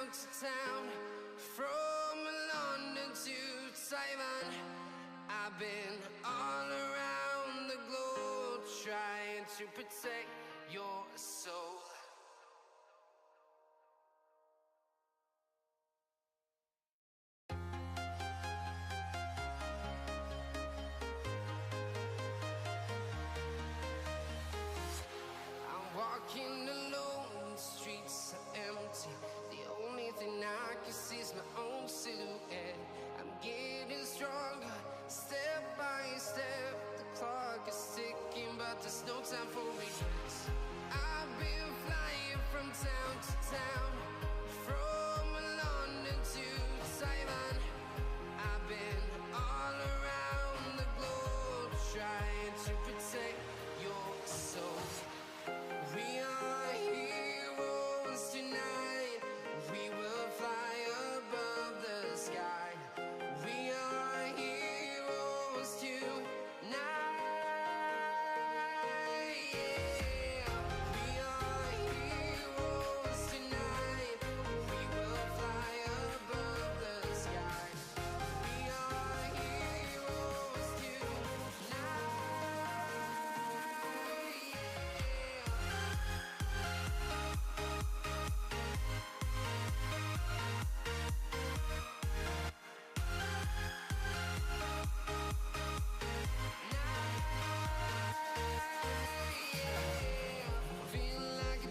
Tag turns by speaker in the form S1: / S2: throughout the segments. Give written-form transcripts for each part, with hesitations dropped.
S1: town to town, from London to Taiwan. I've been all around the globe trying to protect your soul. I'm walking alone, the streets are empty. The only thing I can see is my own silhouette. I'm getting stronger, step by step. The clock is ticking, but there's no time for regrets. I've been flying from town to town, from London to Taiwan. I've been all around the globe trying to protect your soul. We are heroes tonight. We will fly above the sky. We are heroes tonight. Yeah. We are heroes tonight. We will fly above the sky. We are heroes tonight. Feel like a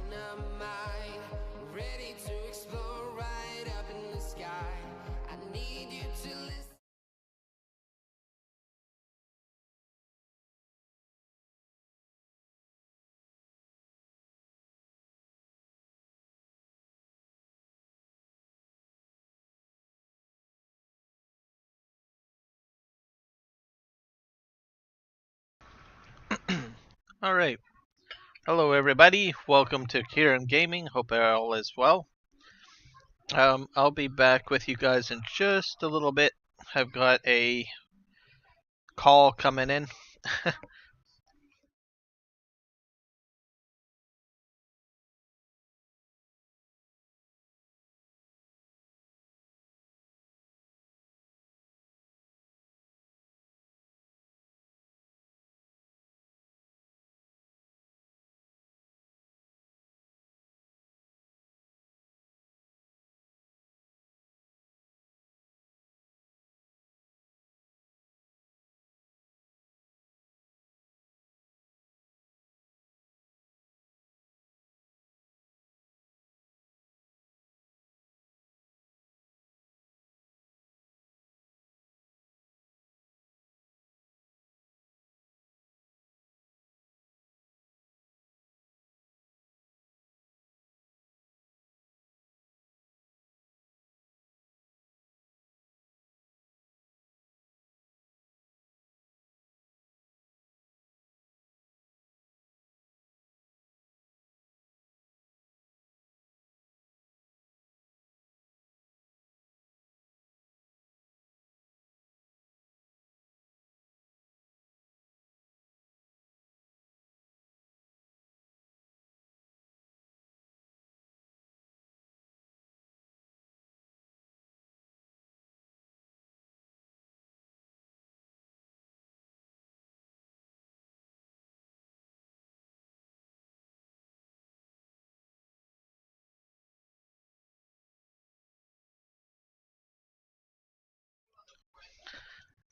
S1: dynamite, ready to explode right up in the sky. I need you to listen.
S2: All right. Hello, everybody. Welcome to Kiram Gaming. Hope all is well. I'll be back with you guys in just a little bit. I've got a call coming in.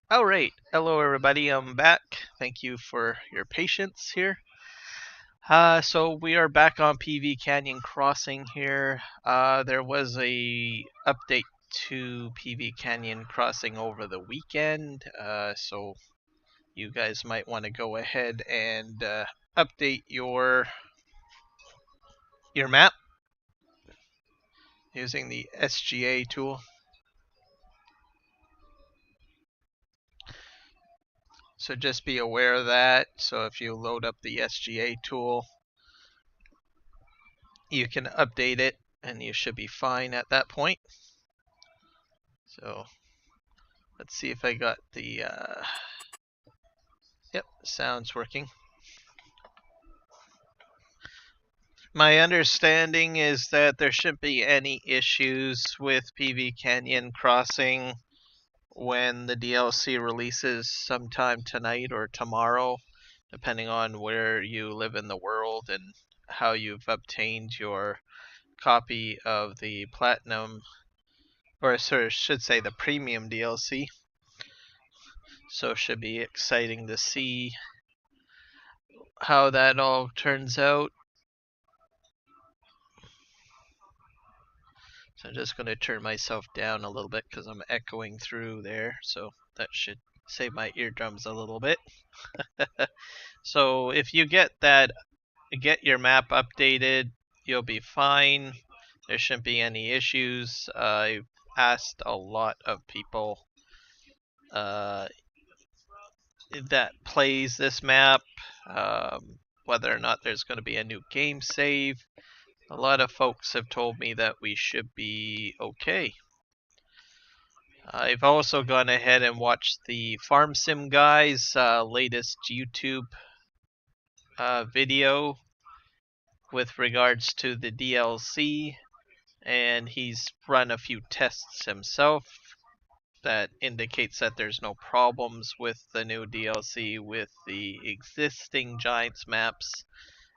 S2: All right. Hello, everybody. I'm back. Thank you for your patience here. So we are back on PV Canyon Crossing here. There was a update to PV Canyon Crossing over the weekend. So you guys might want to go ahead and update your map using the SGA tool. So just be aware of that. So if you load up the SGA tool, you can update it and you should be fine at that point. So let's see if I got the yep, sound's working. My understanding is that there shouldn't be any issues with PV Canyon Crossing when the DLC releases sometime tonight or tomorrow, depending on where you live in the world and how you've obtained your copy of the Platinum, or should say the Premium DLC. So it should be exciting to see how that all turns out. So I'm just going to turn myself down a little bit because I'm echoing through there. So that should save my eardrums a little bit. So if you get your map updated, you'll be fine. There shouldn't be any issues. I've asked a lot of people uh, that plays this map whether or not there's going to be a new game save. A lot of folks have told me that we should be okay. I've also gone ahead and watched the Farm Sim guys' latest YouTube video with regards to the DLC, and he's run a few tests himself that indicates that there's no problems with the new DLC with the existing Giants maps,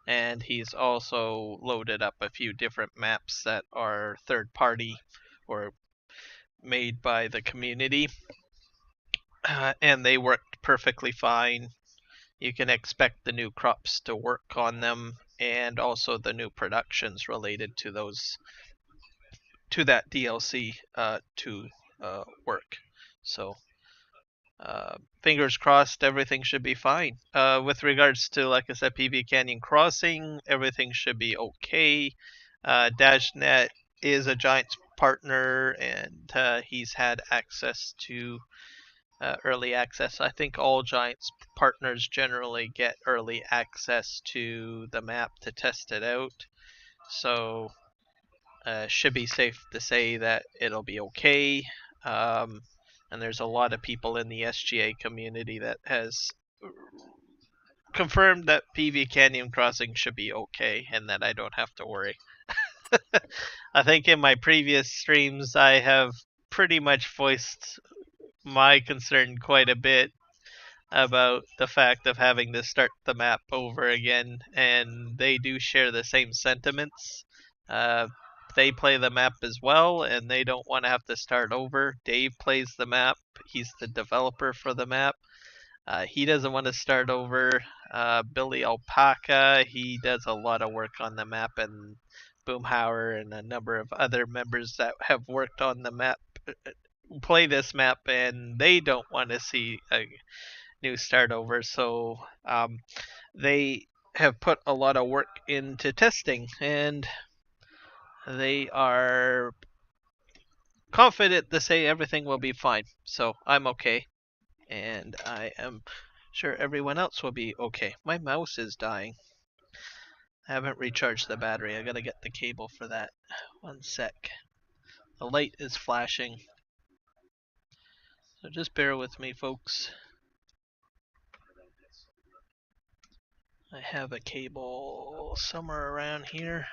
S2: and he's also loaded up a few different maps that are third party or made by the community, and they worked perfectly fine. You can expect the new crops to work on them, and also the new productions related to that DLC to work. So fingers crossed, everything should be fine. With regards to, like I said, PV Canyon Crossing, everything should be okay. Dajnet is a Giants partner, and he's had access to early access. I think all Giants partners generally get early access to the map to test it out. So should be safe to say that it'll be okay. And there's a lot of people in the SGA community that has confirmed that PV Canyon Crossing should be okay and that I don't have to worry. I think in my previous streams I have pretty much voiced my concern quite a bit about the fact of having to start the map over again, and they do share the same sentiments. Uh, they play the map as well, and they don't want to have to start over. Dave plays the map, he's the developer for the map. He doesn't want to start over. Billy Alpaca, he does a lot of work on the map, and Boomhauer and a number of other members that have worked on the map play this map, and they don't want to see a new start over. So they have put a lot of work into testing, and they are confident to say everything will be fine. So I'm okay, and I am sure everyone else will be okay. My mouse is dying. I haven't recharged the battery. I gotta get the cable for that. One sec. The light is flashing. So just bear with me, folks. I have a cable somewhere around here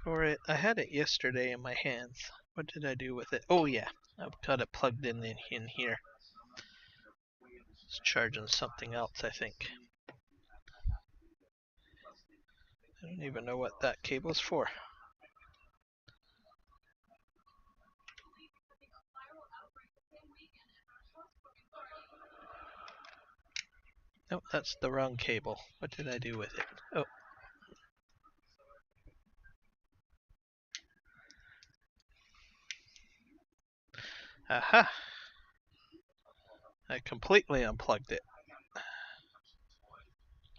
S2: for it. I had it yesterday in my hands. What did I do with it? Oh yeah, I've got it plugged in here. It's charging something else, I think. I don't even know what that cable's for. Nope, that's the wrong cable. What did I do with it? Oh. Aha! I completely unplugged it.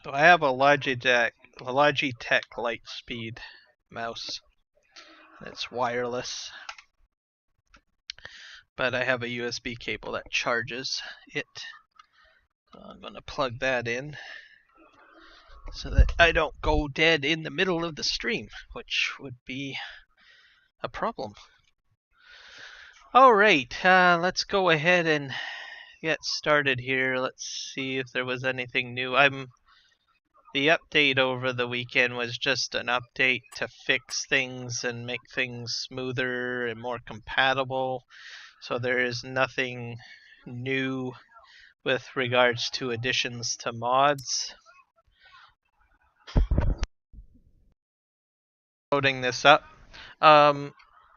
S2: So I have a Logitech Lightspeed mouse. It's wireless, but I have a USB cable that charges it. So I'm going to plug that in so that I don't go dead in the middle of the stream, which would be a problem. Alright, let's go ahead and get started here. Let's see if there was anything new. I'm The update over the weekend was just an update to fix things and make things smoother and more compatible. So there is nothing new with regards to additions to mods. Loading this up. I'm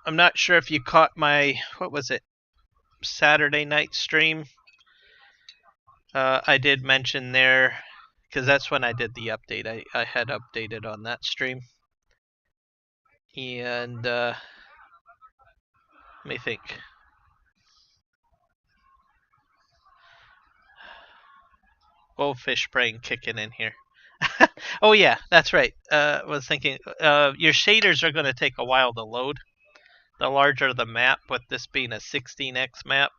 S2: not sure if you caught my, what was it, Saturday night stream. I did mention there, because that's when I did the update. I had updated on that stream. And let me think. Goldfish brain kicking in here. Oh yeah, that's right. I was thinking your shaders are going to take a while to load. The larger the map, with this being a 16x map,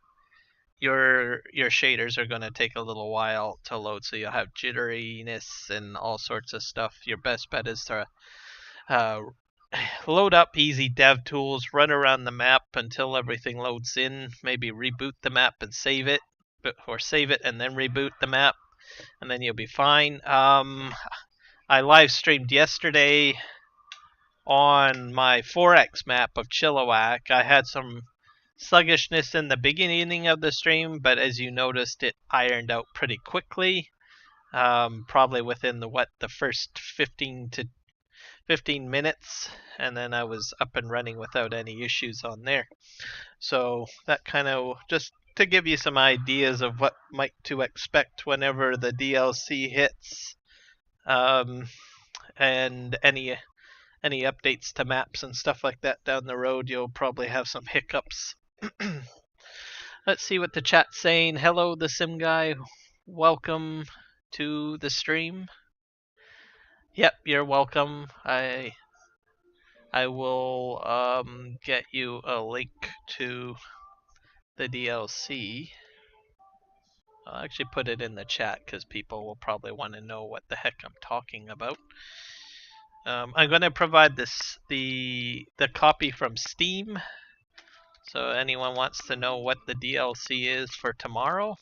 S2: your shaders are going to take a little while to load. So you'll have jitteriness and all sorts of stuff. Your best bet is to uh, load up easy dev tools, run around the map until everything loads in. Maybe reboot the map and save it, or save it and then reboot the map, and then you'll be fine. I live streamed yesterday on my 4x map of Chilliwack. I had some sluggishness in the beginning of the stream, but as you noticed, it ironed out pretty quickly. Probably within the first 15 minutes, and then I was up and running without any issues on there. So that kind of just to give you some ideas of what might to expect whenever the DLC hits, and any updates to maps and stuff like that down the road. You'll probably have some hiccups. Let's see what the chat's saying. Hello, the Sim Guy. Welcome to the stream. Yep, you're welcome. I will get you a link to the DLC. I'll actually put it in the chat because people will probably want to know what the heck I'm talking about. I'm going to provide the copy from Steam. So anyone wants to know what the DLC is for tomorrow,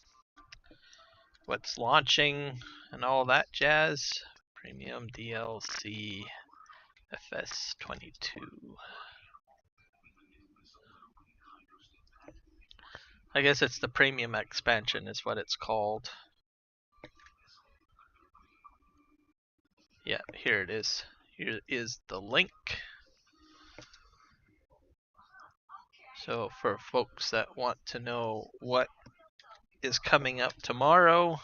S2: what's launching, and all that jazz. Premium DLC FS22. I guess it's the premium expansion is what it's called. Yeah, here it is. Here is the link. So for folks that want to know what is coming up tomorrow,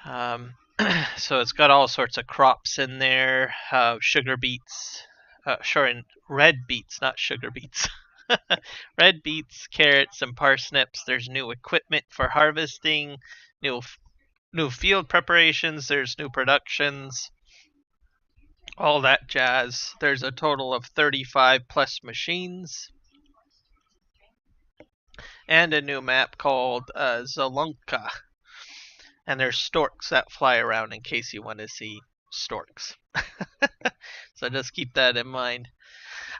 S2: so it's got all sorts of crops in there, sugar beets, red beets, not sugar beets. Red beets, carrots, and parsnips. There's new equipment for harvesting, new field preparations. There's new productions, all that jazz. There's a total of 35 plus machines, and a new map called Zalunka. And there's storks that fly around in case you want to see storks. So just keep that in mind.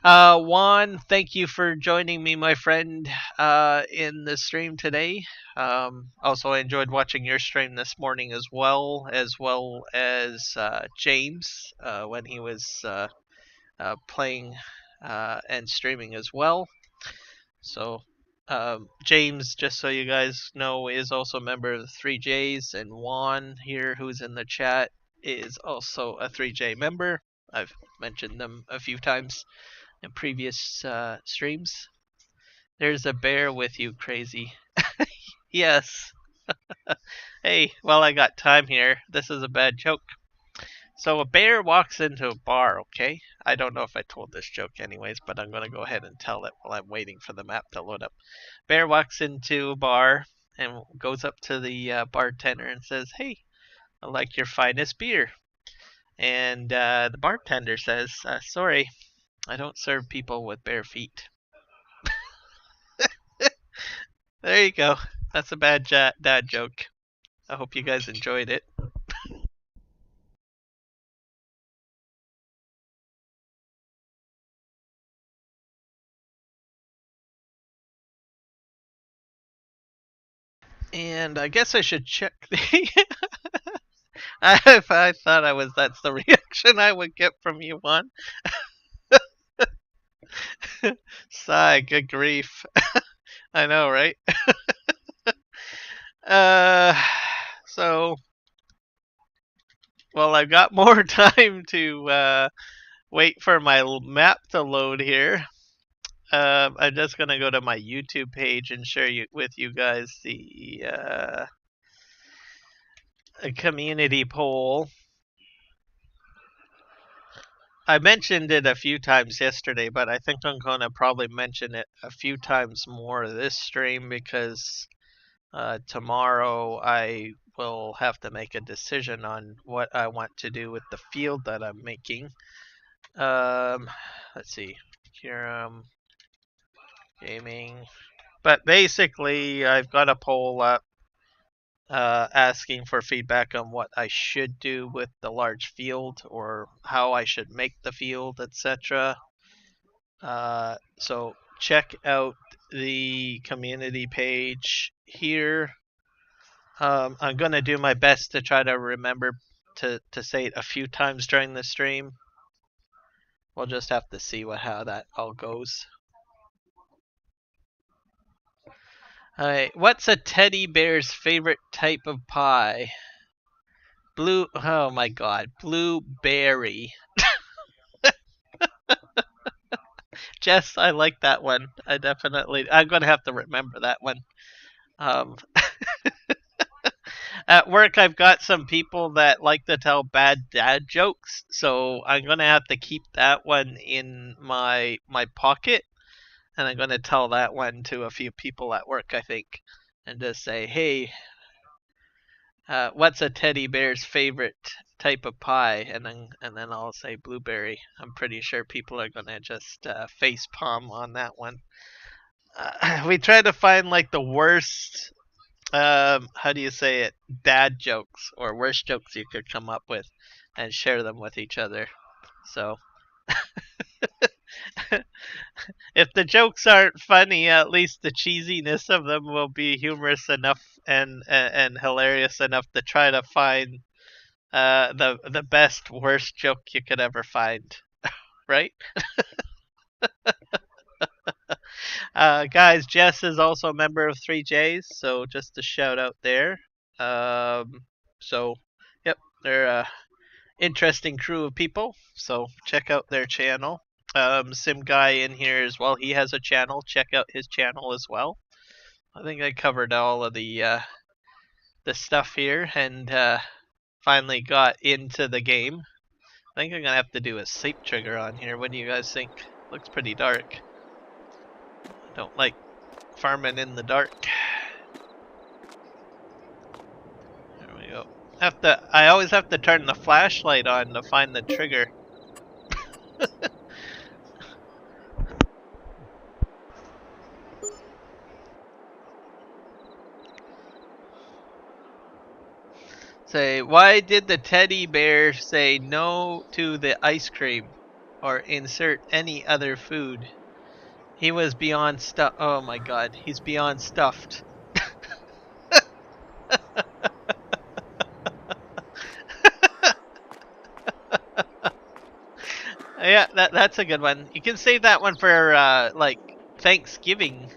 S2: Juan, thank you for joining me, my friend, in the stream today. Also, I enjoyed watching your stream this morning as well as James when he was playing and streaming as well. So, James, just so you guys know, is also a member of the 3Js, and Juan here, who's in the chat, is also a 3J member. I've mentioned them a few times in previous streams. There's a bear with you, crazy. Yes. Hey, well, I got time here. This is a bad joke. So a bear walks into a bar, okay? I don't know if I told this joke anyways, but I'm going to go ahead and tell it while I'm waiting for the map to load up. Bear walks into a bar and goes up to the bartender and says, "Hey, I like your finest beer." And the bartender says, "Sorry, I don't serve people with bare feet." There you go. That's a bad dad joke. I hope you guys enjoyed it. And I guess I should check the I thought that's the reaction I would get from you one. Sigh, good grief. I know, right? Uh, so well, I've got more time to wait for my map to load here. I'm just gonna go to my YouTube page and share with you guys the community poll. I mentioned it a few times yesterday, but I think I'm gonna probably mention it a few times more this stream because tomorrow I will have to make a decision on what I want to do with the field that I'm making. Let's see, Kiram Gaming. But basically, I've got a poll up asking for feedback on what I should do with the large field or how I should make the field, etc. So check out the community page here. I'm going to do my best to try to remember to say it a few times during the stream. We'll just have to see how that all goes. Alright, what's a teddy bear's favorite type of pie? Oh my god, blueberry. Jess, I like that one. I'm gonna have to remember that one. Um, at work, I've got some people that like to tell bad dad jokes, so I'm gonna have to keep that one in my pocket, and I'm gonna tell that one to a few people at work, I think, and just say, hey, what's a teddy bear's favorite type of pie? And then I'll say blueberry. I'm pretty sure people are gonna just face palm on that one. We try to find like the worst. How do you say it? Dad jokes or worst jokes you could come up with, and share them with each other. So if the jokes aren't funny, at least the cheesiness of them will be humorous enough and hilarious enough to try to find the best worst joke you could ever find, right? Guys, Jess is also a member of 3Js, so just a shout out there. So, yep, they're a interesting crew of people. So check out their channel. Sim guy in here as well. He has a channel. Check out his channel as well. I think I covered all of the stuff here and finally got into the game. I think I'm gonna have to do a sleep trigger on here. What do you guys think? Looks pretty dark. Don't like farming in the dark. There we go. I always have to turn the flashlight on to find the trigger. Say, why did the teddy bear say no to the ice cream? Or insert any other food? He was beyond stuff. Oh my god, he's beyond stuffed. Yeah, that's a good one. You can save that one for like Thanksgiving,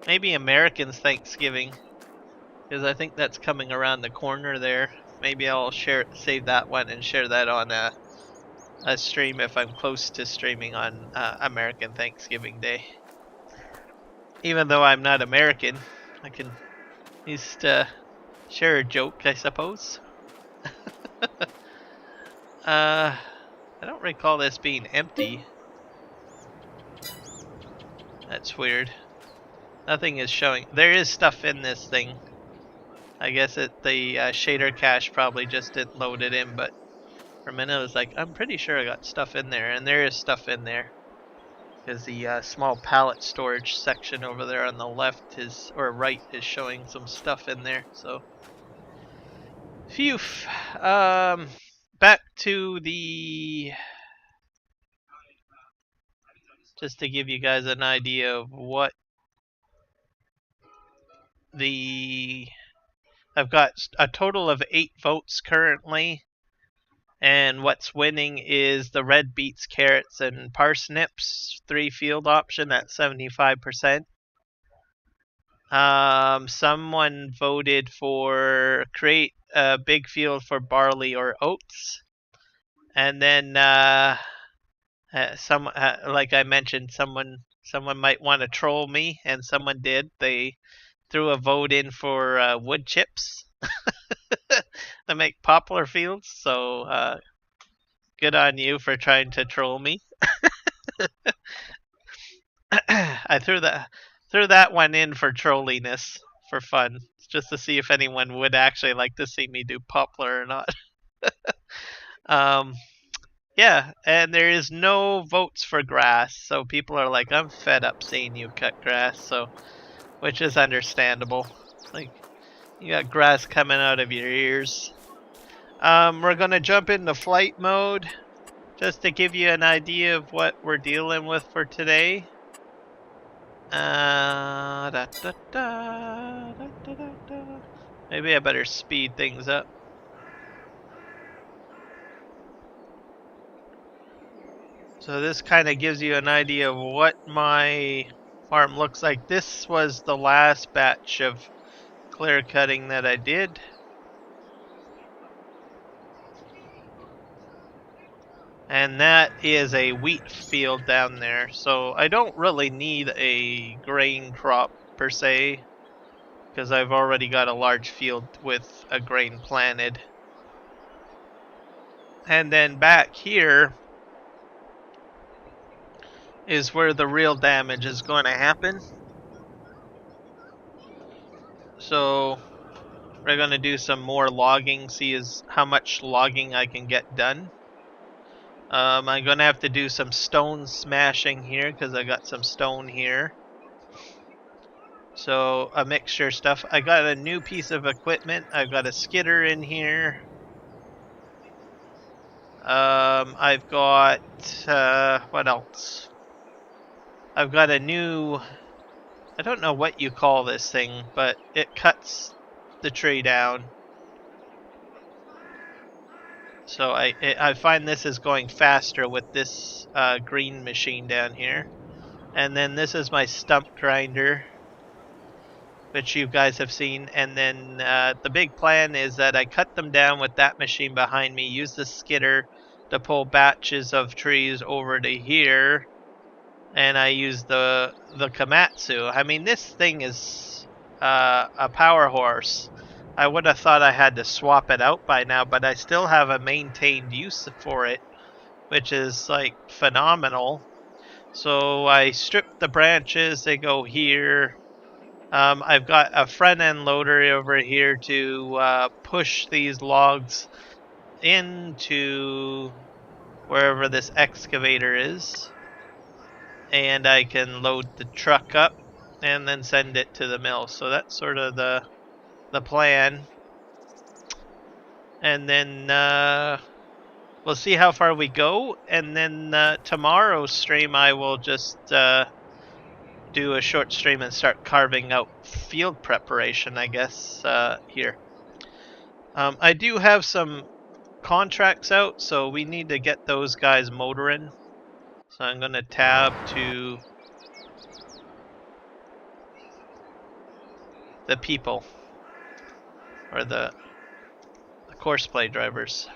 S2: maybe Americans Thanksgiving, because I think that's coming around the corner there. Maybe I'll save that one and share that on a stream if I'm close to streaming on American Thanksgiving Day. Even though I'm not American, I can at least share a joke, I suppose. I don't recall this being empty. That's weird. Nothing is showing. There is stuff in this thing. I guess the shader cache probably just didn't load it in, but for a minute I was like, I'm pretty sure I got stuff in there, and there is stuff in there. Because the small pallet storage section over there on the left or right is showing some stuff in there. So, phew. Back to just to give you guys an idea of what the I've got a total of 8 votes currently, and what's winning is the red beets, carrots, and parsnips 3 field option at 75%. Someone voted for create a big field for barley or oats, and then like I mentioned, someone might want to troll me, and someone did. They threw a vote in for wood chips to make poplar fields. So good on you for trying to troll me. I threw that one in for trolliness, for fun, just to see if anyone would actually like to see me do poplar or not. um, yeah, and there is no votes for grass, so people are like, I'm fed up seeing you cut grass, so which is understandable. Like, you got grass coming out of your ears. We're gonna jump into flight mode just to give you an idea of what we're dealing with for today. Maybe I better speed things up. So this kind of gives you an idea of what my farm looks like. This was the last batch of clear cutting that I did. And that is a wheat field down there. So I don't really need a grain crop per se, because I've already got a large field with a grain planted. And then back here is where the real damage is going to happen. So we're going to do some more logging, see how much logging I can get done. I'm going to have to do some stone smashing here because I got some stone here. So a mixture of stuff. I got a new piece of equipment. I've got a skidder in here. I've got what else? I've got a new, I don't know what you call this thing, but it cuts the tree down. So I find this is going faster with this green machine down here. And then this is my stump grinder, which you guys have seen. And then the big plan is that I cut them down with that machine behind me, use the skidder to pull batches of trees over to here, and I use the Komatsu. I mean, this thing is a power horse. I would have thought I had to swap it out by now, but I still have a maintained use for it, which is like phenomenal. So I strip the branches, they go here. I've got a front end loader over here to push these logs into wherever this excavator is, and I can load the truck up and then send it to the mill. So that's sort of the plan. And then we'll see how far we go, and then tomorrow's stream I will just do a short stream and start carving out field preparation, I guess, here. I do have some contracts out, so we need to get those guys motoring. So I'm going to tab to the people, or the course play drivers.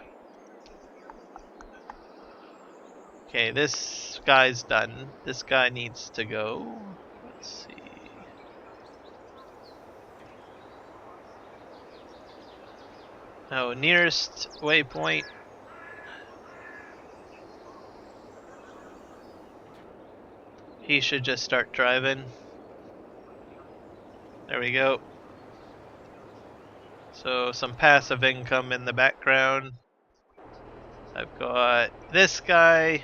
S2: Okay, this guy's done. This guy needs to go. Let's see. Oh, nearest waypoint. He should just start driving. There we go. So some passive income in the background. I've got this guy.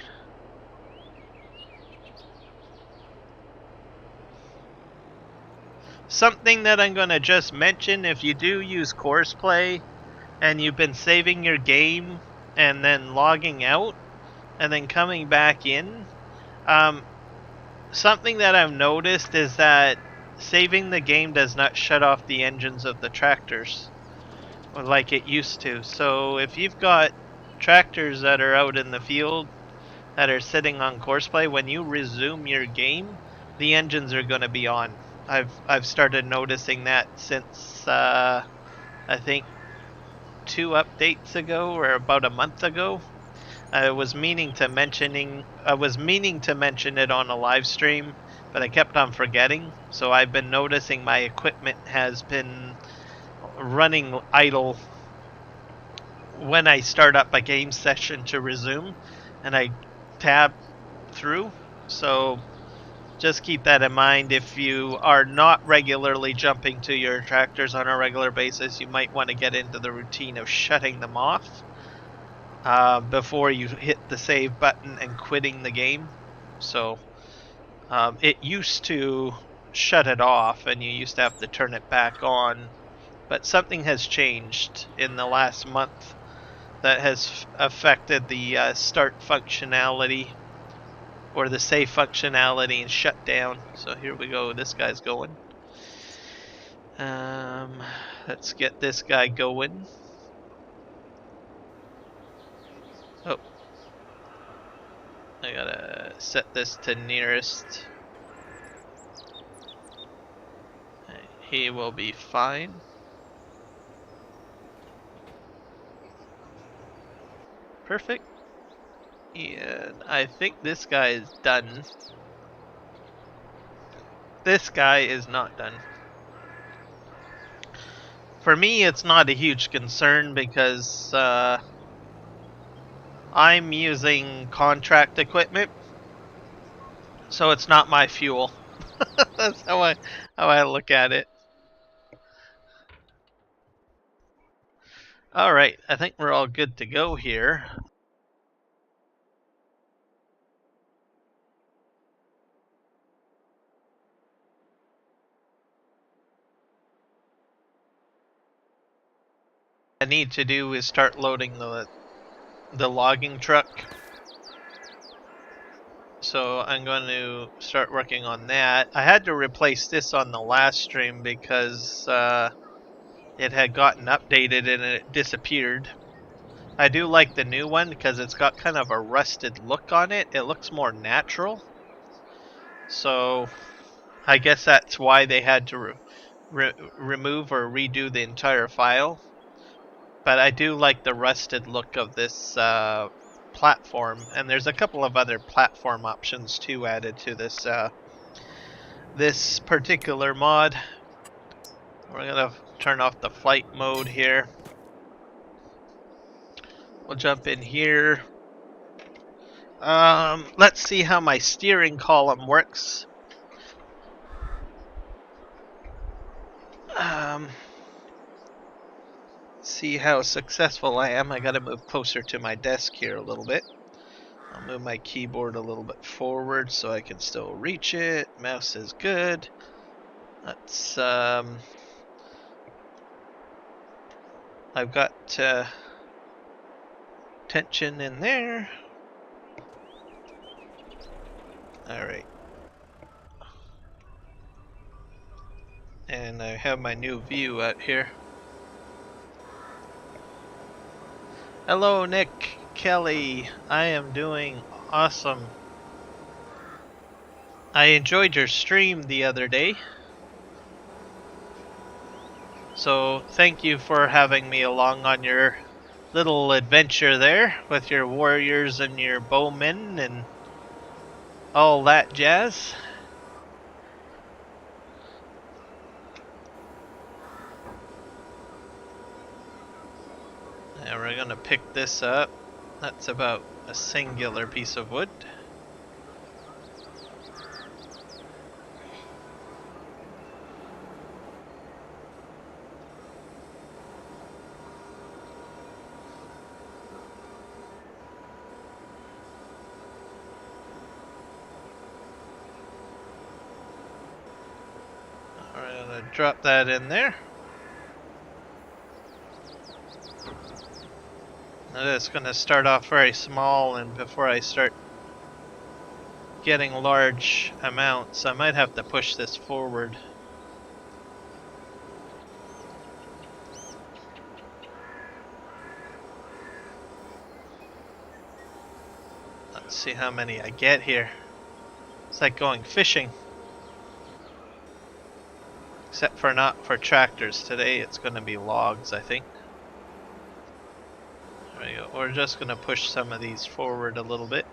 S2: Something that I'm going to just mention, if you do use Courseplay and you've been saving your game and then logging out and then coming back in, something that I've noticed is that saving the game does not shut off the engines of the tractors. like it used to. So if you've got tractors that are out in the field that are sitting on courseplay, when you resume your game, the engines are going to be on. I've started noticing that since I think 2 updates ago or about a month ago. I was meaning to mention it on a live stream, but I kept on forgetting. So I've been noticing my equipment has been running idle when I start up a game session to resume, and I tab through. So just keep that in mind. If you are not regularly jumping to your tractors on a regular basis, you might want to get into the routine of shutting them off before you hit the save button and quitting the game. So it used to shut it off and you used to have to turn it back on, but something has changed in the last month that has affected the start functionality or the save functionality and shut down. So here we go, this guy's going. Let's get this guy going. Oh, I gotta set this to nearest. He will be fine. Perfect. And I think this guy is done. This guy is not done. For me, it's not a huge concern because I'm using contract equipment, so it's not my fuel. That's how I look at it. All right, I think we're all good to go here. What I need to do is start loading the logging truck. So I'm going to start working on that. I had to replace this on the last stream because it had gotten updated and it disappeared. I do like the new one because it's got kind of a rusted look on it. It looks more natural. So I guess that's why they had to remove or redo the entire file. But I do like the rusted look of this platform, and there's a couple of other platform options too added to this this particular mod. We're gonna turn off the flight mode here. We'll jump in here. Let's see how my steering column works. See how successful I am. I gotta move closer to my desk here a little bit. I'll move my keyboard a little bit forward so I can still reach it. Mouse is good. Let's I've got tension in there. Alright. And I have my new view out here. Hello, Nick Kelly. I am doing awesome. I enjoyed your stream the other day. So thank you for having me along on your little adventure there with your warriors and your bowmen and all that jazz. And we're gonna pick this up. That's about a singular piece of wood. We're gonna drop that in there. It's going to start off very small, and before I start getting large amounts, I might have to push this forward. see how many I get here. It's like going fishing. Except for not for tractors. Today it's going to be logs, I think. There we go. We're just going to push some of these forward a little bit.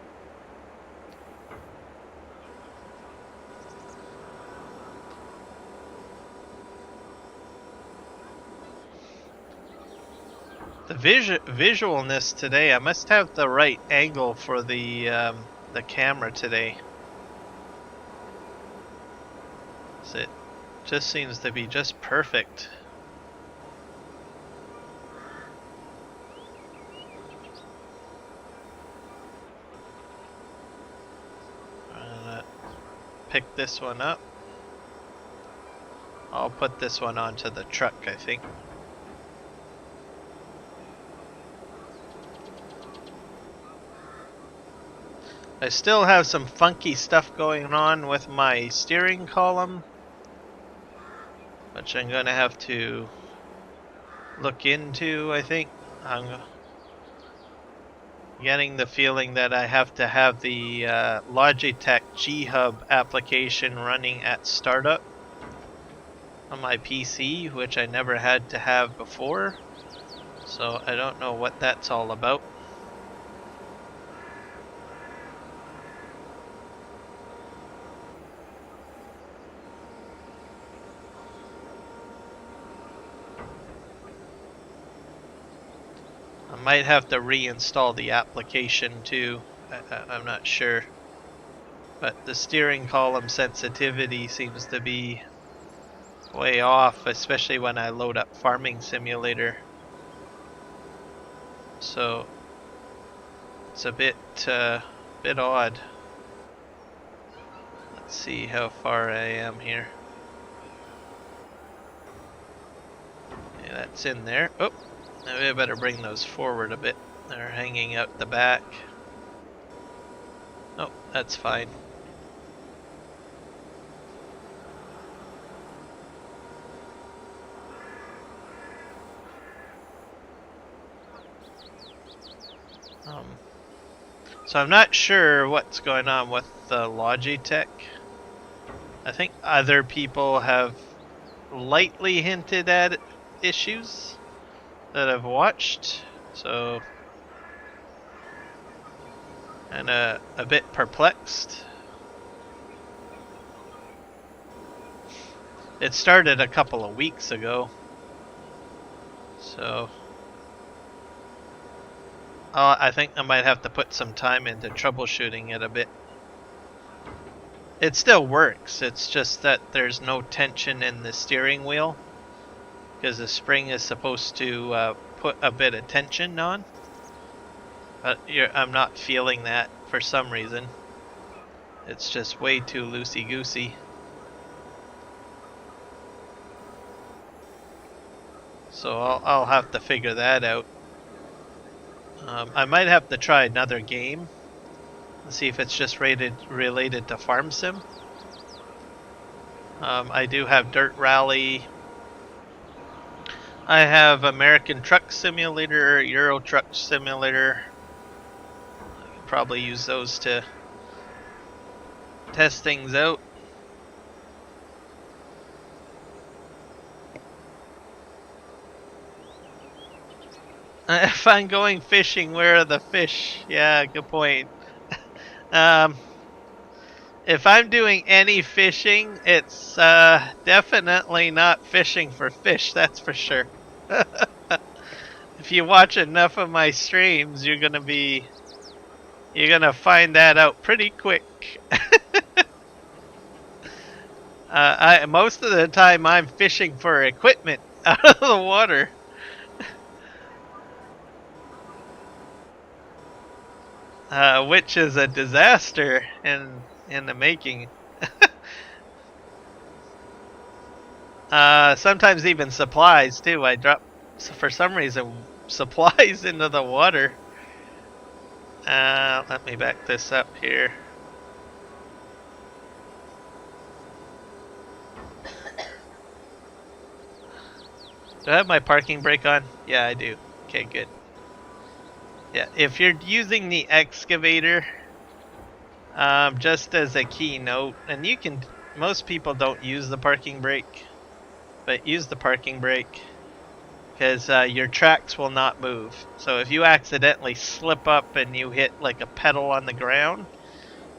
S2: The visualness today, I must have the right angle for the camera today. So it just seems to be just perfect. I'm gonna pick this one up. I'll put this one onto the truck, I think. I still have some funky stuff going on with my steering column, which I'm going to have to look into, I think. I'm getting the feeling that I have to have the Logitech G-Hub application running at startup on my PC, which I never had to have before. So I don't know what that's all about. I might have to reinstall the application too. I'm not sure. But the steering column sensitivity seems to be way off, especially when I load up Farming Simulator. So it's a bit odd. Let's see how far I am here. Yeah, that's in there. Oh, maybe I better bring those forward a bit. They're hanging out the back. Oh, that's fine. So I'm not sure what's going on with the Logitech. I think other people have lightly hinted at issues that I've watched, so and a bit perplexed. It started a couple of weeks ago, so I think I might have to put some time into troubleshooting it a bit. It still works, it's just that there's no tension in the steering wheel, because the spring is supposed to put a bit of tension on. But I'm not feeling that for some reason. It's just way too loosey-goosey. So I'll have to figure that out. I might have to try another game and see if it's just related to Farm Sim. I do have Dirt Rally. I have American Truck Simulator, Euro Truck Simulator. I can probably use those to test things out. If I'm going fishing, where are the fish? Yeah, good point. If I'm doing any fishing, it's definitely not fishing for fish, that's for sure. If you watch enough of my streams, you're gonna find that out pretty quick. Most of the time I'm fishing for equipment out of the water. Which is a disaster in the making. Sometimes even supplies too. I drop, for some reason, supplies into the water. Let me back this up here. Do I have my parking brake on? Yeah, I do. Okay, good. Yeah, if you're using the excavator, Just as a keynote, and most people don't use the parking brake, but use the parking brake because your tracks will not move. So if you accidentally slip up and you hit like a pedal on the ground,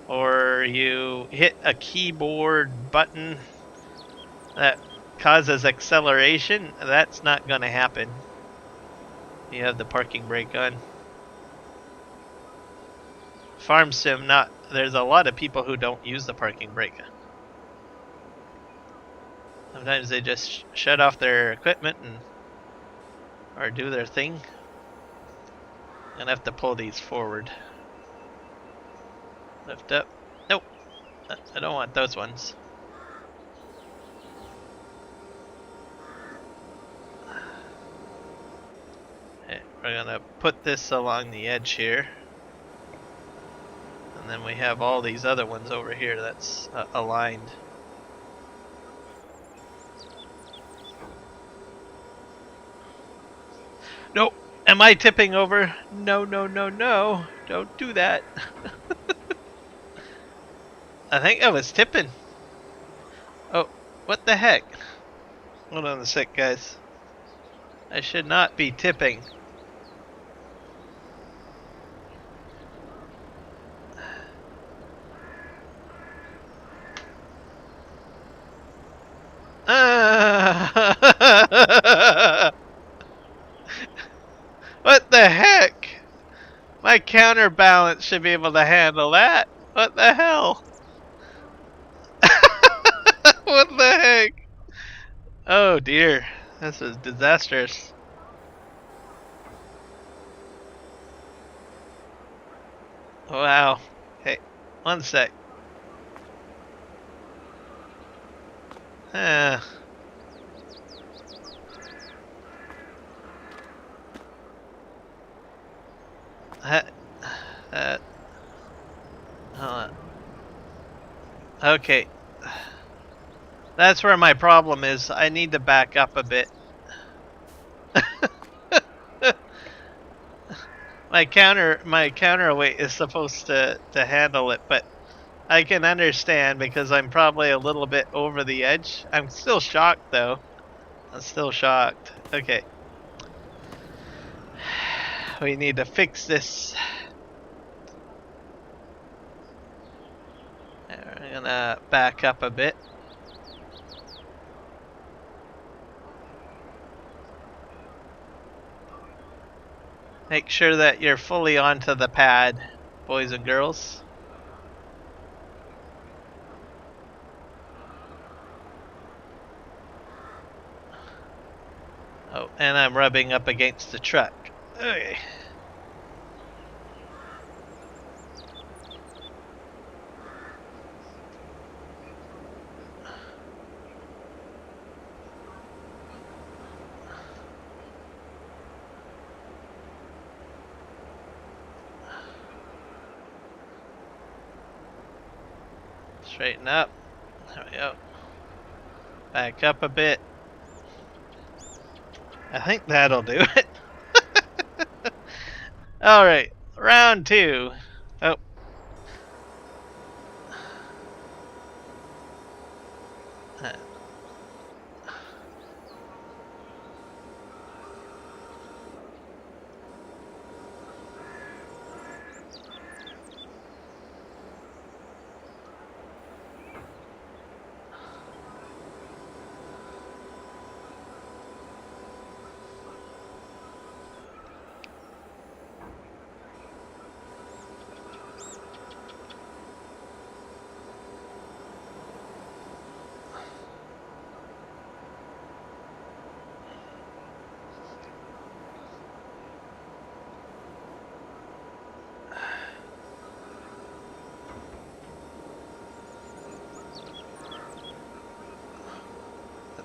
S2: or you hit a keyboard button that causes acceleration, that's not going to happen. You have the parking brake on. Farm sim, not. There's a lot of people who don't use the parking brake. Sometimes they just shut off their equipment or do their thing. And have to pull these forward. Lift up. Nope. I don't want those ones. Okay, we're gonna put this along the edge here. And then we have all these other ones over here that's aligned. Nope. Am I tipping over? No, no, no, no. Don't do that. I think I was tipping. Oh, what the heck? Hold on a sec, guys. I should not be tipping. What the heck? My counterbalance should be able to handle that. What the hell? What the heck? Oh dear. This is disastrous. Wow. Hey, one sec. Uh, uh, uh, hold on. Okay. That's where my problem is. I need to back up a bit. my counterweight is supposed to handle it, but I can understand because I'm probably a little bit over the edge. I'm still shocked though. I'm still shocked. Okay. We need to fix this. We're gonna back up a bit. Make sure that you're fully onto the pad, boys and girls. Oh, and I'm rubbing up against the truck. Okay. Straighten up. There we go. Back up a bit. I think that'll do it. Alright, round 2. Oh.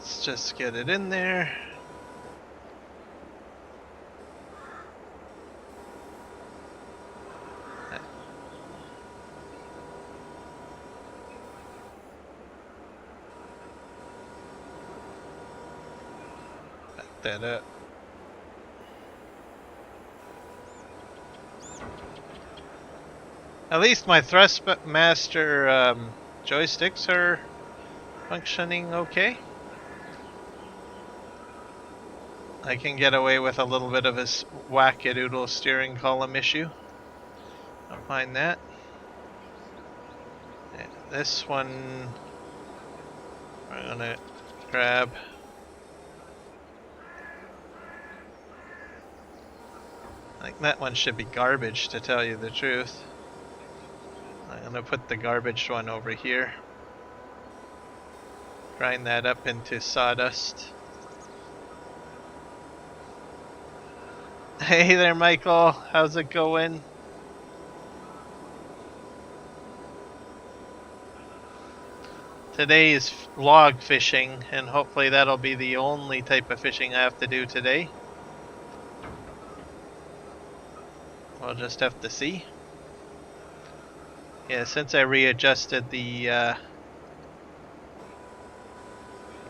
S2: Let's just get it in there. Back that up. At least my Thrustmaster joysticks are functioning okay. I can get away with a little bit of a wackadoodle steering column issue. Don't mind that. This one we're gonna grab. I think that one should be garbage, to tell you the truth. I'm gonna put the garbage one over here. Grind that up into sawdust. Hey there, Michael. How's it going? Today is log fishing, and hopefully that'll be the only type of fishing I have to do today. We'll just have to see. Yeah, since I readjusted the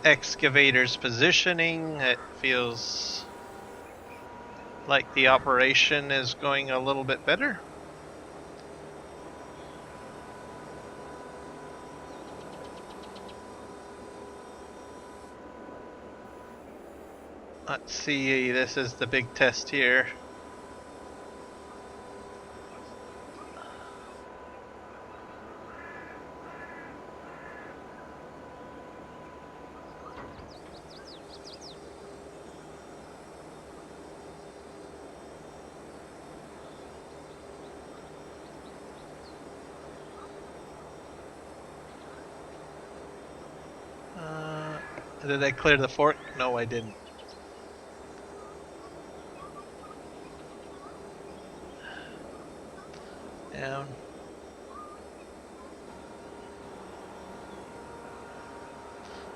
S2: excavator's positioning, it feels like the operation is going a little bit better. Let's see, this is the big test here. Did I clear the fork? No, I didn't. Down.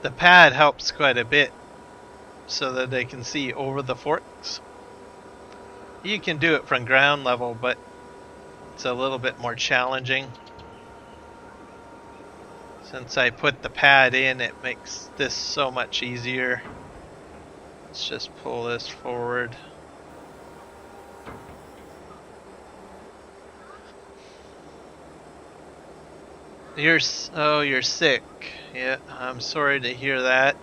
S2: The pad helps quite a bit so that they can see over the forks. You can do it from ground level, but it's a little bit more challenging. Since I put the pad in, it makes this so much easier. Let's just pull this forward. You're sick. Yeah, I'm sorry to hear that.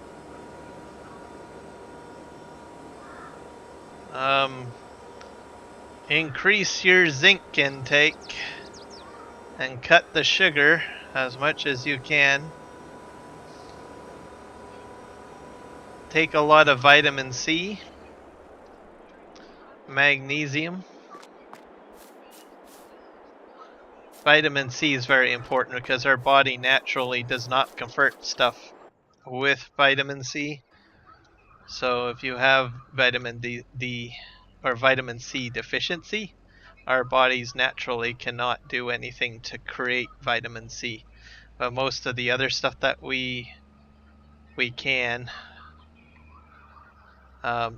S2: Increase your zinc intake and cut the sugar as much as you can. Take a lot of vitamin C, magnesium. Vitamin C is very important because our body naturally does not convert stuff with vitamin C. So if you have vitamin D or vitamin C deficiency, our bodies naturally cannot do anything to create vitamin C. But most of the other stuff that we can.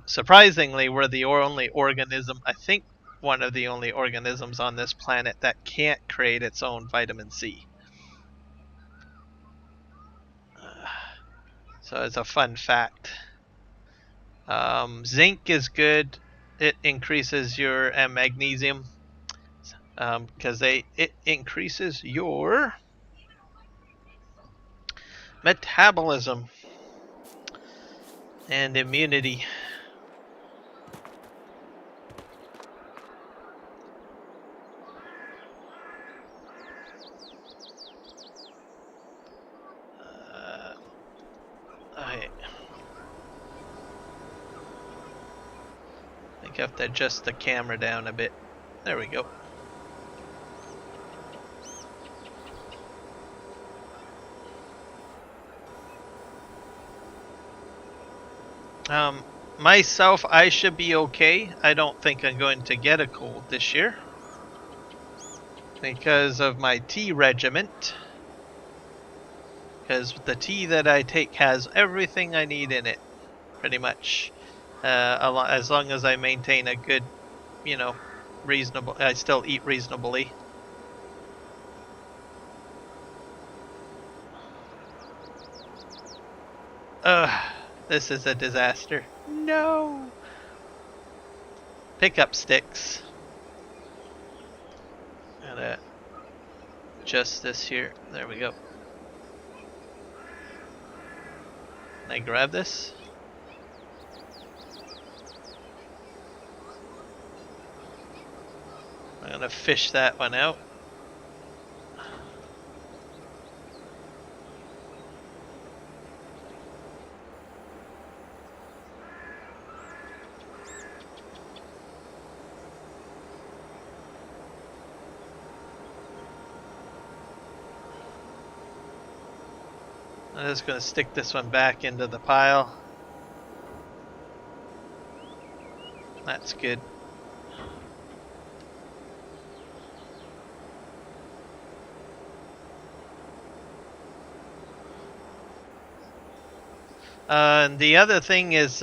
S2: Surprisingly, we're the only organism, I think one of the only organisms on this planet that can't create its own vitamin C. So it's a fun fact. Zinc is good. It increases your magnesium because it increases your metabolism and immunity. I think I have to adjust the camera down a bit. There we go. Myself, I should be okay. I don't think I'm going to get a cold this year because of my tea regiment. Because the tea that I take has everything I need in it, pretty much. As long as I maintain a good, reasonable. I still eat reasonably. This is a disaster. No. Pick up sticks. just this here. There we go. Can I grab this? I'm gonna fish that one out. I'm just gonna stick this one back into the pile. That's good. And the other thing is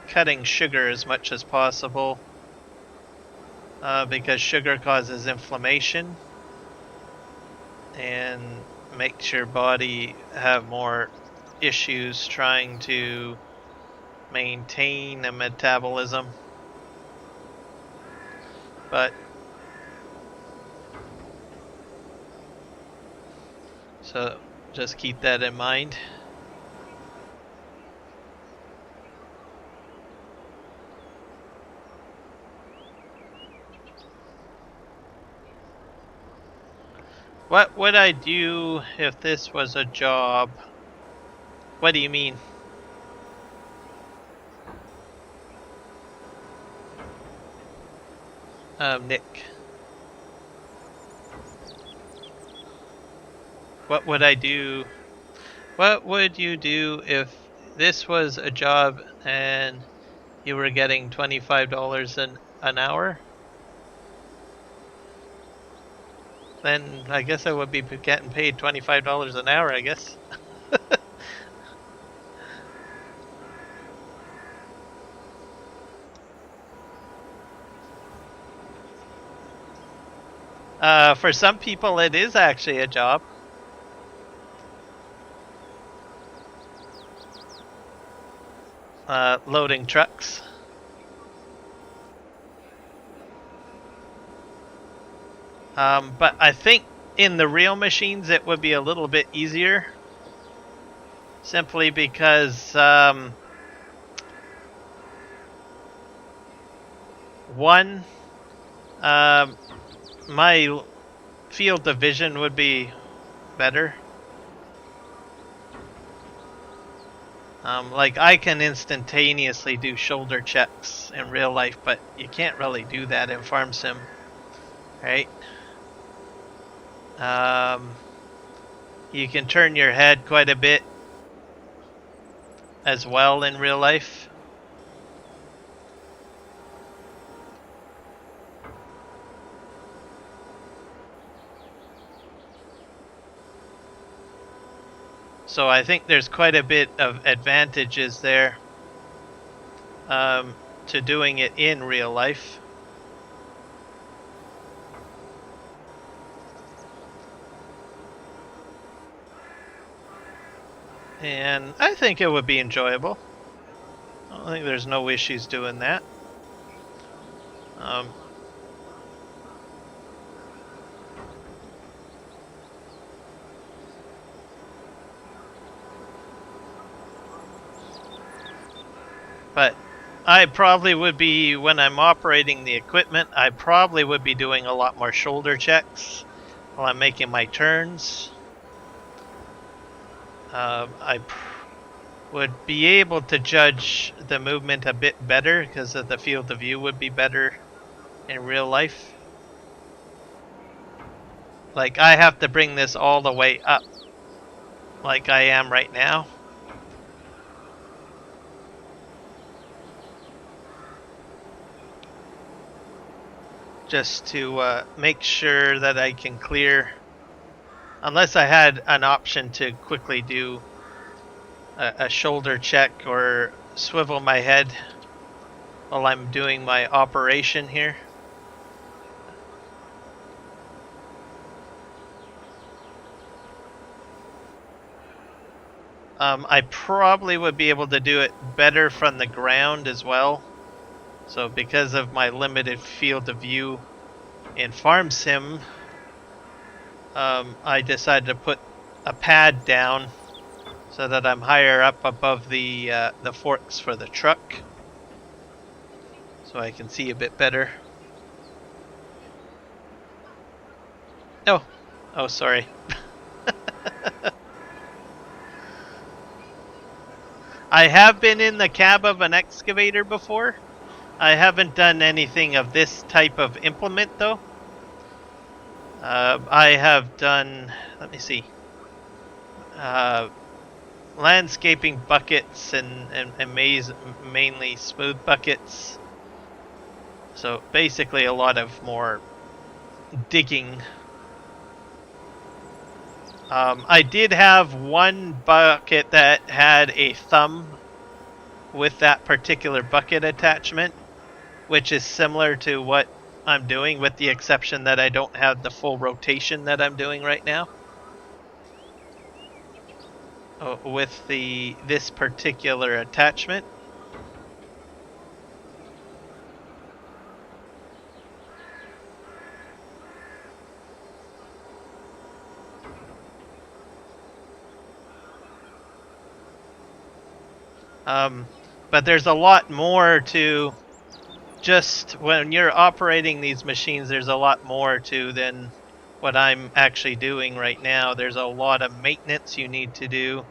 S2: cutting sugar as much as possible because sugar causes inflammation and makes your body have more issues trying to maintain a metabolism. But so just keep that in mind. What would I do if this was a job? What do you mean? Nick. What would I do? What would you do if this was a job and you were getting $25 an hour? Then I guess I would be getting paid $25 an hour, I guess. For some people, it is actually a job. Loading trucks. But I think in the real machines it would be a little bit easier. Simply because one, my field of vision would be better. Like I can instantaneously do shoulder checks in real life, but you can't really do that in Farm Sim, right? You can turn your head quite a bit as well in real life. So I think there's quite a bit of advantages there to doing it in real life. And I think it would be enjoyable. I think there's no issues doing that. But I probably would be, when I'm operating the equipment, I probably would be doing a lot more shoulder checks while I'm making my turns. I would be able to judge the movement a bit better because of the field of view would be better in real life. Like I have to bring this all the way up like I am right now. Just to make sure that I can clear, unless I had an option to quickly do a shoulder check or swivel my head while I'm doing my operation here. I probably would be able to do it better from the ground as well. So because of my limited field of view in Farm Sim, I decided to put a pad down so that I'm higher up above the forks for the truck, so I can see a bit better. Oh, sorry. I have been in the cab of an excavator before. I haven't done anything of this type of implement though. I have done, let me see, landscaping buckets and mainly smooth buckets. So basically a lot of more digging. I did have one bucket that had a thumb with that particular bucket attachment, which is similar to what I'm doing, with the exception that I don't have the full rotation that I'm doing right now. With this particular attachment. But there's a lot more to just when you're operating these machines. There's a lot more to than what I'm actually doing right now. There's a lot of maintenance you need to do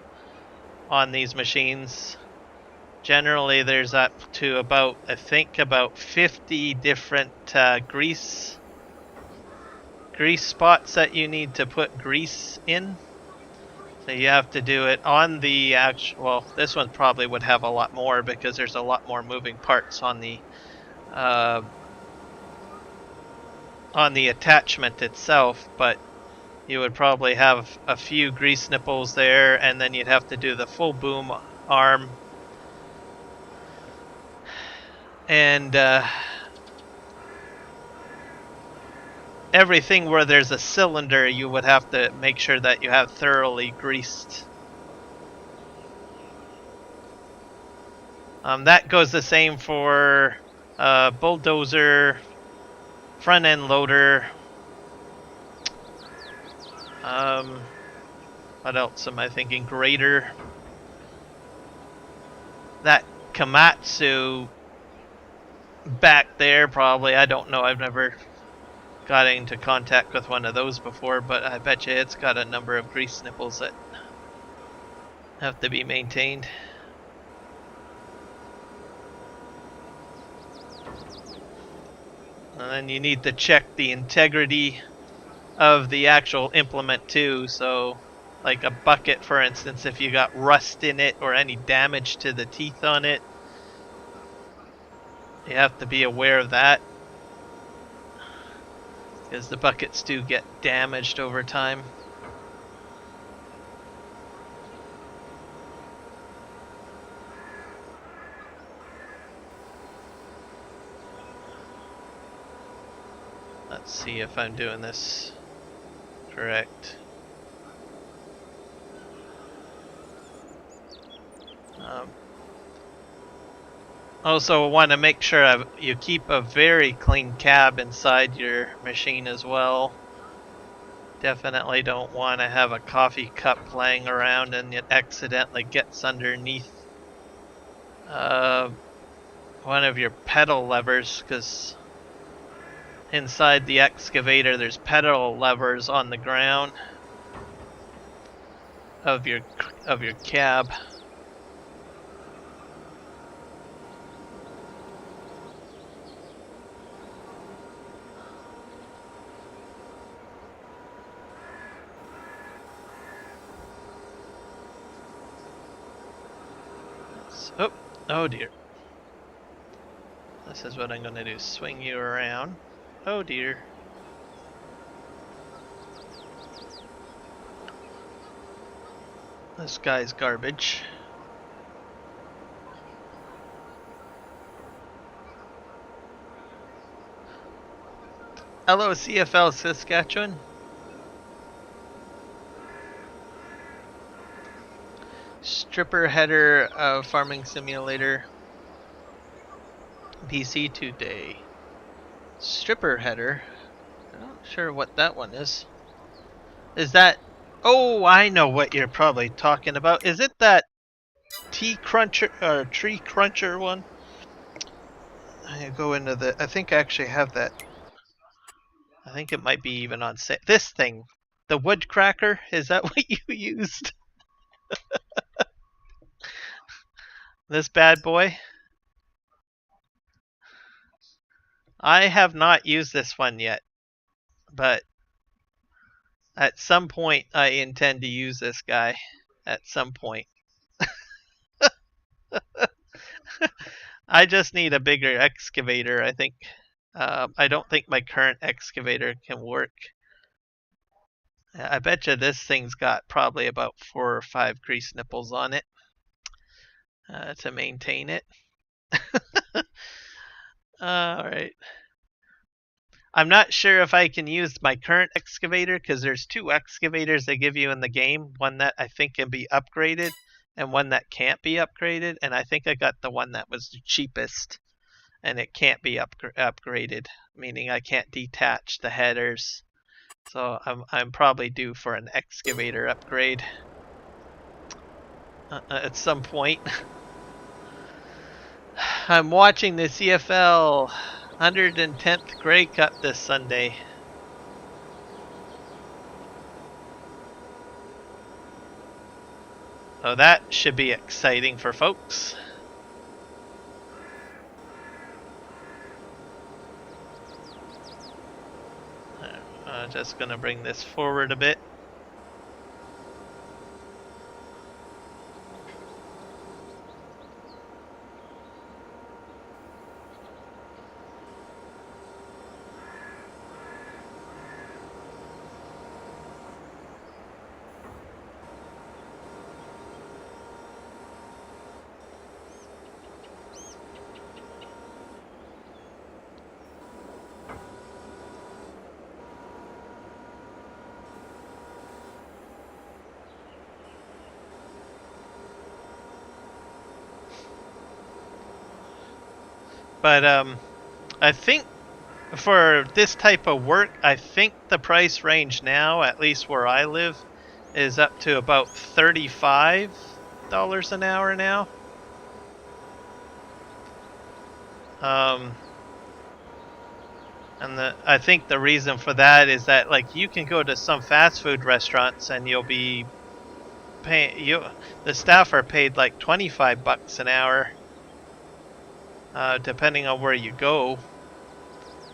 S2: on these machines. Generally, there's up to about, I think, about 50 different grease spots that you need to put grease in. So you have to do it on the actual, well, this one probably would have a lot more because there's a lot more moving parts on the attachment itself, but you would probably have a few grease nipples there, and then you'd have to do the full boom arm. And everything where there's a cylinder, you would have to make sure that you have thoroughly greased. That goes the same for bulldozer, front end loader. What else am I thinking? Grader. That Komatsu back there, probably. I don't know. I've never got into contact with one of those before, but I bet you it's got a number of grease nipples that have to be maintained. And then you need to check the integrity of the actual implement too. So like a bucket, for instance, if you got rust in it or any damage to the teeth on it, you have to be aware of that, because the buckets do get damaged over time. Let's see if I'm doing this correct. Also want to make sure you keep a very clean cab inside your machine as well. Definitely don't want to have a coffee cup laying around and it accidentally gets underneath one of your pedal levers, because inside the excavator there's pedal levers on the ground of your cab. Oh dear. This is what I'm going to do. Swing you around. Oh dear. This guy's garbage. Hello, CFL Saskatchewan. Stripper header of Farming Simulator PC today. Stripper header? I'm not sure what that one is. Is that? Oh, I know what you're probably talking about. Is it that tea cruncher or tree cruncher one? I go into the. I think I actually have that. I think it might be even on sale. This thing, the wood cracker. Is that what you used? This bad boy. I have not used this one yet, but at some point I intend to use this guy. At some point. I just need a bigger excavator, I think. I don't think my current excavator can work. I bet you this thing's got probably about 4 or 5 grease nipples on it to maintain it. Alright. I'm not sure if I can use my current excavator because there's 2 excavators they give you in the game. One that I think can be upgraded and one that can't be upgraded. And I think I got the one that was the cheapest and it can't be upgraded, meaning I can't detach the headers. So I'm probably due for an excavator upgrade at some point. I'm watching the CFL 110th Grey Cup this Sunday. Oh, that should be exciting for folks. Just gonna bring this forward a bit. But I think for this type of work, I think the price range now, at least where I live, is up to about $35 an hour now. And I think the reason for that is that like you can go to some fast food restaurants and you'll be paying the staff are paid like $25 an hour, depending on where you go.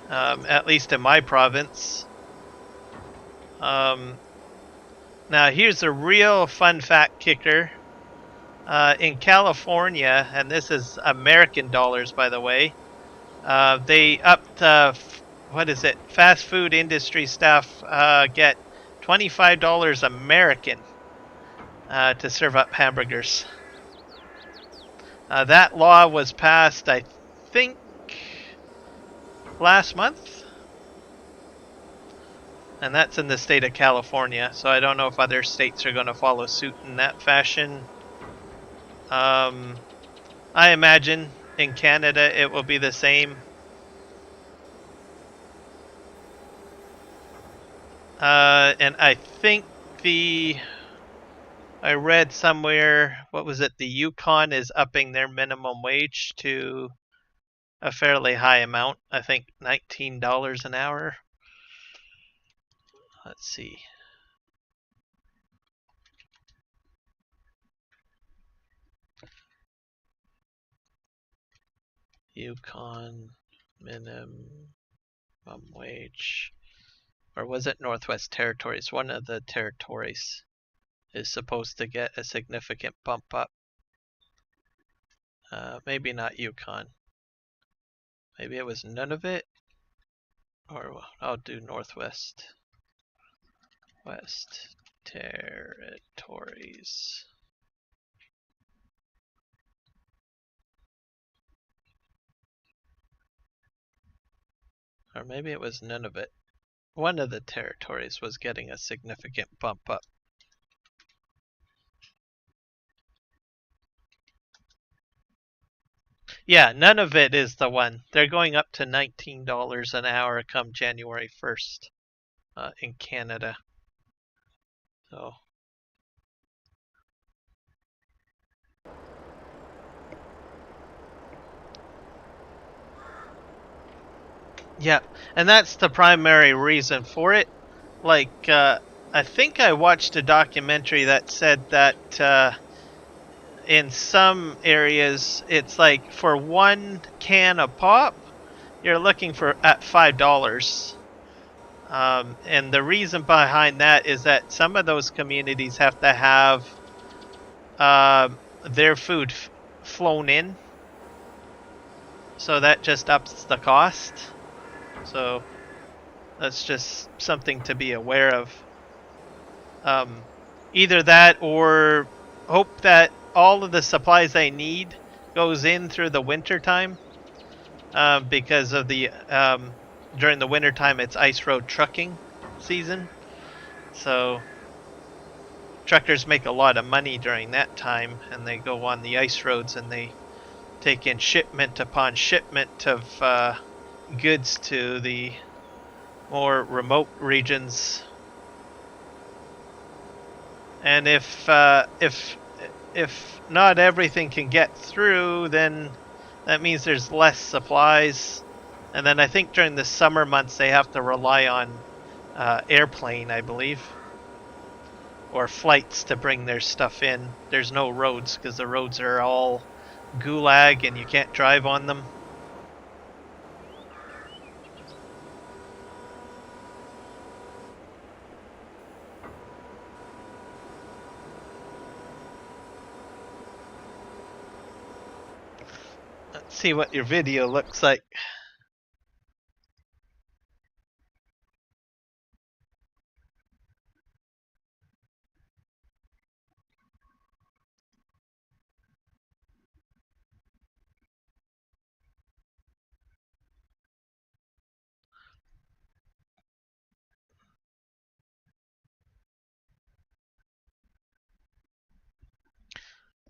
S2: At least in my province. Now here's a real fun fact kicker. In California, and this is American dollars, by the way, they upped, what is it? Fast food industry staff get $25 American to serve up hamburgers. That law was passed, I think, last month. And that's in the state of California, so I don't know if other states are going to follow suit in that fashion. I imagine in Canada it will be the same. And I think I read somewhere, what was it? The Yukon is upping their minimum wage to a fairly high amount. I think $19 an hour. Let's see. Yukon minimum wage. Or was it Northwest Territories? One of the territories is supposed to get a significant bump up. Maybe not Yukon. Maybe it was Nunavut? Or I'll do Northwest. West Territories. Or maybe it was Nunavut. One of the territories was getting a significant bump up. Yeah, Nunavut is the one. They're going up to $19 an hour come January 1st in Canada. So yeah, and that's the primary reason for it. Like, I think I watched a documentary that said that in some areas it's like for one can of pop, you're looking for at $5. And the reason behind that is that some of those communities have to have their food flown in, so that just ups the cost. So that's just something to be aware of. Um, Either that or hope that all of the supplies I need goes in through the winter time, because of the during the winter time it's ice road trucking season. So truckers make a lot of money during that time, and they go on the ice roads and they take in shipment upon shipment of goods to the more remote regions. And if not everything can get through, then that means there's less supplies. And then I think during the summer months they have to rely on airplane, I believe, or flights to bring their stuff in. There's no roads because the roads are all gulag and you can't drive on them. Let's see what your video looks like.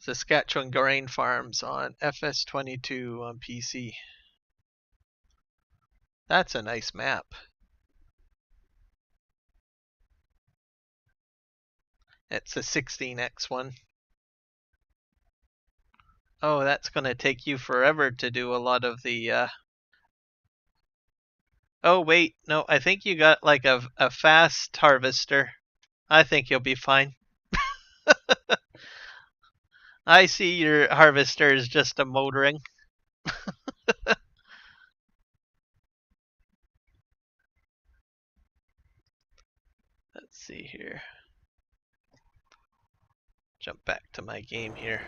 S2: Saskatchewan Grain Farms on FS22 on PC. That's a nice map. It's a 16x one. Oh, that's going to take you forever to do a lot of the. Oh, wait. No, I think you got like a fast harvester. I think you'll be fine. I see your harvester is just a motoring. Let's see here. Jump back to my game here.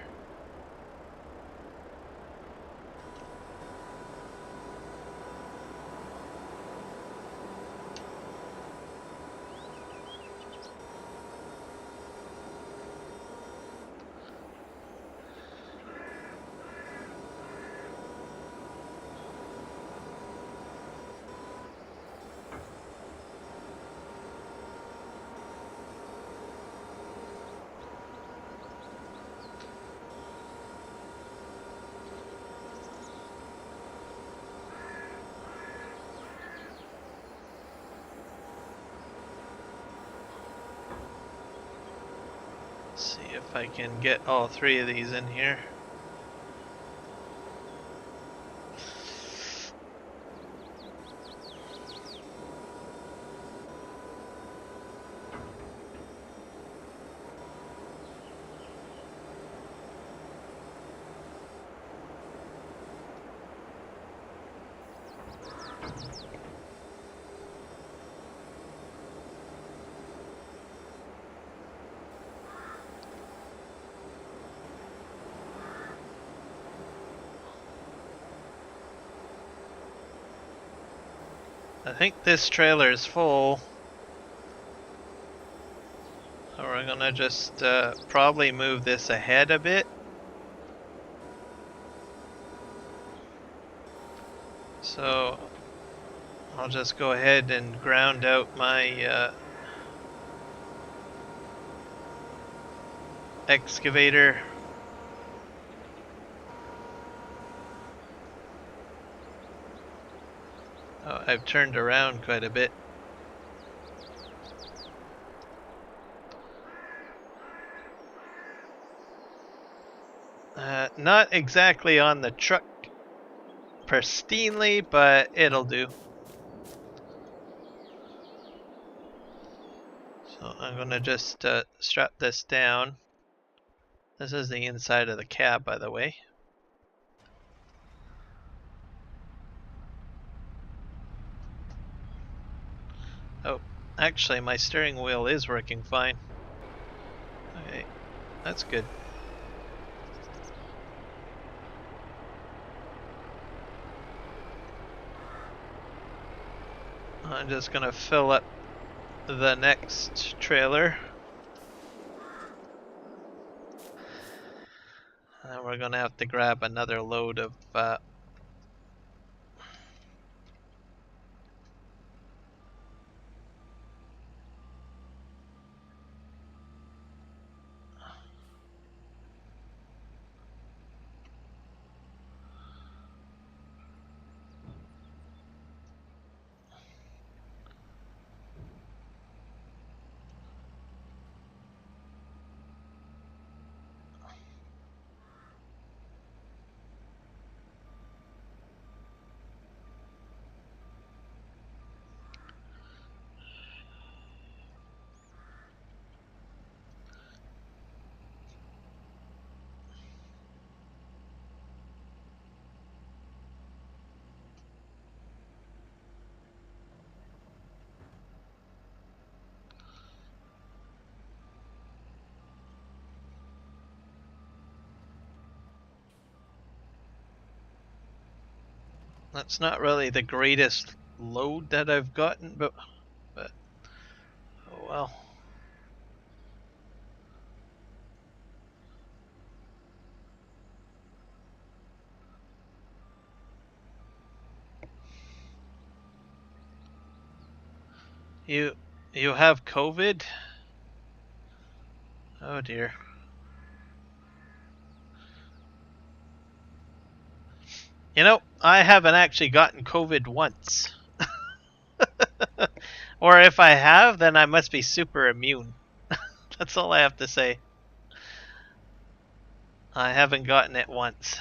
S2: See if I can get all three of these in here. I think this trailer is full. So we're gonna just probably move this ahead a bit. So I'll just go ahead and ground out my excavator. Oh, I've turned around quite a bit. Not exactly on the truck pristinely, but it'll do. So I'm gonna just strap this down. This is the inside of the cab, by the way. Oh, actually, my steering wheel is working fine. Okay, that's good. I'm just gonna fill up the next trailer. And we're gonna have to grab another load of that's not really the greatest load that I've gotten, but oh well. You you have COVID? Oh dear. You know, I haven't actually gotten COVID once. Or if I have, then I must be super immune. That's all I have to say. I haven't gotten it once.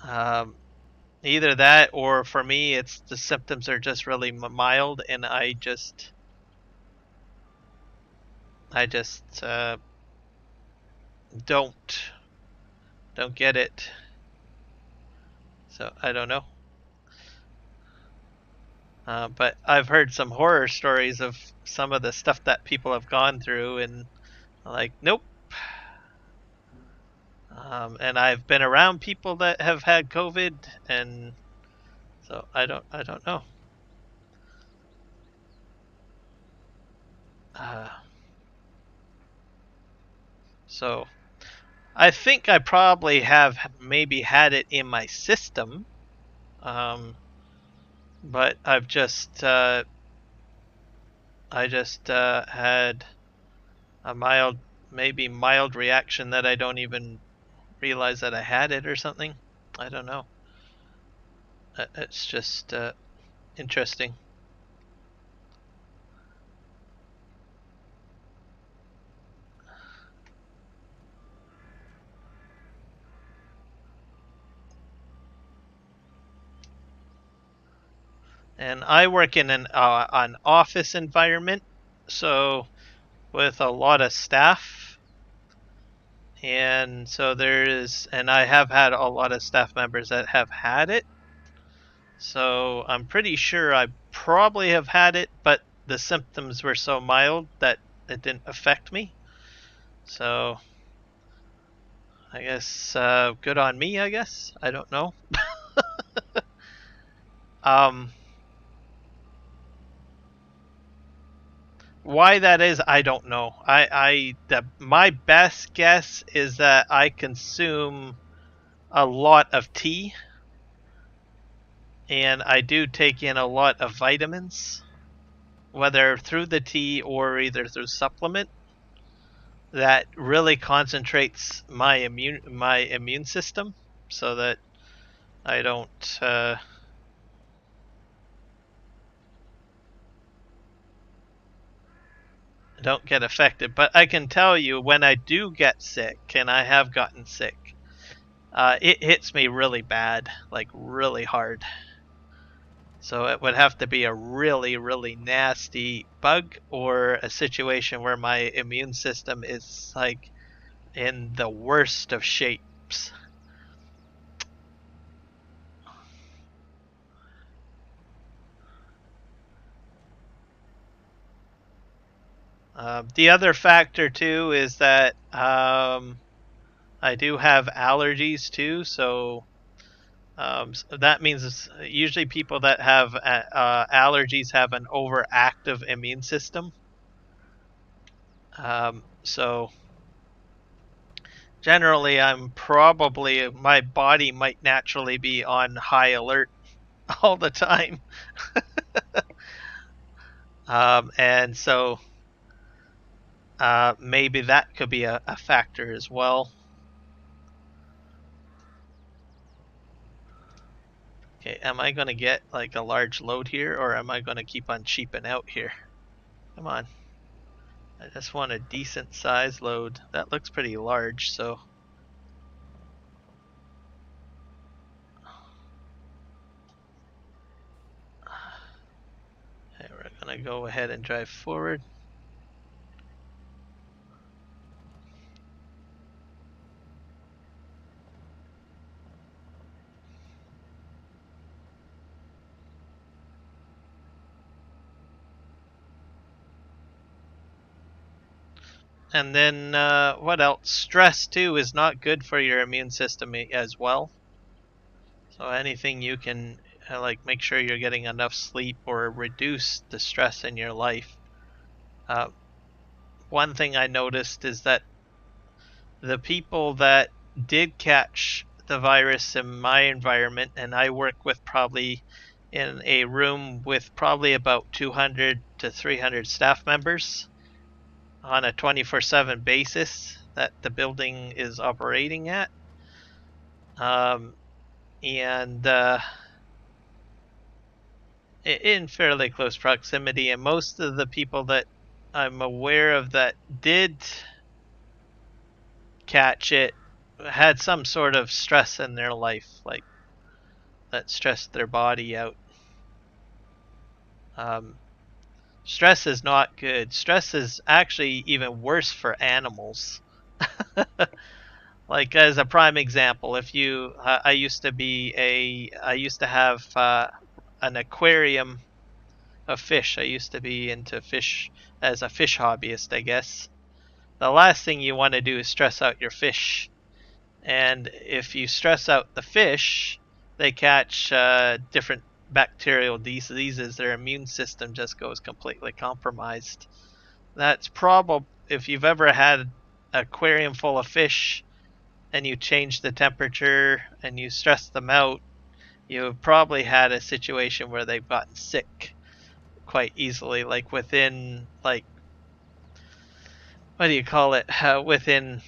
S2: Um, Either that, or for me, it's the symptoms are just really mild, and I just don't get it. So I don't know. But I've heard some horror stories of some of the stuff that people have gone through, and like, nope. And I've been around people that have had COVID, and so I don't know. Uh, so I think I probably have maybe had it in my system, um, but I just had a maybe mild reaction that I don't even realize that I had it or something. I don't know. It's just interesting. And I work in an office environment, so with a lot of staff, and so and I have had a lot of staff members that have had it. So I'm pretty sure I probably have had it, but the symptoms were so mild that it didn't affect me. So I guess good on me. I guess I don't know. Um, why that is, I don't know. My best guess is that I consume a lot of tea, and I do take in a lot of vitamins, whether through the tea or either through supplement. That really concentrates my immune system, so that I don't. don't get affected. But I can tell you when I do get sick, and I have gotten sick, it hits me really bad, like really hard. So it would have to be a really, really nasty bug or a situation where my immune system is like in the worst of shapes. The other factor too is that I do have allergies too, so that means usually people that have allergies have an overactive immune system. So generally, my body might naturally be on high alert all the time, and so maybe that could be a factor as well. Okay, am I going to get like a large load here, or am I going to keep on cheaping out here? Come on. I just want a decent size load. That looks pretty large, so. Okay, we're going to go ahead and drive forward. And then what else? Stress too is not good for your immune system as well. So anything you can like make sure you're getting enough sleep or reduce the stress in your life. Uh, One thing I noticed is that the people that did catch the virus in my environment, and I work with probably in a room with probably about 200 to 300 staff members on a 24/7 basis that the building is operating at. Um, and in fairly close proximity, and most of the people that I'm aware of that did catch it had some sort of stress in their life, like that stressed their body out. Um, Stress is not good. Stress is actually even worse for animals. Like as a prime example, if you, I used to have an aquarium of fish. I used to be into fish as a fish hobbyist, I guess. The last thing you want to do is stress out your fish. And if you stress out the fish, they catch different bacterial diseases. Their immune system just goes completely compromised. That's probably, if you've ever had an aquarium full of fish and you change the temperature and you stress them out, you've probably had a situation where they've gotten sick quite easily, like within like what do you call it? Within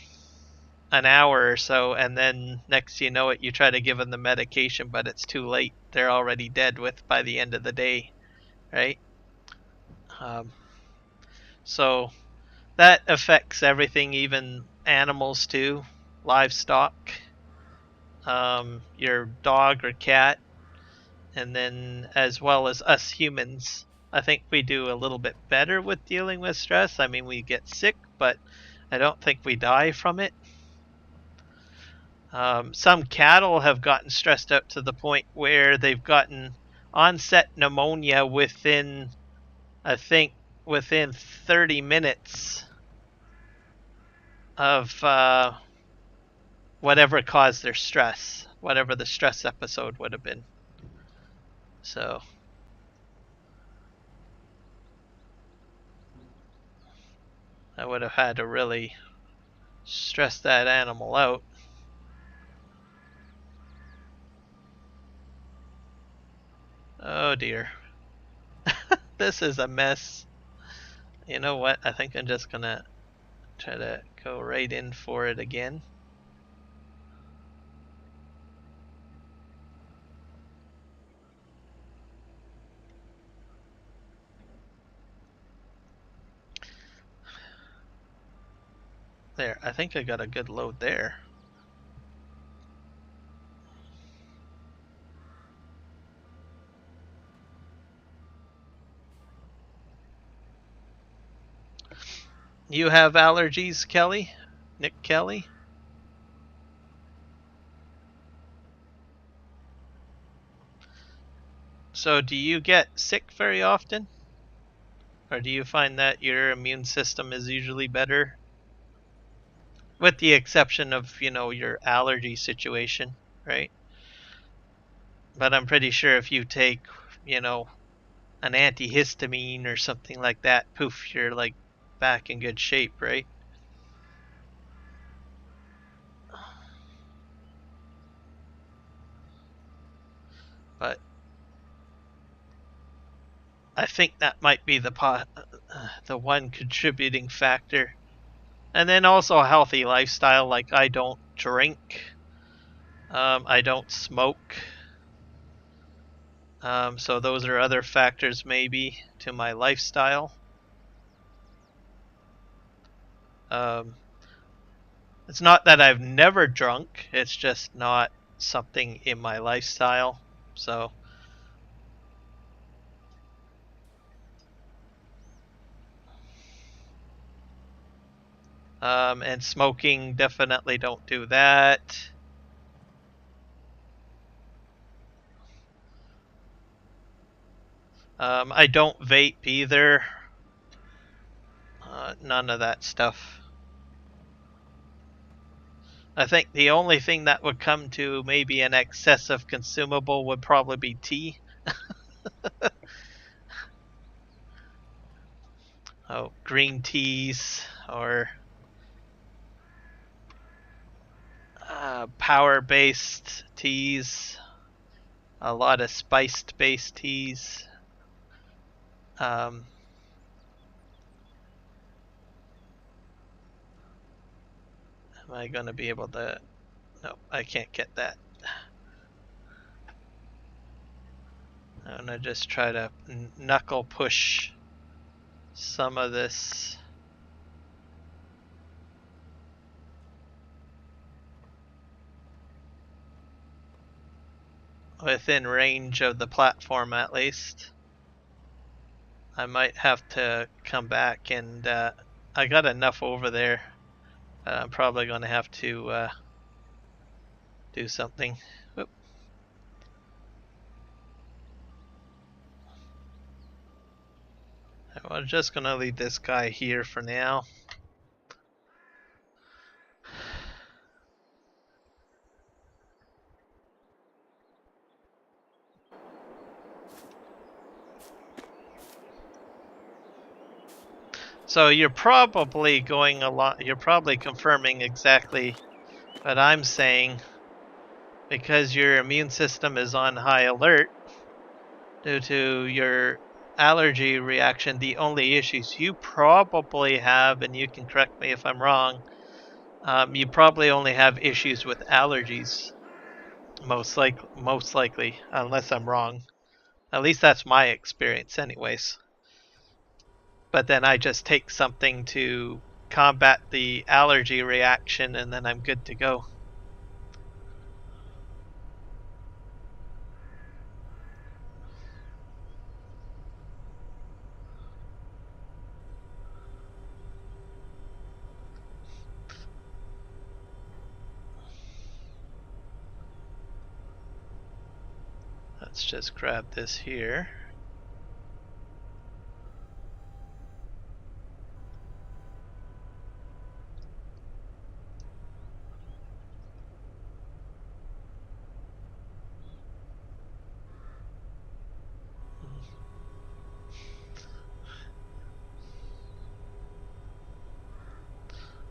S2: an hour or so, and then next you know it, you try to give them the medication, but it's too late. They're already dead with by the end of the day, right? Um, so that affects everything, even animals too, livestock, your dog or cat, and then as well as us humans. I think we do a little bit better with dealing with stress. I mean, we get sick, but I don't think we die from it. Some cattle have gotten stressed out to the point where they've gotten onset pneumonia within, I think, within 30 minutes of whatever caused their stress, whatever the stress episode would have been. So I would have had to really stress that animal out. Oh dear. This is a mess. You know what? I think I'm just gonna try to go right in for it again. There, I think I got a good load there. You have allergies, Kelly? Nick Kelly? So do you get sick very often? Or do you find that your immune system is usually better? With the exception of, your allergy situation, right? But I'm pretty sure if you take, an antihistamine or something like that, poof, you're like back in good shape, right? But I think that might be the one contributing factor. And then also a healthy lifestyle. Like I don't drink, I don't smoke. So those are other factors maybe to my lifestyle. Um, it's not that I've never drunk. It's just not something in my lifestyle. So and smoking, definitely don't do that. I don't vape either. None of that stuff. I think the only thing that would come to maybe an excessive consumable would probably be tea. Oh, green teas or power-based teas. A lot of spiced-based teas. Um, am I going to be able to... No, I can't get that. I'm going to just try to knuckle push some of this within range of the platform at least. I might have to come back and I got enough over there. I'm probably going to have to do something. Oop. I'm just going to leave this guy here for now. So you're probably going a lot. You're probably confirming exactly what I'm saying, because your immune system is on high alert due to your allergy reaction. The only issues you probably have, and you can correct me if I'm wrong, you probably only have issues with allergies, most likely, unless I'm wrong. At least that's my experience, anyways. But then I just take something to combat the allergy reaction, and then I'm good to go. Let's just grab this here.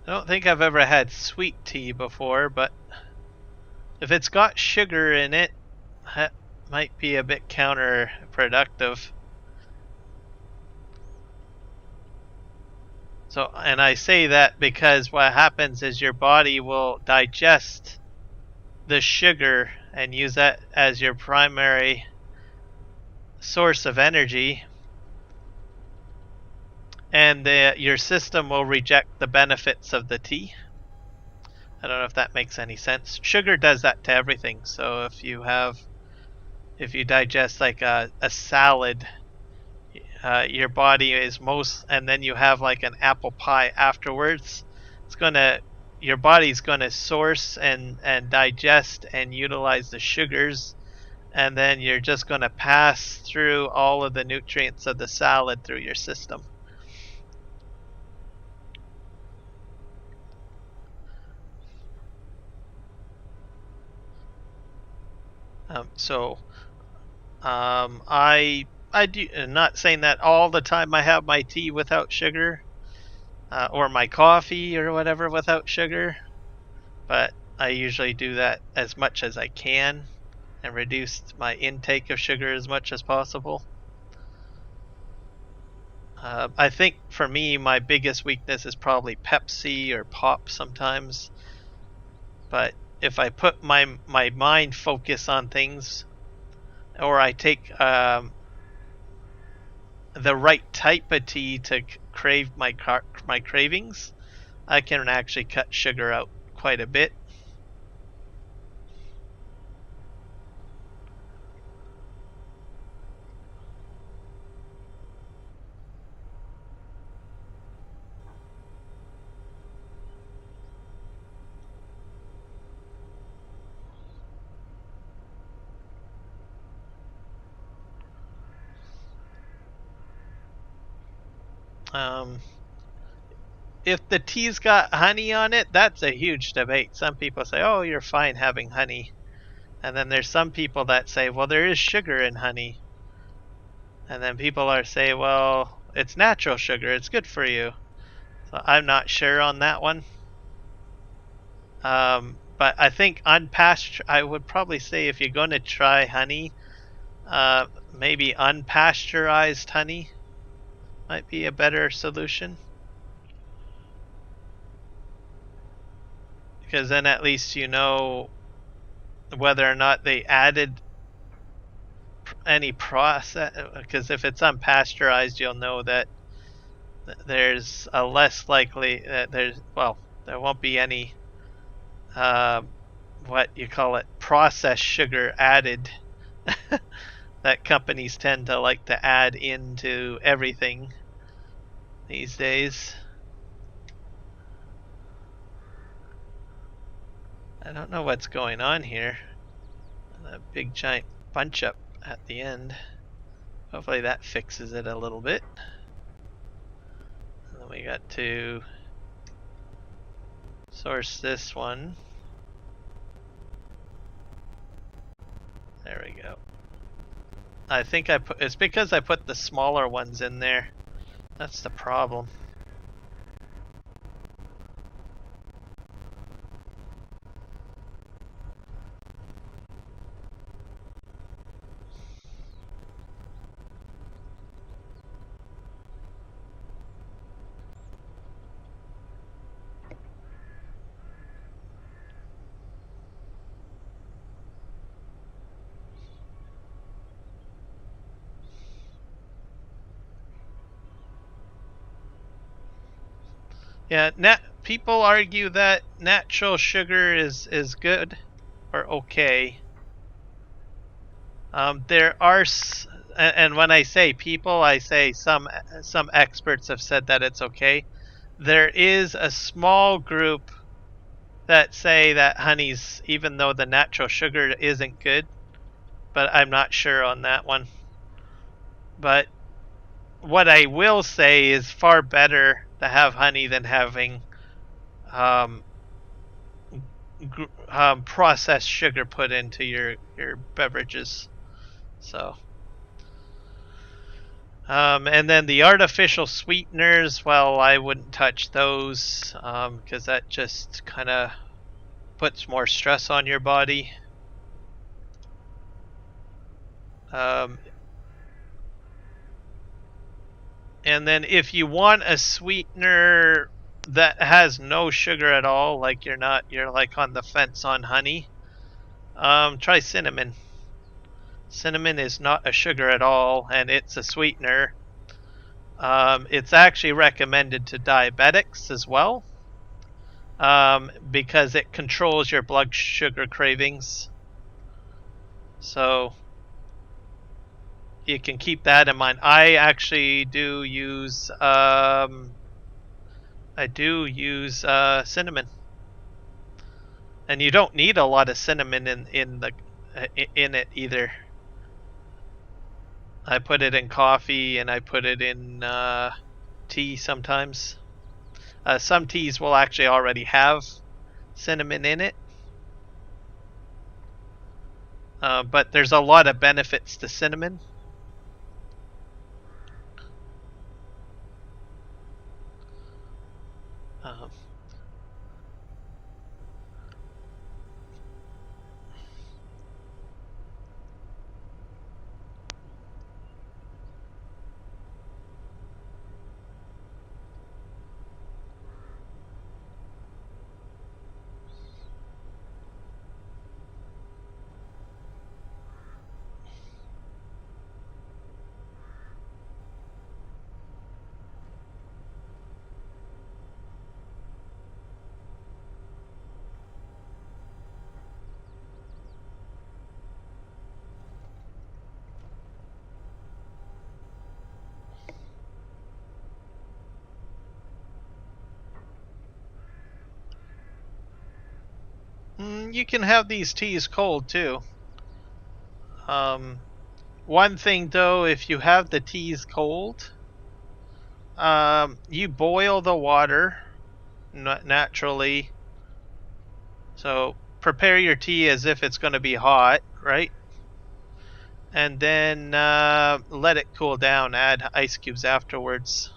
S2: I don't think I've ever had sweet tea before, but if it's got sugar in it, that might be a bit counterproductive. So, and I say that because what happens is your body will digest the sugar and use that as your primary source of energy. and your system will reject the benefits of the tea. I don't know if that makes any sense. Sugar does that to everything. So if you digest like a salad, your body is and then you have like an apple pie afterwards, it's gonna, your body's gonna source and digest and utilize the sugars, and then you're just gonna pass through all of the nutrients of the salad through your system. So I do, not saying that all the time I have my tea without sugar, or my coffee or whatever without sugar, but I usually do that as much as I can and reduce my intake of sugar as much as possible. I think for me, my biggest weakness is probably Pepsi or pop sometimes. But if I put my mind focus on things, or I take the right type of tea to crave my cravings, I can actually cut sugar out quite a bit. Um, if the tea's got honey on it, that's a huge debate. Some people say, "Oh, you're fine having honey," and then there's some people that say, "Well, there is sugar in honey," and then people are say, "Well, it's natural sugar; it's good for you." So I'm not sure on that one. But I think I would probably say if you're going to try honey, maybe unpasteurized honey might be a better solution. Because then at least you know whether or not they added any process. Because if it's unpasteurized, you'll know that there's a less likely that there won't be any uh, what you call it, processed sugar added that companies tend to like to add into everything these days. I don't know what's going on here. A big giant bunch up at the end. Hopefully that fixes it a little bit. And then we got to source this one. There we go. I think it's because I put the smaller ones in there. That's the problem. Yeah, people argue that natural sugar is good or okay. There are, and when I say people, I say some experts have said that it's okay. There is a small group that say that honey's, even though the natural sugar isn't good, but I'm not sure on that one. But what I will say is far better to have honey than having um, processed sugar put into your beverages. So, and then the artificial sweeteners, well, I wouldn't touch those because that just kind of puts more stress on your body. Um, and then if you want a sweetener that has no sugar at all, like you're like on the fence on honey, try cinnamon. Cinnamon is not a sugar at all, and it's a sweetener. It's actually recommended to diabetics as well, because it controls your blood sugar cravings. So you can keep that in mind. I actually do use cinnamon, and you don't need a lot of cinnamon in it either. I put it in coffee and I put it in tea sometimes. Some teas will actually already have cinnamon in it, but there's a lot of benefits to cinnamon. Um, you can have these teas cold too. Um, One thing though, if you have the teas cold, you boil the water naturally. So prepare your tea as if it's going to be hot, right? And then let it cool down. Add ice cubes afterwards.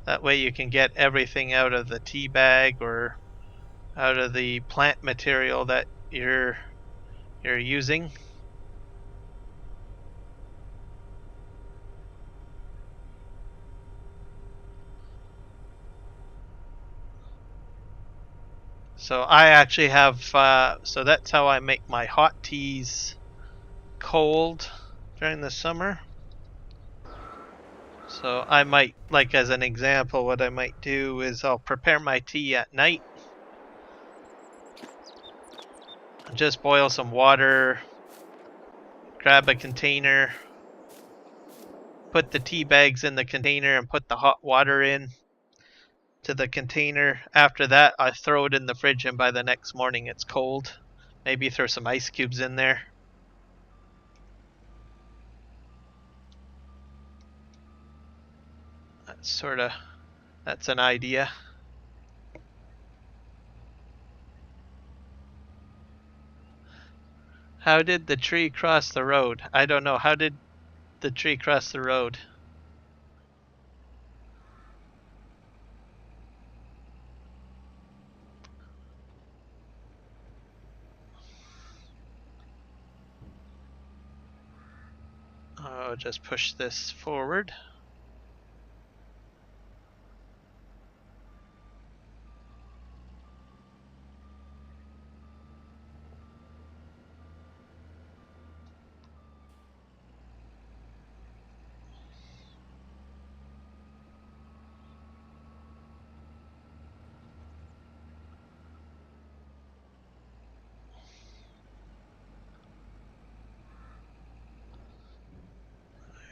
S2: That way you can get everything out of the tea bag or out of the plant material that you're using. So I actually have so that's how I make my hot teas cold during the summer. So I might, like as an example, what I might do is I'll prepare my tea at night. Just boil some water, grab a container, put the tea bags in the container and put the hot water in to the container. After that, I throw it in the fridge and by the next morning it's cold. Maybe throw some ice cubes in there. That's an idea. How did the tree cross the road? I don't know. How did the tree cross the road? I'll just push this forward.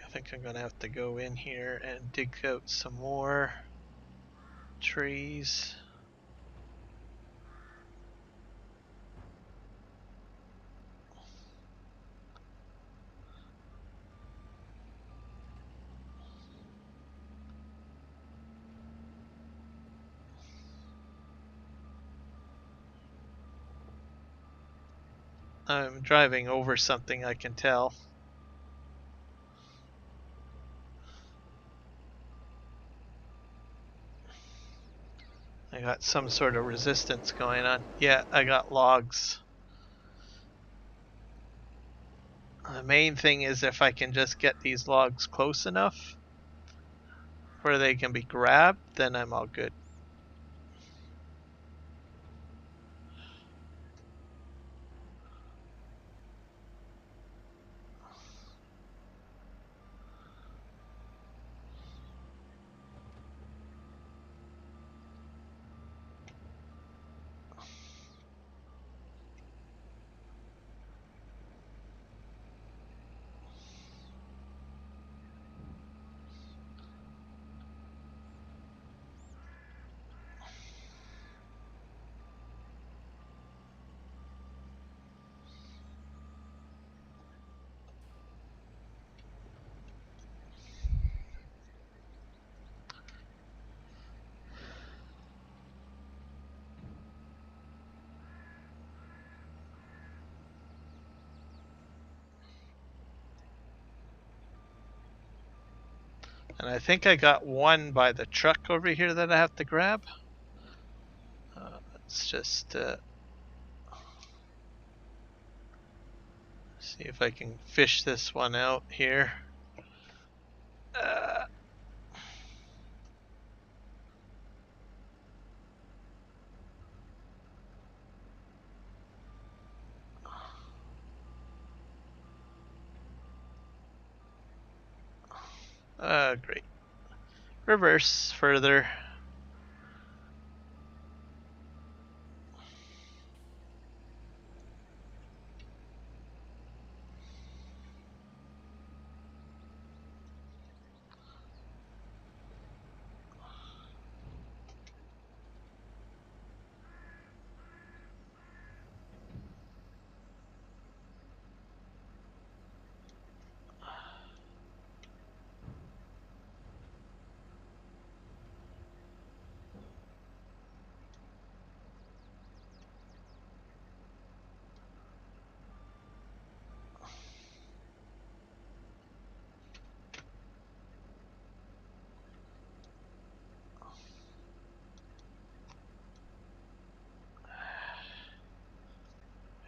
S2: I think I'm gonna have to go in here and dig out some more trees. I'm driving over something, I can tell. I got some sort of resistance going on. Yeah, I got logs. The main thing is if I can just get these logs close enough where they can be grabbed, then I'm all good. And I think I got one by the truck over here that I have to grab. Let's just see if I can fish this one out here. Great. Reverse further.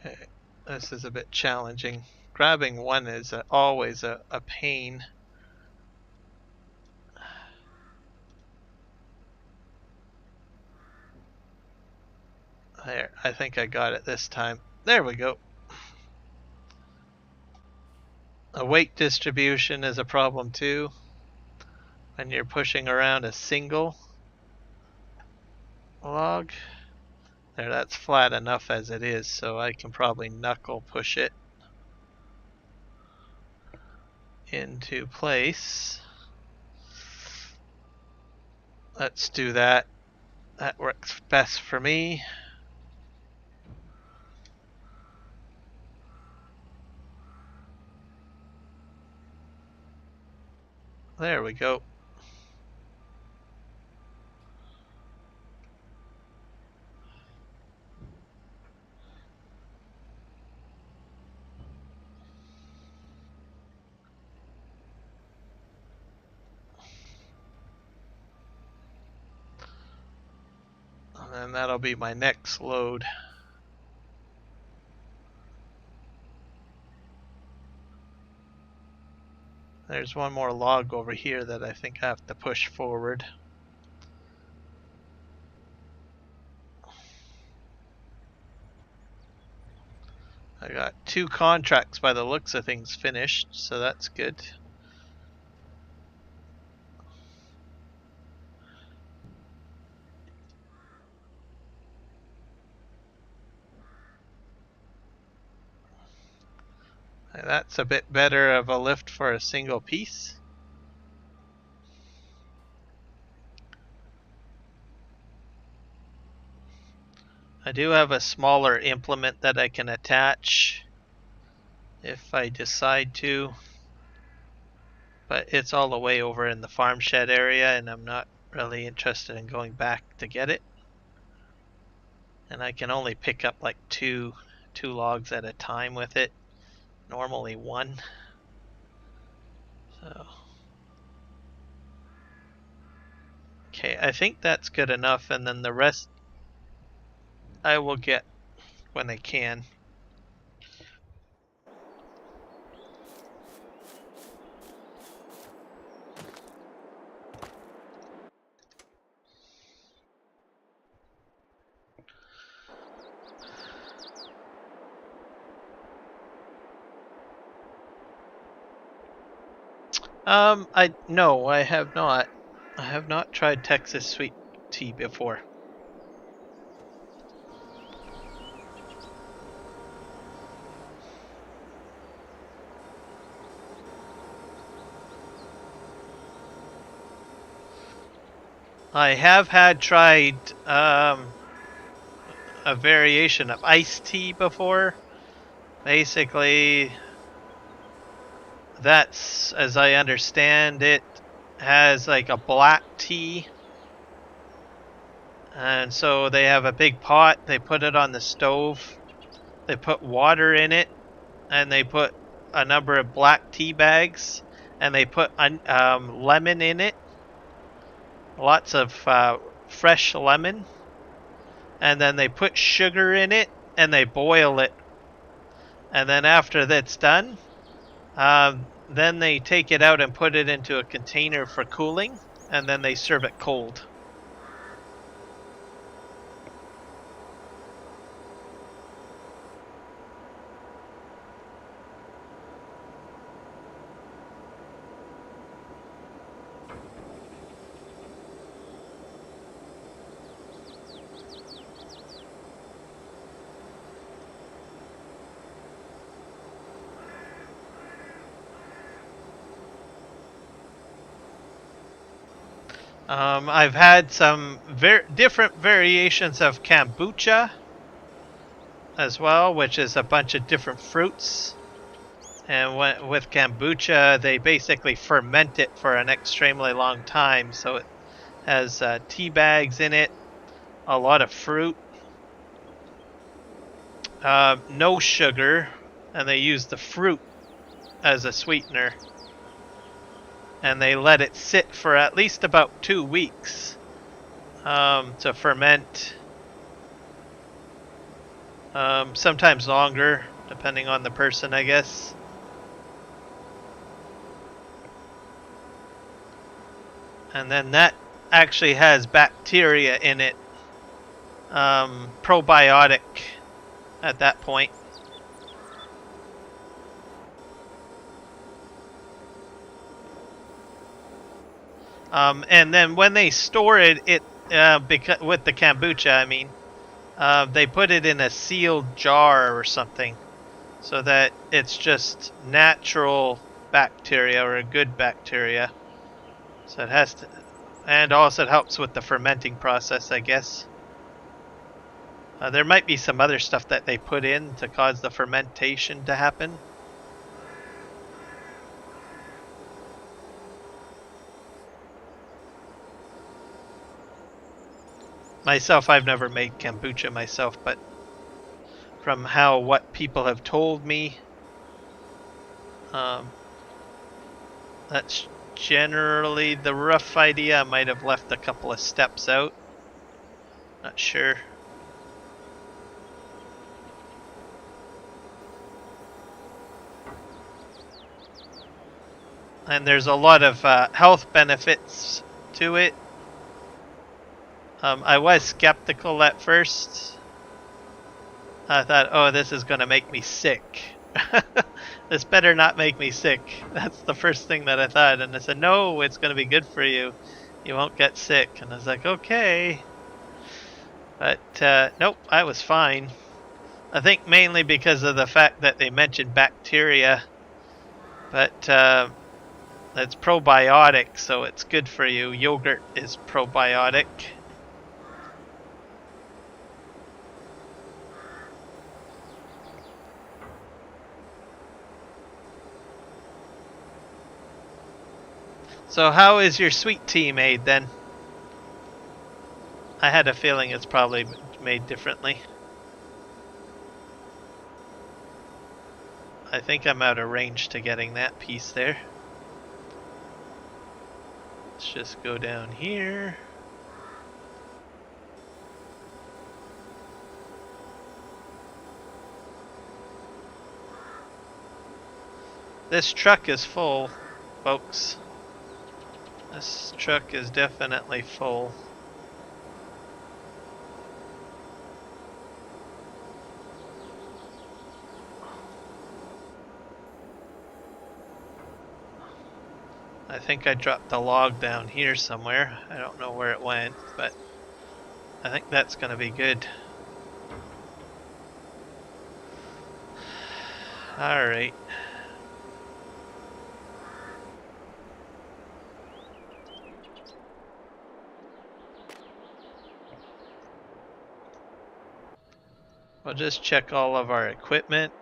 S2: Okay, this is a bit challenging. Grabbing one is always a pain. There, I think I got it this time. There we go. A weight distribution is a problem too when you're pushing around a single log. There, that's flat enough as it is, so I can probably knuckle push it into place. Let's do that. That works best for me. There we go. And that'll be my next load. There's one more log over here that I think I have to push forward. I got 2 contracts by the looks of things finished, so that's good. That's a bit better of a lift for a single piece. I do have a smaller implement that I can attach if I decide to, but it's all the way over in the farm shed area and I'm not really interested in going back to get it. And I can only pick up like two logs at a time with it, normally 1. So okay, I think that's good enough, and then the rest I will get when I can. No, I have not. I have not tried Texas sweet tea before. I have tried a variation of iced tea before. Basically, that's, as I understand it, has like a black tea. And so they have a big pot, they put it on the stove, they put water in it, and they put a number of black tea bags, and they put lemon in it, lots of fresh lemon, and then they put sugar in it and they boil it. And then after that's done, then they take it out and put it into a container for cooling, and then they serve it cold. I've had some different variations of kombucha as well, which is a bunch of different fruits. And with kombucha, they basically ferment it for an extremely long time. So it has tea bags in it, a lot of fruit, no sugar, and they use the fruit as a sweetener. And they let it sit for at least about 2 weeks to ferment. Sometimes longer, depending on the person, I guess. And then that actually has bacteria in it, probiotic at that point. And then when they store it, because with the kombucha, I mean, they put it in a sealed jar or something, so that it's just natural bacteria or a good bacteria. So it has to, and also it helps with the fermenting process, I guess. There might be some other stuff that they put in to cause the fermentation to happen. Myself, I've never made kombucha myself, but from what people have told me, that's generally the rough idea. I might have left a couple of steps out. Not sure. And there's a lot of health benefits to it. I was skeptical at first. I thought, oh, this is going to make me sick. This better not make me sick. That's the first thing that I thought. And I said, no, it's going to be good for you. You won't get sick. And I was like, okay. But nope, I was fine. I think mainly because of the fact that they mentioned bacteria. But it's probiotic, so it's good for you. Yogurt is probiotic. So how is your sweet tea made then? I had a feeling it's probably made differently. I think I'm out of range to getting that piece there. Let's just go down here. This truck is full, folks. This truck is definitely full. I think I dropped the log down here somewhere. I don't know where it went, but I think that's going to be good. Alright. We'll just check all of our equipment.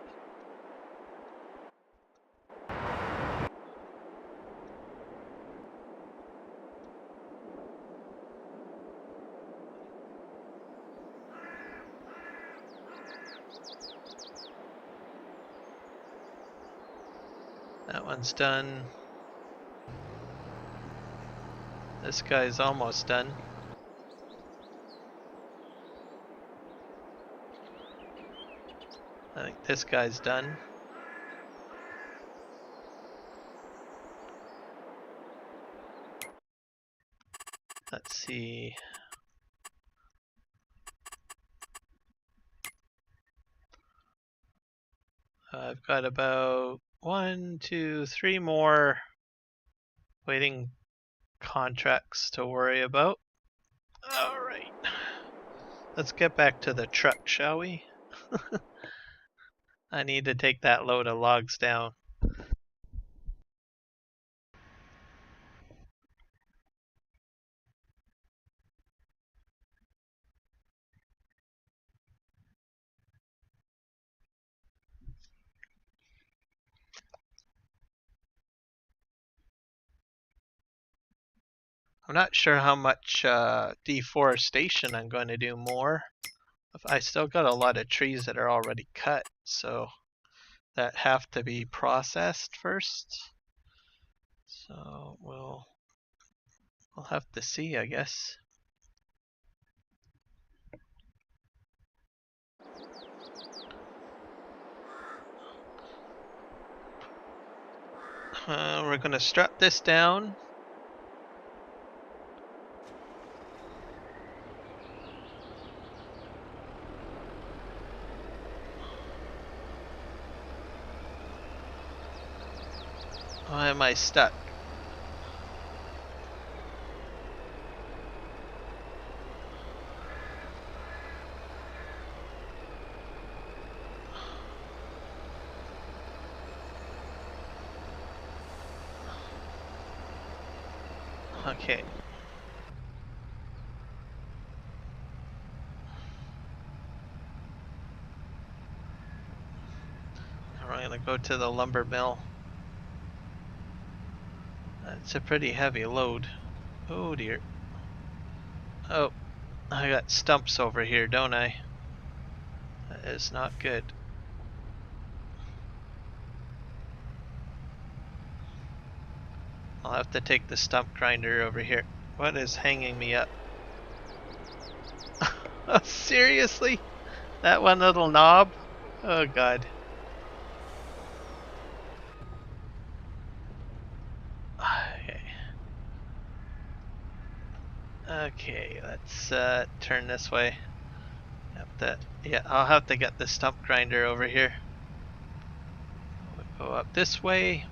S2: That one's done. This guy's almost done. I think this guy's done. Let's see. I've got about 1, 2, 3 more waiting contracts to worry about. All right. Let's get back to the truck, shall we? I need to take that load of logs down. I'm not sure how much deforestation I'm going to do more. I still got a lot of trees that are already cut, so that have to be processed first. So we'll have to see, I guess. We're gonna strap this down. Why am I stuck? Okay. We're gonna go to the lumber mill. That's a pretty heavy load. Oh dear. Oh, I got stumps over here, don't I? That is not good. I'll have to take the stump grinder over here. What is hanging me up? Oh, seriously? That one little knob? Oh god. Okay. Okay, let's turn this way. Yeah, I'll have to get the stump grinder over here. We'll go up this way.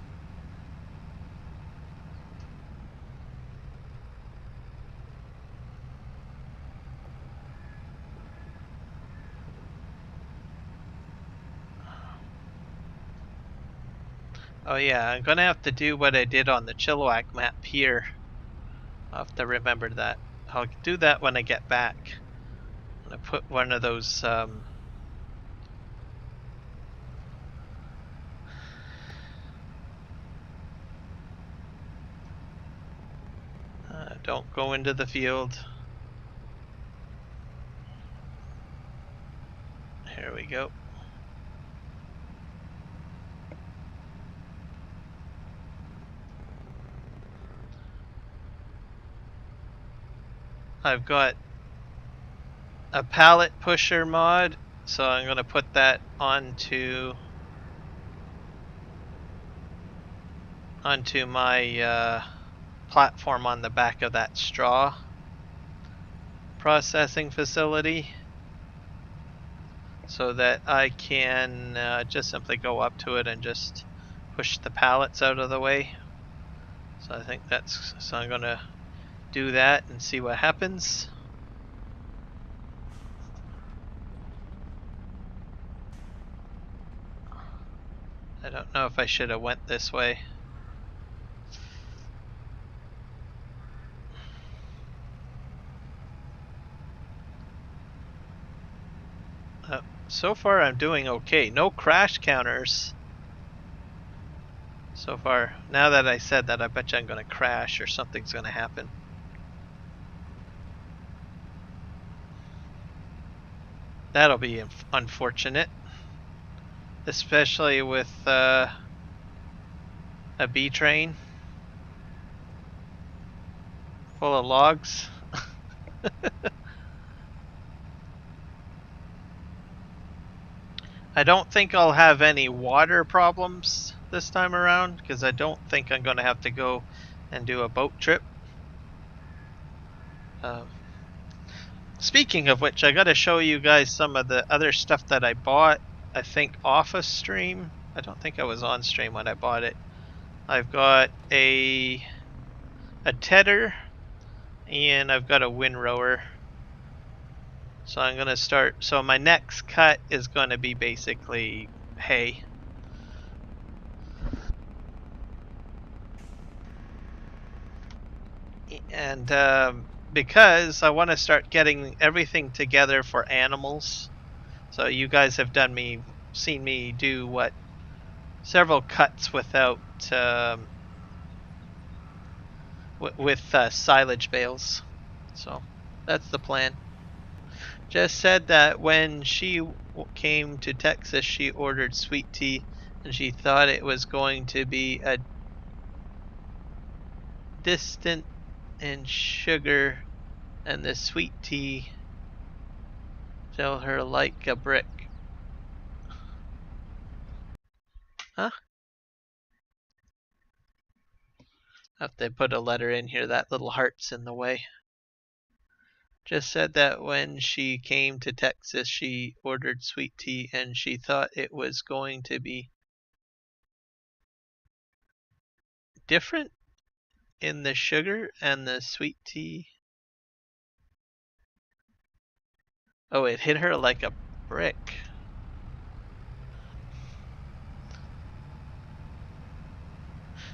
S2: Oh yeah, I'm gonna have to do what I did on the Chilliwack map here. I'll have to remember that. I'll do that when I get back. I'm gonna put one of those don't go into the field. Here we go. I've got a pallet pusher mod, so I'm gonna put that onto my platform on the back of that straw processing facility, so that I can just simply go up to it and just push the pallets out of the way. So I think so I'm gonna do that and see what happens. I don't know if I should have went this way. So far I'm doing okay. No crash counters so far. Now that I said that, I bet you I'm gonna crash or something's gonna happen. That'll be unfortunate. Especially with a B train. full of logs. I don't think I'll have any water problems this time around because I don't think I'm going to have to go and do a boat trip. Uh, Speaking of which, I got to show you guys some of the other stuff that I bought. I think off a stream. I don't think I was on stream when I bought it. I've got a tedder and I've got a windrower. So I'm going to start. So my next cut is going to be basically hay. And because I want to start getting everything together for animals. So you guys have seen me do what, several cuts without with silage bales. So that's the plan. Just said that when she came to Texas, she ordered sweet tea, and she thought it was going to be a distant in sugar, and the sweet tea tell her like a brick. Huh? Have to put a letter in here. That little heart's in the way. Just said that when she came to Texas, she ordered sweet tea, and she thought it was going to be different in the sugar and the sweet tea. Oh, it hit her like a brick.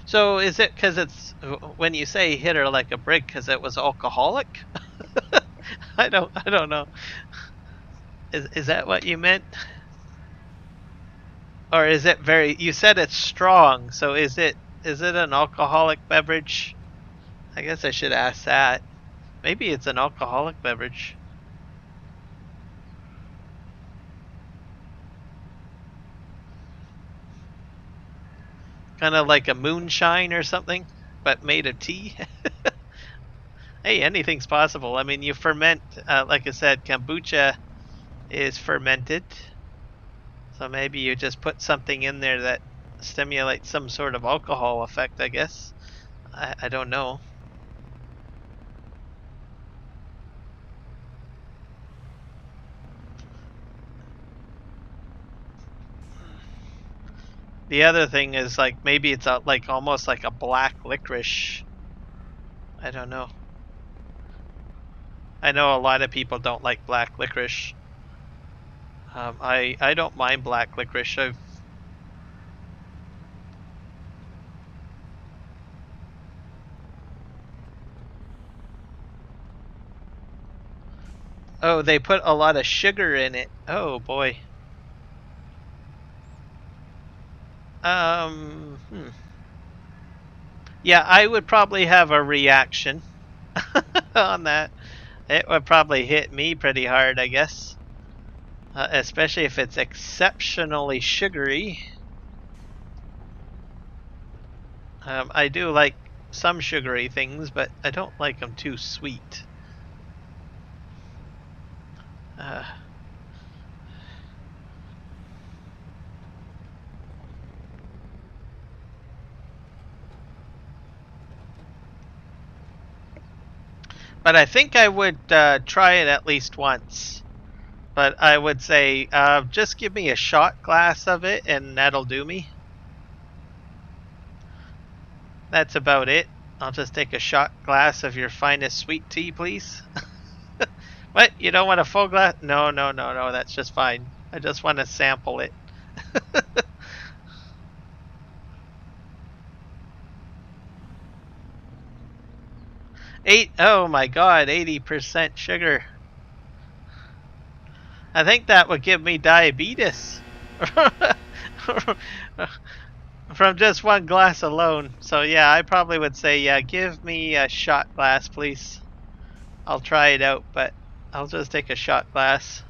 S2: So is it because it's, when you say hit her like a brick, because it was alcoholic? I don't know. Is that what you meant? Or is it very? You said it's strong, so is it an alcoholic beverage? I guess I should ask that. Maybe it's an alcoholic beverage. Kind of like a moonshine or something, but made of tea. Hey, anything's possible. I mean, you ferment, like I said, kombucha is fermented. So maybe you just put something in there that stimulates some sort of alcohol effect, I guess. I don't know. The other thing is like maybe it's like almost like a black licorice. I don't know. I know a lot of people don't like black licorice. I don't mind black licorice. Oh, they put a lot of sugar in it. Oh boy. Hmm. Yeah, I would probably have a reaction on that. It would probably hit me pretty hard, I guess. Especially if it's exceptionally sugary. I do like some sugary things, but I don't like them too sweet. Uh, but I think I would try it at least once. But I would say just give me a shot glass of it, and that'll do me. That's about it. I'll just take a shot glass of your finest sweet tea, please. What? You don't want a full glass? No, no, no, no. That's just fine. I just want to sample it. Oh my god, 80% sugar. I think that would give me diabetes. From just one glass alone. So yeah, I probably would say, yeah, give me a shot glass, please. I'll try it out, but I'll just take a shot glass.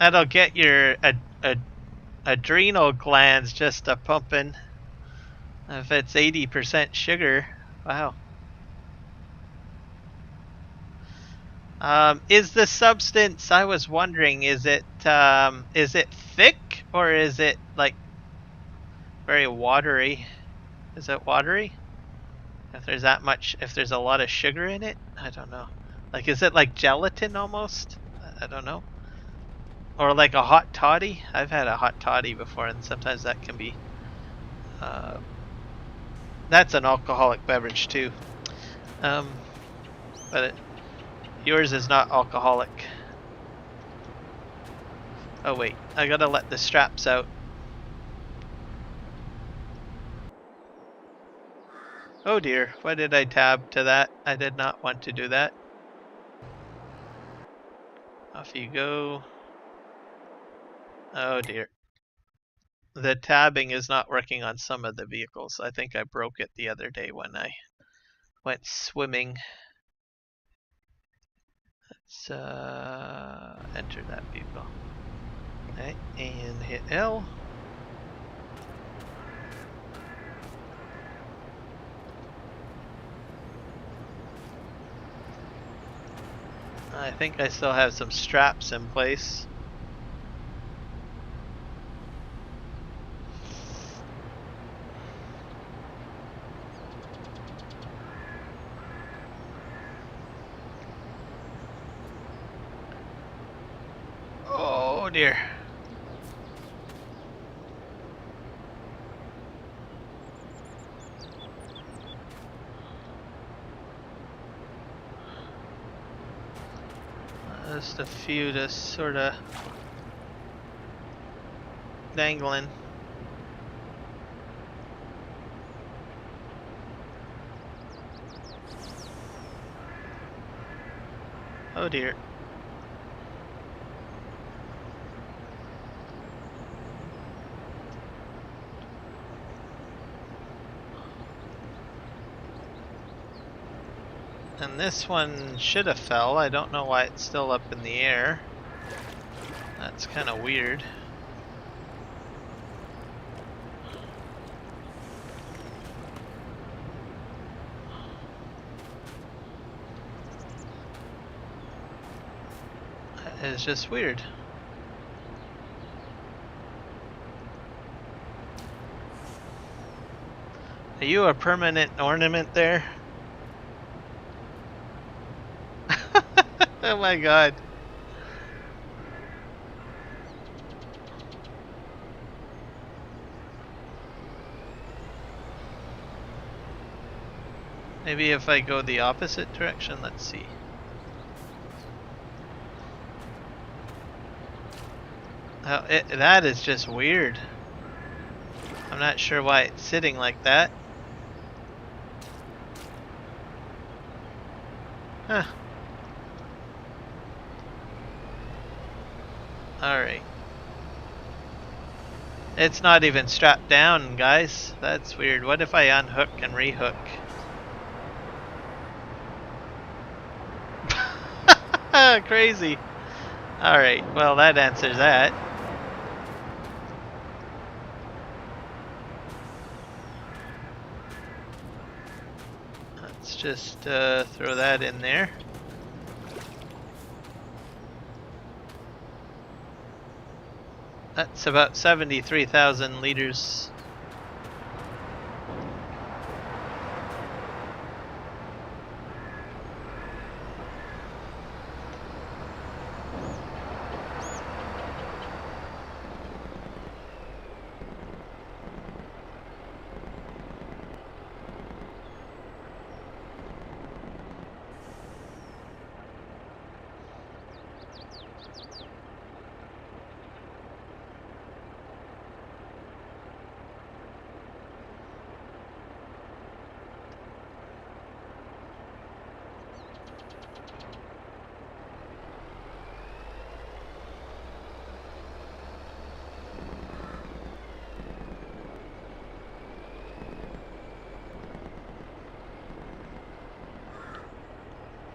S2: That'll get your adrenal glands just a pumping. If it's 80% sugar, wow. Is the substance? I was wondering, is it thick or is it like very watery? Is it watery? If there's that much, if there's a lot of sugar in it, I don't know. Like, is it like gelatin almost? I don't know. Or like a hot toddy? I've had a hot toddy before, and sometimes that can be. That's an alcoholic beverage too. But yours is not alcoholic. Oh wait, I gotta let the straps out. Oh dear, why did I tab to that? I did not want to do that. Off you go. Oh dear. The tabbing is not working on some of the vehicles. I think I broke it the other day when I went swimming. Let's enter that vehicle. Okay, and hit L. I think I still have some straps in place. Oh dear. Just a few to sort of dangling. Oh dear. And this one should have fell. I don't know why it's still up in the air. That's kind of weird. That is just weird. Are you a permanent ornament there? Oh my god. Maybe if I go the opposite direction, let's see. Oh, that is just weird. I'm not sure why it's sitting like that. Huh. Alright. It's not even strapped down, guys. That's weird. What if I unhook and rehook? Crazy. Alright, well that answers that. Let's just throw that in there. That's about 73,000 liters.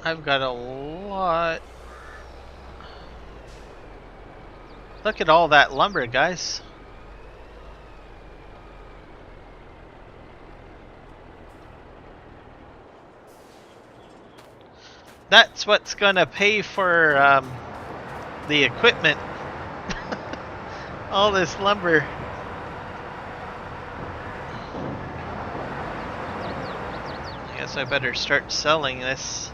S2: I've got a lot. Look at all that lumber, guys. That's what's gonna pay for the equipment. All this lumber. I guess I better start selling this.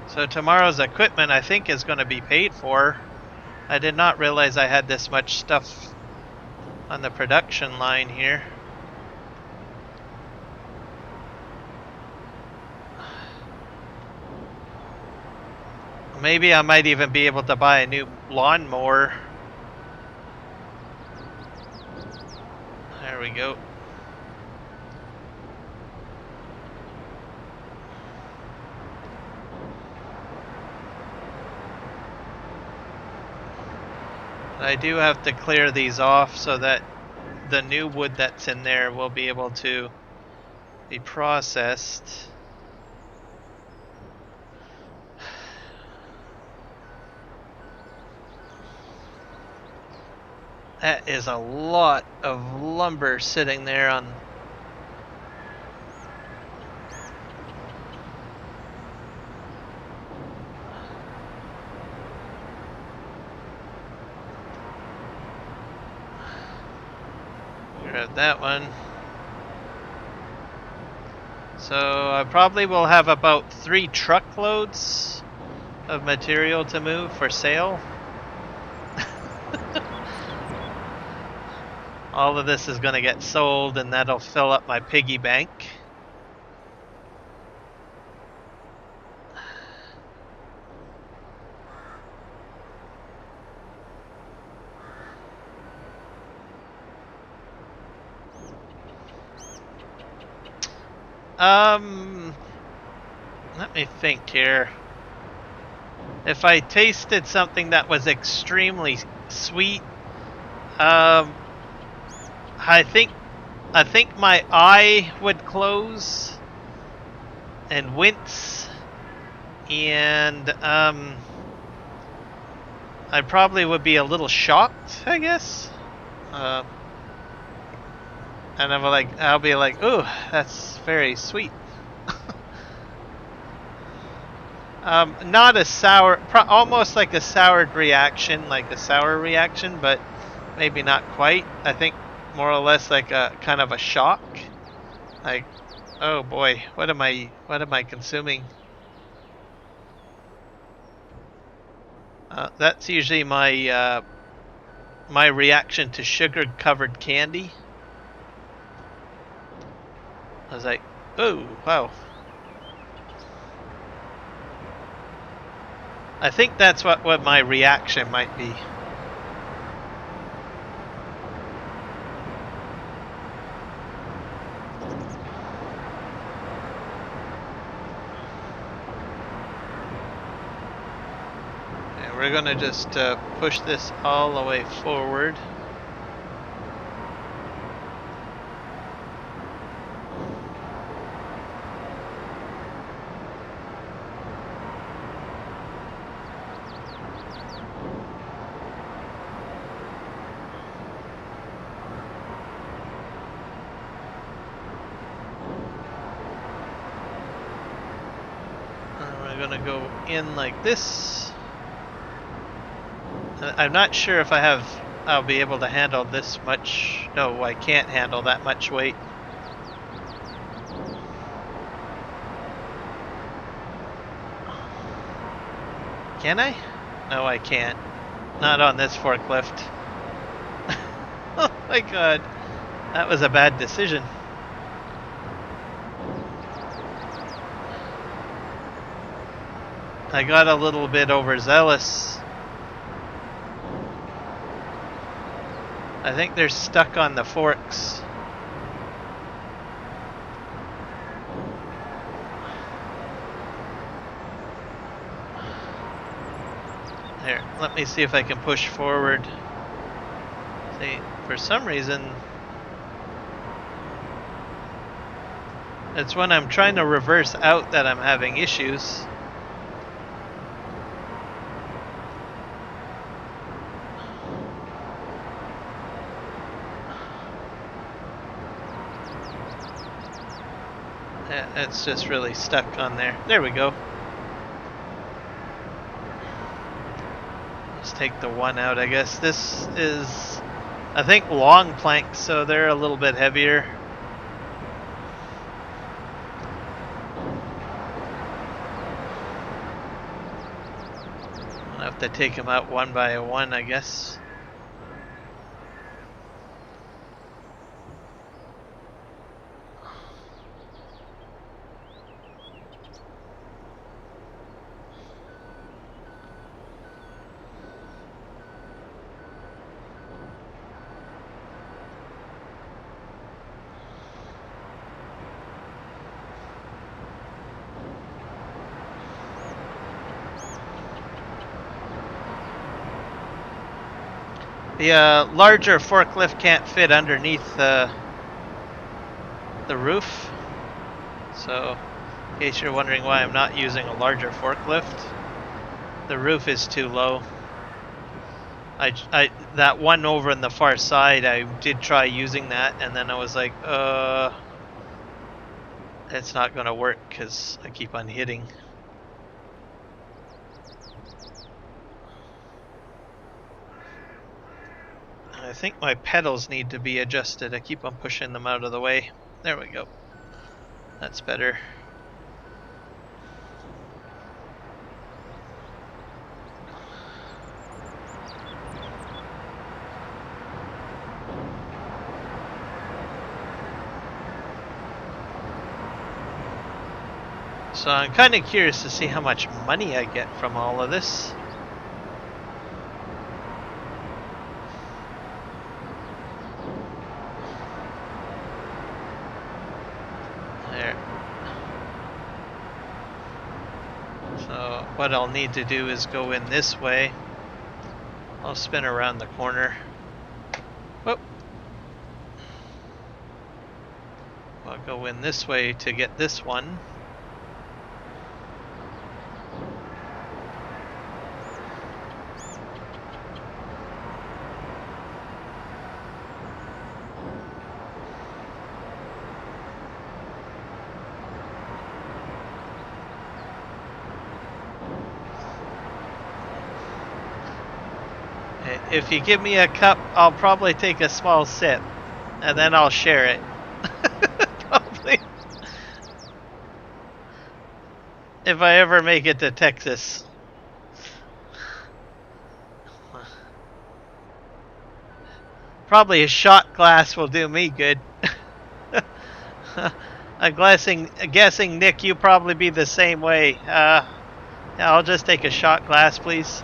S2: So tomorrow's equipment, I think, is going to be paid for. I did not realize I had this much stuff on the production line here. Maybe I might even be able to buy a new lawnmower. There we go. I do have to clear these off so that the new wood that's in there will be able to be processed. That is a lot of lumber sitting there on. Grab that one. So I probably will have about 3 truckloads of material to move for sale. All of this is going to get sold and that'll fill up my piggy bank. Let me think here. If I tasted something that was extremely sweet, I think my eye would close and wince, and I probably would be a little shocked, I guess. And I'll be like, "Ooh, that's very sweet." Not a sour, almost like a soured reaction, like a sour reaction, but maybe not quite. I think more or less like a kind of a shock. Like, oh boy, what am I consuming? That's usually my my reaction to sugar-covered candy. I was like, oh wow. I think that's what my reaction might be. And we're gonna just push this all the way forward. Gonna go in like this. I'm not sure if I'll be able to handle this much. No, I can't handle that much weight. Can I? No, I can't. Not on this forklift. Oh my god. That was a bad decision. I got a little bit overzealous. I think they're stuck on the forks. There, let me see if I can push forward. See, for some reason It's when I'm trying to reverse out that I'm having issues. It's just really stuck on there. There we go. Let's take the one out, I guess. This is, I think, long planks, so they're a little bit heavier. I'll have to take them out one by one, I guess. The larger forklift can't fit underneath the roof. So, in case you're wondering why I'm not using a larger forklift, the roof is too low. That one over on the far side, I did try using that, and then I was like, it's not going to work because I keep on hitting. I think my pedals need to be adjusted. I keep on pushing them out of the way. There we go. That's better. So I'm kind of curious to see how much money I get from all of this. There. So what I'll need to do is go in this way. I'll spin around the corner. Whoop. I'll go in this way to get this one. If you give me a cup, I'll probably take a small sip, and then I'll share it. Probably. If I ever make it to Texas. Probably a shot glass will do me good. I'm guessing, Nick, you probably be the same way. Yeah, I'll just take a shot glass, please.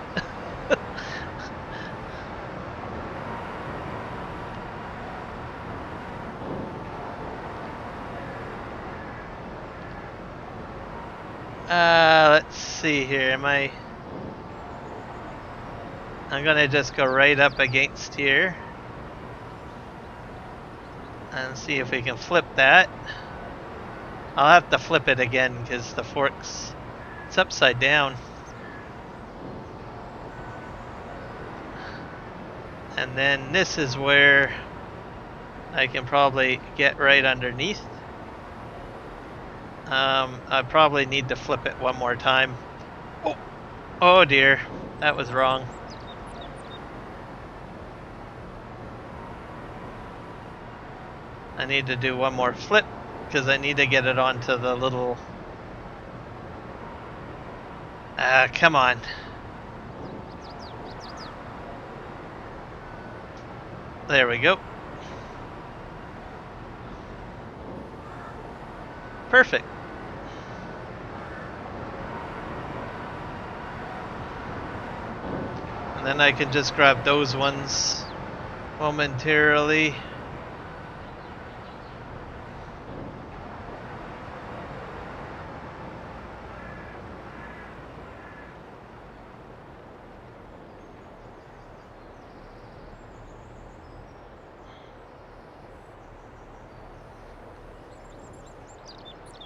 S2: Let's see here. I'm gonna just go right up against here and see if we can flip that. I'll have to flip it again because the fork's it's upside down. And then this is where I can probably get right underneath. I probably need to flip it one more time. Oh dear, that was wrong. I need to do one more flip because I need to get it onto the little... come on. There we go. Perfect. And then I can just grab those ones momentarily.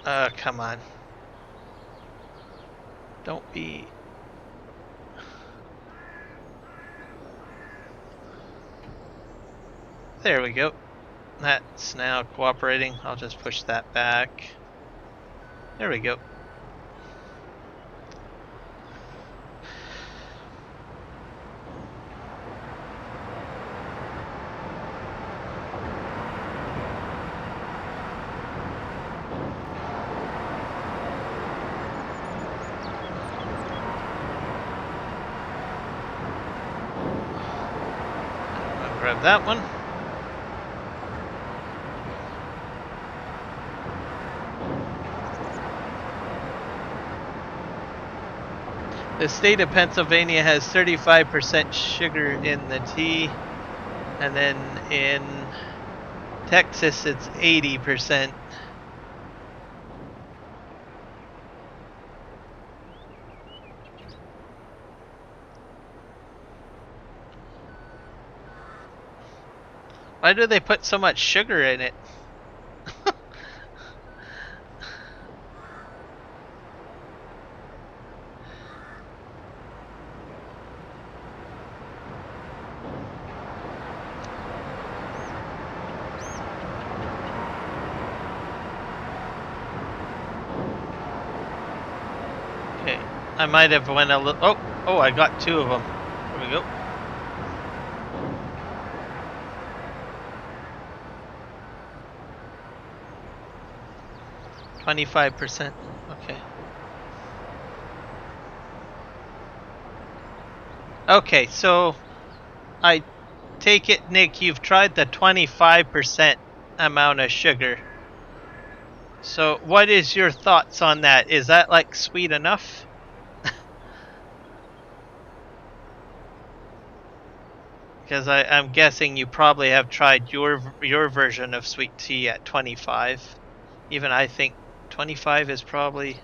S2: Come on. Don't be... There we go. That's now cooperating. I'll just push that back. There we go. I'll grab that one. The state of Pennsylvania has 35% sugar in the tea, and then in Texas it's 80%. Why do they put so much sugar in it? Okay, I might have went a little... Oh, I got two of them. There we go. %. Okay. Okay, so I take it, Nick, you've tried the 25% amount of sugar. So what is your thoughts on that? Is that like sweet enough? Because I'm guessing you probably have tried your version of sweet tea at 25. Even I think 25 is probably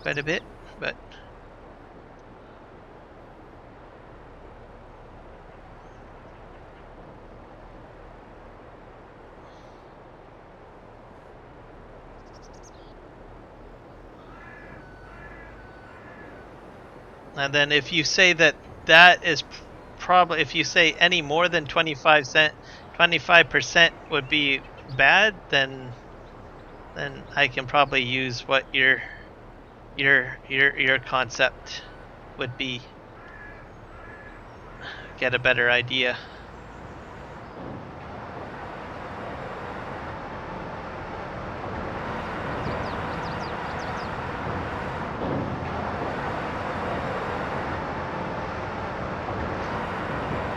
S2: quite a bit, but... And then if you say that is probably, if you say any more than 25% would be bad, then I can probably use what your concept would be. Get a better idea.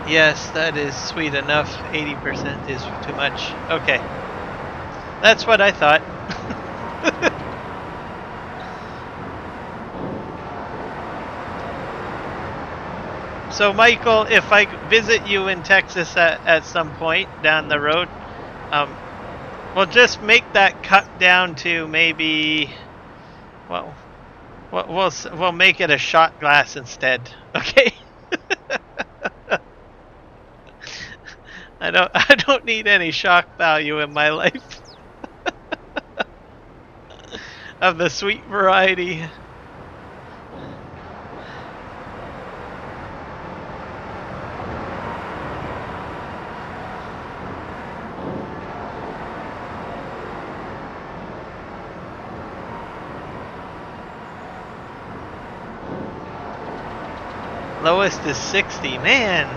S2: Yes, that is sweet enough. 80% is too much. Okay. That's what I thought. So Michael, if I visit you in Texas at some point down the road, we'll just make that cut down to maybe, well, we'll make it a shot glass instead. Okay. I don't need any shock value in my life of the sweet variety. Lowest is 60, man.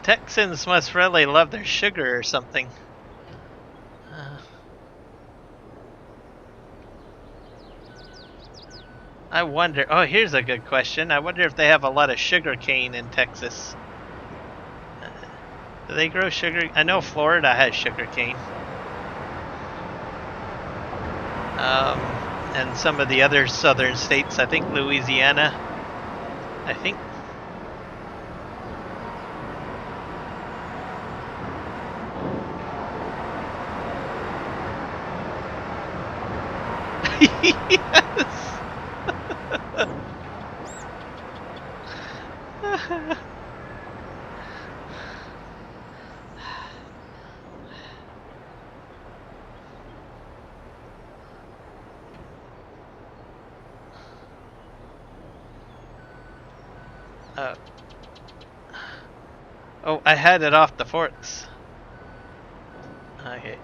S2: Texans must really love their sugar or something. I wonder, oh, here's a good question. I wonder if they have a lot of sugar cane in Texas. Do they grow sugar? I know Florida has sugar cane. And some of the other southern states, I think Louisiana, I think. Yes. Oh, I had it off the forks. Okay.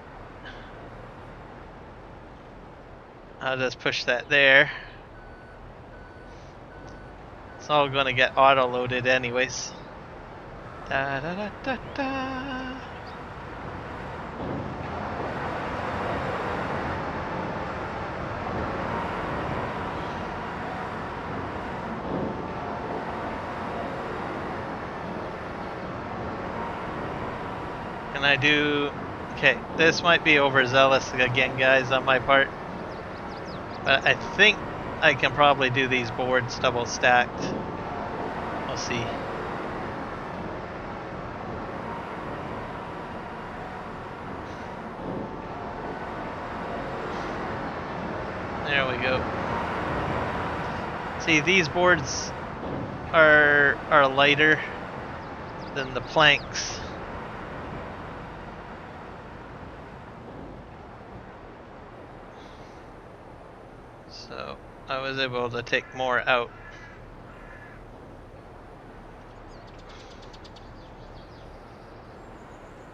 S2: I'll just push that there. It's all gonna get auto-loaded anyways. Da da da da da. Can I do... Okay, this might be overzealous again, guys, on my part. But I think I can probably do these boards double stacked. We'll see. There we go. See, these boards are lighter than the planks. So I was able to take more out.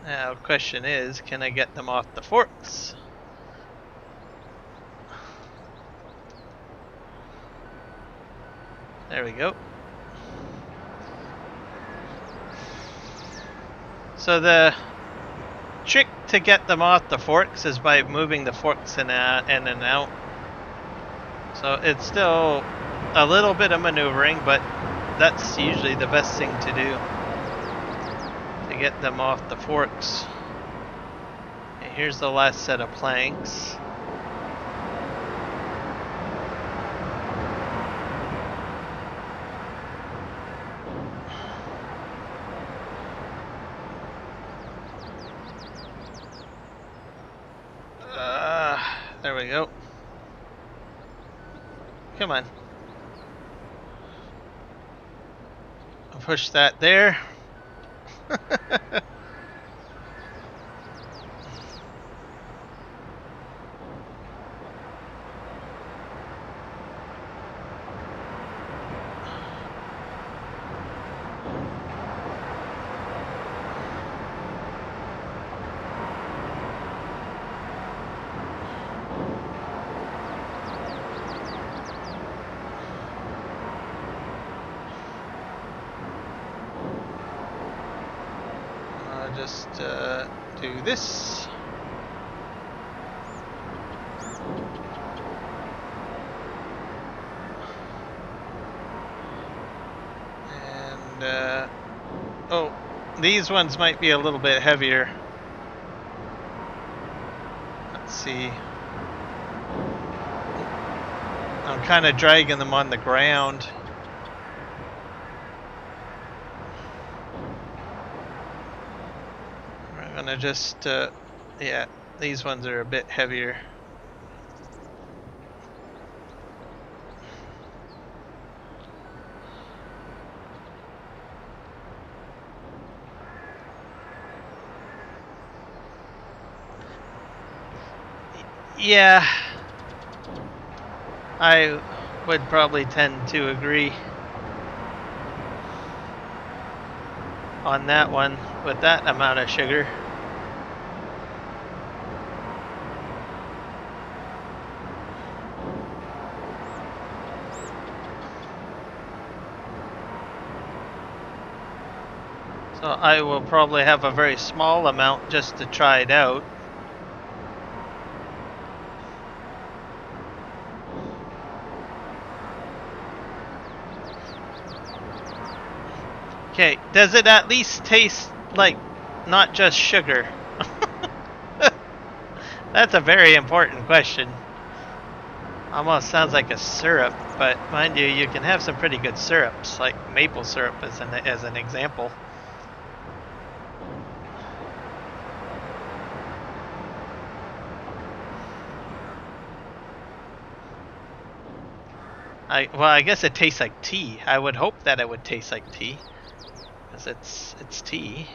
S2: Now, question is, can I get them off the forks? There we go. So the trick to get them off the forks is by moving the forks in and out. So it's still a little bit of maneuvering, but that's usually the best thing to do to get them off the forks. Okay, here's the last set of planks. There we go. Come on. I'll push that there. Just do this. And oh, these ones might be a little bit heavier. Let's see. I'm kind of dragging them on the ground. I'm gonna just, yeah, these ones are a bit heavier. Yeah, I would probably tend to agree on that one with that amount of sugar. So I will probably have a very small amount just to try it out. Okay, does it at least taste like not just sugar? That's a very important question. Almost sounds like a syrup, but mind you, you can have some pretty good syrups, like maple syrup as an example. Well, I guess it tastes like tea. I would hope that it would taste like tea, because it's tea.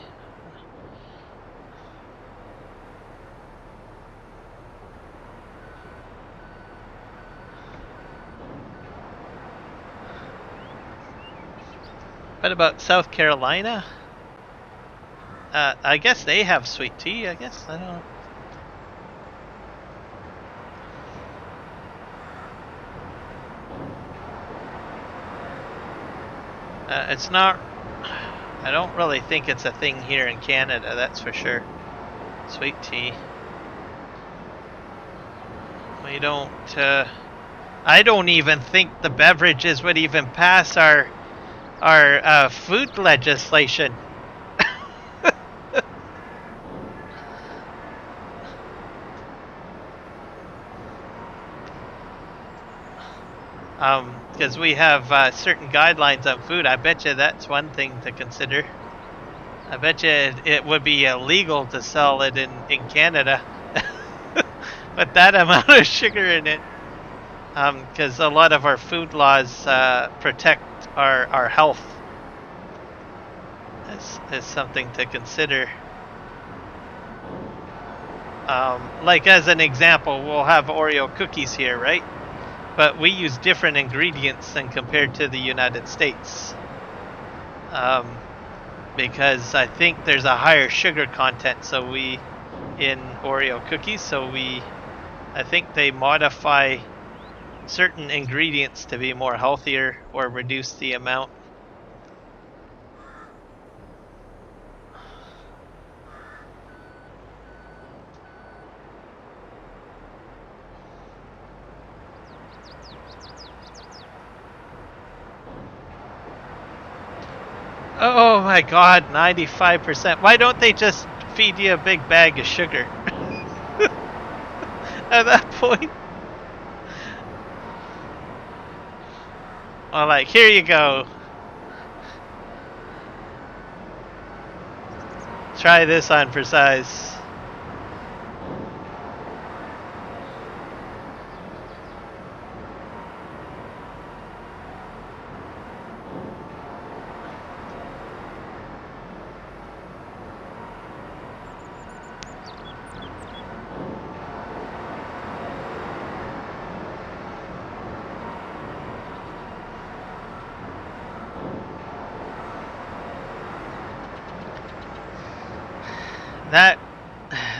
S2: What about South Carolina? I guess they have sweet tea. I guess I don't. It's not. I don't really think it's a thing here in Canada. That's for sure. Sweet tea. We don't. I don't even think the beverages would even pass our food legislation. Because we have certain guidelines on food. I bet you that's one thing to consider. I bet you it would be illegal to sell it in Canada with that amount of sugar in it. Because a lot of our food laws protect our health. Is something to consider. Like as an example, we'll have Oreo cookies here, right? But we use different ingredients than compared to the United States. Because I think there's a higher sugar content in Oreo cookies, so I think they modify certain ingredients to be more healthier or reduce the amount. Oh my god, 95%. Why don't they just feed you a big bag of sugar? At that point. Well, like, here you go. Try this on for size.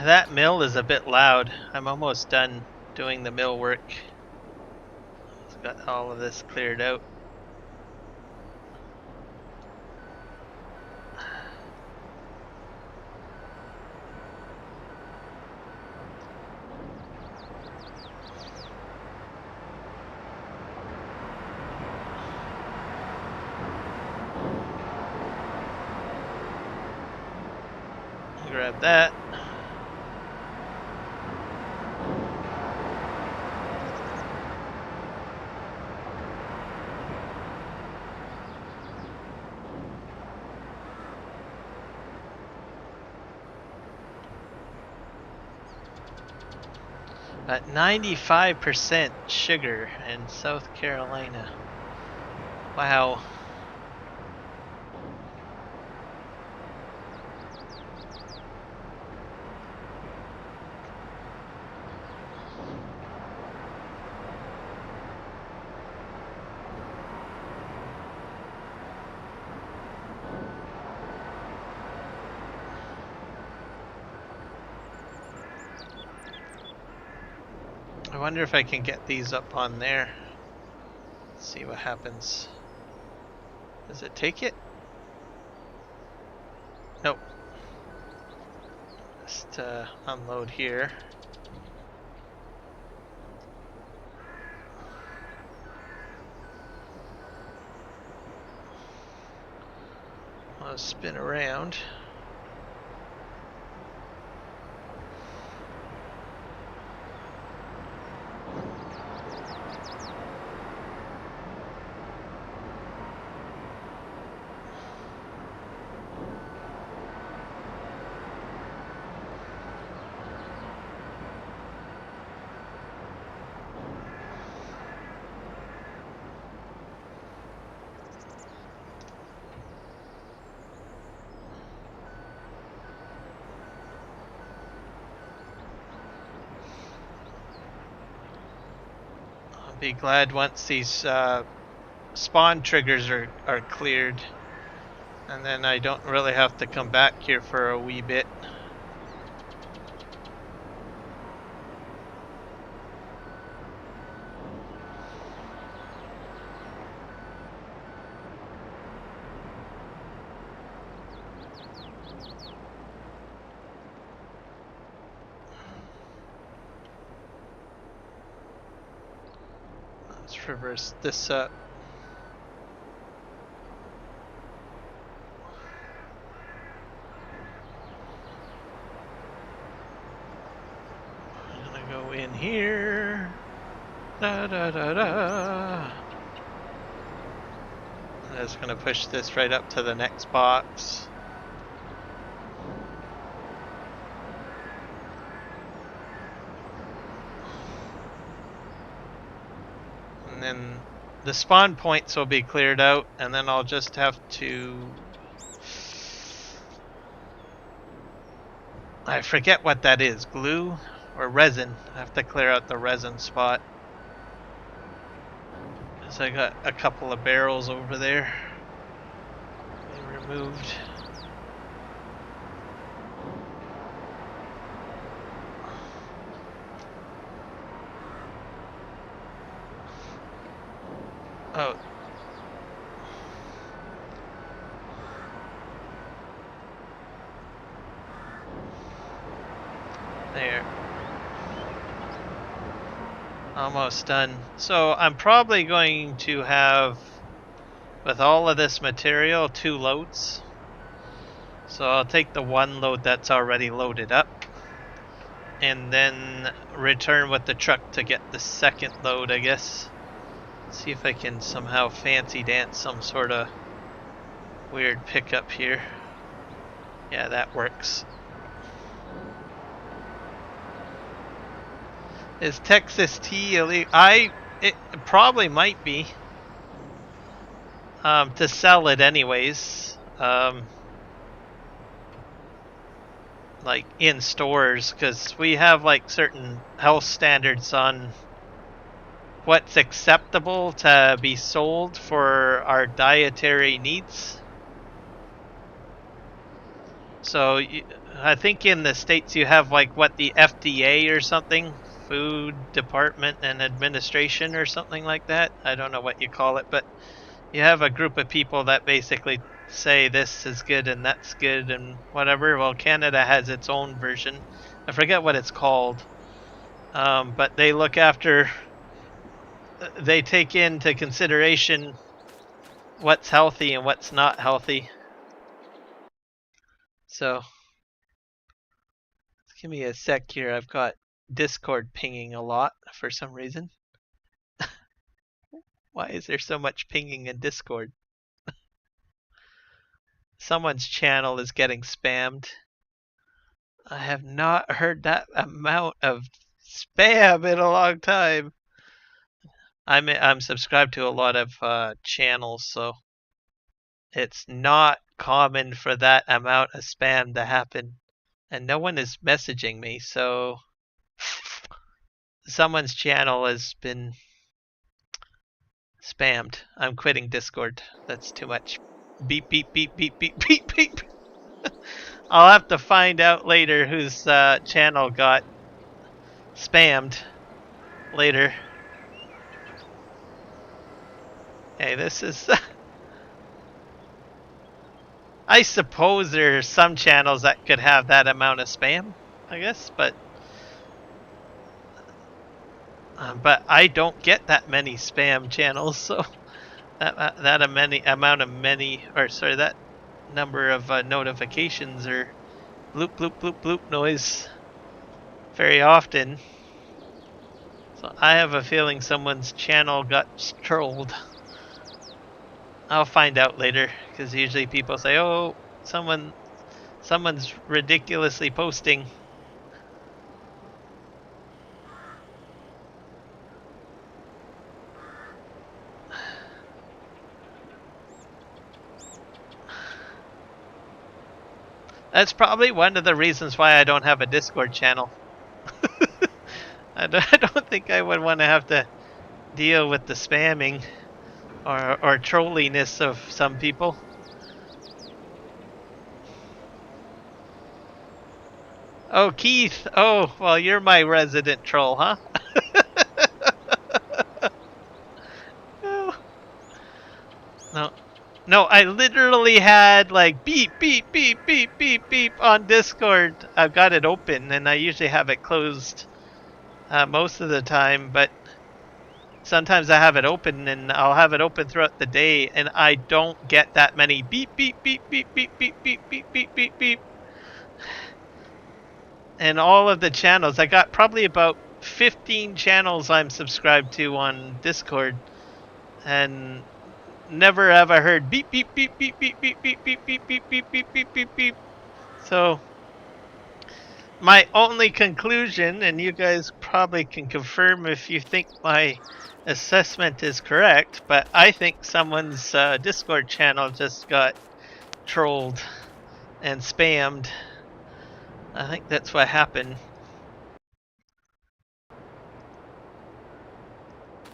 S2: That mill is a bit loud. I'm almost done doing the mill work. I've got all of this cleared out. Grab that. At 95% sugar in South Carolina. Wow. I wonder if I can get these up on there. Let's see what happens. Does it take it? Nope. Just unload here. I'll spin around. Be glad once these spawn triggers are cleared. And then I don't really have to come back here for a wee bit. Let's reverse this up. I'm gonna go in here. Da da da da. I'm just gonna push this right up to the next box. And then the spawn points will be cleared out, and then I'll just have to... I forget what that is, glue or resin. I have to clear out the resin spot. Because I got a couple of barrels over there. They removed. Oh. There. Almost done. So I'm probably going to have, with all of this material, 2 loads. So I'll take the 1 load that's already loaded up, and then return with the truck to get the 2nd load, I guess. See if I can somehow fancy dance some sort of weird pickup here. Yeah, that works. Is Texas tea illegal? It probably might be. To sell it anyways. Like in stores, because we have like certain health standards on what's acceptable to be sold for our dietary needs. So I think in the States you have like what the FDA or something, Food Department and Administration or something like that. I don't know what you call it, but you have a group of people that basically say this is good and that's good and whatever. Well, Canada has its own version. I forget what it's called. But they look after, they take into consideration what's healthy and what's not healthy. So, give me a sec here. I've got Discord pinging a lot for some reason. Why is there so much pinging in Discord? Someone's channel is getting spammed. I have not heard that amount of spam in a long time. I'm subscribed to a lot of channels, so it's not common for that amount of spam to happen. And no one is messaging me, so someone's channel has been spammed. I'm quitting Discord. That's too much. Beep, beep, beep, beep, beep, beep, beep. I'll have to find out later whose channel got spammed later. Hey, this is... I suppose there are some channels that could have that amount of spam, I guess, but I don't get that many spam channels, so that that number of notifications or bloop bloop bloop bloop noise very often. So I have a feeling someone's channel got trolled. I'll find out later, because usually people say, "Oh, someone's ridiculously posting." That's probably one of the reasons why I don't have a Discord channel. I don't think I would want to have to deal with the spamming or trolliness of some people. Oh, Keith. Oh, well, you're my resident troll, huh? Oh, no. No, I literally had like beep, beep, beep, beep, beep, beep on Discord. I've got it open and I usually have it closed most of the time, but sometimes I have it open and I'll have it open throughout the day and I don't get that many beep, beep, beep, beep, beep, beep, beep, beep, beep, beep, beep. And all of the channels, I got probably about 15 channels I'm subscribed to on Discord and never have I heard beep, beep, beep, beep, beep, beep, beep, beep, beep, beep, beep, beep, beep, beep, beep. So my only conclusion, and you guys probably can confirm if you think my assessment is correct, but I think someone's Discord channel just got trolled and spammed. I think that's what happened.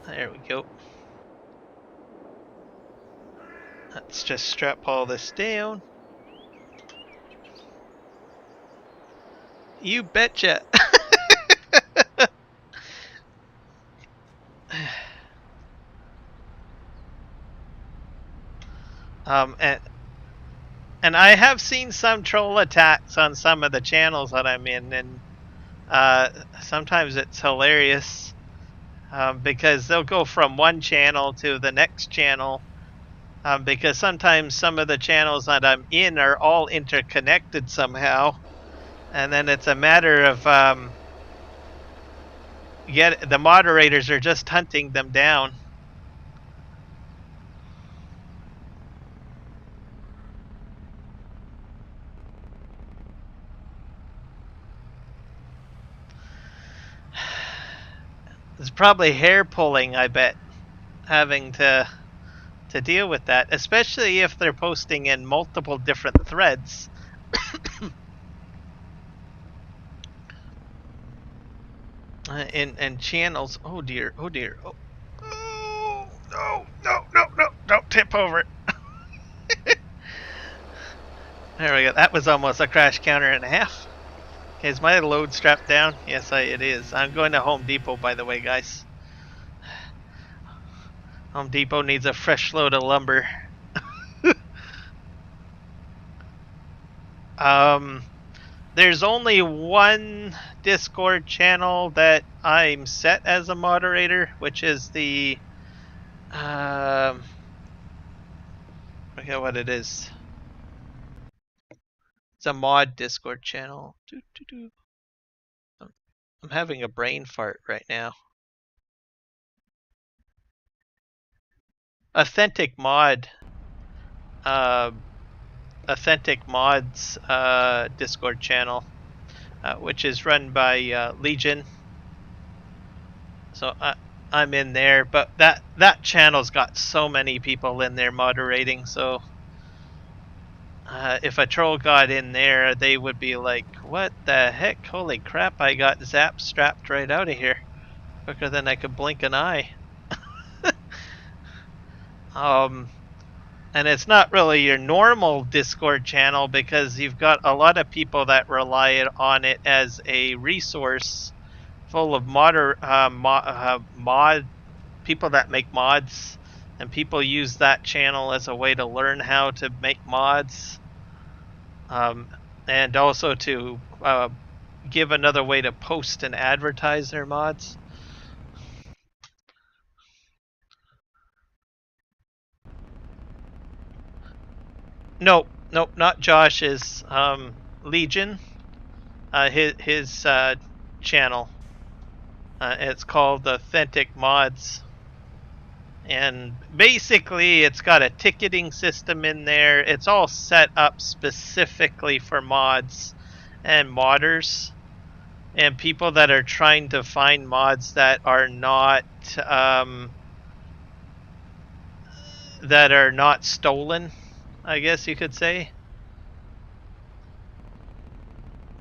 S2: There we go. Let's just strap all this down. You betcha. um, and and I have seen some troll attacks on some of the channels that I'm in, and sometimes it's hilarious because they'll go from one channel to the next channel. Because sometimes some of the channels that I'm in are all interconnected somehow, and then it's a matter of the moderators are just hunting them down. It's probably hair pulling, I bet, having to deal with that, especially if they're posting in multiple different threads. And channels. Oh dear. Oh dear. Oh, oh no! No! No! No! Don't tip over it. There we go. That was almost a crash counter and a half. Okay, is my load strapped down? Yes, it is. I'm going to Home Depot, by the way, guys. Home Depot needs a fresh load of lumber. There's only one Discord channel that I'm set as a moderator, which is the I forget what it is. It's a mod Discord channel. I'm having a brain fart right now. Authentic Mod. Authentic Mods Discord channel, which is run by Legion. So I'm in there, but that channel's got so many people in there moderating. So if a troll got in there, they would be like, "What the heck? Holy crap! I got zapped, strapped right out of here quicker than I could blink an eye." And it's not really your normal Discord channel because you've got a lot of people that rely on it as a resource full of mod people that make mods, and people use that channel as a way to learn how to make mods, and also to give another way to post and advertise their mods. Nope, not Josh's. Legion, his channel. It's called Authentic Mods. And basically, it's got a ticketing system in there. It's all set up specifically for mods and modders and people that are trying to find mods that are not stolen, I guess you could say.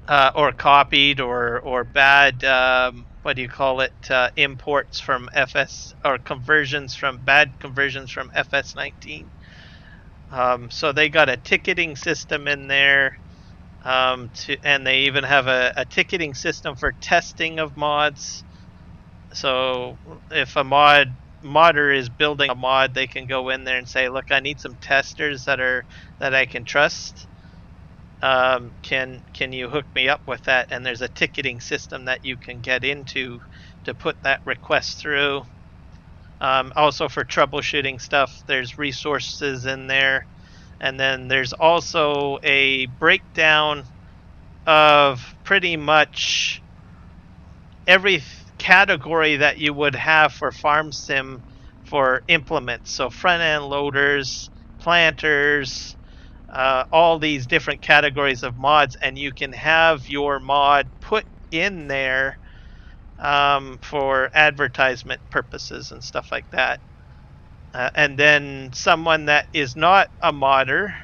S2: Or copied or bad what do you call it, imports from FS, or bad conversions from FS19. So they got a ticketing system in there. And they even have a ticketing system for testing of mods. So if a modder is building a mod, they can go in there and say, "Look, I need some testers that I can trust. Can you hook me up with that?" And there's a ticketing system that you can get into to put that request through. Also for troubleshooting stuff, there's resources in there, and then there's also a breakdown of pretty much every category that you would have for farm sim for implements. So front end loaders, planters, all these different categories of mods, and you can have your mod put in there for advertisement purposes and stuff like that. And then someone that is not a modder,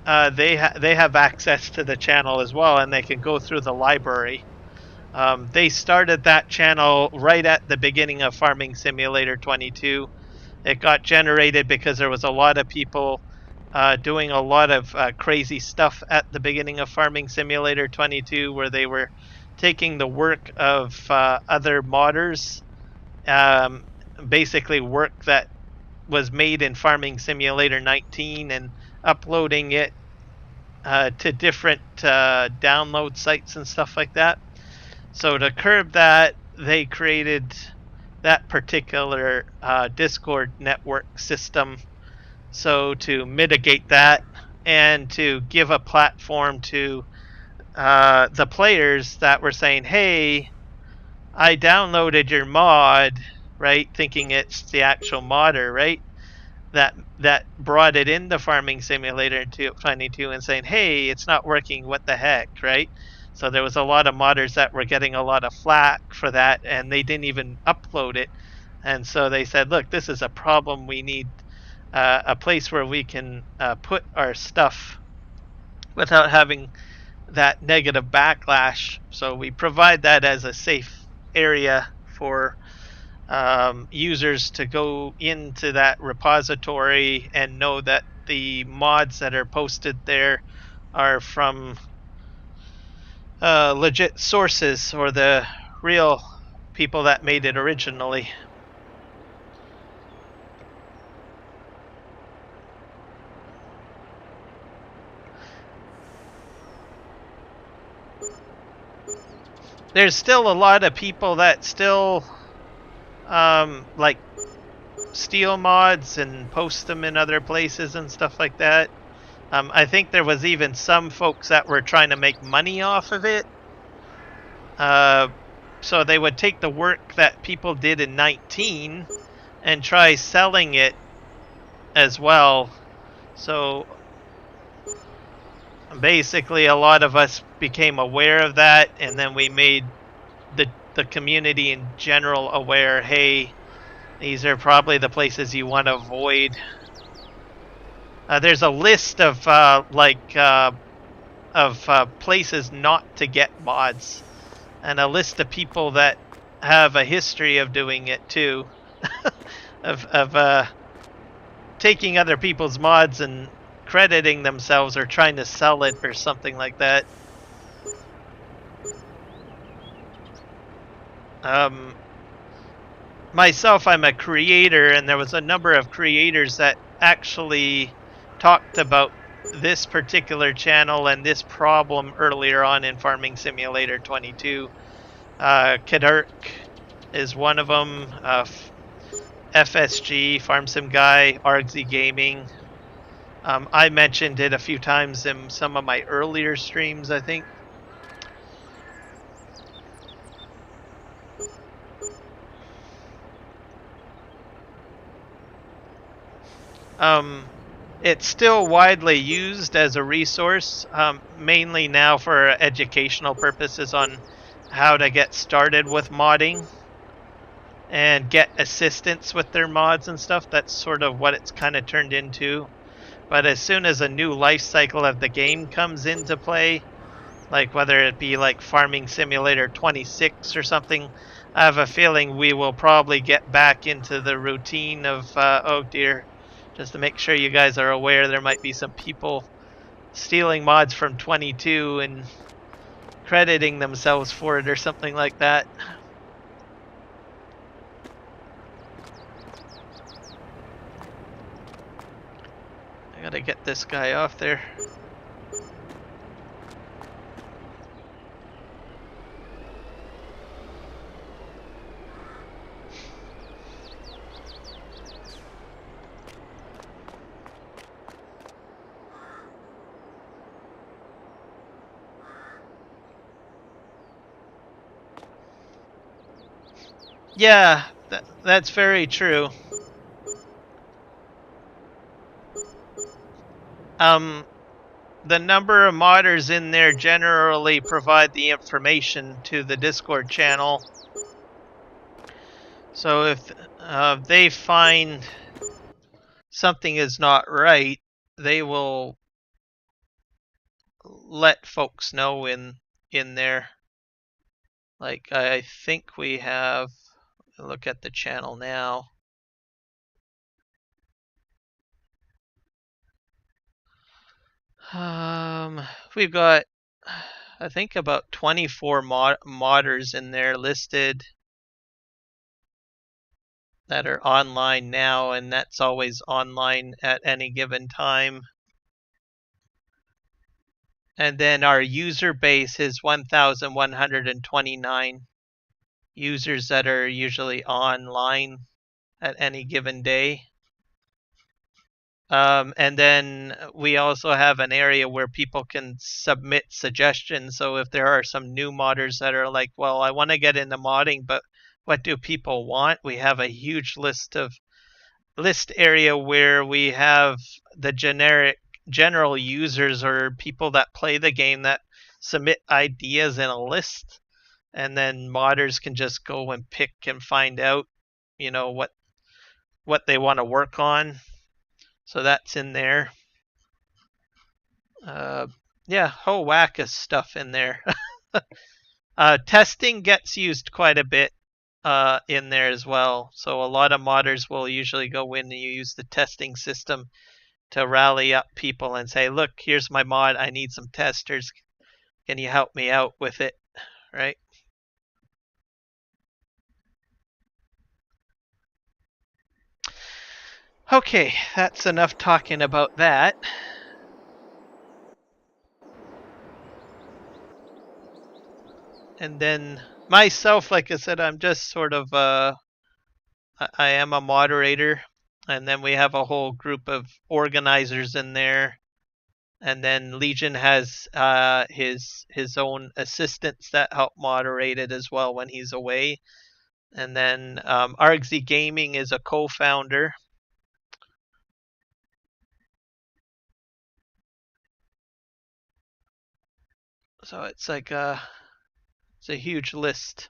S2: they have access to the channel as well, and they can go through the library. They started that channel right at the beginning of Farming Simulator 22. It got generated because there was a lot of people doing a lot of crazy stuff at the beginning of Farming Simulator 22, where they were taking the work of other modders, basically work that was made in Farming Simulator 19, and uploading it to different download sites and stuff like that. So to curb that, they created that particular Discord network system. So to mitigate that and to give a platform to the players that were saying, "Hey, I downloaded your mod," right? Thinking it's the actual modder, right? That brought it into Farming Simulator 22 and saying, "Hey, it's not working. What the heck," right? So there was a lot of modders that were getting a lot of flack for that, and they didn't even upload it. And so they said, "Look, this is a problem. We need a place where we can put our stuff without having that negative backlash." So we provide that as a safe area for users to go into that repository and know that the mods that are posted there are from legit sources, or the real people that made it originally. There's still a lot of people that still like steal mods and post them in other places and stuff like that. I think there was even some folks that were trying to make money off of it. So they would take the work that people did in 19 and try selling it as well. So basically a lot of us became aware of that, and then we made the community in general aware, hey, these are probably the places you want to avoid. There's a list of places not to get mods, and a list of people that have a history of doing it too, of taking other people's mods and crediting themselves or trying to sell it or something like that. Myself, I'm a creator, and there was a number of creators that actually talked about this particular channel and this problem earlier on in Farming Simulator 22. Kiram is one of them. FSG, Farm Sim Guy, Argsy Gaming. I mentioned it a few times in some of my earlier streams, I think. It's still widely used as a resource, mainly now for educational purposes on how to get started with modding and get assistance with their mods and stuff. That's sort of what it's kind of turned into. But as soon as a new life cycle of the game comes into play, like whether it be like Farming Simulator 26 or something, I have a feeling we will probably get back into the routine of, oh dear, just to make sure you guys are aware, there might be some people stealing mods from 22 and crediting themselves for it or something like that. I gotta get this guy off there. Yeah, that's very true. The number of modders in there generally provide the information to the Discord channel. So if they find something is not right, they will let folks know in there. Like I think we have, look at the channel now. We've got, I think, about 24 modders in there listed that are online now, and that's always online at any given time. And then our user base is 1,129 users that are usually online at any given day. And then we also have an area where people can submit suggestions. So if there are some new modders that are like, well, I want to get into modding, but what do people want? We have a huge list area where we have the general users or people that play the game that submit ideas in a list, and then modders can just go and pick and find out, what they want to work on. So that's in there. Yeah, whole whack of stuff in there. Testing gets used quite a bit in there as well. So a lot of modders will usually go in and use the testing system to rally up people and say, look, here's my mod. I need some testers. Can you help me out with it? Right? Okay, that's enough talking about that. And then myself, like I said, I'm just sort of I am a moderator, and then we have a whole group of organizers in there, and then Legion has his own assistants that help moderate it as well when he's away. And then Argsy Gaming is a co-founder. So it's like it's a huge list.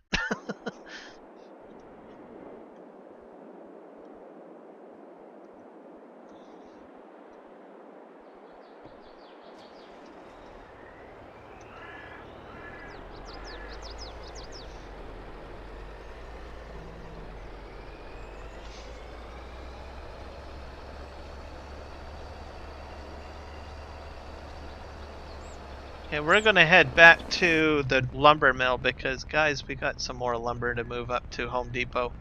S2: Okay, we're gonna head back to the lumber mill because, guys, we got some more lumber to move up to Home Depot.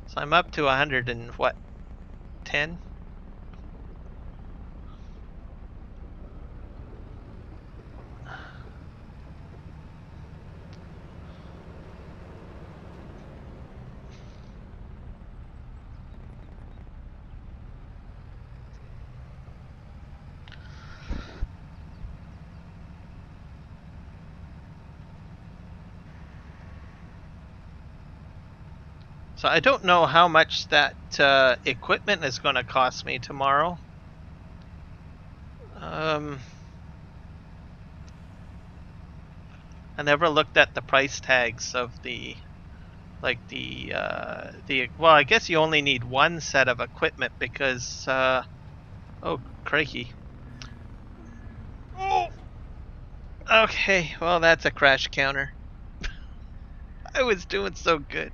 S2: So I'm up to 100 and what, 10? So I don't know how much that equipment is going to cost me tomorrow. I never looked at the price tags of the well, I guess you only need one set of equipment because oh crikey. Oh. Okay, well that's a crash counter. I was doing so good.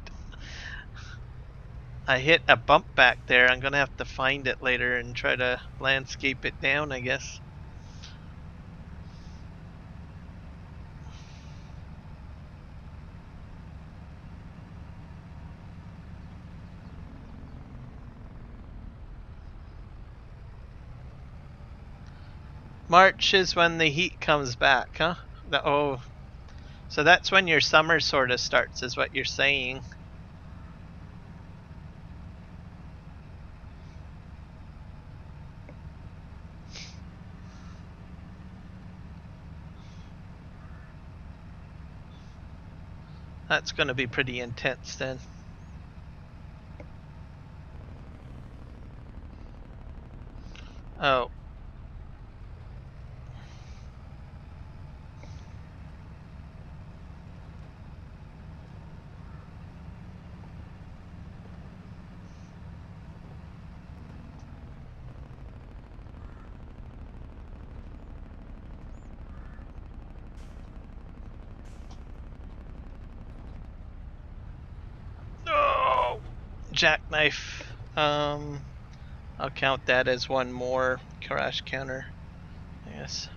S2: I hit a bump back there. I'm gonna have to find it later and try to landscape it down, I guess. March is when the heat comes back, huh? Oh, so that's when your summer sort of starts, is what you're saying. That's going to be pretty intense then. Oh. No! Jackknife. I'll count that as one more crash counter. Yes.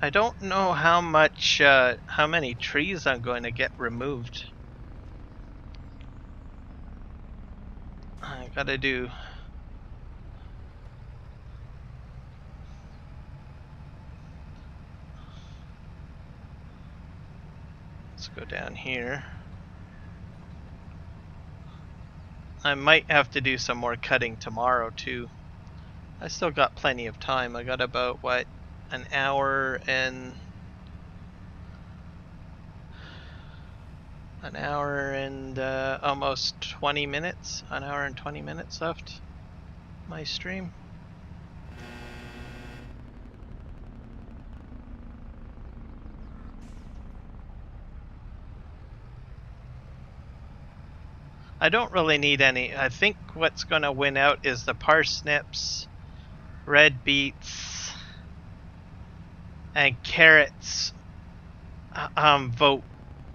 S2: I don't know how many trees I'm going to get removed. I gotta do. Let's go down here. I might have to do some more cutting tomorrow too. I still got plenty of time. I got about, what, an hour and almost 20 minutes. An hour and 20 minutes left. My stream. I don't really need any. I think what's going to win out is the parsnips, red beets, and carrots vote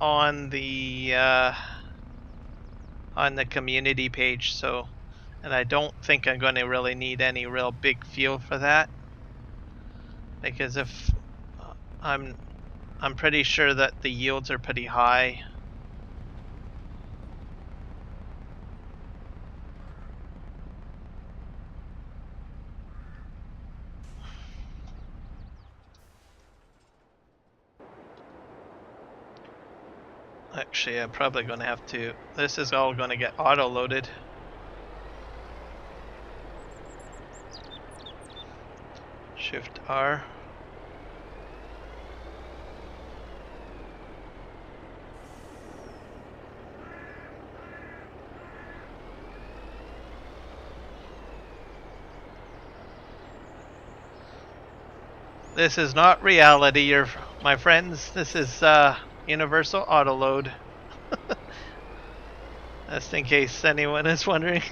S2: on the community page. So, and I don't think I'm going to really need any real big field for that, because if I'm pretty sure that the yields are pretty high. Actually, I'm probably going to have to. This is all going to get auto-loaded. Shift R. This is not reality, my friends. This is universal auto-load. Just in case anyone is wondering.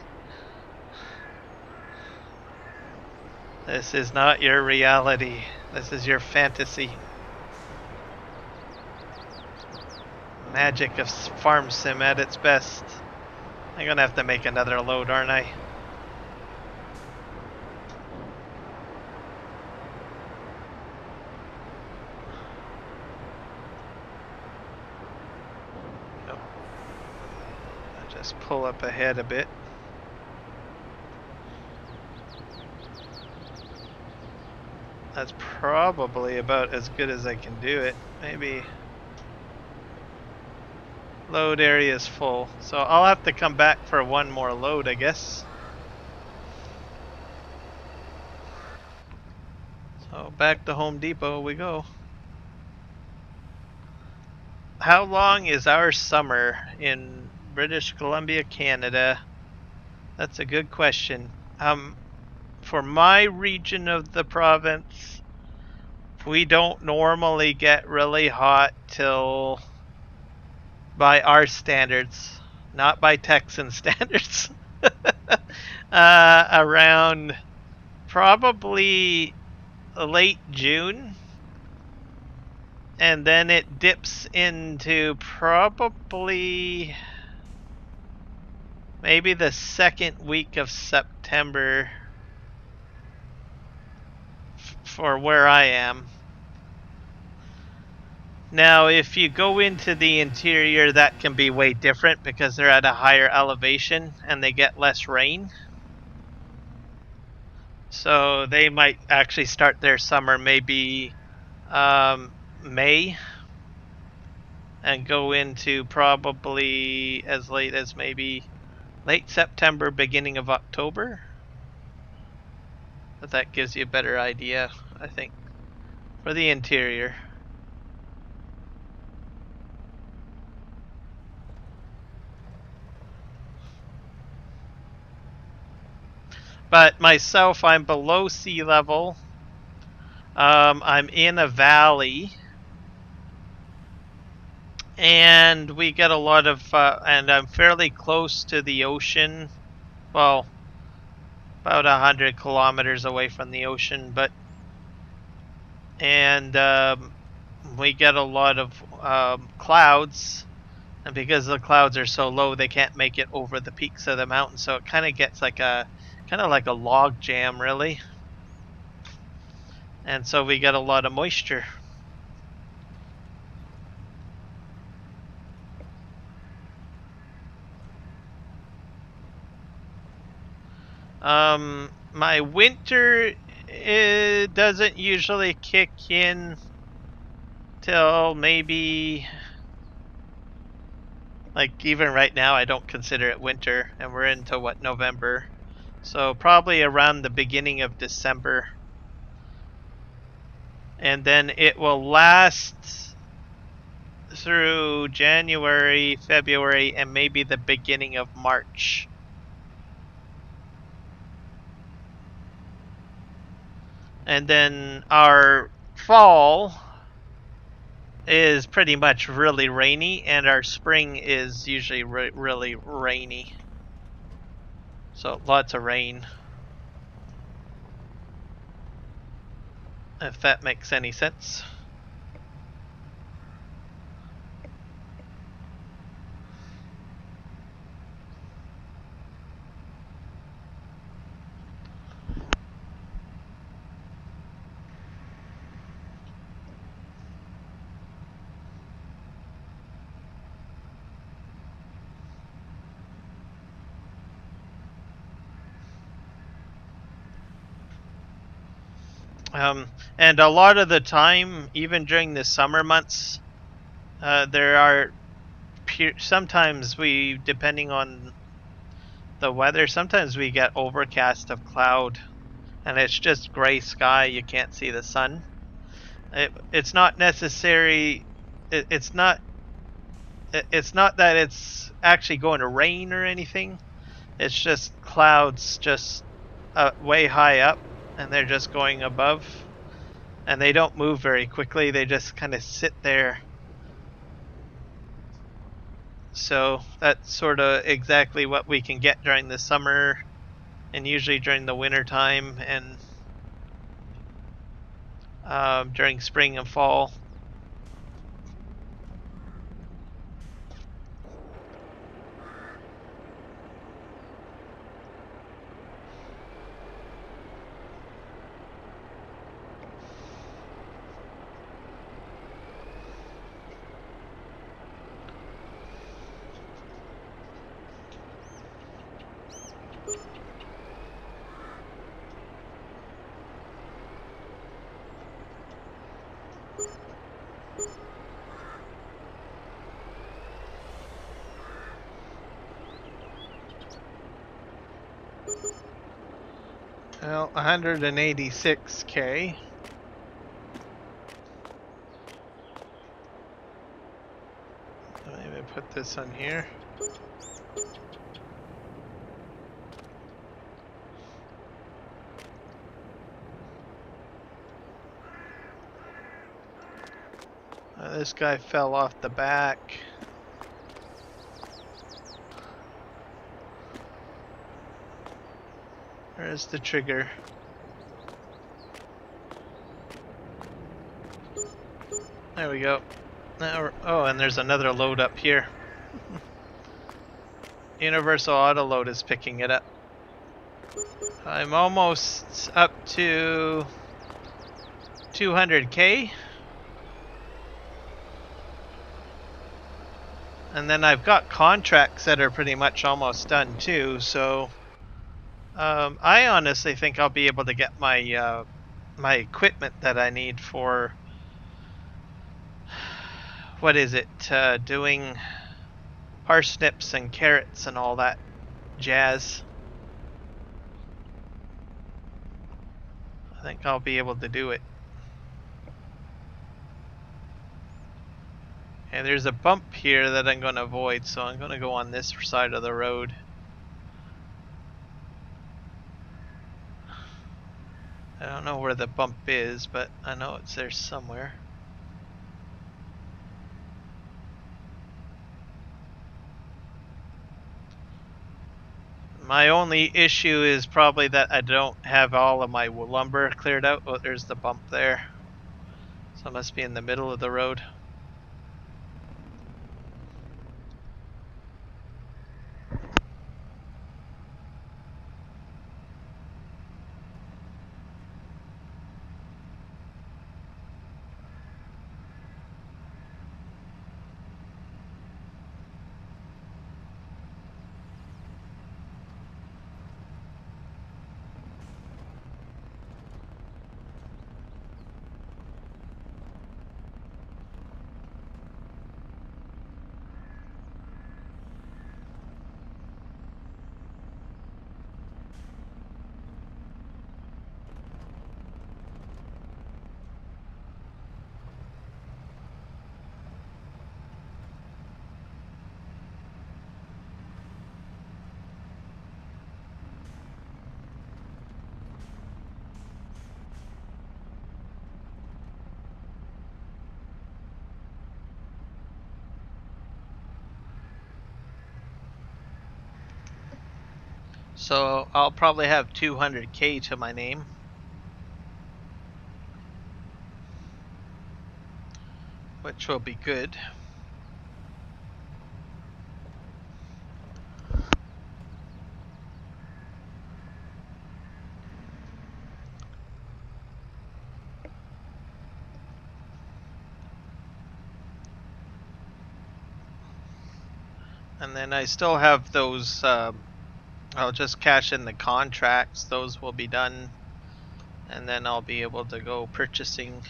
S2: This is not your reality. This is your fantasy. Magic of farm sim at its best. I'm gonna have to make another load, aren't I? Nope. I'll just pull up ahead a bit. That's probably about as good as I can do it. Maybe. Load area is full, so I'll have to come back for one more load, I guess. So back to Home Depot we go. How long is our summer in British Columbia, Canada? That's a good question. For my region of the province, we don't normally get really hot till, by our standards, not by Texan standards, around probably late June. And then it dips into probably maybe the second week of September for where I am. Now, if you go into the interior, that can be way different because they're at a higher elevation and they get less rain. So they might actually start their summer maybe May and go into probably as late as maybe late September, beginning of October. But that gives you a better idea, I think, for the interior. But myself, I'm below sea level. I'm in a valley, and we get a lot of, and I'm fairly close to the ocean. Well, about 100 kilometers away from the ocean, and we get a lot of clouds. And because the clouds are so low, they can't make it over the peaks of the mountain. So it kind of gets like a log jam, really. And so we get a lot of moisture. My winter, it doesn't usually kick in till maybe, like, even right now, I don't consider it winter, and we're into what, November. So probably around the beginning of December. And then it will last through January, February, and maybe the beginning of March. And then our fall is pretty much really rainy, and our spring is usually really rainy. So lots of rain. If that makes any sense. And a lot of the time, even during the summer months, there are sometimes we, depending on the weather, sometimes we get overcast of cloud, and it's just gray sky. You can't see the sun. It's not necessary. It's not. It's not that it's actually going to rain or anything. It's just clouds just way high up, and they're just going above, and they don't move very quickly. They just kind of sit there. So that's sort of exactly what we can get during the summer, and usually during the winter time, and during spring and fall. Well, 186K. Maybe put this on here. This guy fell off the back. Where's the trigger? There we go. Now oh, and there's another load up here. Universal Auto Load is picking it up. I'm almost up to 200K. And then I've got contracts that are pretty much almost done too, so I honestly think I'll be able to get my my equipment that I need for what is it? Doing parsnips and carrots and all that jazz. I think I'll be able to do it. And there's a bump here that I'm going to avoid, so I'm going to go on this side of the road. I don't know where the bump is, but I know it's there somewhere. My only issue is probably that I don't have all of my lumber cleared out. Oh, there's the bump there. So it must be in the middle of the road. So I'll probably have 200k to my name. Which will be good. And then I still have those, I'll just cash in the contracts, those will be done. And then I'll be able to go purchasing.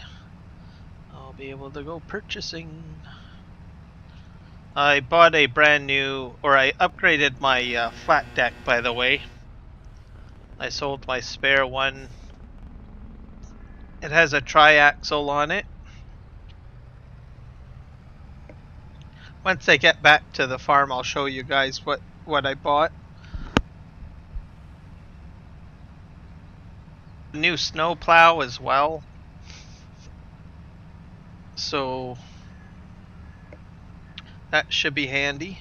S2: I bought a brand new, or I upgraded my flat deck, by the way. I sold my spare one. It has a triaxle on it. Once I get back to the farm, I'll show you guys what I bought. New snow plow as well. So that should be handy.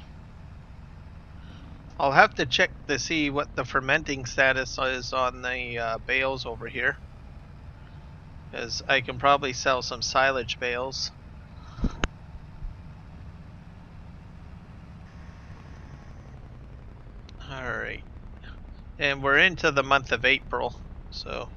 S2: I'll have to check to see what the fermenting status is on the bales over here, because I can probably sell some silage bales. Alright. And we're into the month of April, so.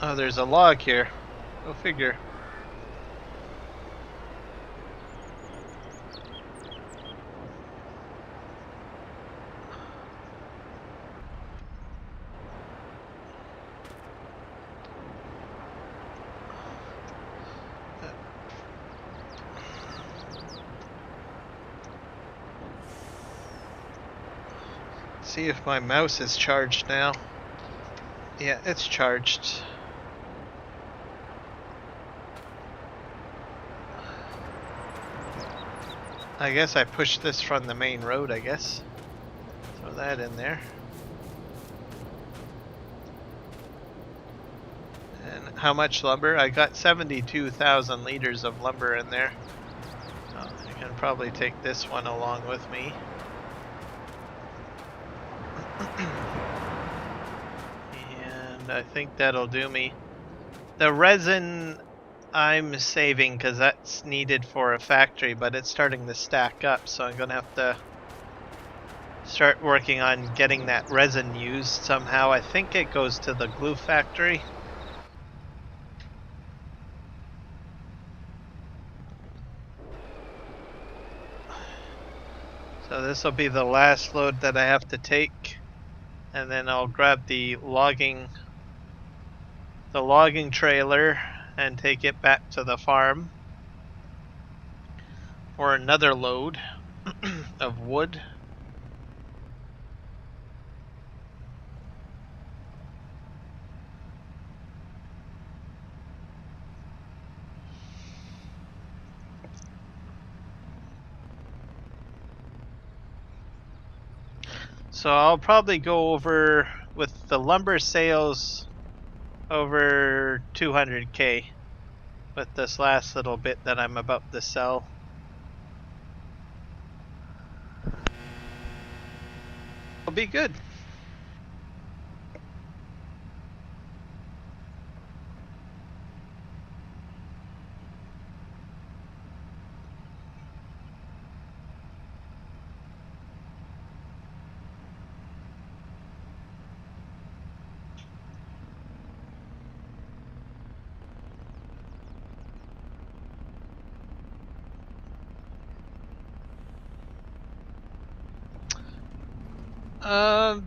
S2: Oh, there's a log here. Go figure. See if my mouse is charged now. Yeah, it's charged. I guess I pushed this from the main road, I guess. Throw that in there. And how much lumber? I got 72,000 liters of lumber in there. Oh, I can probably take this one along with me. And I think that'll do me. The resin, I'm saving because that's needed for a factory, but it's starting to stack up, so I'm gonna have to start working on getting that resin used somehow. I think it goes to the glue factory. So this will be the last load that I have to take, and then I'll grab the logging trailer and take it back to the farm for another load of wood. So I'll probably go over with the lumber sales over 200k with this last little bit that I'm about to sell. It'll be good.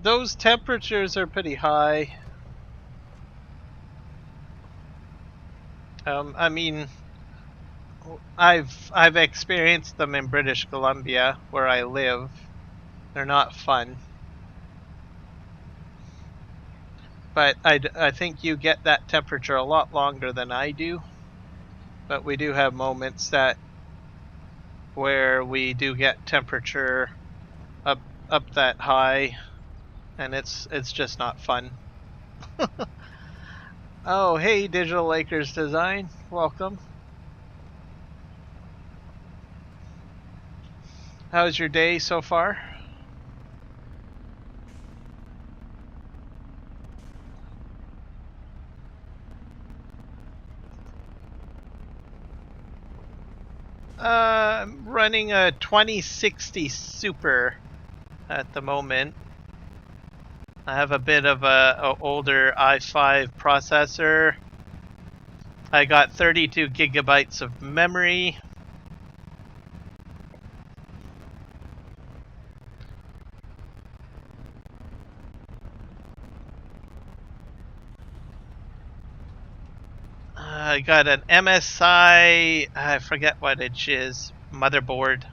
S2: Those temperatures are pretty high. I mean, I've experienced them in British Columbia where I live. They're not fun. But I think you get that temperature a lot longer than I do. But we do have moments where we do get temperature up that high, and it's just not fun. Oh, hey, Digital Lakers Design, welcome. How's your day so far? I'm running a 2060 Super at the moment. I have a bit of a older i5 processor. I got 32 gigabytes of memory. I got an MSI, I forget what it is, motherboard.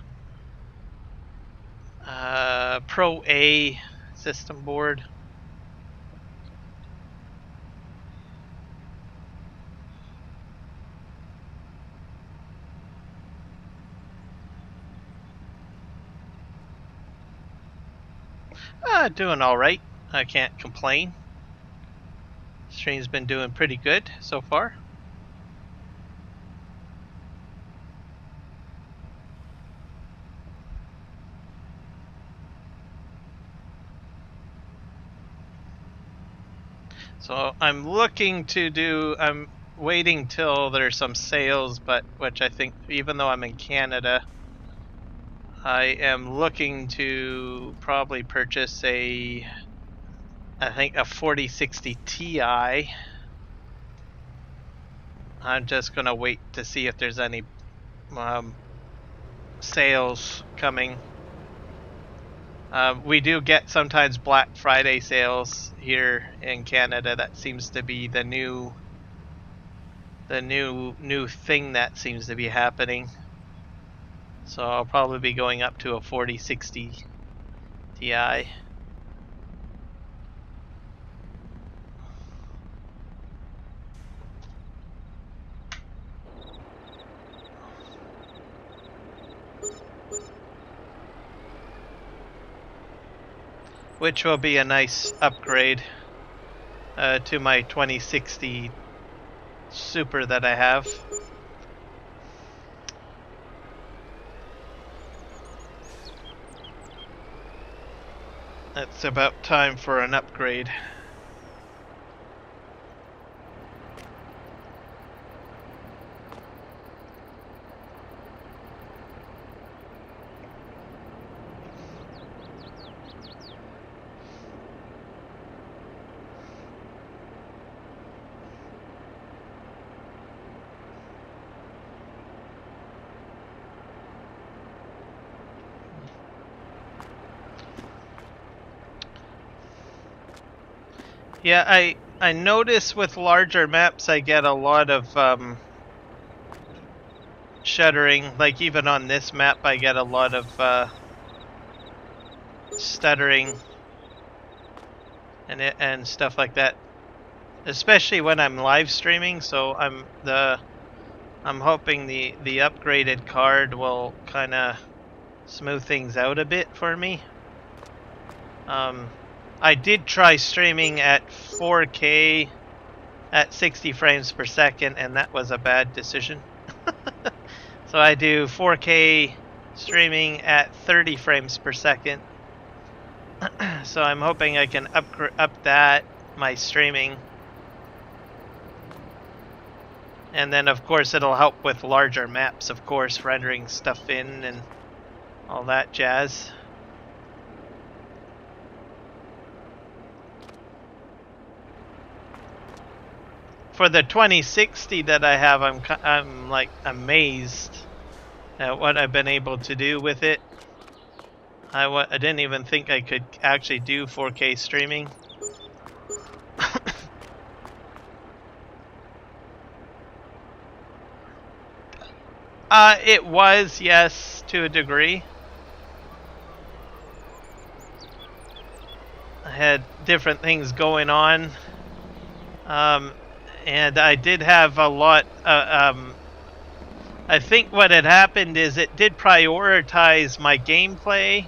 S2: Pro A system board. Doing alright. I can't complain. Stream's been doing pretty good so far. So I'm waiting till there's some sales, but which I think, even though I'm in Canada, I am looking to probably purchase I think a 4060 Ti. I'm just gonna wait to see if there's any sales coming. We do get sometimes Black Friday sales here in Canada. That seems to be the new thing that seems to be happening. So I'll probably be going up to a 4060 Ti. Which will be a nice upgrade to my 2060 Super that I have. It's about time for an upgrade. Yeah, I notice with larger maps I get a lot of shuddering. Like even on this map I get a lot of stuttering and stuff like that. Especially when I'm live streaming, so I'm hoping the upgraded card will kind of smooth things out a bit for me. I did try streaming at 4K at 60 frames per second, and that was a bad decision. So I do 4K streaming at 30 frames per second. So I'm hoping I can up that my streaming. And then of course it'll help with larger maps, of course, rendering stuff in and all that jazz. For the 2060 that I have, I'm like amazed at what I've been able to do with it. I didn't even think I could actually do 4K streaming. It was, yes, to a degree. I had different things going on. And I did have a lot. I think what had happened is it did prioritize my gameplay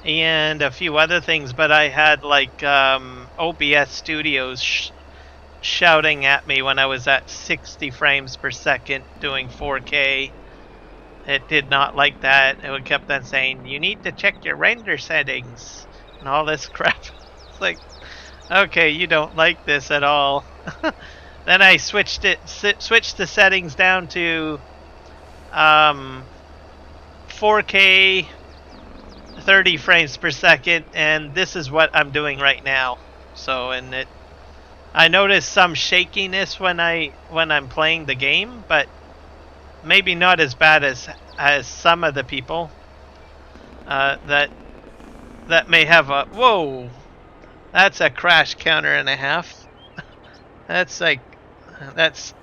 S2: and a few other things, but I had like OBS Studios shouting at me when I was at 60 frames per second doing 4K. It did not like that. It kept on saying, "You need to check your render settings," and all this crap. It's like, okay, you don't like this at all. Then I switched the settings down to 4K 30 frames per second, and this is what I'm doing right now. So, and I notice some shakiness when I'm playing the game, but maybe not as bad as some of the people that may have a whoa. That's a crash counter and a half. That's like that's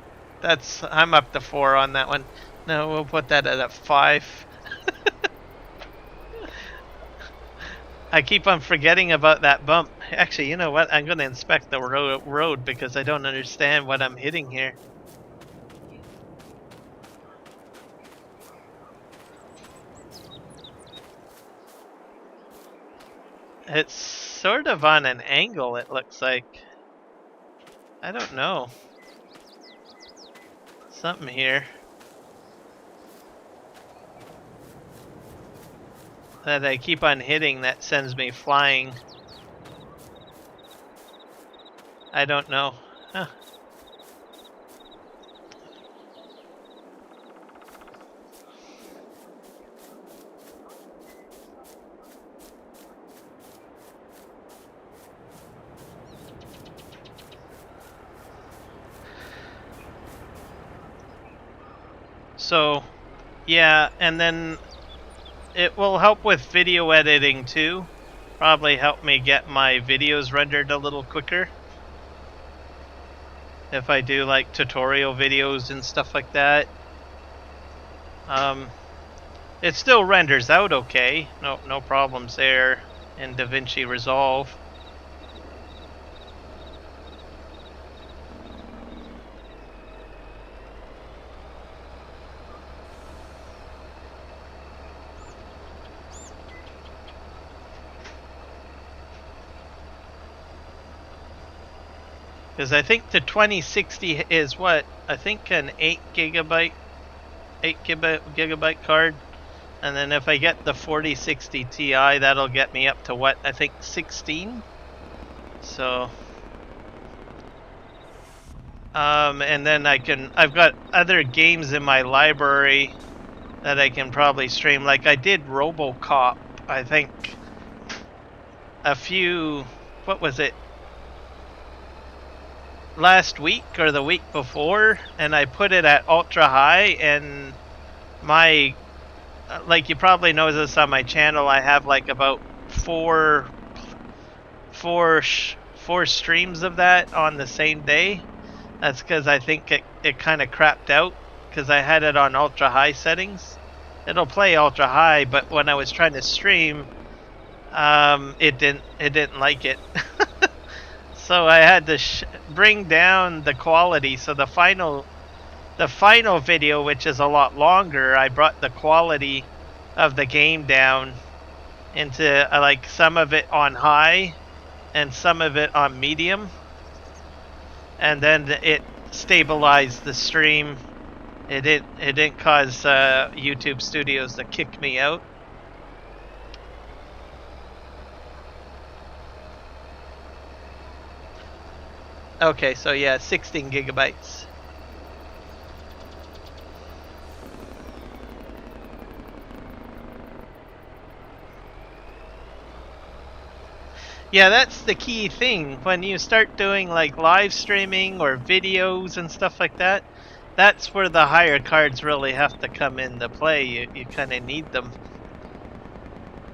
S2: I'm up to 4 on that one. No, we'll put that at a 5. I keep on forgetting about that bump. Actually, you know what? I'm going to inspect the road because I don't understand what I'm hitting here. It's sort of on an angle, it looks like. I don't know. Something here that I keep on hitting that sends me flying. I don't know. Huh. So, yeah, and then it will help with video editing too. Probably help me get my videos rendered a little quicker. If I do like tutorial videos and stuff like that. It still renders out okay. No problems there in DaVinci Resolve. Because I think the 2060 is what? I think an 8 gigabyte card. And then if I get the 4060 Ti, that'll get me up to what? I think 16? So... and then I've got other games in my library that I can probably stream. Like I did RoboCop, I think what was it? Last week or the week before, and I put it at ultra high, and my like you probably know this on my channel, I have like about four 4 streams of that on the same day. That's because I think it kind of crapped out because I had it on ultra high settings. It'll play ultra high, but when I was trying to stream, it didn't like it. So I had to bring down the quality. So the final video, which is a lot longer, I brought the quality of the game down into like some of it on high and some of it on medium, and then it stabilized the stream. It didn't cause YouTube Studios to kick me out. Okay, so yeah, 16 gigabytes. Yeah, that's the key thing. When you start doing like live streaming or videos and stuff like that, that's where the higher cards really have to come into play. You kind of need them.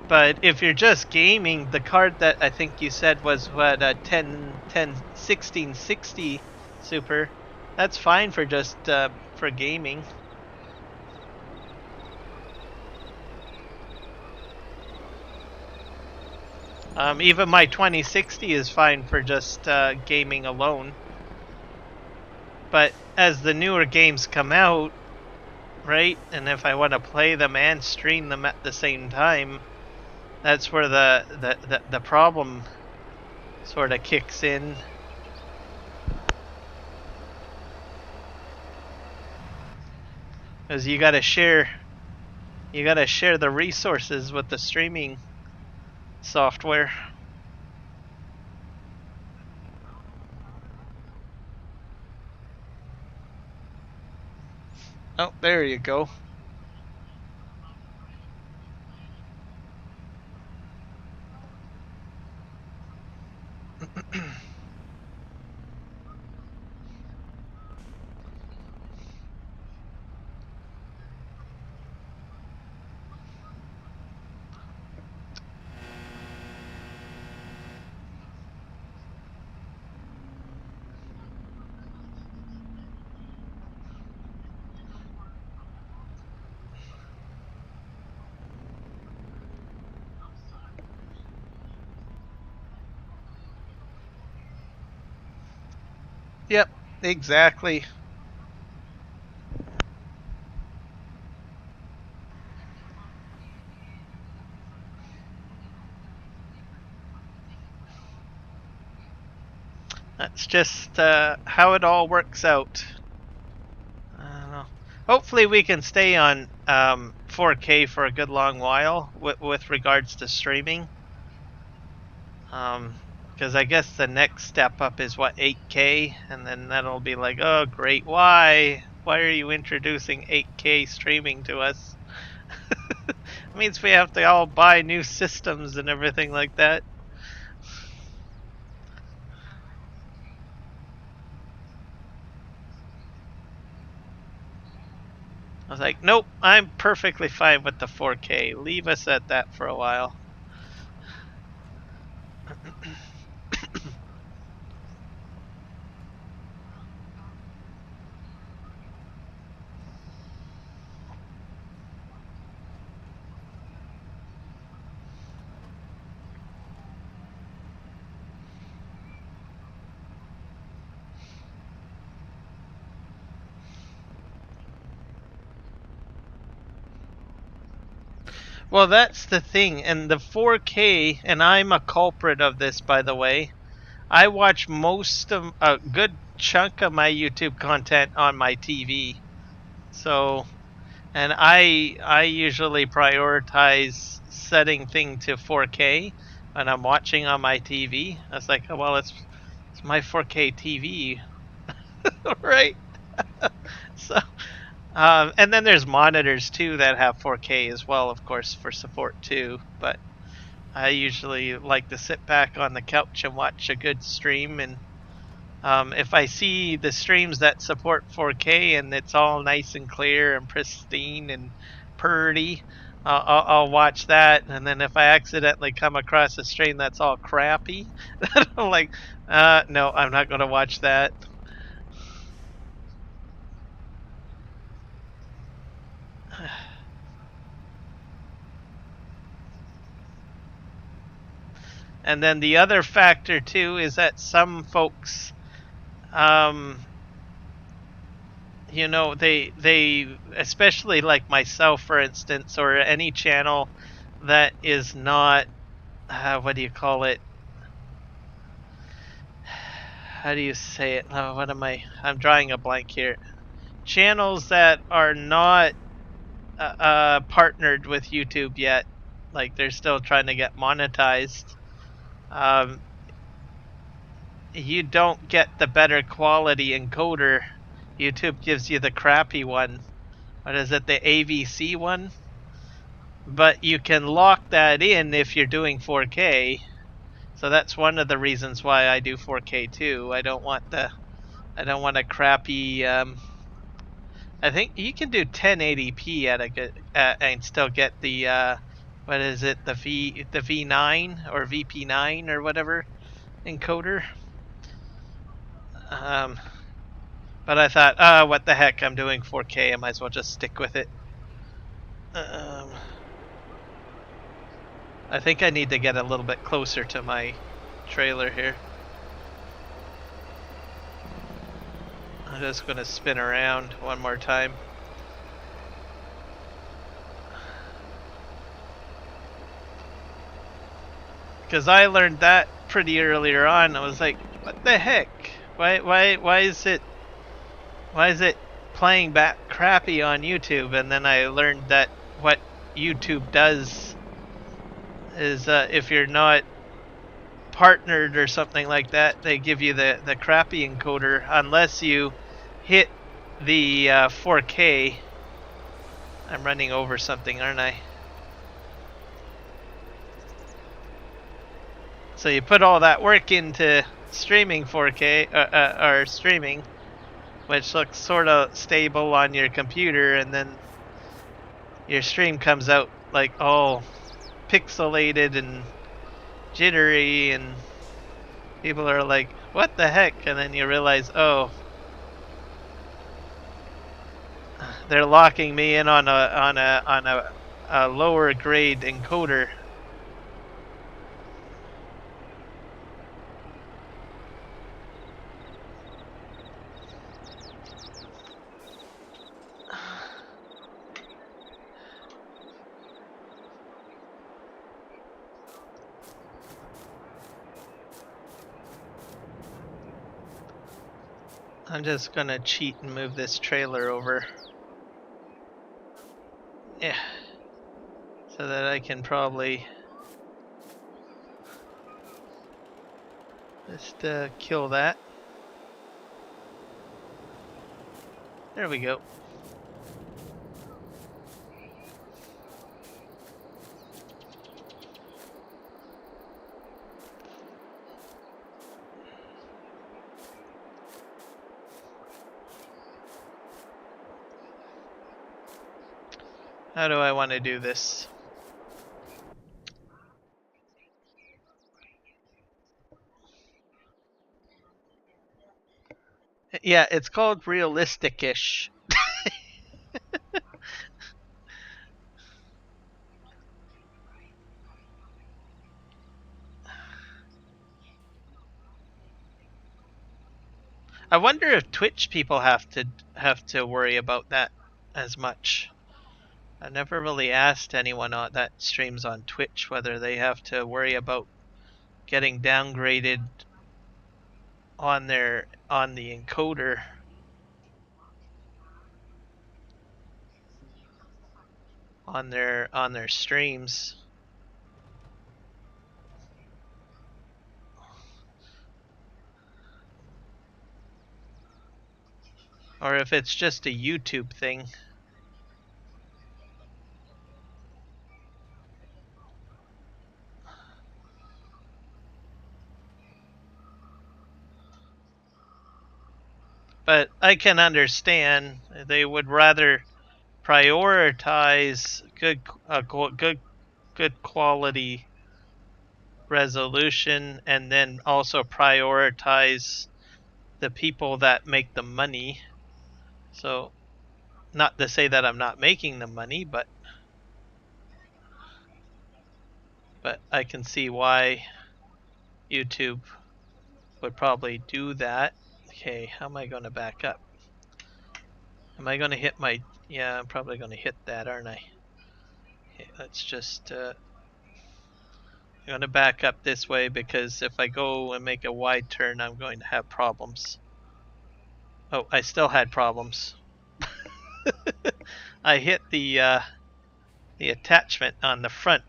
S2: But if you're just gaming, the card that I think you said was what, a 1660 Super, that's fine for just for gaming. Even my 2060 is fine for just gaming alone. But as the newer games come out, right, and if I want to play them and stream them at the same time, that's where the problem sort of kicks in. Because you gotta share the resources with the streaming software. Oh, there you go. Yep, exactly. That's just how it all works out. I don't know. Hopefully we can stay on 4K for a good long while with regards to streaming. Because I guess the next step up is what, 8K, and then that'll be like, oh great, why are you introducing 8K streaming to us? It means we have to all buy new systems and everything like that. I was like, nope, I'm perfectly fine with the 4K. Leave us at that for a while. Well, that's the thing, and the 4K, and I'm a culprit of this, by the way. I watch most of a good chunk of my YouTube content on my TV. So, and I usually prioritize setting thing to 4K when I'm watching on my TV. I was like, oh, well, it's my 4K TV, right? So, and then there's monitors too that have 4K as well, of course, for support too. But I usually like to sit back on the couch and watch a good stream. And if I see the streams that support 4K and it's all nice and clear and pristine and purty, I'll watch that, and then if I accidentally come across a stream that's all crappy, I'm like, no, I'm not going to watch that. And then the other factor too is that some folks, um, they especially like myself, for instance, or any channel that is not, what do you call it? How do you say it? Oh, what am I? I'm drawing a blank here. Channels that are not partnered with YouTube yet, like they're still trying to get monetized. Um, you don't get the better quality encoder. YouTube gives you the crappy one. What is it? The AVC one? But you can lock that in if you're doing 4K. So that's one of the reasons why I do 4K too. I don't want a crappy. I think you can do 1080p at a good and still get the what is it, the V9 or VP9 or whatever encoder. Um, but I thought, what the heck? I'm doing 4K. I might as well just stick with it. Um, I think I need to get a little bit closer to my trailer here. I'm just going to spin around one more time. Because I learned that pretty earlier on. I was like, what the heck? Why is it playing back crappy on YouTube? And then I learned that what YouTube does is if you're not partnered or something like that, they give you the crappy encoder unless you hit the 4K. I'm running over something, aren't I? So you put all that work into streaming 4K or streaming, which looks sort of stable on your computer, and then your stream comes out like all pixelated and jittery, and people are like, what the heck? And then you realize, oh, they're locking me in on a lower grade encoder. I'm just gonna cheat and move this trailer over. Yeah. So that I can probably just kill that. There we go. How do I want to do this? Yeah, it's called realistic-ish. I wonder if Twitch people have to worry about that as much. I never really asked anyone that streams on Twitch whether they have to worry about getting downgraded on the encoder on their streams. Or if it's just a YouTube thing. But I can understand they would rather prioritize good quality resolution, and then also prioritize the people that make the money. So, not to say that I'm not making the money, but I can see why YouTube would probably do that. Okay, how am I going to back up? Am I going to hit my... Yeah, I'm probably going to hit that, aren't I? Okay, let's just... I'm going to back up this way because if I go and make a wide turn, I'm going to have problems. Oh, I still had problems. I hit the attachment on the front.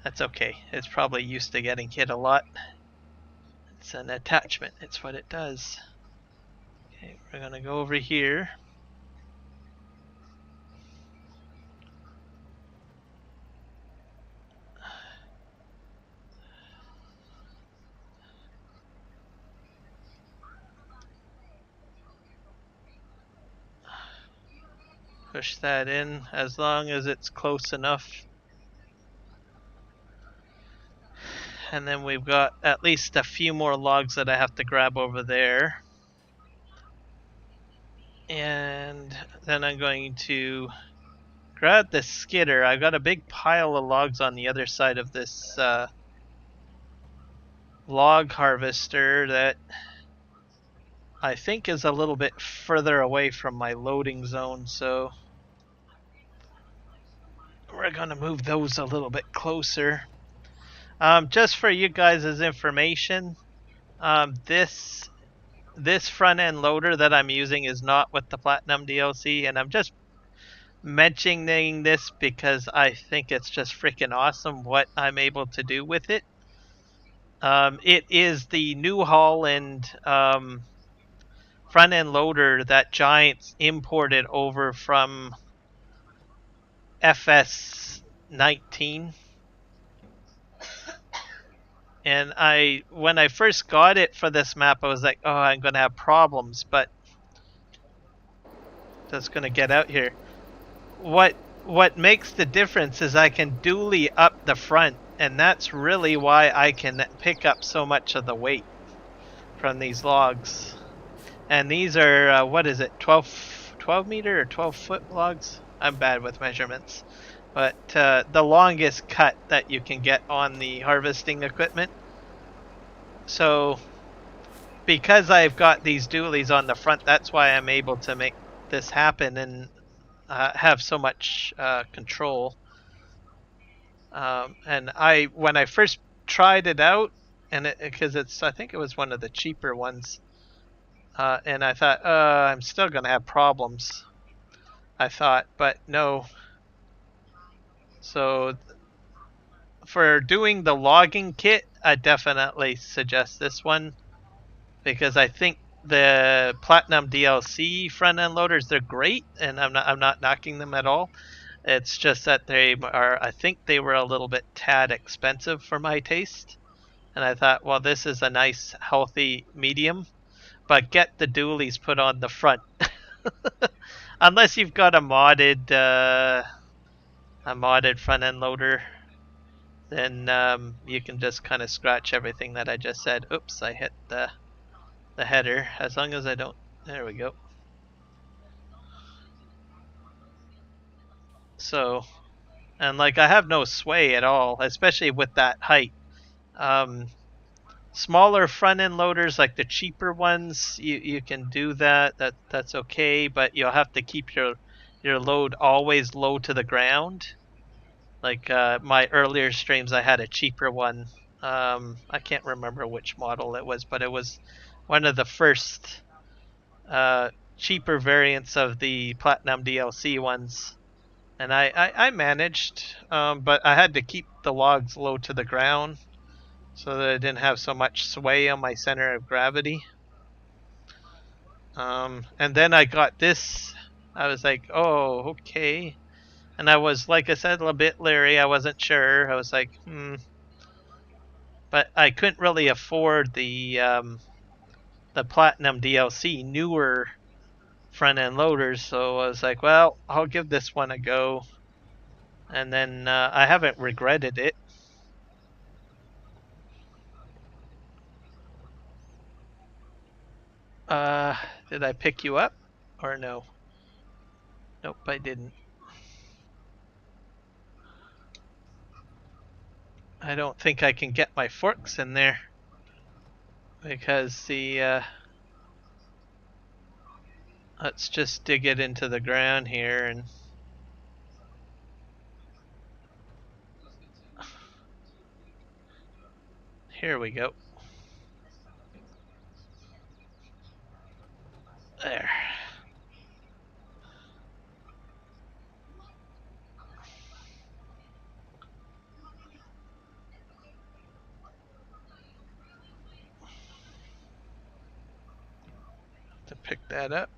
S2: That's okay. It's probably used to getting hit a lot. It's an attachment. It's what it does. Okay, we're going to go over here. Push that in as long as it's close enough. And then we've got at least a few more logs that I have to grab over there. And then I'm going to grab the skidder. I've got a big pile of logs on the other side of this log harvester that I think is a little bit further away from my loading zone, so we're going to move those a little bit closer. Just for you guys' information, this front end loader that I'm using is not with the Platinum DLC, and I'm just mentioning this because I think it's just freaking awesome what I'm able to do with it. It is the New Holland front end loader that Giants imported over from FS19. And when I first got it for this map, I was like, oh, I'm going to have problems, but that's going to get out here. What makes the difference is I can dually up the front, and that's really why I can pick up so much of the weight from these logs. And these are, what is it, 12 meter or 12 foot logs? I'm bad with measurements. But the longest cut that you can get on the harvesting equipment. So because I've got these dualies on the front, that's why I'm able to make this happen and have so much control. And when I first tried it out, and because I think it was one of the cheaper ones, and I thought, I'm still gonna have problems. I thought, but no. So for doing the logging kit, I definitely suggest this one because I think the Platinum DLC front end loaders, they're great, and I'm not knocking them at all. It's just that I think they were a little bit tad expensive for my taste. And I thought, well, this is a nice, healthy medium, but get the dualies put on the front. Unless you've got a modded front end loader, then you can just kind of scratch everything that I just said. Oops, I hit the header. As long as I don't, there we go. So, and like I have no sway at all, especially with that height. Smaller front end loaders, like the cheaper ones, you can do that's okay, but you'll have to keep your load always low to the ground. Like my earlier streams, I had a cheaper one. I can't remember which model it was, but it was one of the first cheaper variants of the Platinum DLC ones. And I managed, but I had to keep the logs low to the ground so that I didn't have so much sway on my center of gravity. And then I got this. I was like, oh, okay. And I was, like I said, a little bit leery. I wasn't sure. I was like, But I couldn't really afford the Platinum DLC newer front end loaders, so I was like, well, I'll give this one a go. And then I haven't regretted it. Did I pick you up or no? Nope, I didn't. I don't think I can get my forks in there because the let's just dig it into the ground here and here we go. There. To pick that up.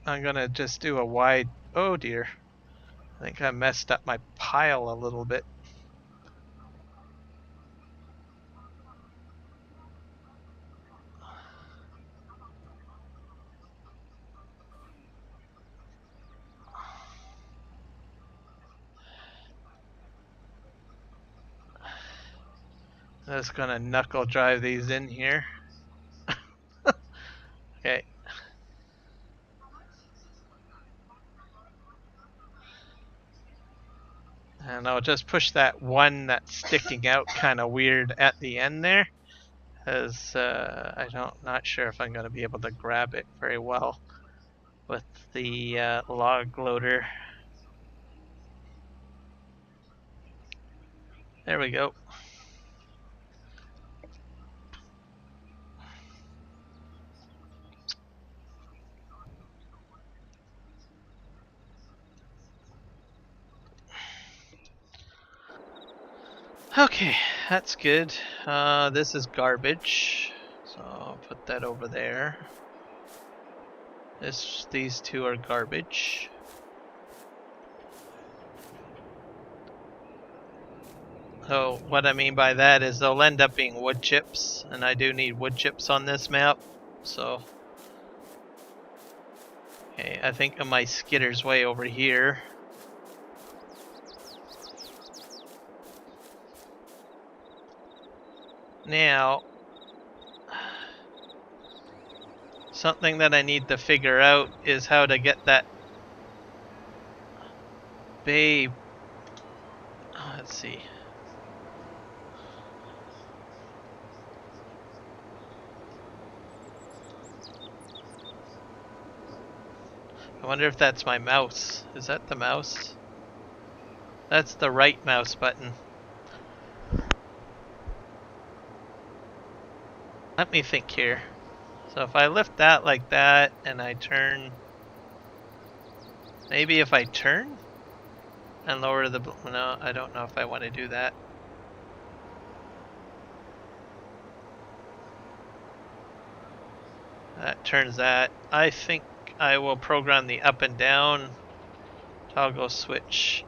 S2: I'm gonna just do a wide, oh dear. I think I messed up my pile a little bit. I'm just gonna knuckle drive these in here. Okay. And I'll just push that one that's sticking out kind of weird at the end there. Because not sure if I'm going to be able to grab it very well with the log loader. There we go. Okay, that's good. This is garbage, so I'll put that over there. These two are garbage. So what I mean by that is they'll end up being wood chips, and I do need wood chips on this map. So, okay, I think my skitter's way over here. Now, something that I need to figure out is how to get that bay. Let's see. I wonder if that's my mouse. Is that the mouse? That's the right mouse button. Let me think here. So if I lift that like that and I turn, maybe if I turn and lower the, no, I don't know if I want to do that. That turns that. I think I will program the up and down toggle switch.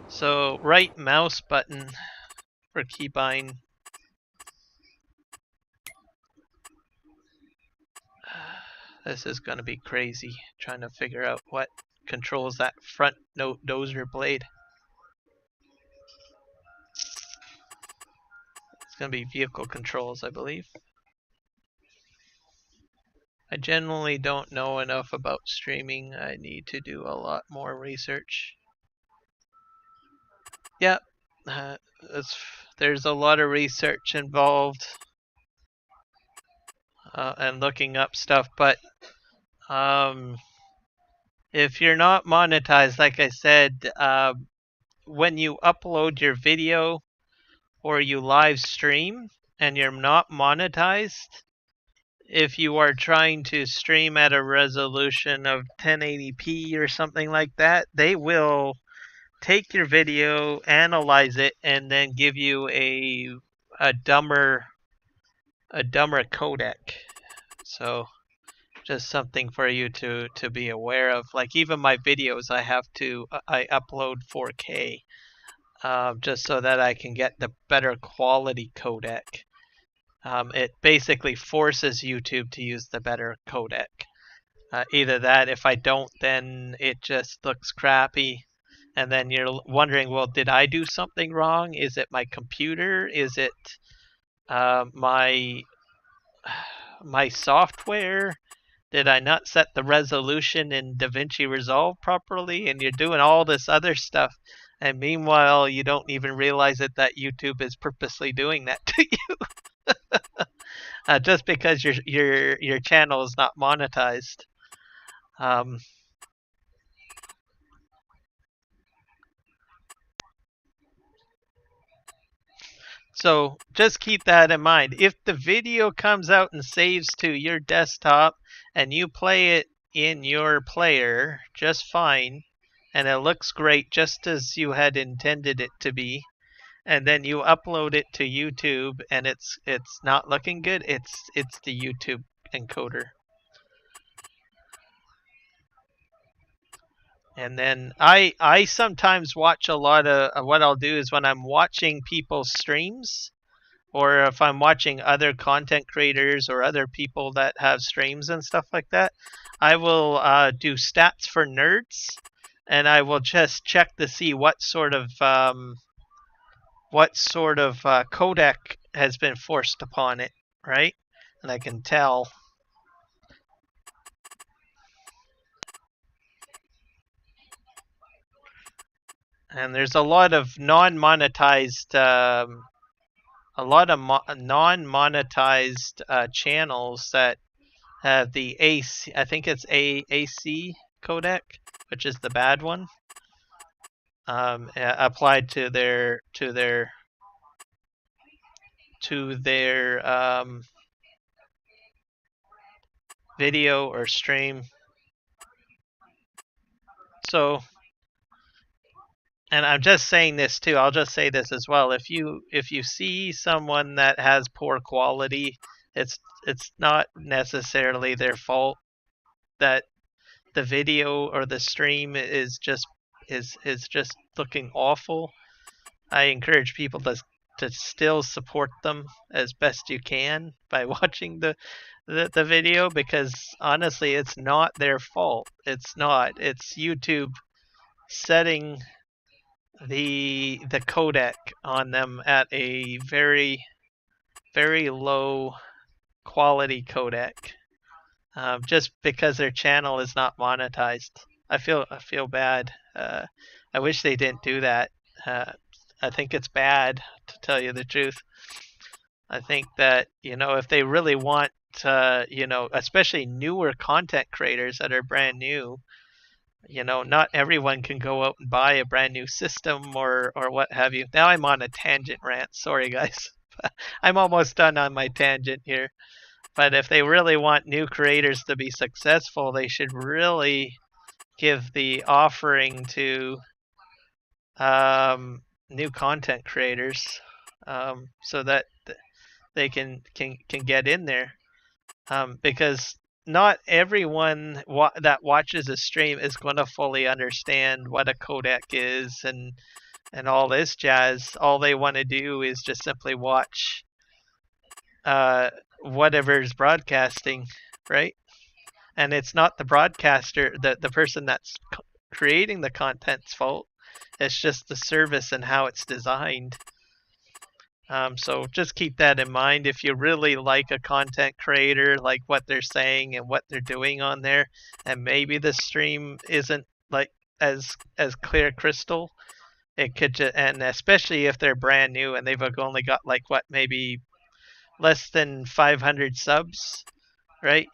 S2: So right mouse button for keybind. This is going to be crazy trying to figure out what controls that front dozer blade. It's going to be vehicle controls, I believe. I generally don't know enough about streaming. I need to do a lot more research. Yeah, there's a lot of research involved and looking up stuff, but if you're not monetized, like I said, when you upload your video or you live stream and you're not monetized, if you are trying to stream at a resolution of 1080p or something like that, they will take your video, analyze it, and then give you a dumber codec. So just something for you to be aware of. Like even my videos, I upload 4K just so that I can get the better quality codec. It basically forces YouTube to use the better codec. Either that, if I don't, then it just looks crappy. And then you're wondering, well, did I do something wrong? Is it my computer? Is it my my software? Did I not set the resolution in DaVinci Resolve properly? And you're doing all this other stuff, and meanwhile, you don't even realize it that YouTube is purposely doing that to you, just because your channel is not monetized. Um, So just keep that in mind. If the video comes out and saves to your desktop and you play it in your player just fine, and it looks great just as you had intended it to be, and then you upload it to YouTube and it's not looking good, it's the YouTube encoder. And then I sometimes watch a lot of what I'll do is when I'm watching people's streams, or if I'm watching other content creators or other people that have streams and stuff like that, I will do stats for nerds, and I will just check to see what sort of codec has been forced upon it, right? And I can tell. And there's a lot of non-monetized non-monetized channels that have the AC. I think it's AAC codec, which is the bad one, applied to their video or stream. So, and I'm just saying this too. I'll just say this as well. If you see someone that has poor quality, it's not necessarily their fault that the video or the stream is just looking awful. I encourage people to still support them as best you can by watching the video, because honestly it's not their fault. It's not. It's YouTube setting the codec on them at a very very low quality codec, just because their channel is not monetized. I feel bad. I wish they didn't do that. Uh, I think it's bad, to tell you the truth. I think that if they really want, especially newer content creators that are brand new, not everyone can go out and buy a brand new system or what have you. Now I'm on a tangent rant. Sorry, guys. I'm almost done on my tangent here. But if they really want new creators to be successful, they should really give the offering to new content creators, so that they can get in there, because not everyone that watches a stream is going to fully understand what a codec is and all this jazz. All they want to do is just simply watch uh, whatever's broadcasting, right? And it's not the broadcaster, the person that's creating the content's fault. It's just the service and how it's designed. So just keep that in mind. If you really like a content creator, like what they're saying and what they're doing on there, and maybe the stream isn't like as clear crystal, it could and especially if they're brand new and they've only got like what, maybe less than 500 subs, right?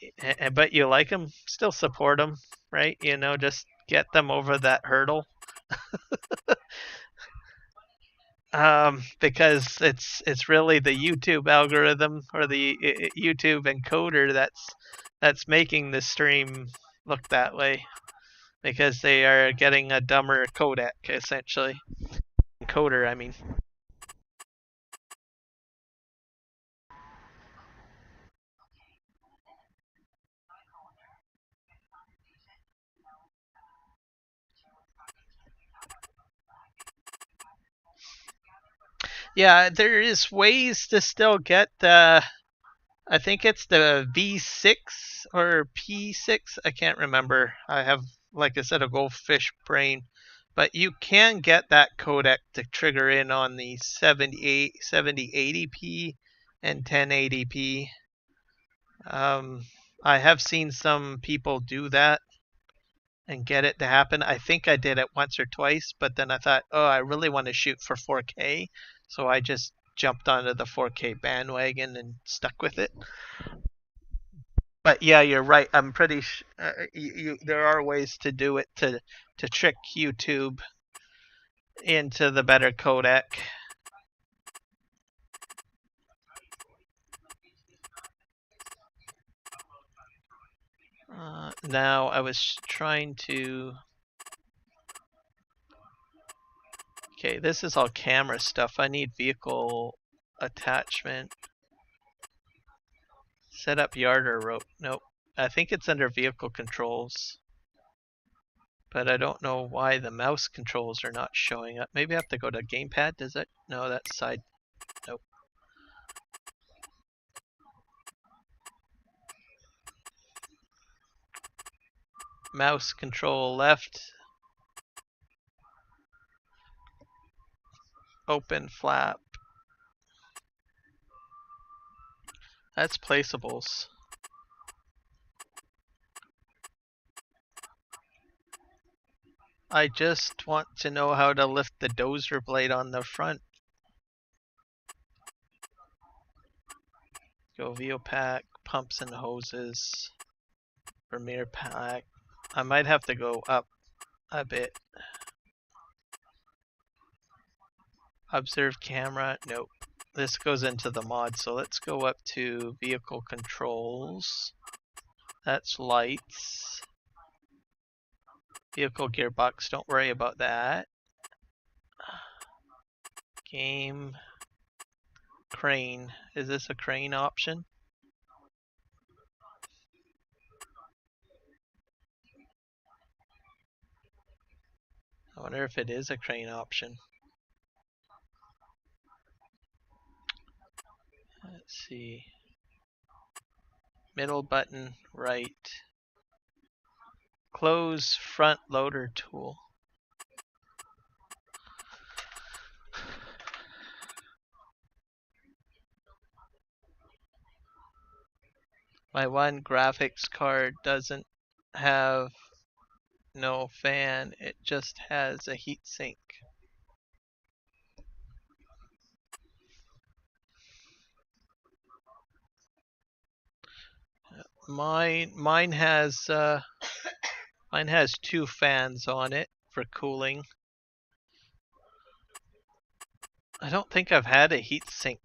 S2: But you like them, still support them, right? Just get them over that hurdle. Because it's really the YouTube algorithm or the YouTube encoder that's making the stream look that way, because they are getting a dumber codec, essentially. Encoder, I mean. Yeah, there is ways to still get I think it's the V6 or P6. I can't remember. I have, like I said, a goldfish brain. But you can get that codec to trigger in on the 7080p and 1080p. I have seen some people do that and get it to happen. I think I did it once or twice, but then I thought, oh, I really want to shoot for 4K. So I just jumped onto the 4K bandwagon and stuck with it. But yeah, you're right. I'm pretty there are ways to do it to trick YouTube into the better codec. Now I was trying to. Okay, this is all camera stuff. I need vehicle attachment. Set up yard or rope. Nope. I think it's under vehicle controls. But I don't know why the mouse controls are not showing up. Maybe I have to go to gamepad. Does it? No, that's side. Nope. Mouse control left. Open flap. That's placeables. I just want to know how to lift the dozer blade on the front. Go VO pack, pumps and hoses, Vermeer pack. I might have to go up a bit. Observe camera, nope. This goes into the mod, so let's go up to vehicle controls. That's lights. Vehicle gearbox, don't worry about that. Game. Crane. Is this a crane option? I wonder if it is a crane option. Let's see. Middle button, right. Close front loader tool. My one graphics card doesn't have no fan, it just has a heatsink. Mine has two fans on it for cooling. I don't think I've had a heatsink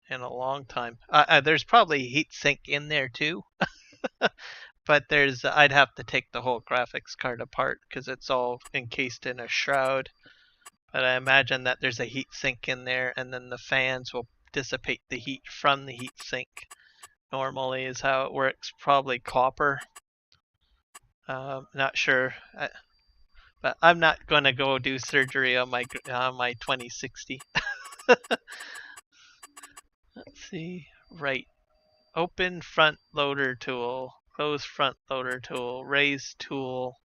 S2: in a long time. There's probably a heatsink in there too, but I'd have to take the whole graphics card apart because it's all encased in a shroud. But I imagine that there's a heatsink in there, and then the fans will dissipate the heat from the heatsink. Normally is how it works. Probably copper. Not sure, but I'm not going to go do surgery on my 2060. Let's see. Right. Open front loader tool. Close front loader tool. Raise tool.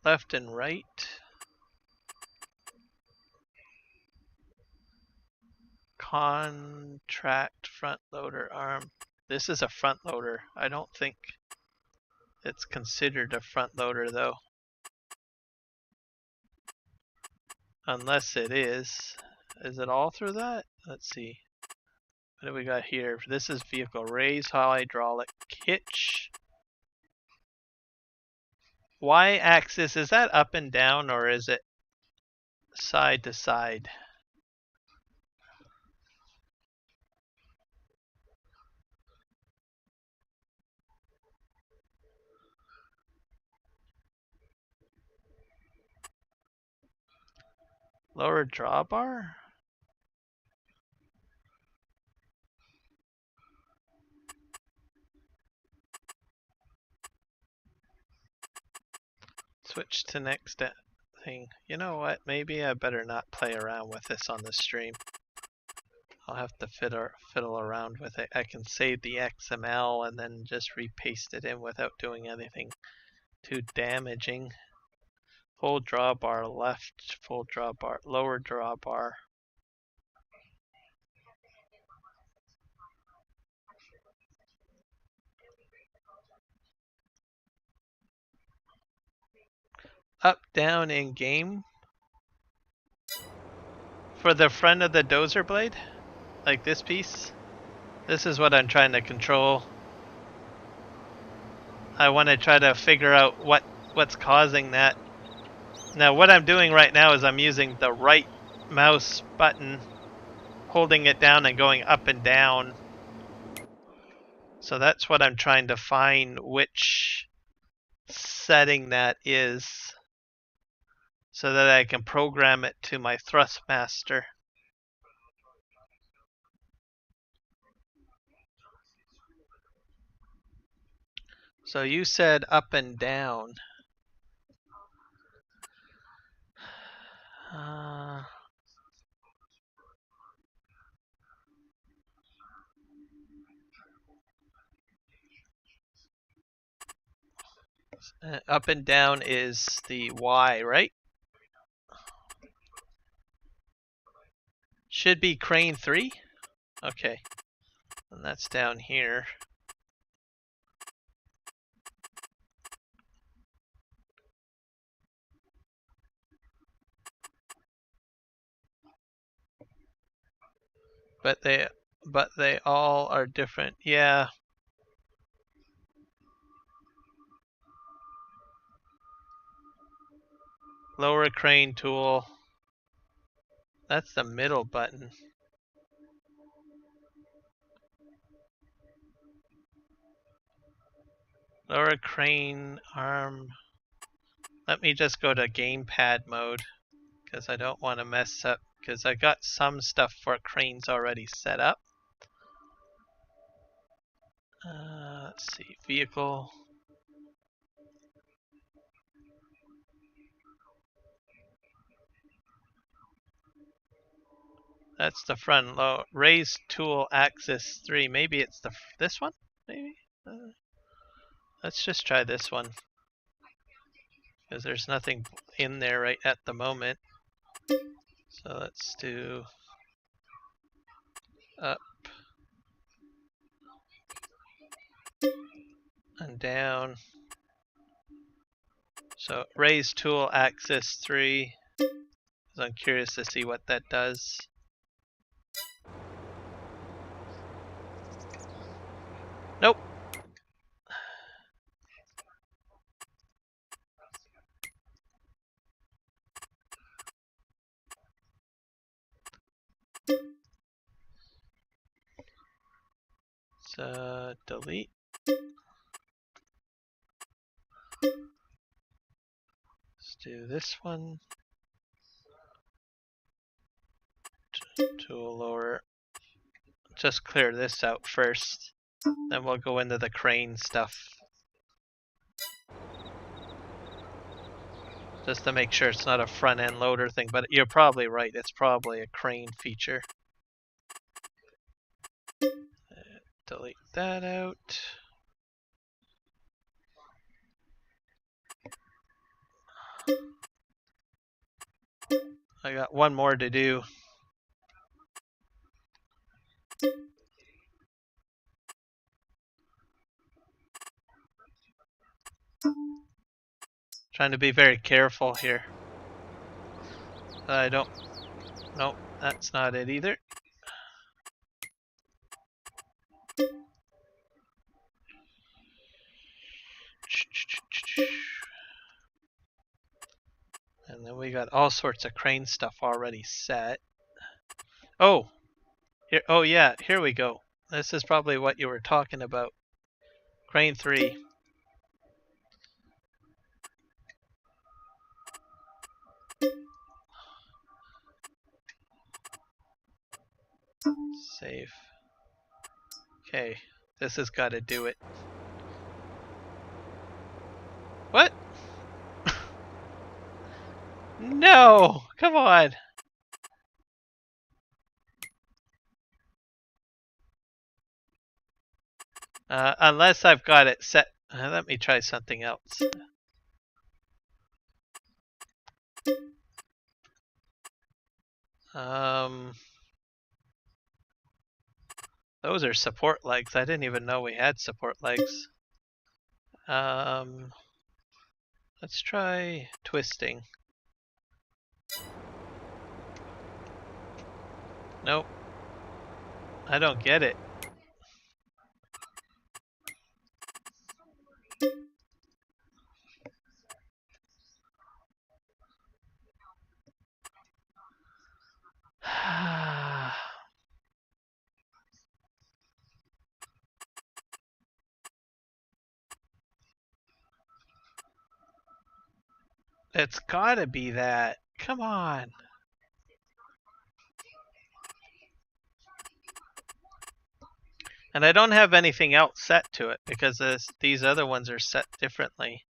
S2: Left and right. Contract front loader arm. This is a front loader. I don't think it's considered a front loader though. Unless it is. Is it all through that? Let's see. What do we got here? This is vehicle raise hydraulic hitch. Y axis, is that up and down or is it side to side? Lower drawbar? Switch to next thing. You know what? Maybe I better not play around with this on the stream. I'll have to fiddle around with it. I can save the XML and then just repaste it in without doing anything too damaging. Full drawbar left, full drawbar, lower drawbar. Up, down in game. For the front of the dozer blade, like this piece. This is what I'm trying to control. I want to try to figure out what's causing that. Now what I'm doing right now is I'm using the right mouse button, holding it down and going up and down. So that's what I'm trying to find, which setting that is, so that I can program it to my Thrustmaster. So you said up and down. Up and down is the Y, right? Should be crane 3? Okay. And that's down here. But they all are different. Yeah. Lower crane tool. That's the middle button. Lower crane arm. Let me just go to gamepad mode, because I don't want to mess up, because I got some stuff for cranes already set up. Let's see, vehicle. That's the front low. Raise tool axis 3. Maybe it's this one? Maybe? Let's just try this one, because there's nothing in there right at the moment. So let's do up and down. So raise tool axis 3. I'm curious to see what that does. Nope. So delete. Let's do this one. Tool lower. Just clear this out first. Then we'll go into the crane stuff. Just to make sure it's not a front end loader thing, but you're probably right. It's probably a crane feature. Delete that out. I got one more to do. Trying to be very careful here. I don't. Nope, that's not it either. And then we got all sorts of crane stuff already set. Oh, here. Oh yeah, here we go. This is probably what you were talking about. Crane 3. Save. Okay, this has got to do it. What? No! Come on! Unless I've got it set. Let me try something else. Those are support legs. I didn't even know we had support legs. Let's try twisting. Nope. I don't get it. It's gotta be that. Come on. And I don't have anything else set to it because these other ones are set differently.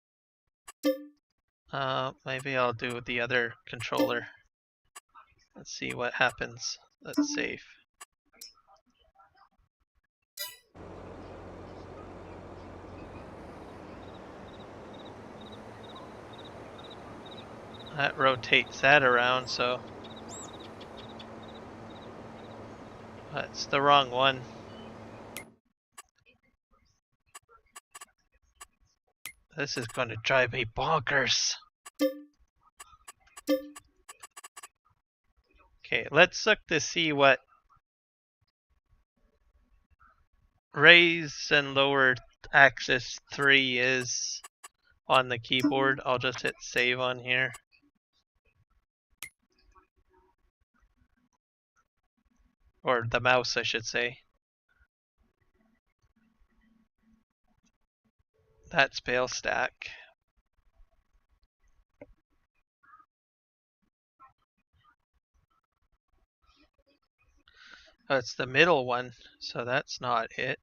S2: Maybe I'll do the other controller. Let's see what happens. Let's save. That rotates that around, so that's the wrong one. This is going to drive me bonkers. Okay, let's look to see what raise and lower axis 3 is on the keyboard. I'll just hit save on here. Or the mouse, I should say. That's Pale Stack. Oh, it's the middle one, so that's not it.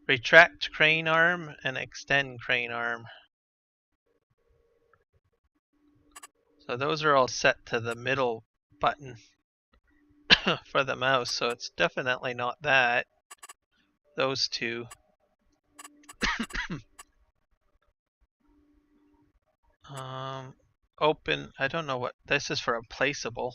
S2: Retract crane arm and extend crane arm. So those are all set to the middle button for the mouse, so it's definitely not that. Those two. Open, I don't know what, this is for a placeable.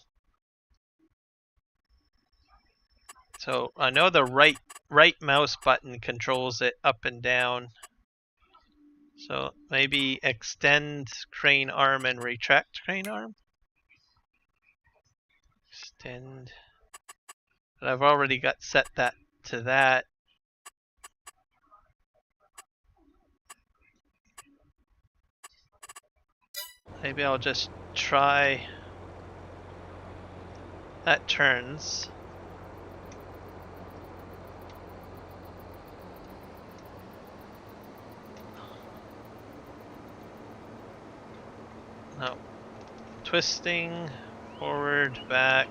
S2: So I know the right mouse button controls it up and down. So maybe extend crane arm and retract crane arm? Extend. But I've already got set that to that. Maybe I'll just try. That turns. No. Twisting, forward, back.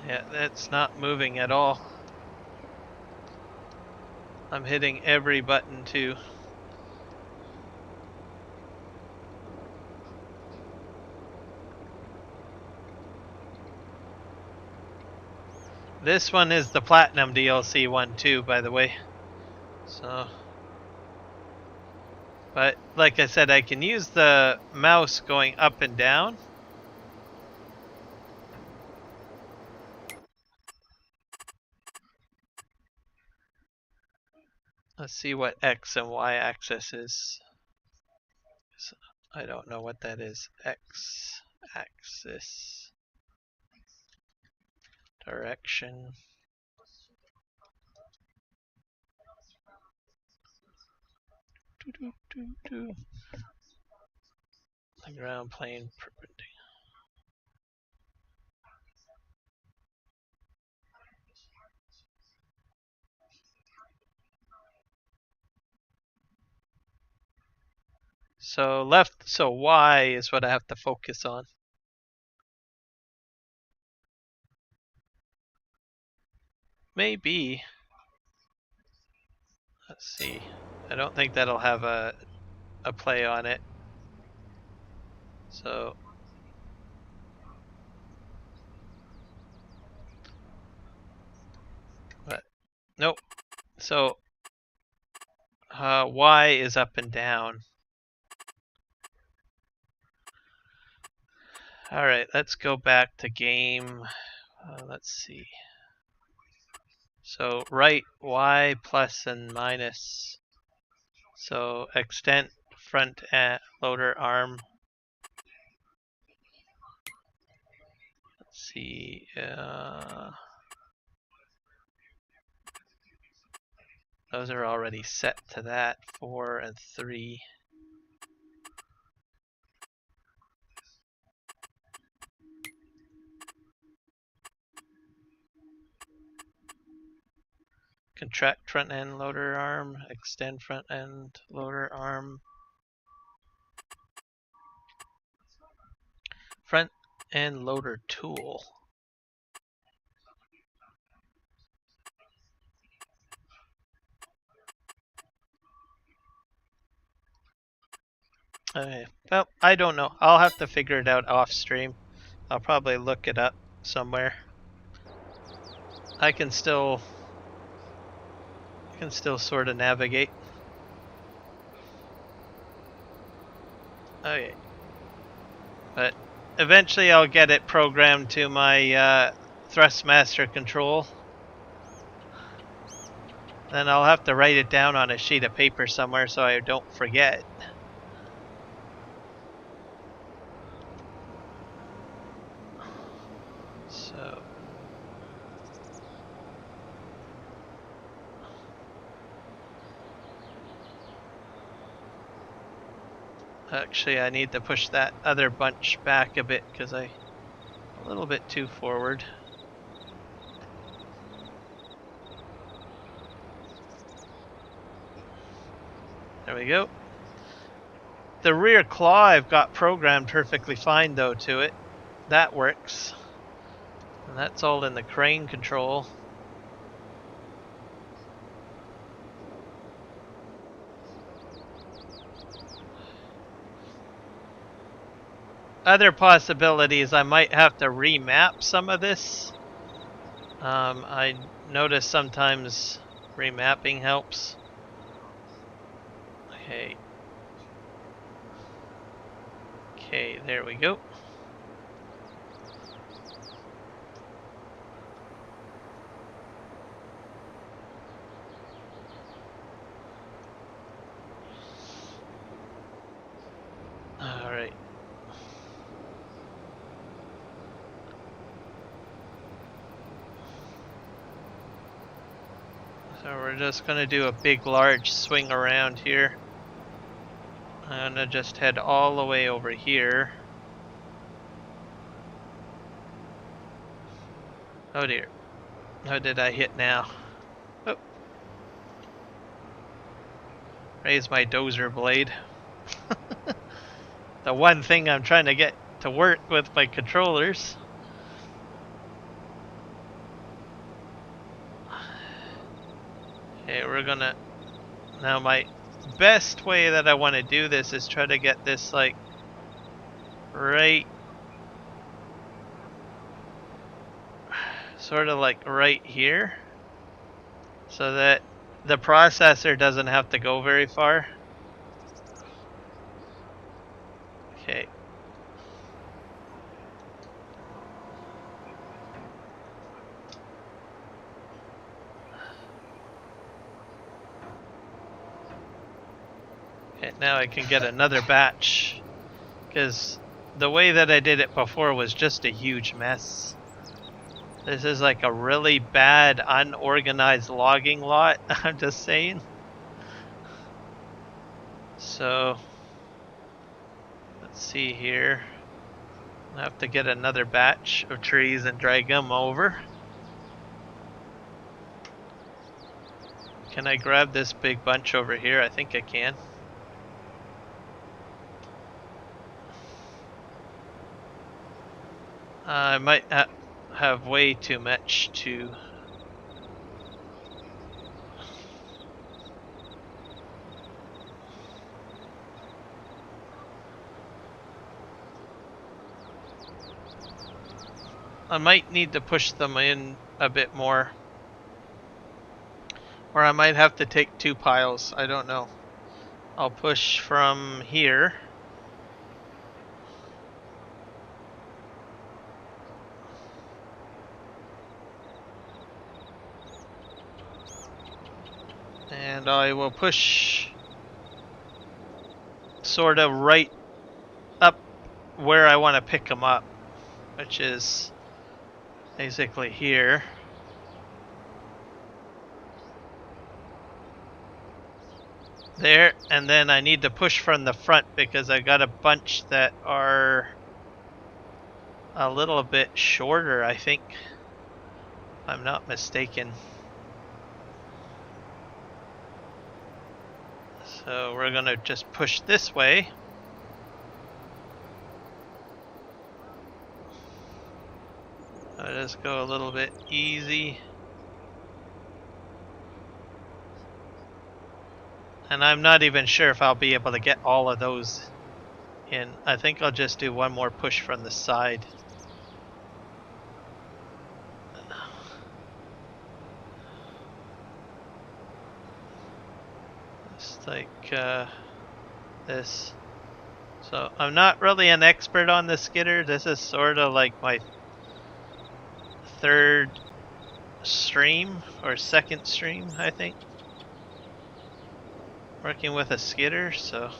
S2: Yeah, that's not moving at all. I'm hitting every button too. This one is the Platinum DLC one too, by the way. So, but like I said, I can use the mouse going up and down. Let's see what X and Y axis is. I don't know what that is. X axis. Direction. The ground plane perpendicular. So Y is what I have to focus on. Maybe. Let's see. I don't think that'll have a play on it. So but nope. So Y is up and down. All right, let's go back to game. Let's see. So right Y plus and minus. So extent front loader arm. Let's see. Those are already set to that. 4 and 3. Contract front end loader arm. Extend front end loader arm. Front end loader tool. Okay. Well, I don't know. I'll have to figure it out off stream. I'll probably look it up somewhere. I can still sort of navigate. Okay. But eventually I'll get it programmed to my Thrustmaster control. Then I'll have to write it down on a sheet of paper somewhere so I don't forget. So actually I need to push that other bunch back a bit because I'm a little bit too forward. There we go. The rear claw I've got programmed perfectly fine though to it. That works. And that's all in the crane control. Other possibilities, I might have to remap some of this. I notice sometimes remapping helps. Okay. Okay, there we go. All right. So we're just going to do a big large swing around here. I'm going to just head all the way over here. Oh dear. How did I hit now? Oh. Raise my dozer blade. The one thing I'm trying to get to work with my controllers. Okay, we're gonna... Now my best way that I want to do this is try to get this like right... sort of like right here. So that the processor doesn't have to go very far. Okay. Okay, now I can get another batch. Because the way that I did it before was just a huge mess. This is like a really bad, unorganized logging lot, I'm just saying. So, let's see here. I have to get another batch of trees and drag them over. Can I grab this big bunch over here? I think I can. I might have way too much to... I might need to push them in a bit more. Or I might have to take 2 piles. I don't know. I'll push from here. And I will push sort of right up where I want to pick them up, which is basically here. There, and then I need to push from the front because I got a bunch that are a little bit shorter, I think, if I'm not mistaken. So we're gonna just push this way. I'll just go a little bit easy. And I'm not even sure if I'll be able to get all of those in. I think I'll just do one more push from the side. Just like this. So I'm not really an expert on the skidder. This is sort of like my 3rd stream or 2nd stream, I think, working with a skidder, so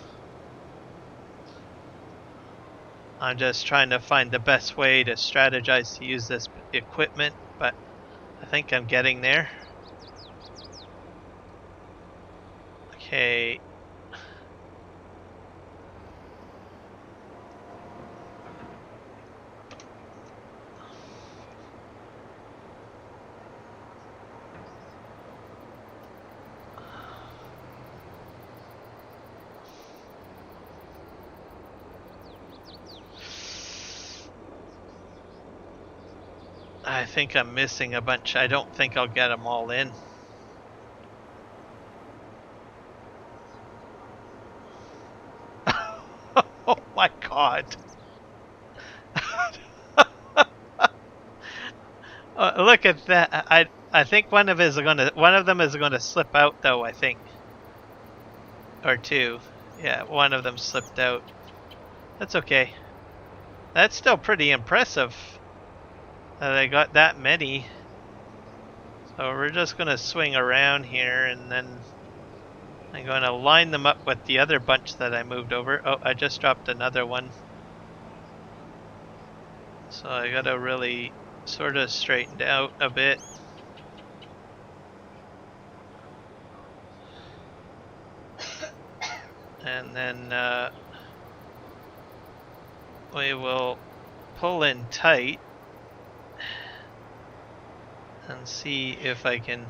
S2: I'm just trying to find the best way to strategize to use this equipment, but I think I'm getting there. Okay. I think I'm missing a bunch. I don't think I'll get them all in. Oh my god. Look at that. I think one of them is gonna slip out though, I think. Or 2. Yeah, one of them slipped out. That's okay. That's still pretty impressive that I got that many. So we're just gonna swing around here and then I'm gonna line them up with the other bunch that I moved over. Oh, I just dropped another one. So I gotta really sort of straighten out a bit. And then we will pull in tight and see if I can.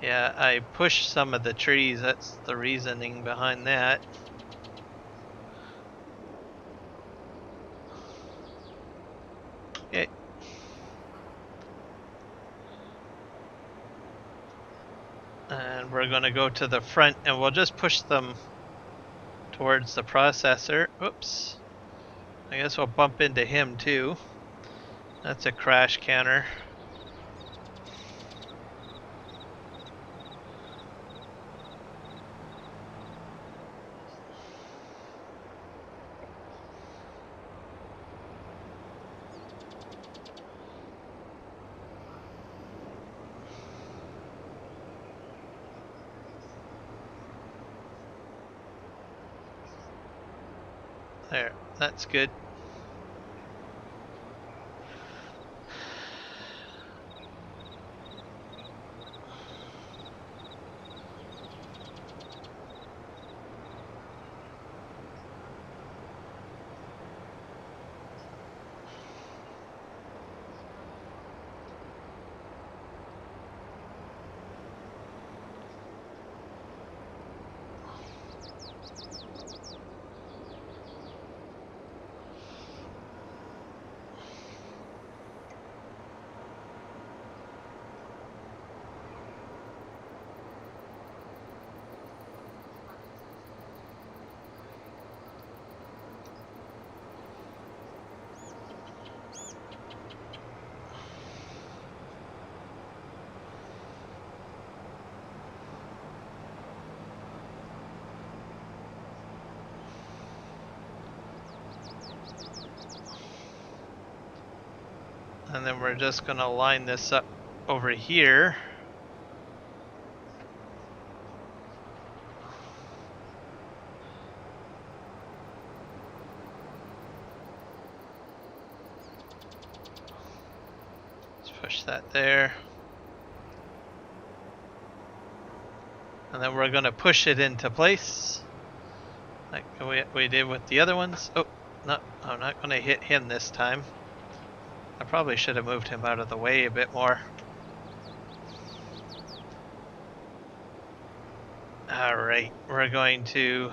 S2: Yeah, I pushed some of the trees. That's the reasoning behind that. Okay. And we're going to go to the front and we'll just push them towards the processor. Oops. I guess we'll bump into him too. That's a crash counter. There, that's good. And then we're just gonna line this up over here. Let's push that there. And then we're gonna push it into place. Like we did with the other ones. Oh, no, I'm not gonna hit him this time. I probably should have moved him out of the way a bit more. Alright, we're going to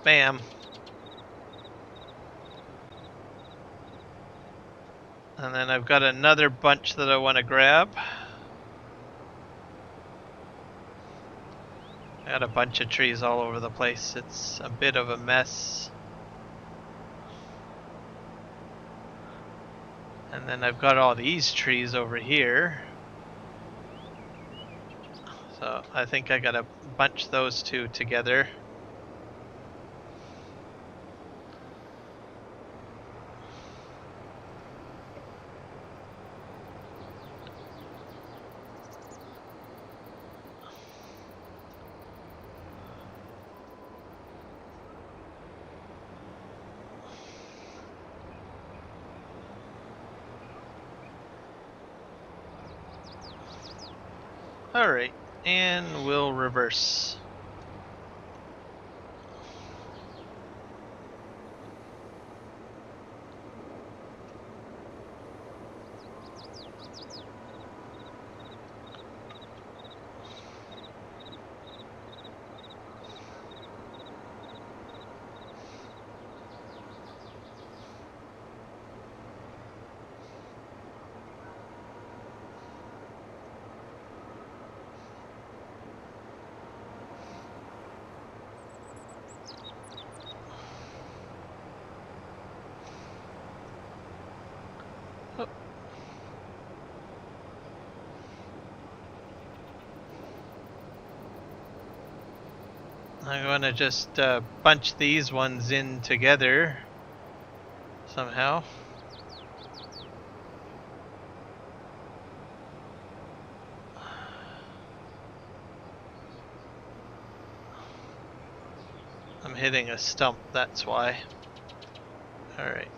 S2: bam. And then I've got another bunch that I want to grab. I got a bunch of trees all over the place. It's a bit of a mess. And then I've got all these trees over here. So I think I gotta bunch those two together. Alright, and we'll reverse. Oh. I'm gonna just bunch these ones in together somehow. I'm hitting a stump, that's why. Alright.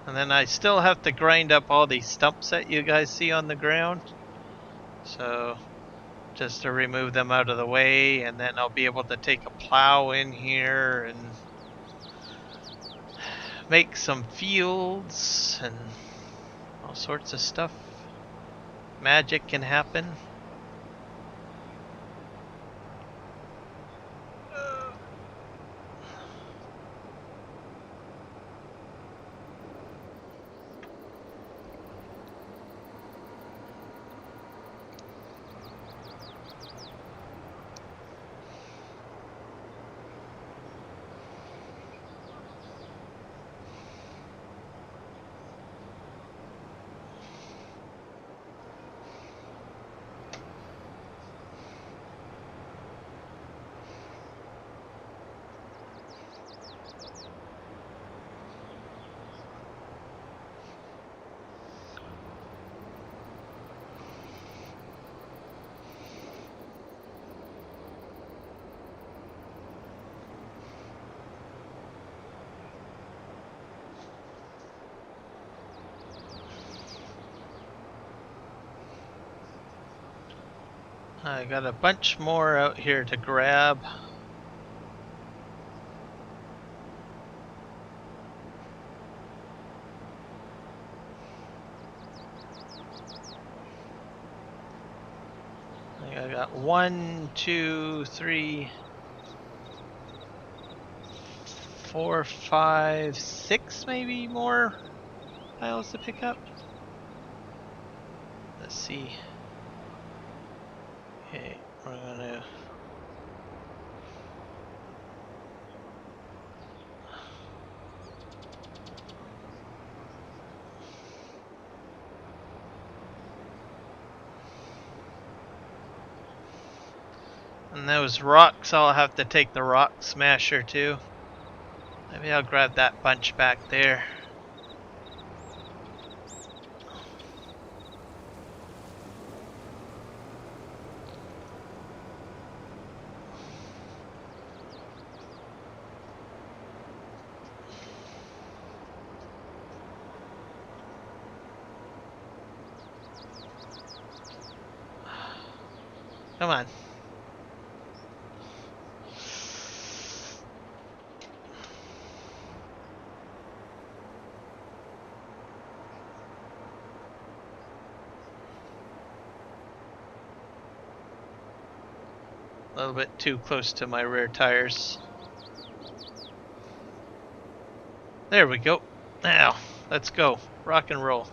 S2: And then I still have to grind up all these stumps that you guys see on the ground. So just to remove them out of the way, and then I'll be able to take a plow in here and make some fields and all sorts of stuff. Magic can happen. I got a bunch more out here to grab. I got 1, 2, 3, 4, 5, 6 maybe more piles to pick up. Let's see. Okay, we're gonna. And those rocks, I'll have to take the rock smasher too. Maybe I'll grab that bunch back there. Come on. A little bit too close to my rear tires. There we go. Now, let's go. Rock and roll.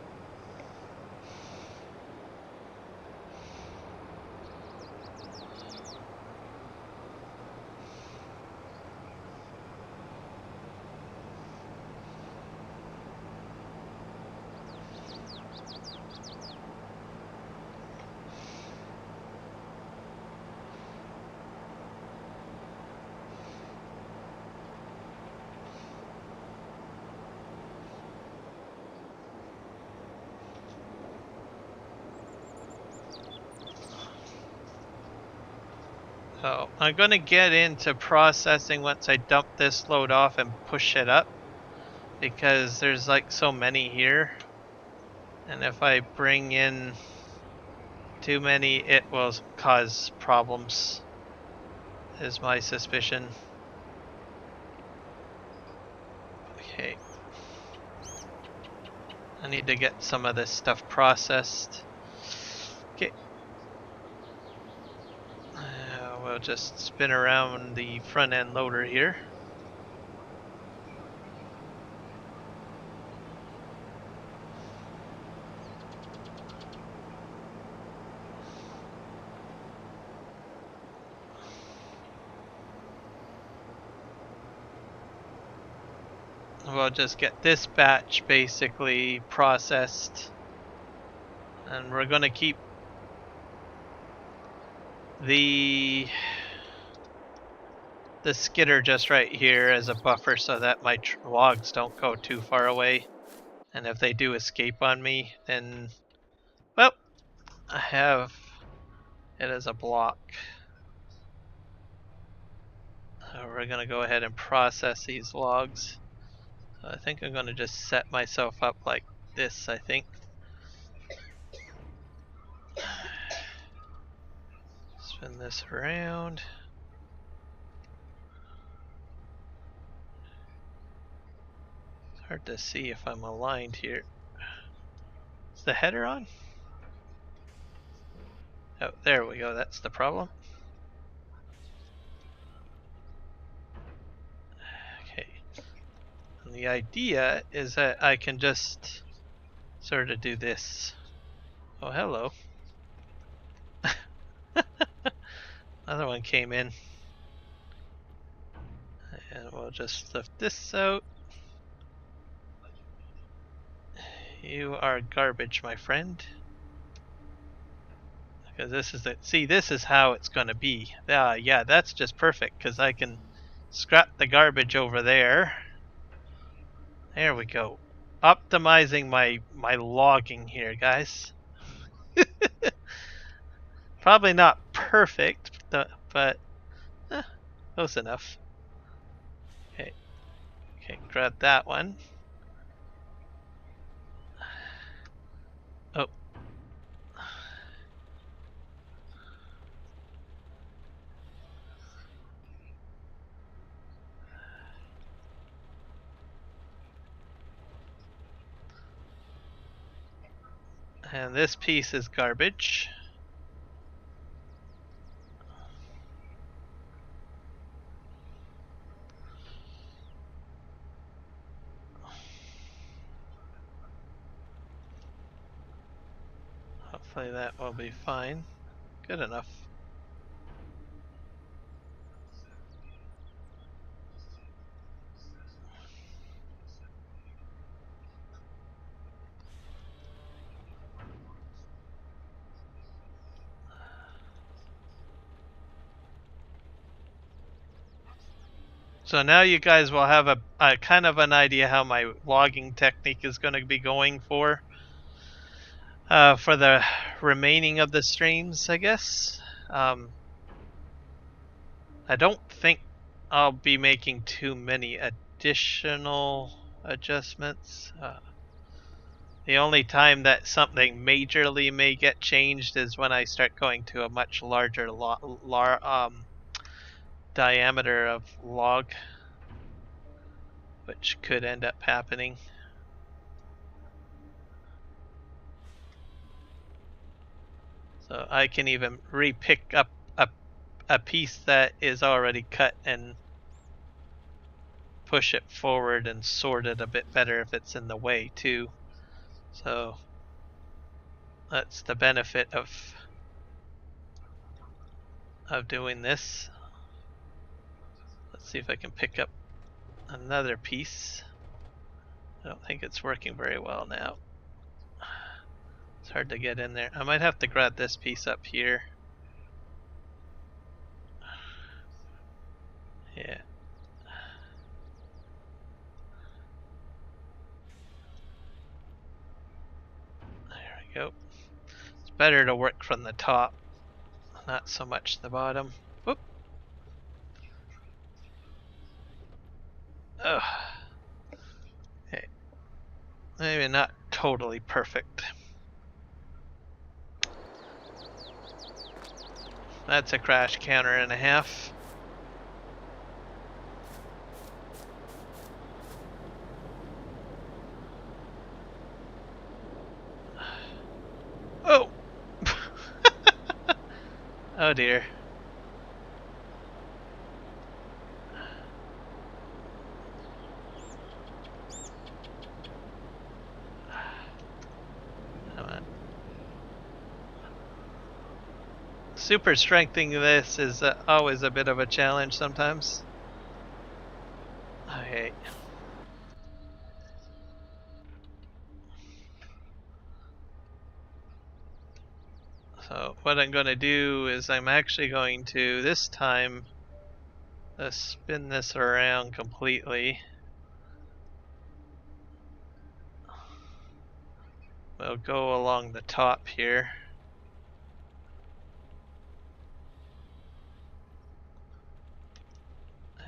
S2: So I'm going to get into processing once I dump this load off and push it up, because there's like so many here, and if I bring in too many it will cause problems, is my suspicion. Okay, I need to get some of this stuff processed. Okay, we'll just spin around the front end loader here. We'll just get this batch basically processed, and we're going to keep the skidder just right here as a buffer so that my logs don't go too far away, and if they do escape on me, then, well, I have it as a block. We're going to go ahead and process these logs. So I think I'm going to just set myself up like this, I think. Spin this around. It's hard to see if I'm aligned here. Is the header on? Oh, there we go. That's the problem. Okay. And the idea is that I can just sort of do this. Oh, hello. Another one came in. And we'll just lift this out. You are garbage, my friend. Because this is the, see, this is how it's going to be. Yeah, that's just perfect because I can scrap the garbage over there. There we go. Optimizing my logging here, guys. Probably not perfect, but close enough. Okay, grab that one. Oh. And this piece is garbage. Hopefully that will be fine. Good enough. So now you guys will have a kind of an idea how my logging technique is going to be going for the remaining of the streams, I guess. I don't think I'll be making too many additional adjustments. The only time that something majorly may get changed is when I start going to a much larger diameter of log, which could end up happening. So I can even re-pick up a piece that is already cut and push it forward and sort it a bit better if it's in the way too. So that's the benefit of doing this. Let's see if I can pick up another piece. I don't think it's working very well now. It's hard to get in there. I might have to grab this piece up here. Yeah. There we go. It's better to work from the top, not so much the bottom. Whoop. Ugh. Okay. Maybe not totally perfect. That's a crash counter and a half. Oh! Oh dear. Come on. Super strengthening this is always a bit of a challenge sometimes. Okay. So what I'm going to do is I'm actually going to this time spin this around completely. We'll go along the top here.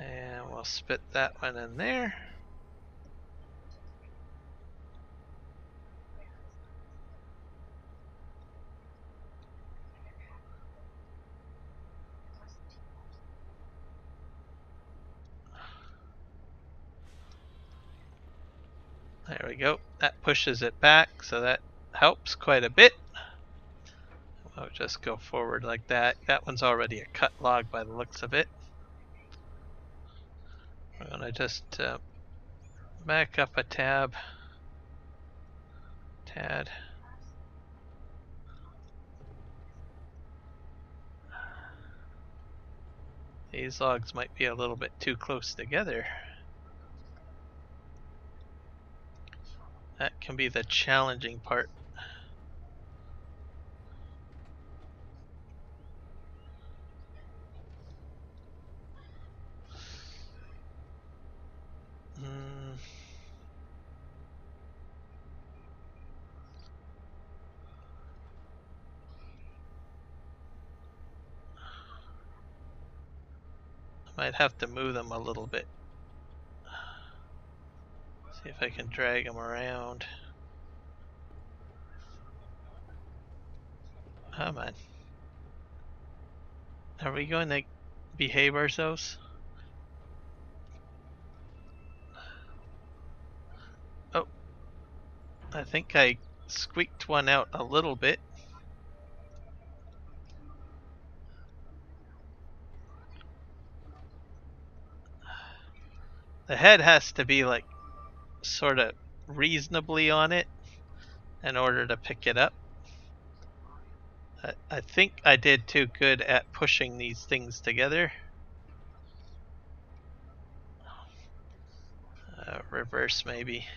S2: And we'll spit that one in there. There we go. That pushes it back, so that helps quite a bit. I'll just go forward like that. That one's already a cut log by the looks of it. I'm gonna just back up a tad. These logs might be a little bit too close together. That can be the challenging part. Might have to move them a little bit. See if I can drag them around. Come on. Are we going to behave ourselves? Oh, I think I squeaked one out a little bit. The head has to be like sort of reasonably on it in order to pick it up. I think I did too good at pushing these things together. Reverse maybe.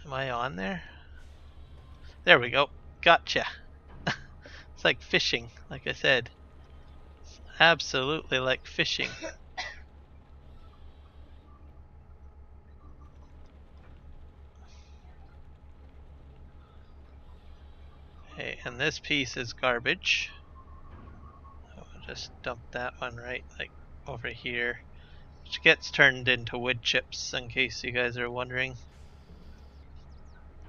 S2: Am I on there? There we go. Gotcha. It's like fishing, like I said. It's absolutely like fishing. Okay, and this piece is garbage. I'll just dump that one right like over here, which gets turned into wood chips in case you guys are wondering.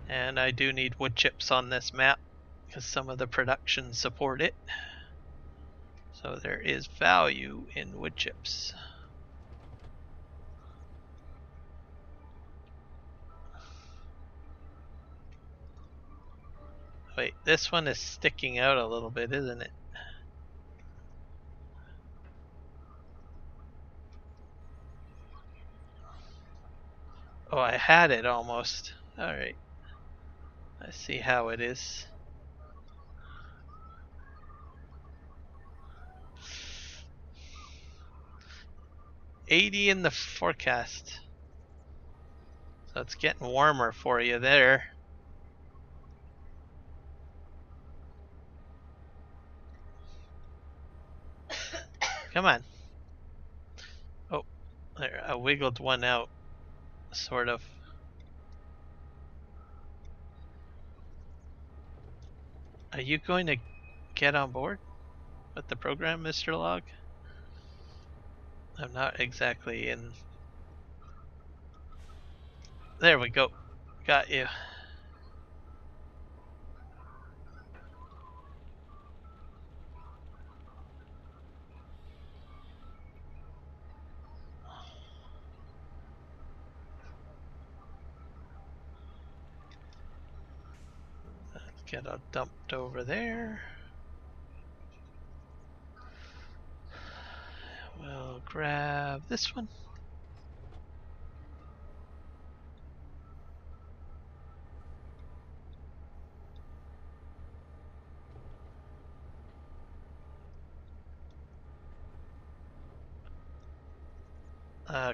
S2: And I do need wood chips on this map because some of the productions support it. So there is value in wood chips. Wait, this one is sticking out a little bit, isn't it? Oh, I had it almost. Alright. I see how it is. $80 in the forecast. So it's getting warmer for you there. Come on. Oh, there, I wiggled one out, sort of. Are you going to get on board with the program, Mr. Log? I'm not exactly in. There we go. Got you. Get it dumped over there. We'll grab this one.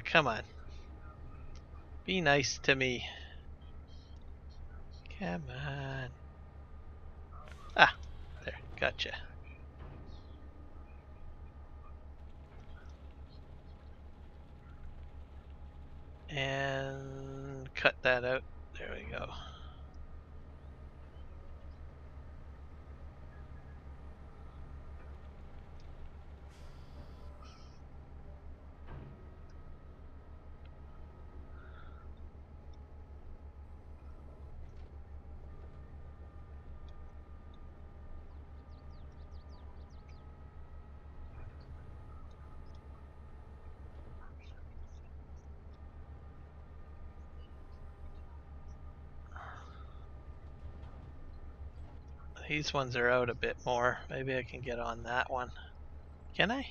S2: Come on. Be nice to me. Come on. Ah, there, gotcha. And cut that out. There we go. These ones are out a bit more. Maybe I can get on that one. Can I?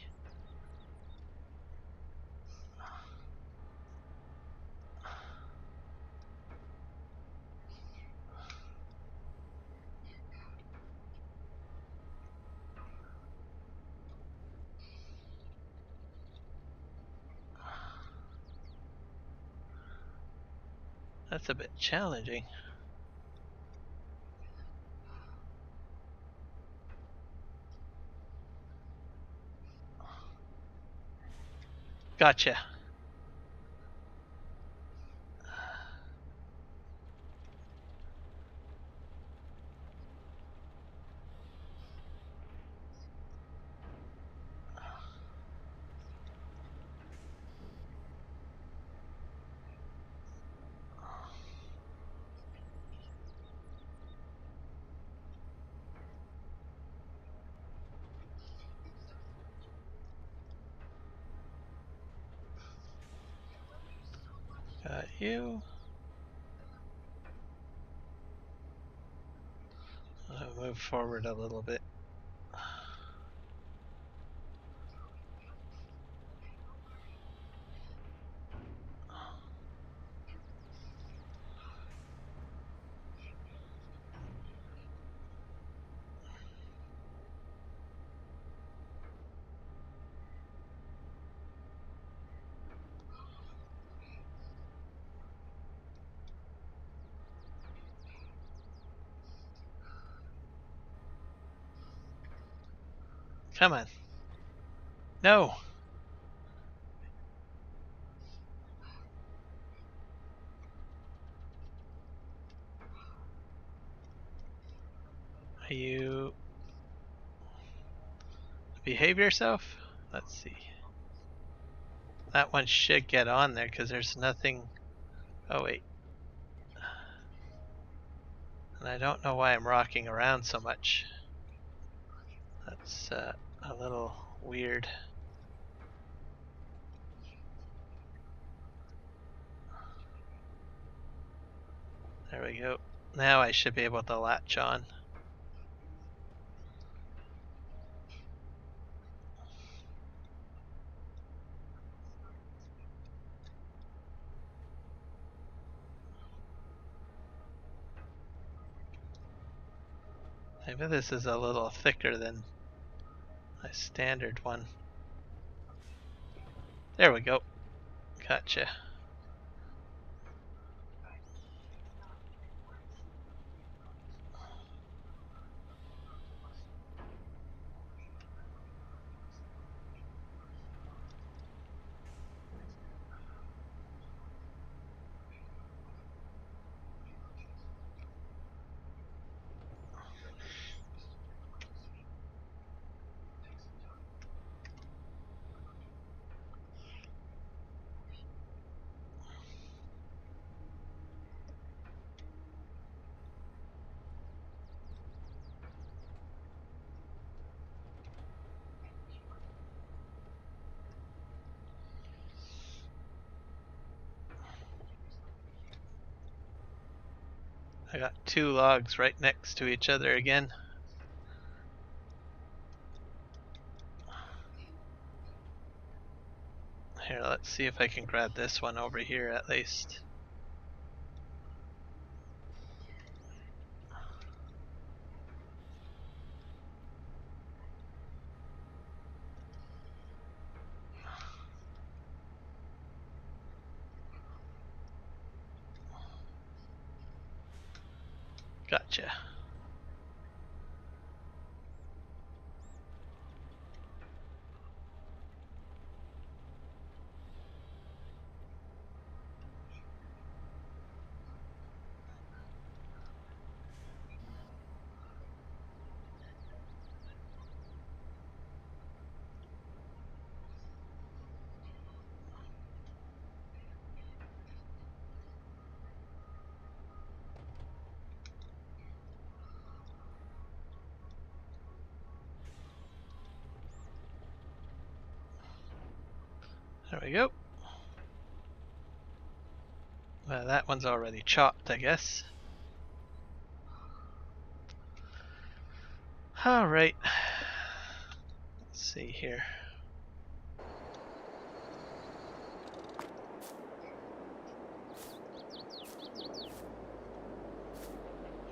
S2: That's a bit challenging. Gotcha. Got you. I'll move forward a little bit. Come on. No. You behave yourself? Let's see. That one should get on there because there's nothing. Oh, wait. And I don't know why I'm rocking around so much. That's a little weird. There we go. Now I should be able to latch on. Maybe this is a little thicker than my standard one. There we go. Gotcha. I got two logs right next to each other again. Here, let's see if I can grab this one over here at least. Gotcha. There we go. Well, that one's already chopped, I guess. Alright. Let's see here.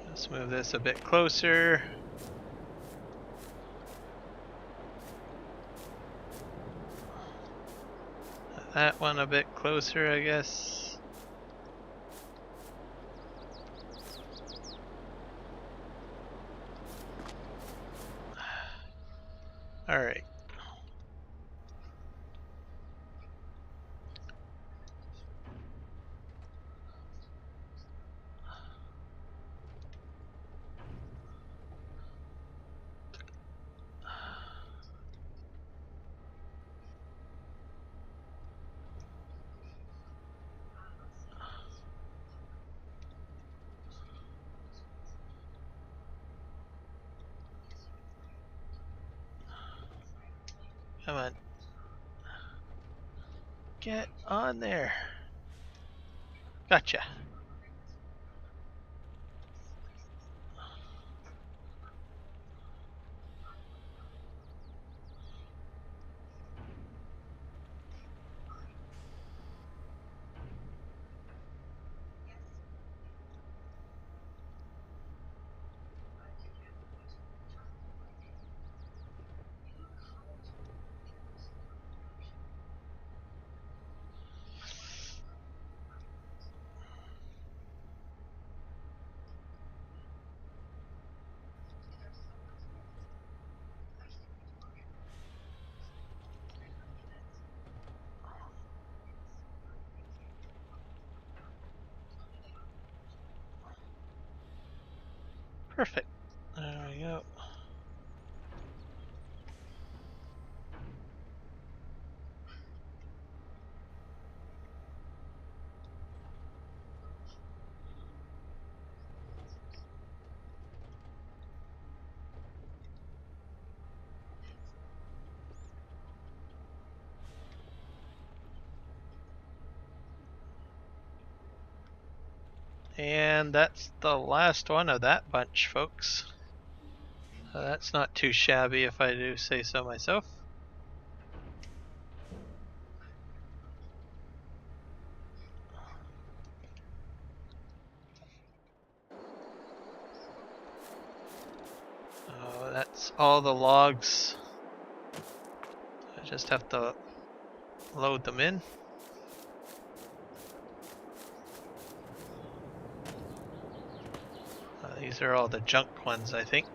S2: Let's move this a bit closer. That one a bit closer, I guess. Alright. Come on. Get on there. Gotcha. Perfect. There we go. And that's the last one of that bunch, folks. That's not too shabby if I do say so myself. That's all the logs. I just have to load them in. These are all the junk ones, I think.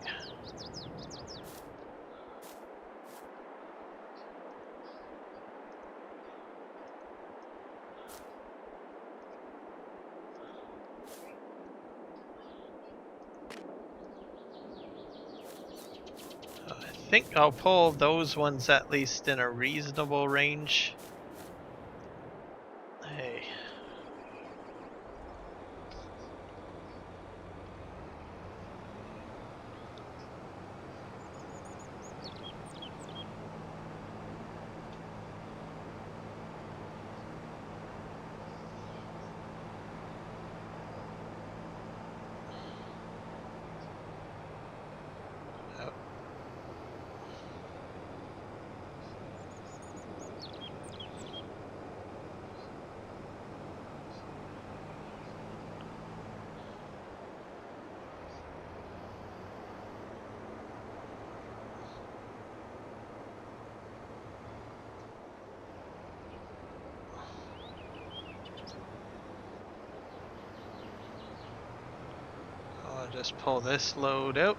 S2: I think I'll pull those ones at least in a reasonable range. Hey. Oh. I'll just pull this load out.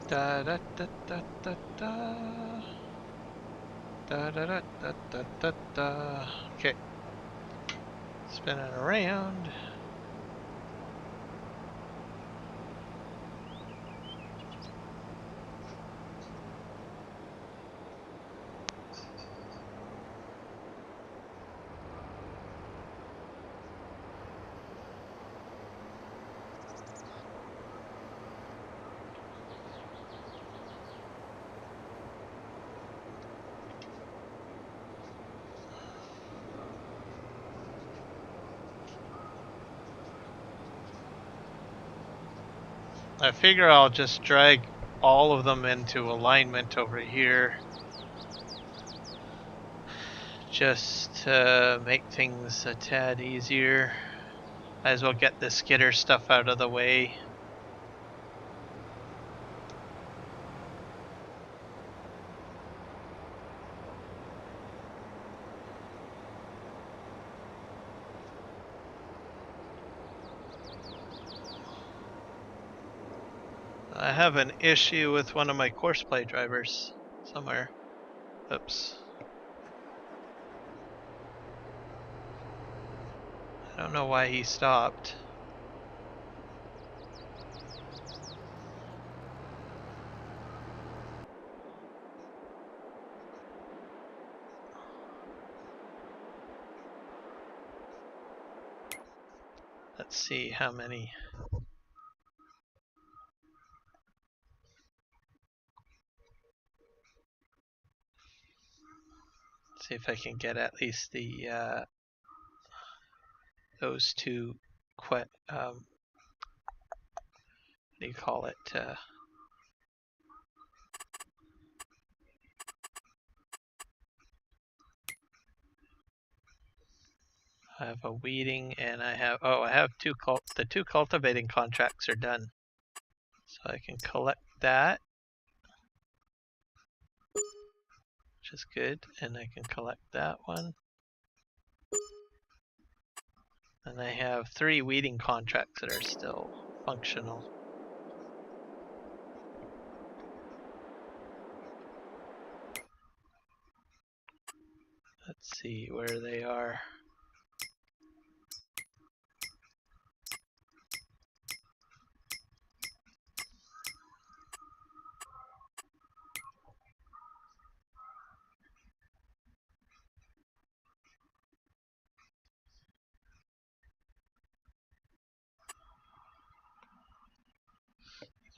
S2: Da da da da da da. Da da da da da da da. Okay. Spinning around. I figure I'll just drag all of them into alignment over here, just to make things a tad easier. Might as well get the skidder stuff out of the way. I have an issue with one of my courseplay drivers somewhere. Oops. I don't know why he stopped. Let's see how many. See if I can get at least the those two what do you call it? I have a weeding, and I have the two cultivating contracts are done, so I can collect that, which is good, and I can collect that one. And I have 3 weeding contracts that are still functional. Let's see where they are.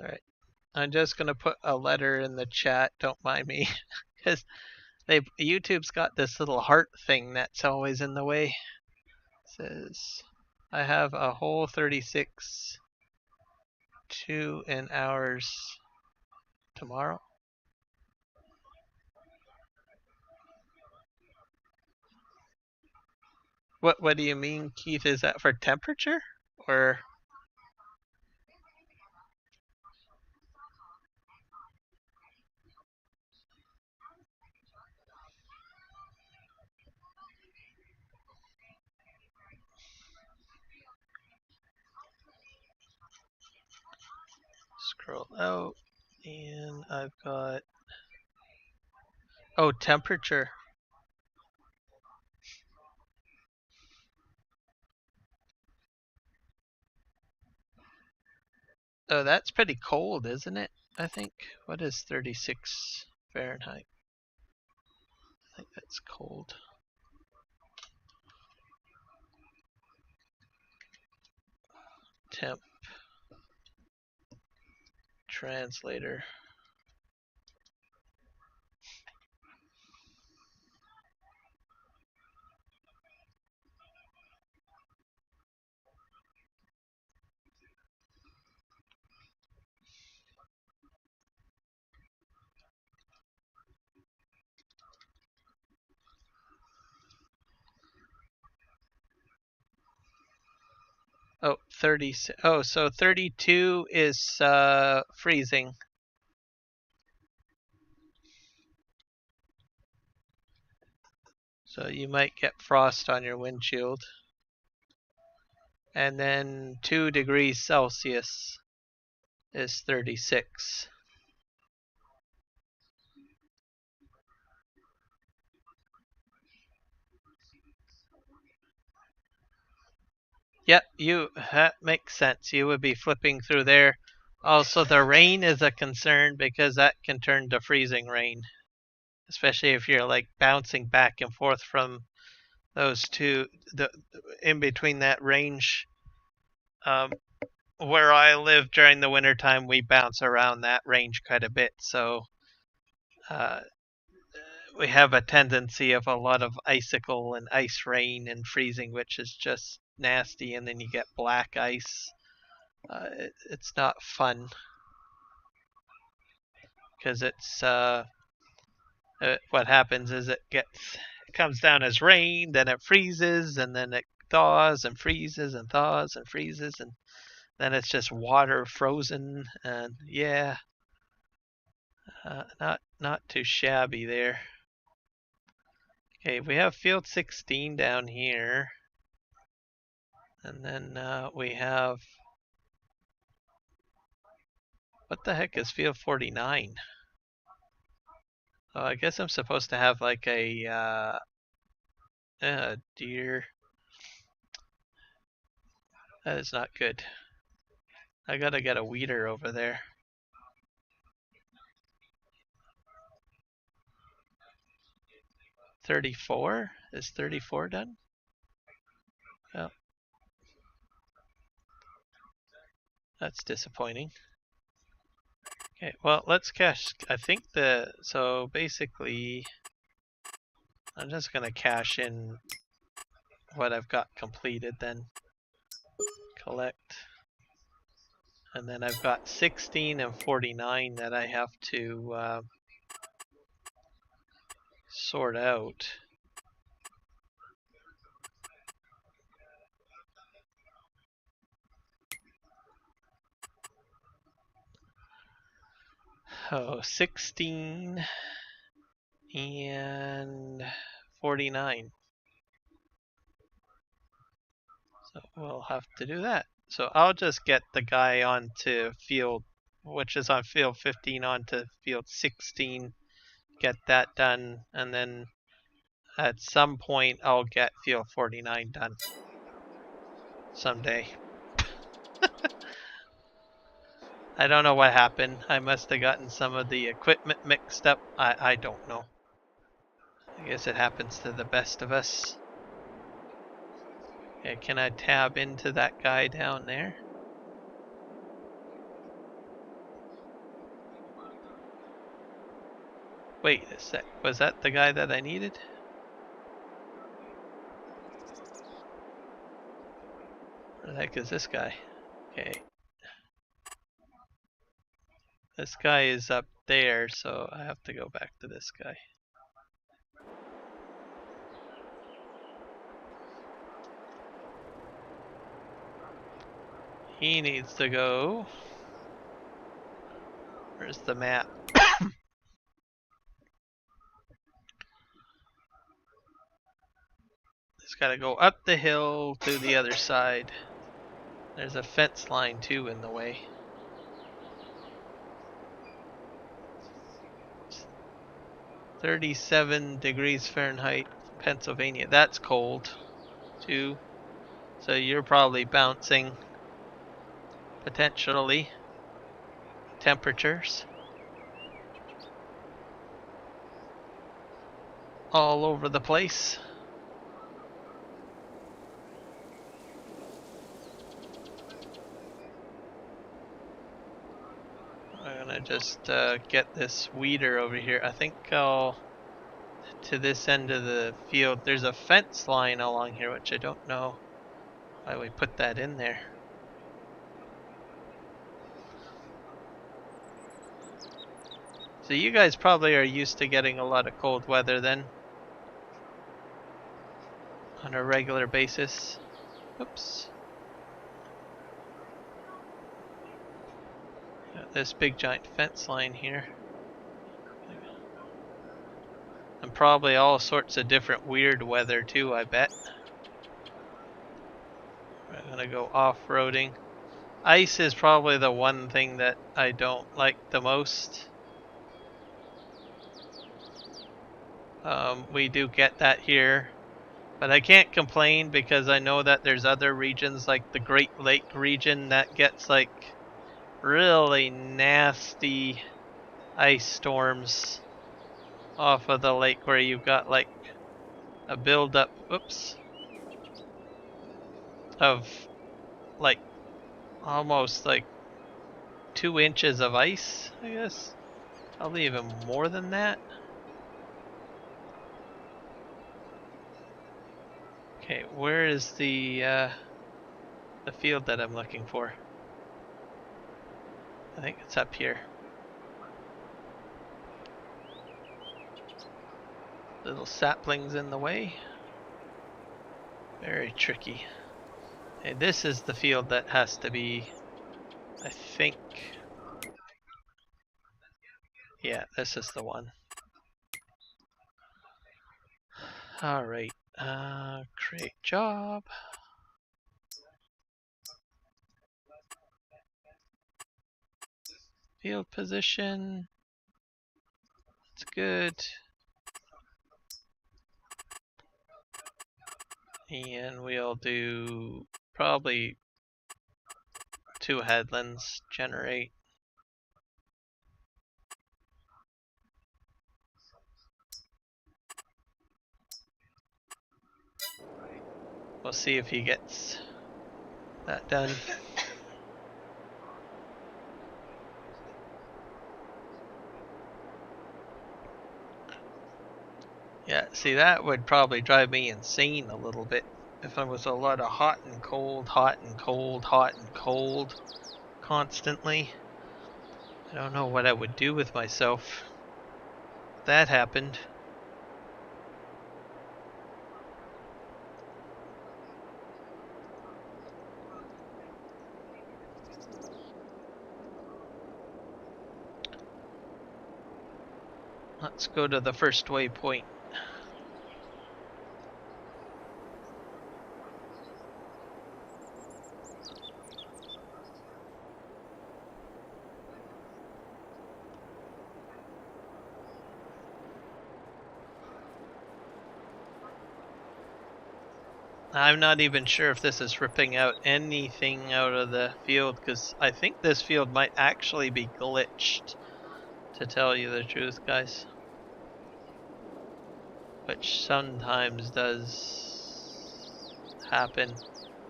S2: Alright, I'm just gonna put a letter in the chat, don't mind me, because YouTube's got this little heart thing that's always in the way. It says, I have a whole 36 2 in hours tomorrow. What do you mean, Keith? Is that for temperature? Or scroll out, and I've got, oh, temperature. Oh, that's pretty cold, isn't it? I think. What is 36 Fahrenheit? I think that's cold. Temp translator. Oh, 30. Oh, so 32 is freezing. So you might get frost on your windshield. And then 2 degrees Celsius is 36. Yep, that makes sense. You would be flipping through there. Also, the rain is a concern because that can turn to freezing rain, especially if you're like bouncing back and forth from those two, in between that range. Where I live during the wintertime, we bounce around that range quite a bit, so uh, we have a tendency of a lot of icicle and ice rain and freezing, which is just nasty, and then you get black ice. It's not fun because what happens is it comes down as rain, then it freezes, and then it thaws and freezes and thaws and freezes, and then it's just water frozen. And yeah, not too shabby there. Okay, we have field 16 down here, and then we have, what the heck is field 49? Oh, I guess I'm supposed to have like a deer. That is not good. I gotta get a weeder over there. $34? Is 34 done? Oh, that's disappointing. Okay, well, let's cache. I think so basically, I'm just gonna cache in what I've got completed then, collect. And then I've got 16 and 49 that I have to sort out. Oh, 16 and 49. So we'll have to do that. So I'll just get the guy onto field, which is on field 15, onto field 16, get that done, and then at some point I'll get field 49 done. Someday. I don't know what happened. I must have gotten some of the equipment mixed up. I don't know. I guess it happens to the best of us. Okay, can I tab into that guy down there? Wait a sec. Was that the guy that I needed? Where the heck is this guy? Okay. This guy is up there, so I have to go back to this guy. He needs to go. Where's the map? He's got to go up the hill to the other side. There's a fence line too in the way. 37 degrees Fahrenheit, Pennsylvania. That's cold too. So you're probably bouncing potentially temperatures all over the place. I'm gonna just get this weeder over here. I think I'll to this end of the field. There's a fence line along here, which I don't know why we put that in there. So you guys probably are used to getting a lot of cold weather then, on a regular basis. Oops. Got this big giant fence line here. And probably all sorts of different weird weather too, I bet. We're gonna go off-roading. Ice is probably the one thing that I don't like the most. We do get that here, but I can't complain because I know that there's other regions like the Great Lake region that gets like really nasty ice storms off of the lake where you've got like a buildup, oops, of like almost like 2 inches of ice, I guess. Probably even more than that. Okay, where is the field that I'm looking for? I think it's up here. Little saplings in the way. Very tricky. Okay, this is the field that has to be, I think. Yeah, this is the one. Alright, create job. Field position. That's good. And we'll do probably 2 headlands generate. We'll see if he gets that done. Yeah, see, that would probably drive me insane a little bit if I was a lot of hot and cold, hot and cold, hot and cold constantly, I don't know what I would do with myself. That happened. Let's go to the first waypoint. I'm not even sure if this is ripping out anything out of the field, because I think this field might actually be glitched, to tell you the truth, guys. Which sometimes does happen,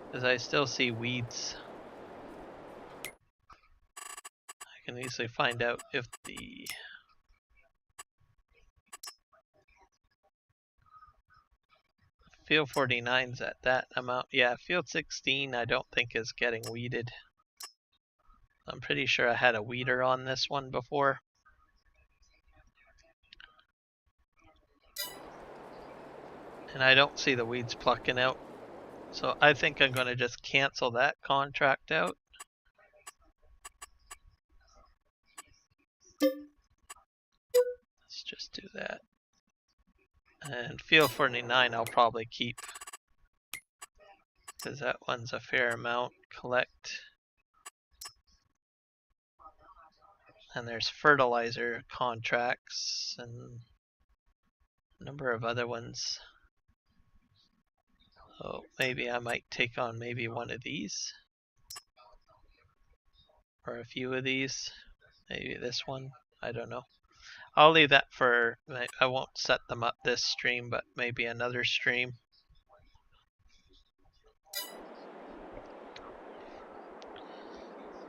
S2: because I still see weeds. I can easily find out if the field 49's at that amount. Yeah, field 16 I don't think is getting weeded. I'm pretty sure I had a weeder on this one before. And I don't see the weeds plucking out. So I think I'm going to just cancel that contract out. Let's just do that. And field 49 I'll probably keep, because that one's a fair amount. Collect. And there's fertilizer contracts and a number of other ones. So maybe I might take on maybe one of these. Or a few of these. Maybe this one. I don't know. I'll leave that for, I won't set them up this stream, but maybe another stream.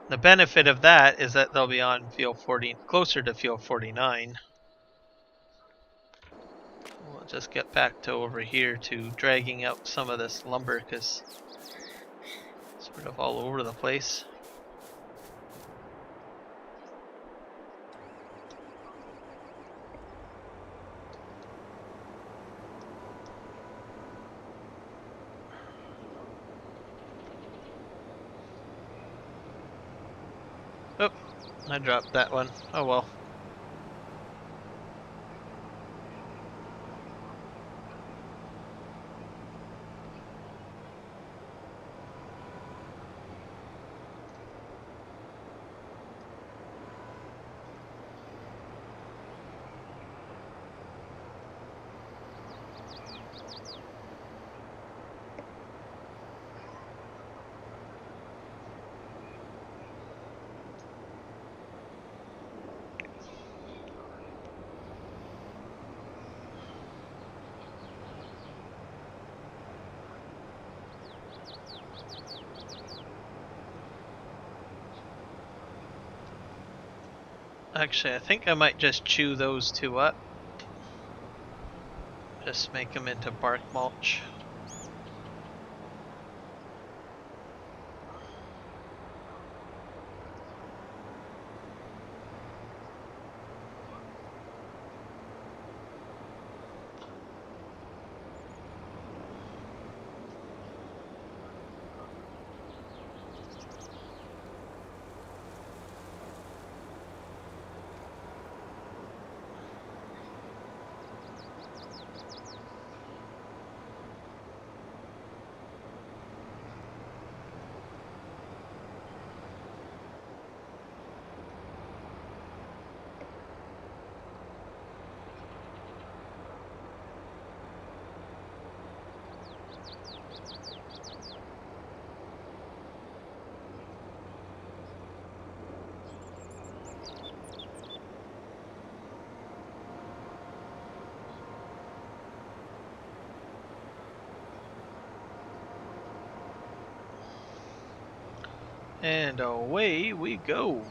S2: The benefit of that is that they'll be on field 40, closer to field 49. We'll just get back to over here to dragging out some of this lumber, because it's sort of all over the place. Oh, I dropped that one. Oh well. Actually, I think I might just chew those two up. Just make them into bark mulch. And away we go.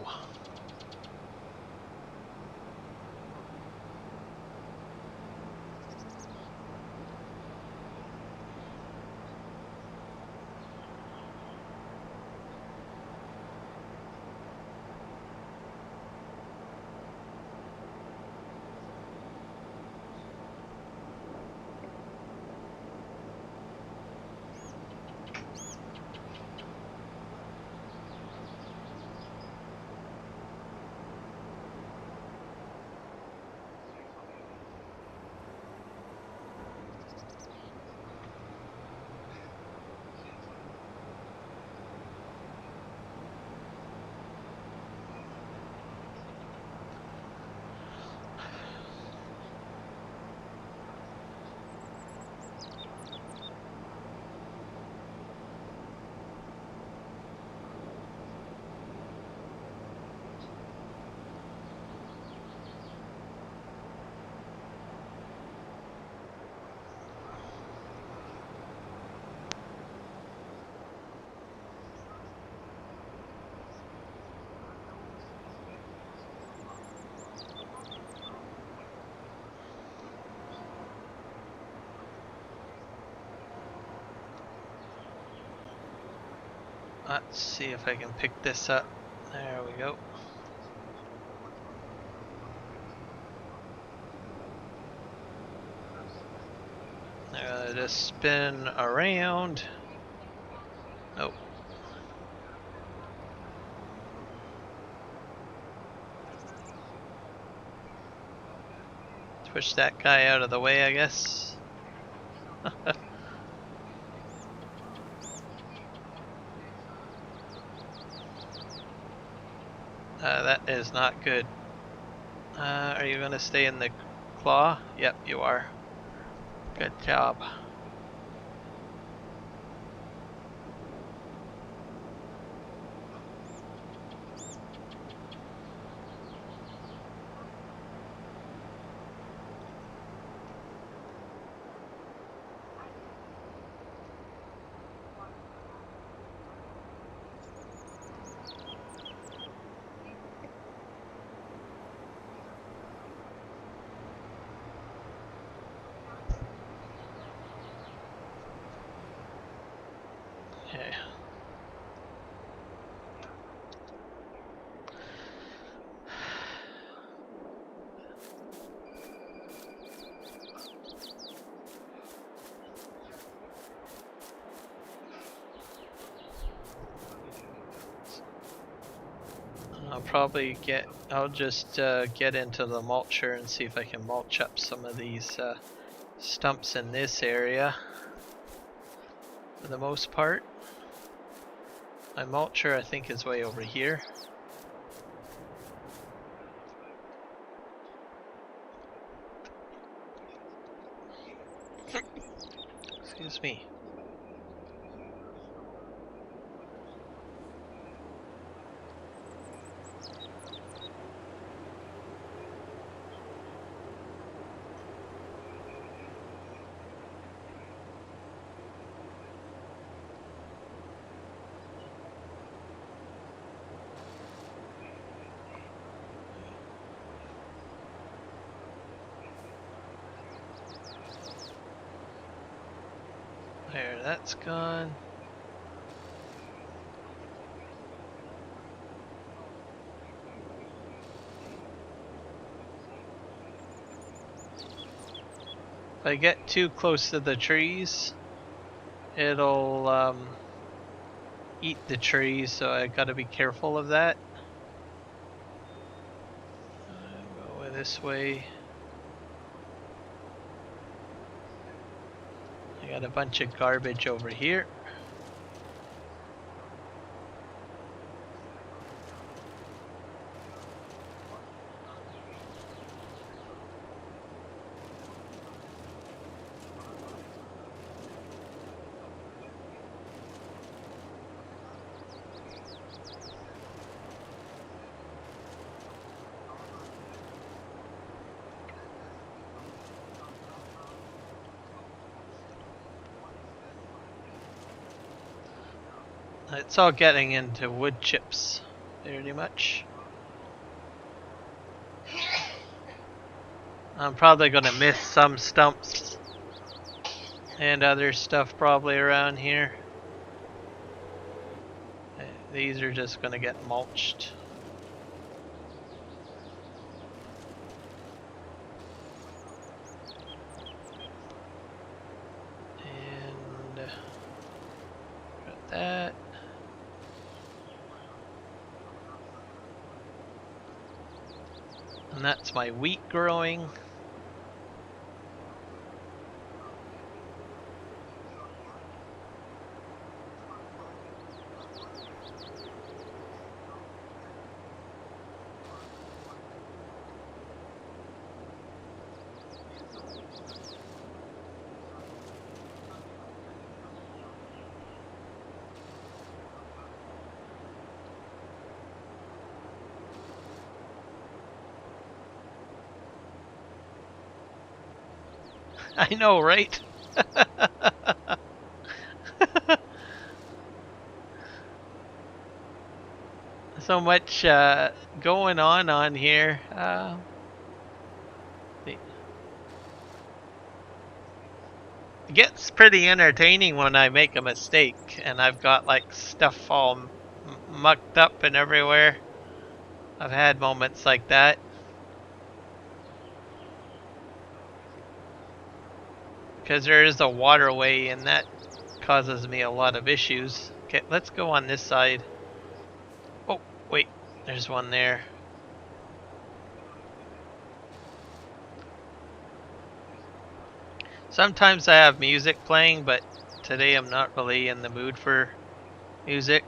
S2: Let's see if I can pick this up. There we go. Just spin around. Oh. Push that guy out of the way, I guess. That is not good. Are you going to stay in the claw? Yep, you are. Good job. Okay. I'll just get into the mulcher and see if I can mulch up some of these stumps in this area for the most part. My mulcher, I think, is way over here. Excuse me. There, that's gone. If I get too close to the trees, it'll eat the trees, so I gotta be careful of that. Go this way. I got a bunch of garbage over here. It's all getting into wood chips, pretty much. I'm probably gonna miss some stumps and other stuff probably around here. These are just gonna get mulched. And got that. And that's my wheat growing. I know, right? So much going on here. gets pretty entertaining when I make a mistake and I've got like stuff all mucked up and everywhere. I've had moments like that. Because there is a waterway and that causes me a lot of issues. Okay, let's go on this side. Oh, wait, there's one there. Sometimes I have music playing, but today I'm not really in the mood for music.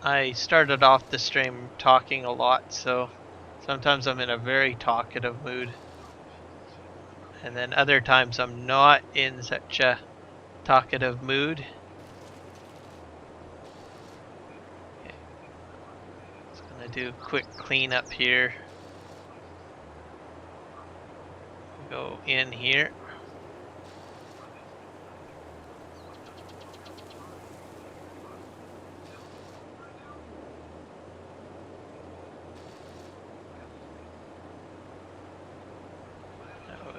S2: I started off the stream talking a lot, so sometimes I'm in a very talkative mood. And then other times I'm not in such a talkative mood. Okay. Just gonna do a quick cleanup here. Go in here.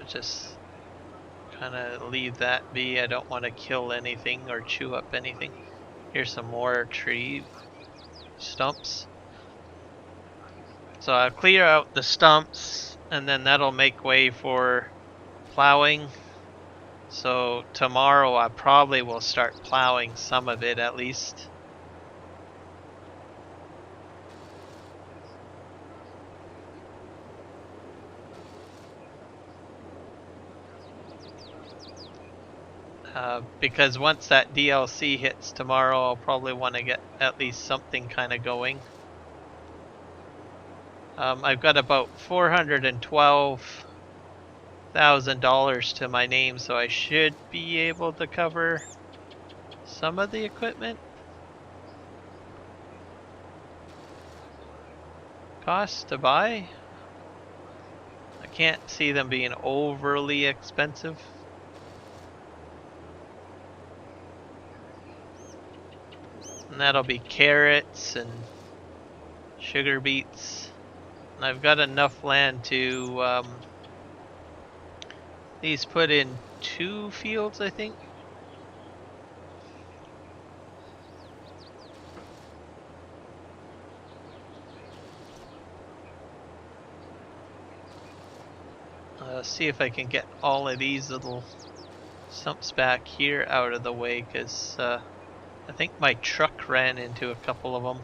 S2: Just kind of leave that be. I don't want to kill anything or chew up anything. Here's some more tree stumps. So I'll clear out the stumps and then that'll make way for plowing. So tomorrow I probably will start plowing some of it at least. Because once that DLC hits tomorrow, I'll probably want to get at least something kind of going. I've got about $412,000 to my name, so I should be able to cover some of the equipment costs to buy. I can't see them being overly expensive. And that'll be carrots and sugar beets. And I've got enough land to these put in 2 fields, I think. See if I can get all of these little stumps back here out of the way, because I think my truck ran into a couple of them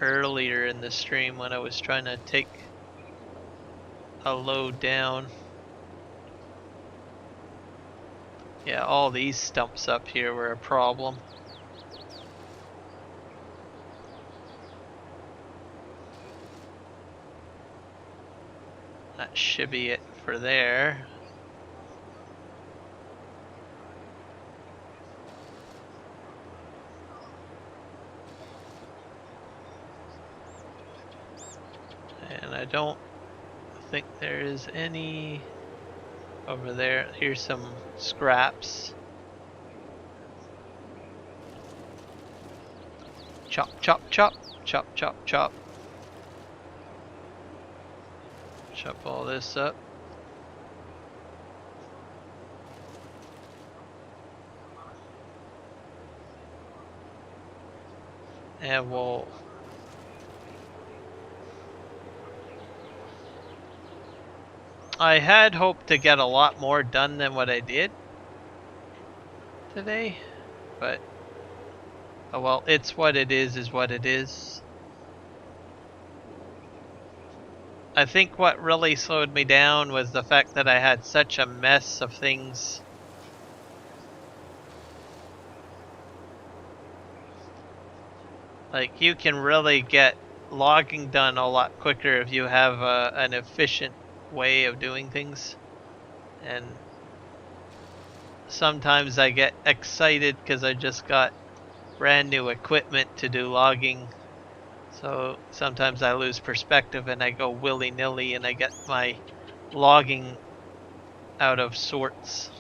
S2: earlier in the stream when I was trying to take a load down. Yeah, all these stumps up here were a problem. That should be it for there. And I don't think there is any over there. Here's some scraps. Chop, chop, chop, chop, chop, chop. Chop all this up. And we'll I had hoped to get a lot more done than what I did today, but oh well, it's what it is what it is. I think what really slowed me down was the fact that I had such a mess of things. Like, you can really get logging done a lot quicker if you have an efficient way of doing things. And sometimes I get excited because I just got brand new equipment to do logging. So sometimes I lose perspective and I go willy-nilly and I get my logging out of sorts.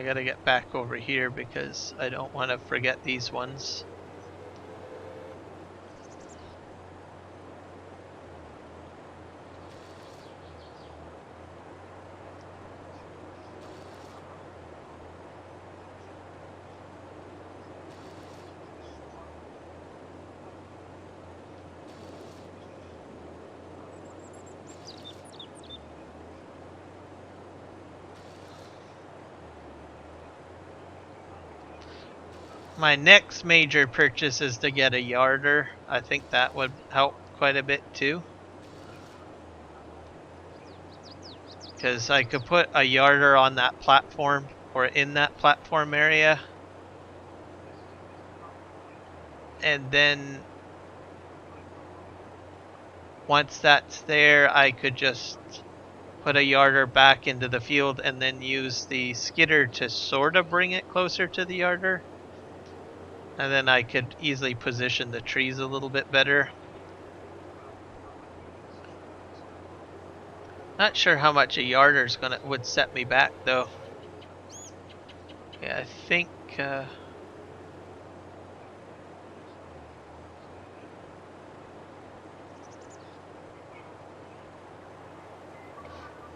S2: I gotta get back over here because I don't want to forget these ones. My next major purchase is to get a yarder. I think that would help quite a bit too. Because I could put a yarder on that platform or in that platform area. And then once that's there, I could just put a yarder back into the field and then use the skidder to sort of bring it closer to the yarder. And then I could easily position the trees a little bit better. Not sure how much a yarder's would set me back though. Yeah, I think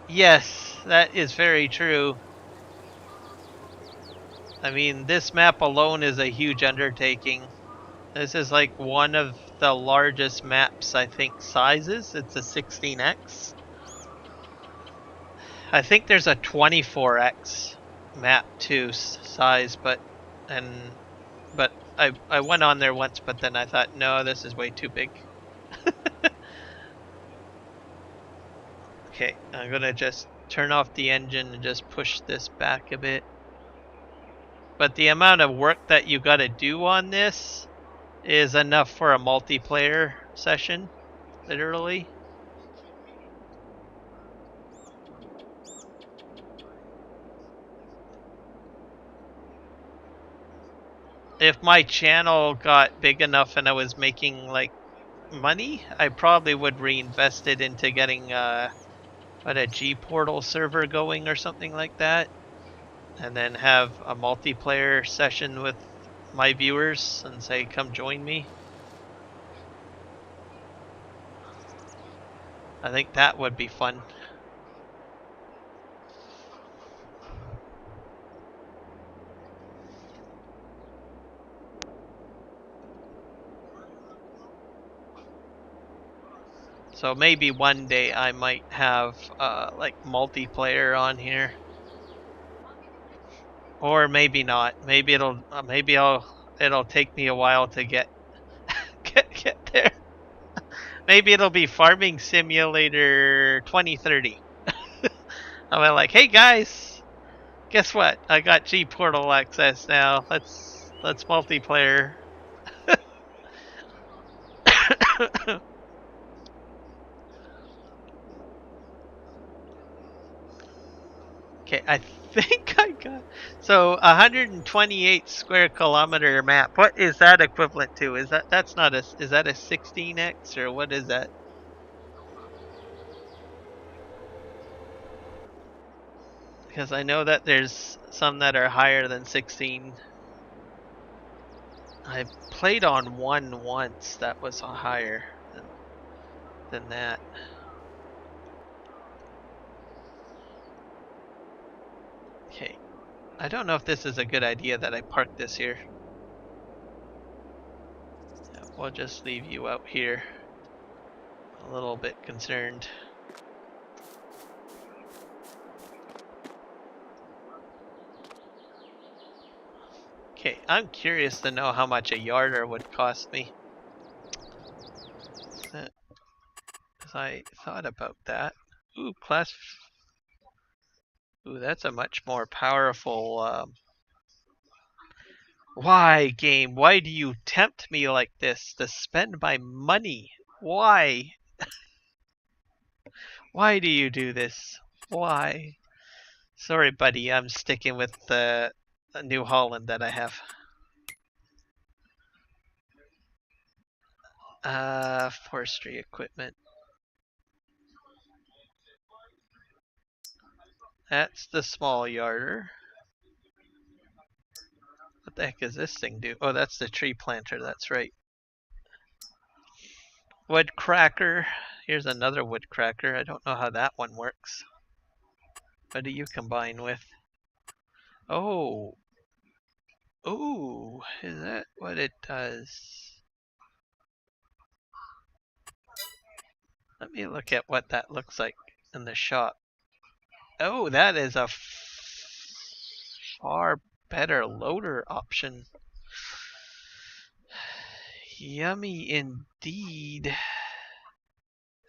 S2: yes, that is very true. I mean, this map alone is a huge undertaking. This is like one of the largest maps, I think, sizes. It's a 16x. I think there's a 24x map too size, and but I went on there once, but then I thought, no, this is way too big. Okay, I'm gonna just turn off the engine and just push this back a bit. But the amount of work that you gotta do on this is enough for a multiplayer session, literally. If my channel got big enough and I was making like money, I probably would reinvest it into getting a G Portal server going or something like that, and then have a multiplayer session with my viewers and say, "Come join me." I think that would be fun. So maybe one day I might have like multiplayer on here, or maybe not. Maybe it'll take me a while to get there. Maybe it'll be Farming Simulator 2030. I'm like, hey guys, guess what? I got G Portal access now. Let's multiplayer. Okay, I think I got so 128 square kilometer map. What is that equivalent to? That's not a is that a 16x or what is that? Because I know that there's some that are higher than 16. I played on one once that was higher than that. Okay, I don't know if this is a good idea that I park this here. Yeah, we'll just leave you out here. A little bit concerned. Okay, I'm curious to know how much a yarder would cost me. Because I thought about that. Ooh, class. Ooh, that's a much more powerful. Why, game? Why do you tempt me like this to spend my money? Why? Why do you do this? Why? Sorry, buddy. I'm sticking with the New Holland that I have. Forestry equipment. That's the small yarder. the heck does this thing do? Oh, that's the tree planter, that's right. Wood cracker. Here's another wood cracker. I don't know how that one works. What do you combine with? Oh. Ooh, is that what it does? Let me look at what that looks like in the shop. Oh, that is a far better loader option. Yummy indeed.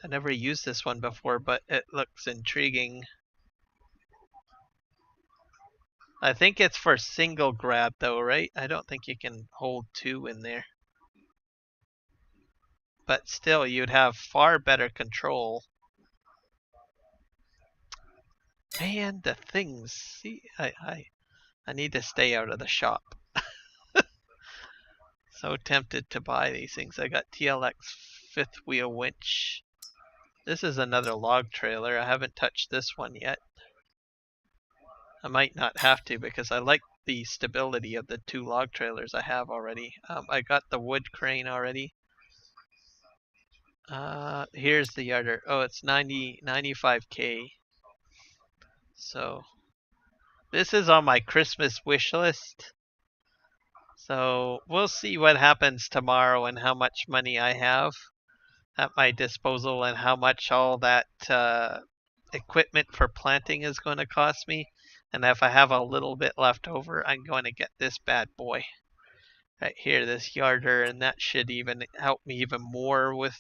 S2: I never used this one before, but it looks intriguing. I think it's for single grab though, right? I don't think you can hold two in there. But still, you'd have far better control. Man, the things. See, I need to stay out of the shop. So tempted to buy these things. I got TLX fifth wheel winch. This is another log trailer. I haven't touched this one yet. I might not have to because I like the stability of the two log trailers I have already. I got the wood crane already. Here's the yarder. Oh, it's 95K. So this is on my Christmas wish list. So we'll see what happens tomorrow and how much money I have at my disposal and how much all that equipment for planting is going to cost me. And if I have a little bit left over, I'm going to get this bad boy right here, this yarder, and that should even help me even more with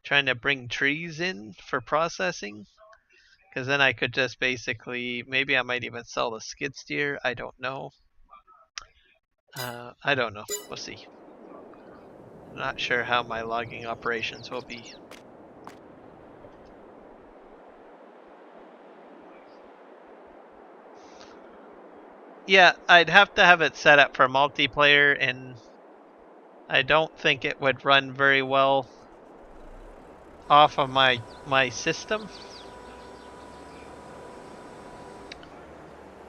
S2: trying to bring trees in for processing. Because then I could just basically, maybe I might even sell the skid steer. I don't know. I don't know. We'll see. I'm not sure how my logging operations will be. Yeah, I'd have to have it set up for multiplayer, and I don't think it would run very well off of my system.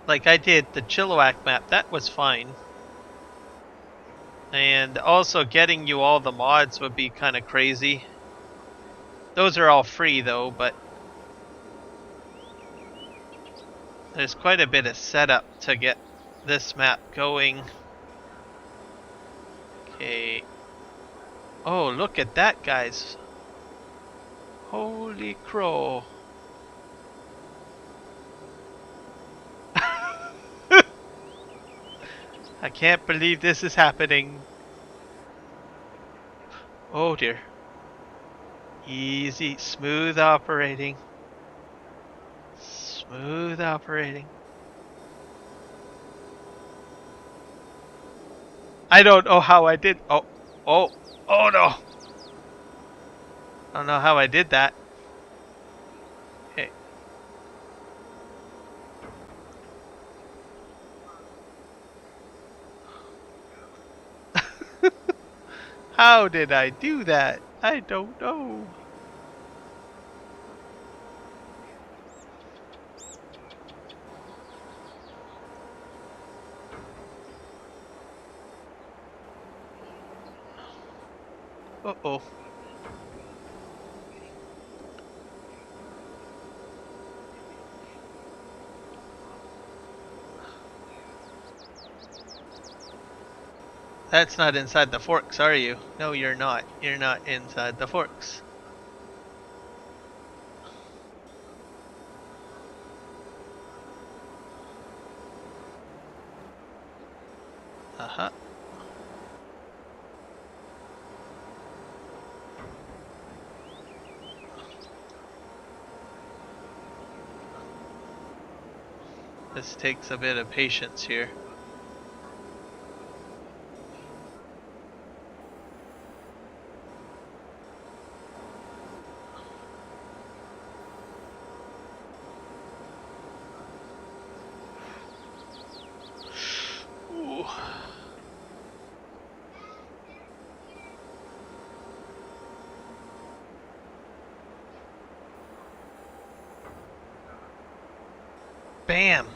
S2: Like I did the Chilliwack map, that was fine. And also getting you all the mods would be kind of crazy. Those are all free though, but there's quite a bit of setup to get this map going. Okay. Oh, look at that, guys. Holy crow. I can't believe this is happening. Oh dear. Easy, smooth operating. Smooth operating. I don't know how I did. Oh no. I don't know how I did that. Okay. How did I do that? I don't know. Uh-oh. That's not inside the forks, are you? No, you're not. You're not inside the forks. Uh-huh. This takes a bit of patience here. Ooh. Bam!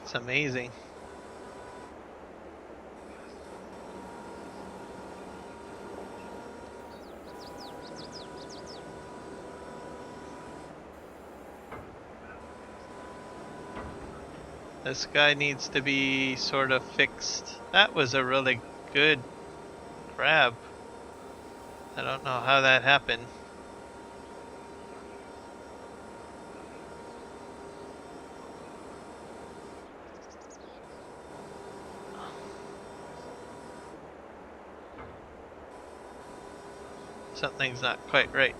S2: It's amazing. This guy needs to be sort of fixed. That was a really good grab. I don't know how that happened. Something's not quite right.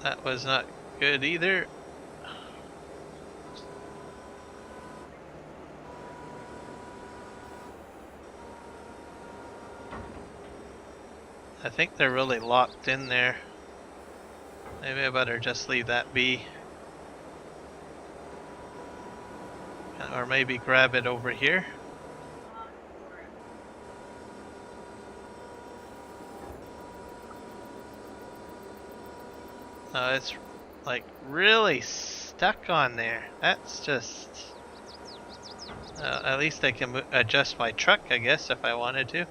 S2: That was not good either. I think they're really locked in there. Maybe I better just leave that be. Or maybe grab it over here. It's like really stuck on there. That's just... at least I can adjust my truck, I guess, if I wanted to.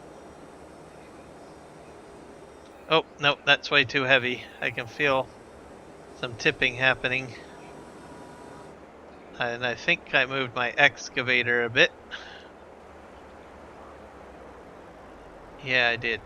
S2: Oh, no, that's way too heavy. I can feel some tipping happening. And I think I moved my excavator a bit. Yeah, I did.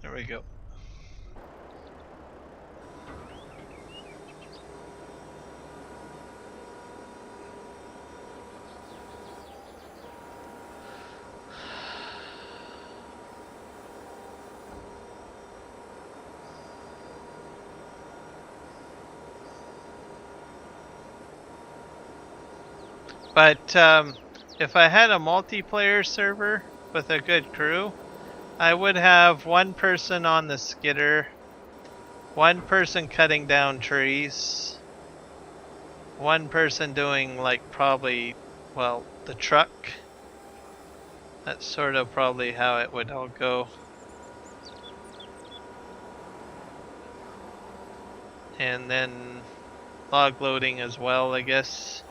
S2: There we go. But if I had a multiplayer server with a good crew, I would have one person on the skidder, one person cutting down trees, one person doing like probably, well, the truck. That's sort of probably how it would all go. And then log loading as well, I guess.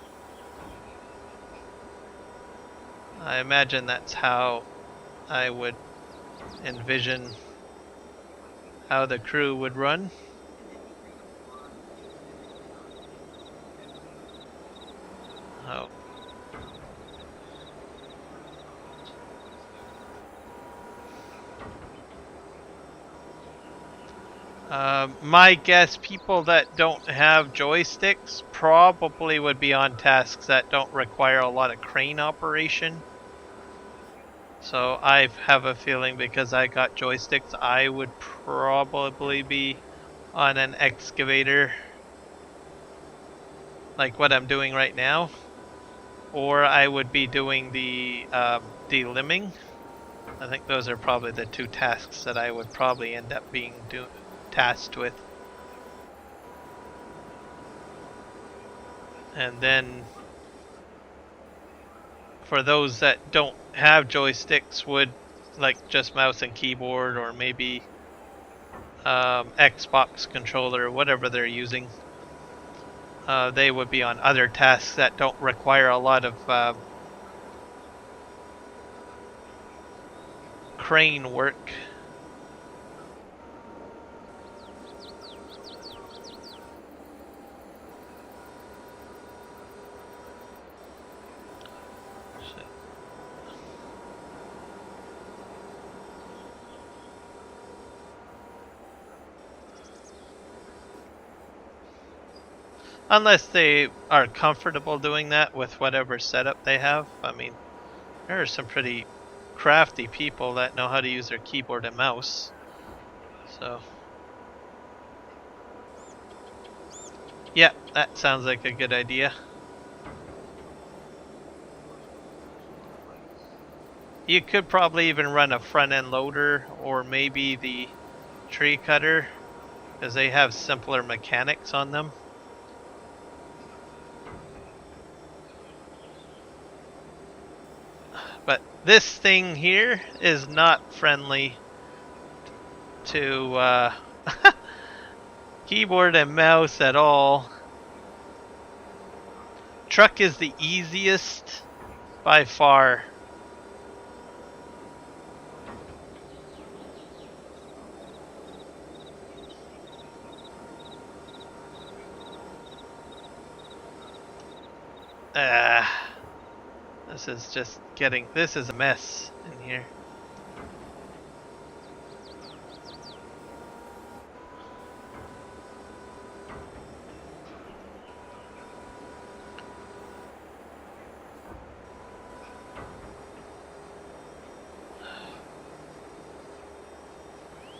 S2: I imagine that's how I would envision how the crew would run. Oh. My guess, people that don't have joysticks probably would be on tasks that don't require a lot of crane operation. So I have a feeling because I got joysticks, I would probably be on an excavator, like what I'm doing right now, or I would be doing the delimbing. I think those are probably the two tasks that I would probably end up being tasked with. And then for those that don't have joysticks, would like just mouse and keyboard, or maybe Xbox controller, whatever they're using. They would be on other tasks that don't require a lot of crane work. Unless they are comfortable doing that with whatever setup they have. I mean, there are some pretty crafty people that know how to use their keyboard and mouse. So, yeah, that sounds like a good idea. You could probably even run a front end loader or maybe the tree cutter because they have simpler mechanics on them. But this thing here is not friendly to keyboard and mouse at all. Truck is the easiest by far. This is just getting, this is a mess in here.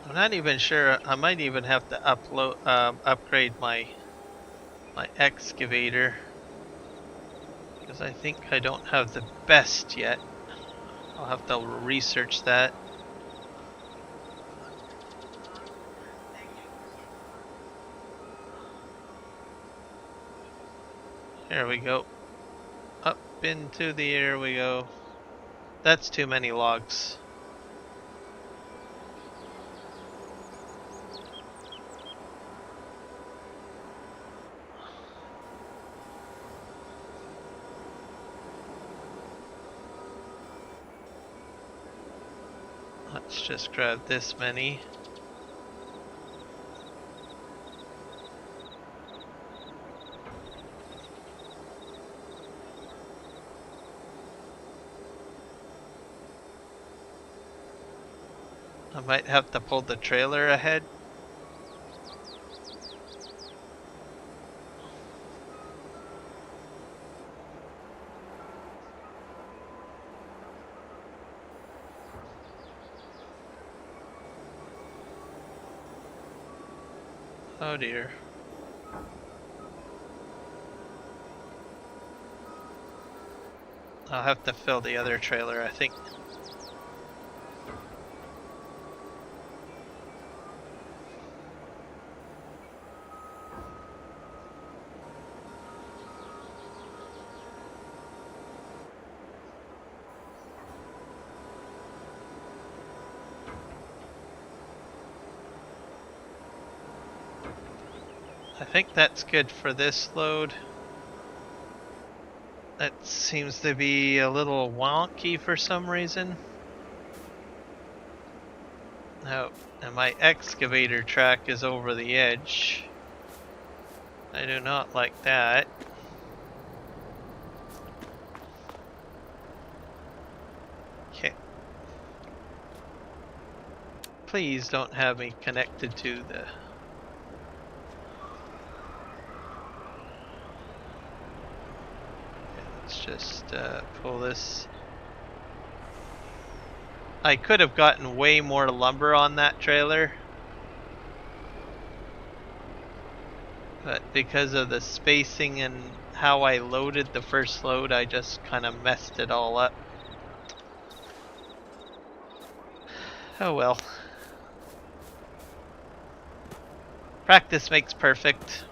S2: I'm not even sure, I might even have to upgrade my excavator. Because I think I don't have the best yet. I'll have to research that. There we go. Up into the air we go. That's too many logs. Let's just grab this many. I might have to pull the trailer ahead. Oh dear. I'll have to fill the other trailer, I think. I think that's good for this load. That seems to be a little wonky for some reason. Oh, and my excavator track is over the edge. I do not like that. Okay. Please don't have me connected to the... Let's just pull this. I could have gotten way more lumber on that trailer, but because of the spacing and how I loaded the first load, I just kind of messed it all up. Oh well. Practice makes perfect.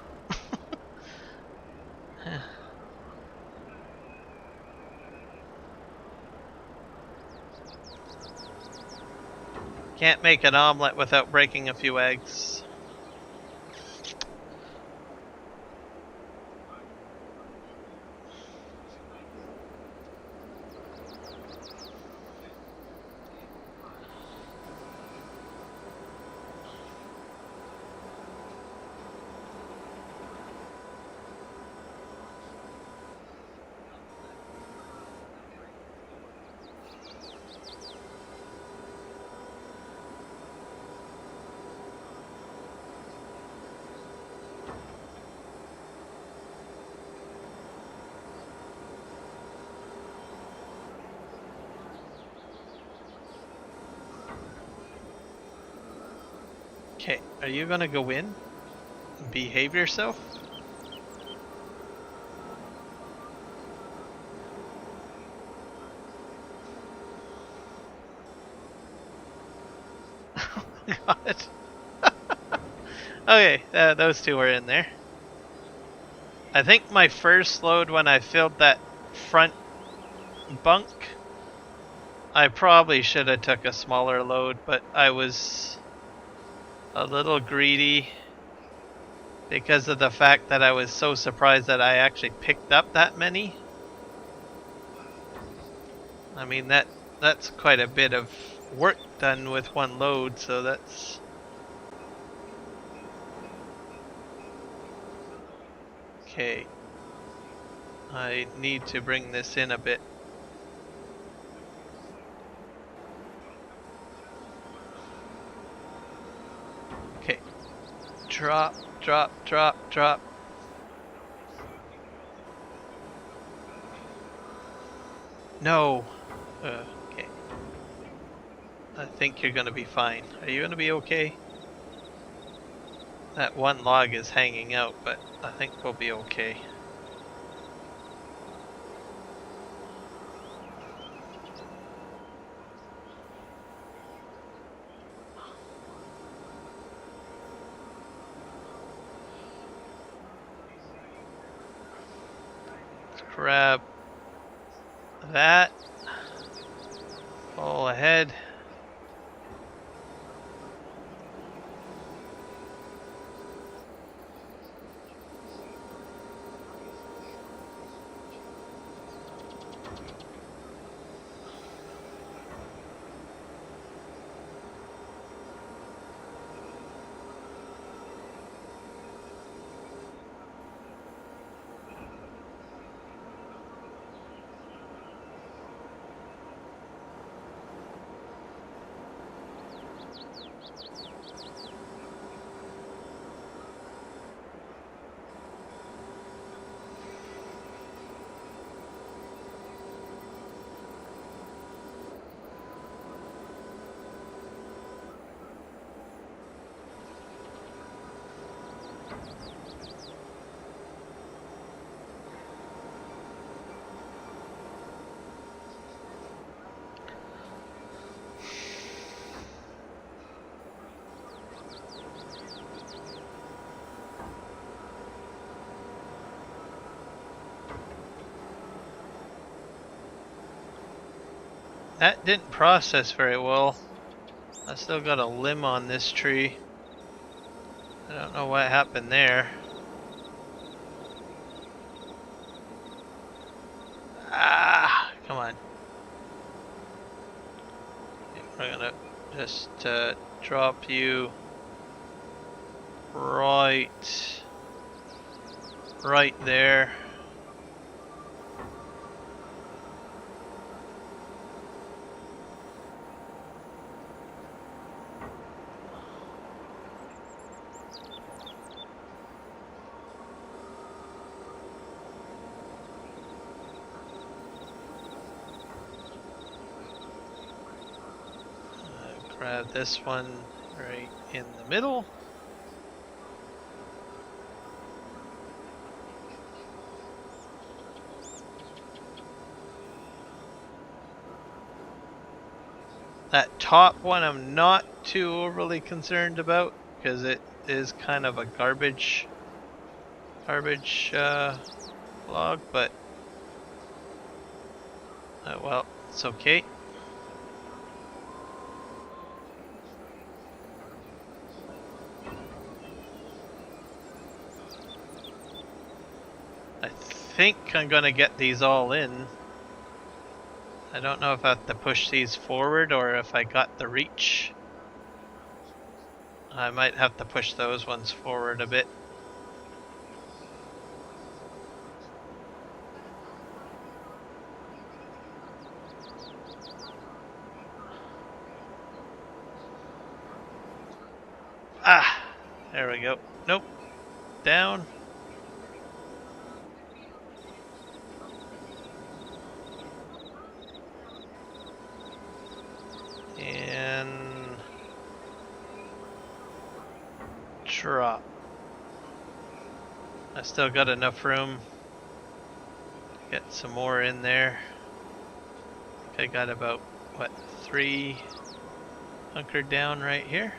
S2: Can't make an omelet without breaking a few eggs. Okay, are you gonna go in and behave yourself? God. Okay, those two were in there. I think my first load when I filled that front bunk, I probably should have took a smaller load, but I was a little greedy because of the fact that I was so surprised that I actually picked up that many. I mean that's quite a bit of work done with one load, so that's okay. I need to bring this in a bit. Okay. Drop, drop, drop, drop. No. Okay. I think you're gonna be fine. Are you gonna be okay? That one log is hanging out, but I think we'll be okay. Let's grab that. Pull ahead. That didn't process very well. I still got a limb on this tree. I don't know what happened there. Ah, come on. We're gonna just drop you right there. Grab this one right in the middle. That top one I'm not too overly concerned about because it is kind of a garbage log, but well, it's okay. I think I'm gonna get these all in. I don't know if I have to push these forward or if I got the reach. I might have to push those ones forward a bit. Ah, there we go. Nope, down. And drop. I still got enough room to get some more in there. I think I got about, what, 3 hunkered down right here.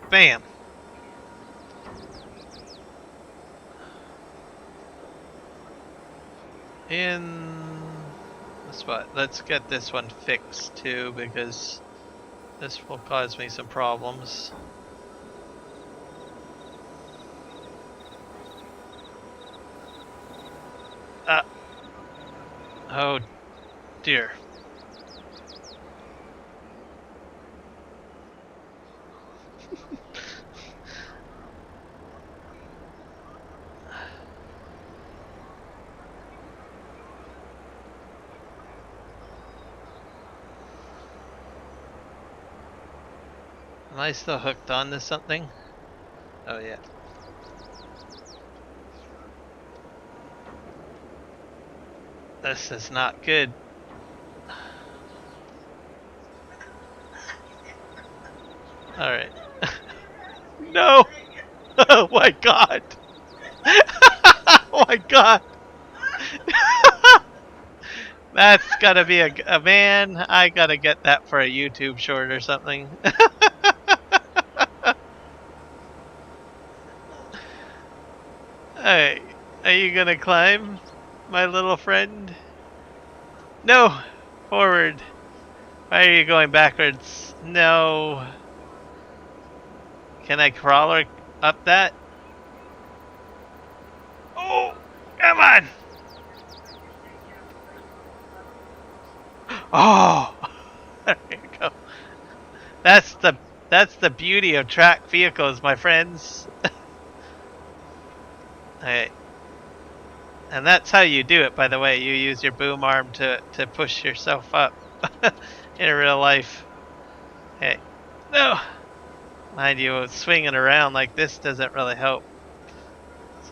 S2: Bam. In the spot. Let's get this one fixed too, because this will cause me some problems. Oh dear. Am I still hooked on to something? Oh yeah. This is not good. Alright. No! Oh my god! Oh my god! That's gotta be a man. I gotta get that for a YouTube short or something. Hey, are you gonna climb, my little friend? No! Forward. Why are you going backwards? No. Can I crawl up that? Oh! Come on! Oh! There you go. That's the beauty of track vehicles, my friends. Alright. And that's how you do it, by the way. You use your boom arm to push yourself up in real life. Hey. No! Mind you, swinging around like this doesn't really help.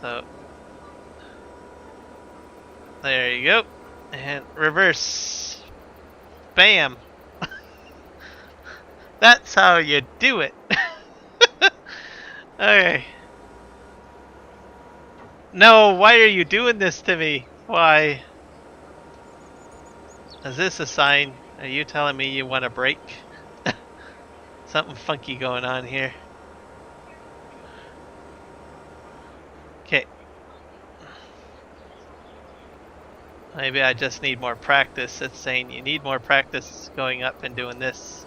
S2: So. There you go. And reverse. Bam! That's how you do it. Okay. No, why are you doing this to me? Why? Is this a sign? Are you telling me you want a break? Something funky going on here. Okay. Maybe I just need more practice. It's saying you need more practice going up and doing this.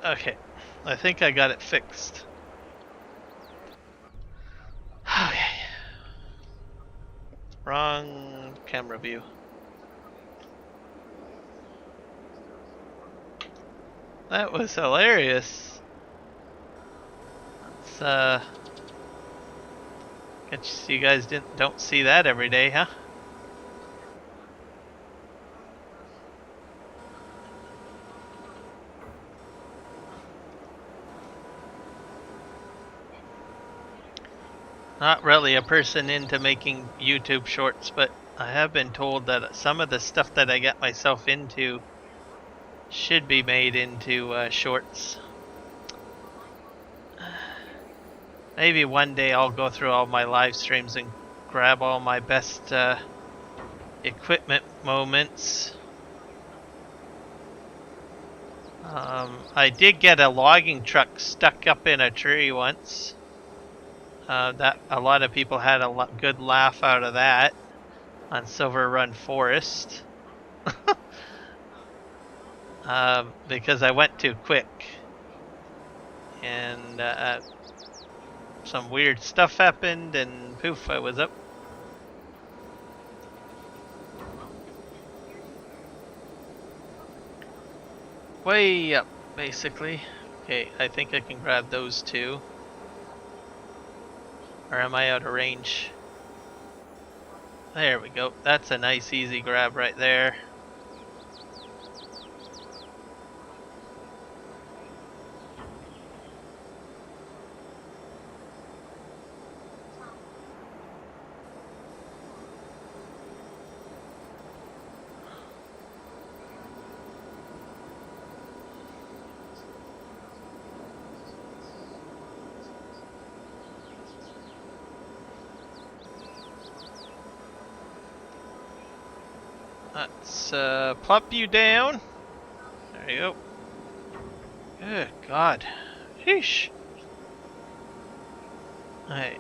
S2: Okay, I think I got it fixed. Okay. Wrong camera view. That was hilarious. It's guess you guys don't see that every day, huh? Not really a person into making YouTube shorts, but I have been told that some of the stuff that I get myself into should be made into shorts. Maybe one day I'll go through all my live streams and grab all my best equipment moments. I did get a logging truck stuck up in a tree once. That a lot of people had a good laugh out of that on Silver Run Forest. Because I went too quick and some weird stuff happened and poof, I was up. Way up, basically. Okay, I think I can grab those two. Or am I out of range? There we go. That's a nice easy grab right there. Let's plop you down. There you go. Good God. Sheesh. I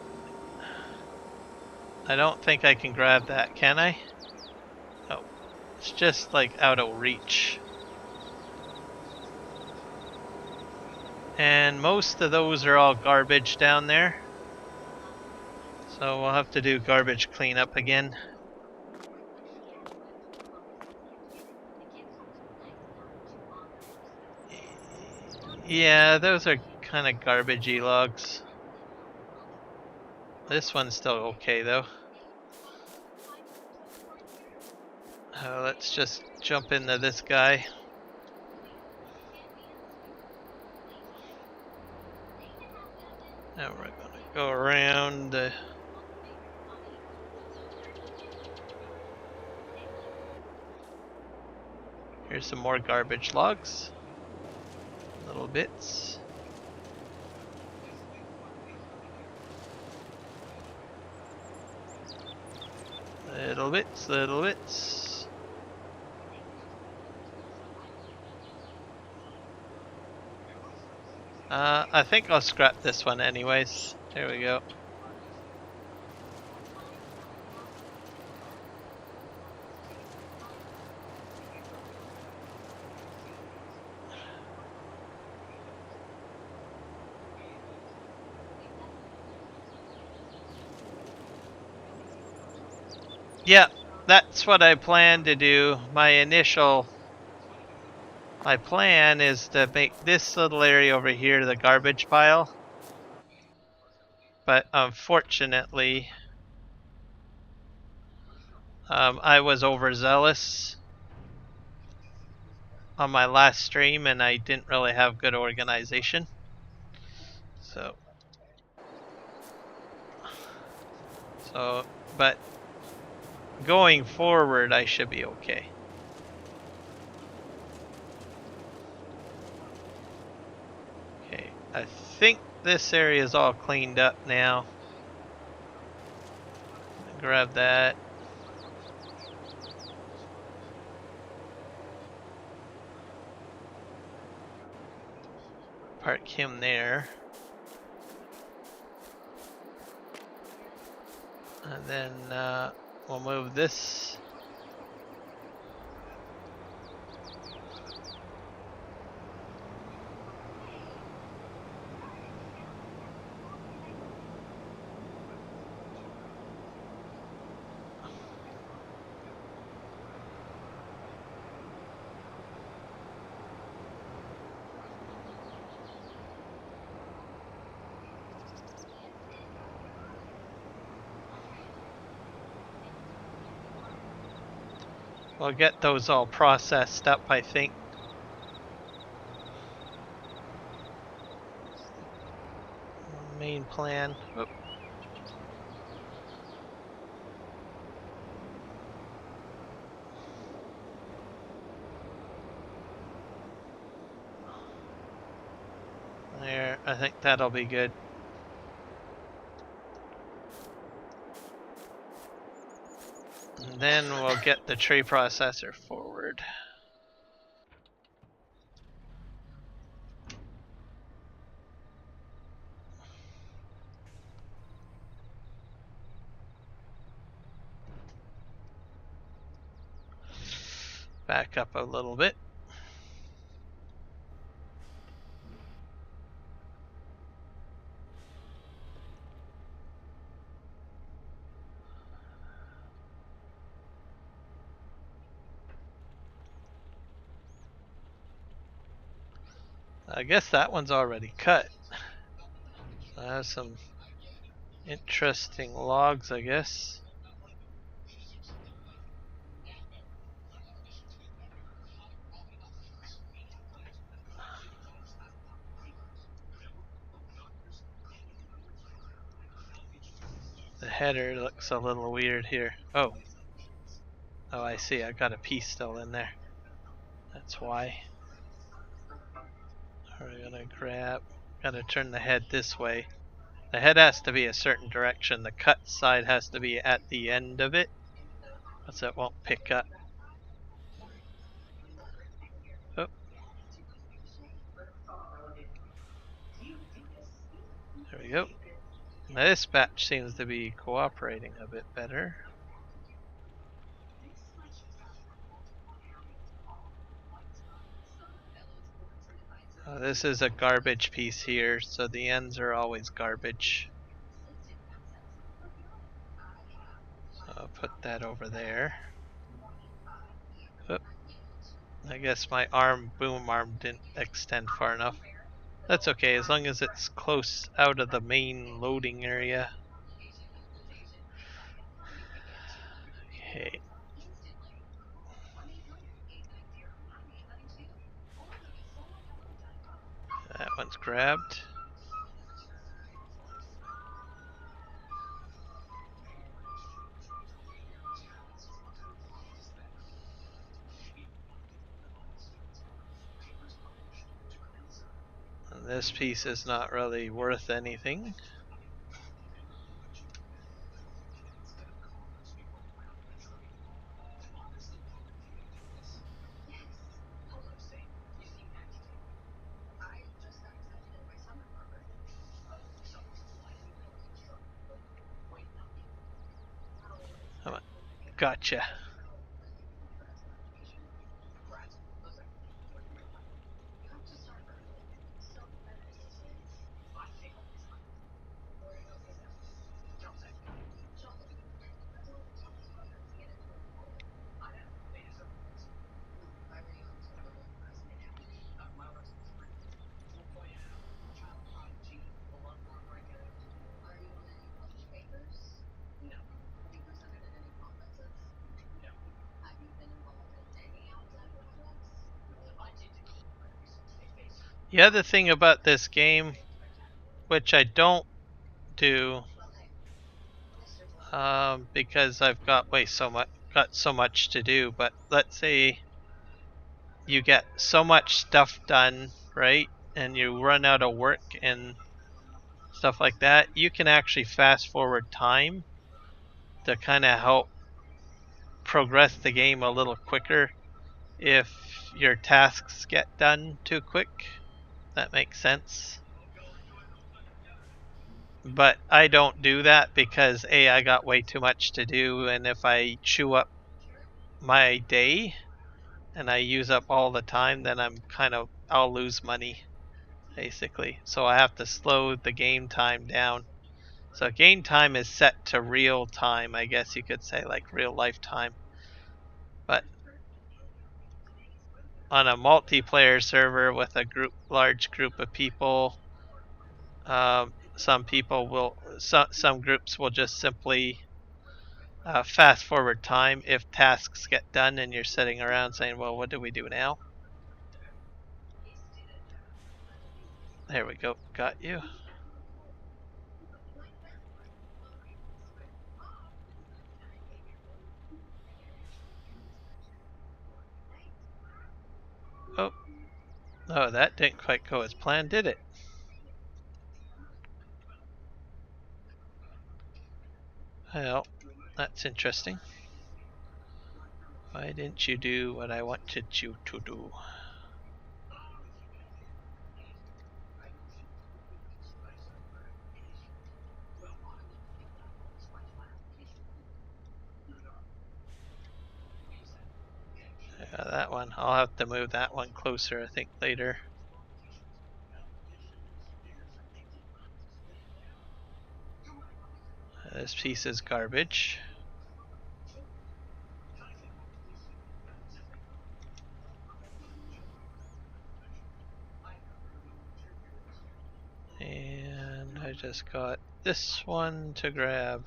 S2: don't think I can grab that, can I? Oh, it's just like out of reach. And most of those are all garbage down there. So we'll have to do garbage cleanup again. Yeah, those are kind of garbagey logs. This one's still okay though. Let's just jump into this guy. Now we're gonna go around. Here's some more garbage logs. Little bits. Little bits, little bits. I think I'll scrap this one anyways. There we go. Yeah, that's what I plan to do. My plan is to make this little area over here the garbage pile. But unfortunately, I was overzealous on my last stream and I didn't really have good organization. But going forward, I should be okay. Okay, I think this area is all cleaned up now. Grab that. Park him there. And then we'll move this. We'll get those all processed up, I think. Main plan. Oop. There, I think that'll be good. And then we'll get the tree processor forward. back up a little bit. I guess that one's already cut. I have some interesting logs, I guess. The header looks a little weird here. Oh, I see. I got a piece still in there. That's why. We're gonna grab. Gotta turn the head this way. The head has to be a certain direction. The cut side has to be at the end of it, else it won't pick up. Oh. There we go. Now this batch seems to be cooperating a bit better. This is a garbage piece here, so the ends are always garbage. So I'll put that over there. Oh, I guess my boom arm didn't extend far enough. That's okay, as long as it's close out of the main loading area. Okay. That one's grabbed. And this piece is not really worth anything. Come on. Gotcha. The other thing about this game, which I don't do, because I've got so much to do. But let's say you get so much stuff done, right, and you run out of work and stuff like that. You can actually fast forward time to kind of help progress the game a little quicker if your tasks get done too quick. That makes sense. But I don't do that because I got way too much to do, and if I chew up my day and I use up all the time, then I'll lose money basically. So I have to slow the game time down. So game time is set to real time, I guess you could say, like real life time. But on a multiplayer server with a large group of people, some groups will just simply fast forward time if tasks get done and you're sitting around saying, well, what do we do now? There we go. Got you. Oh. Oh, that didn't quite go as planned, did it? Well, that's interesting. Why didn't you do what I wanted you to do? Yeah, that one. I'll have to move that one closer, I think, later. This piece is garbage. And I just got this one to grab.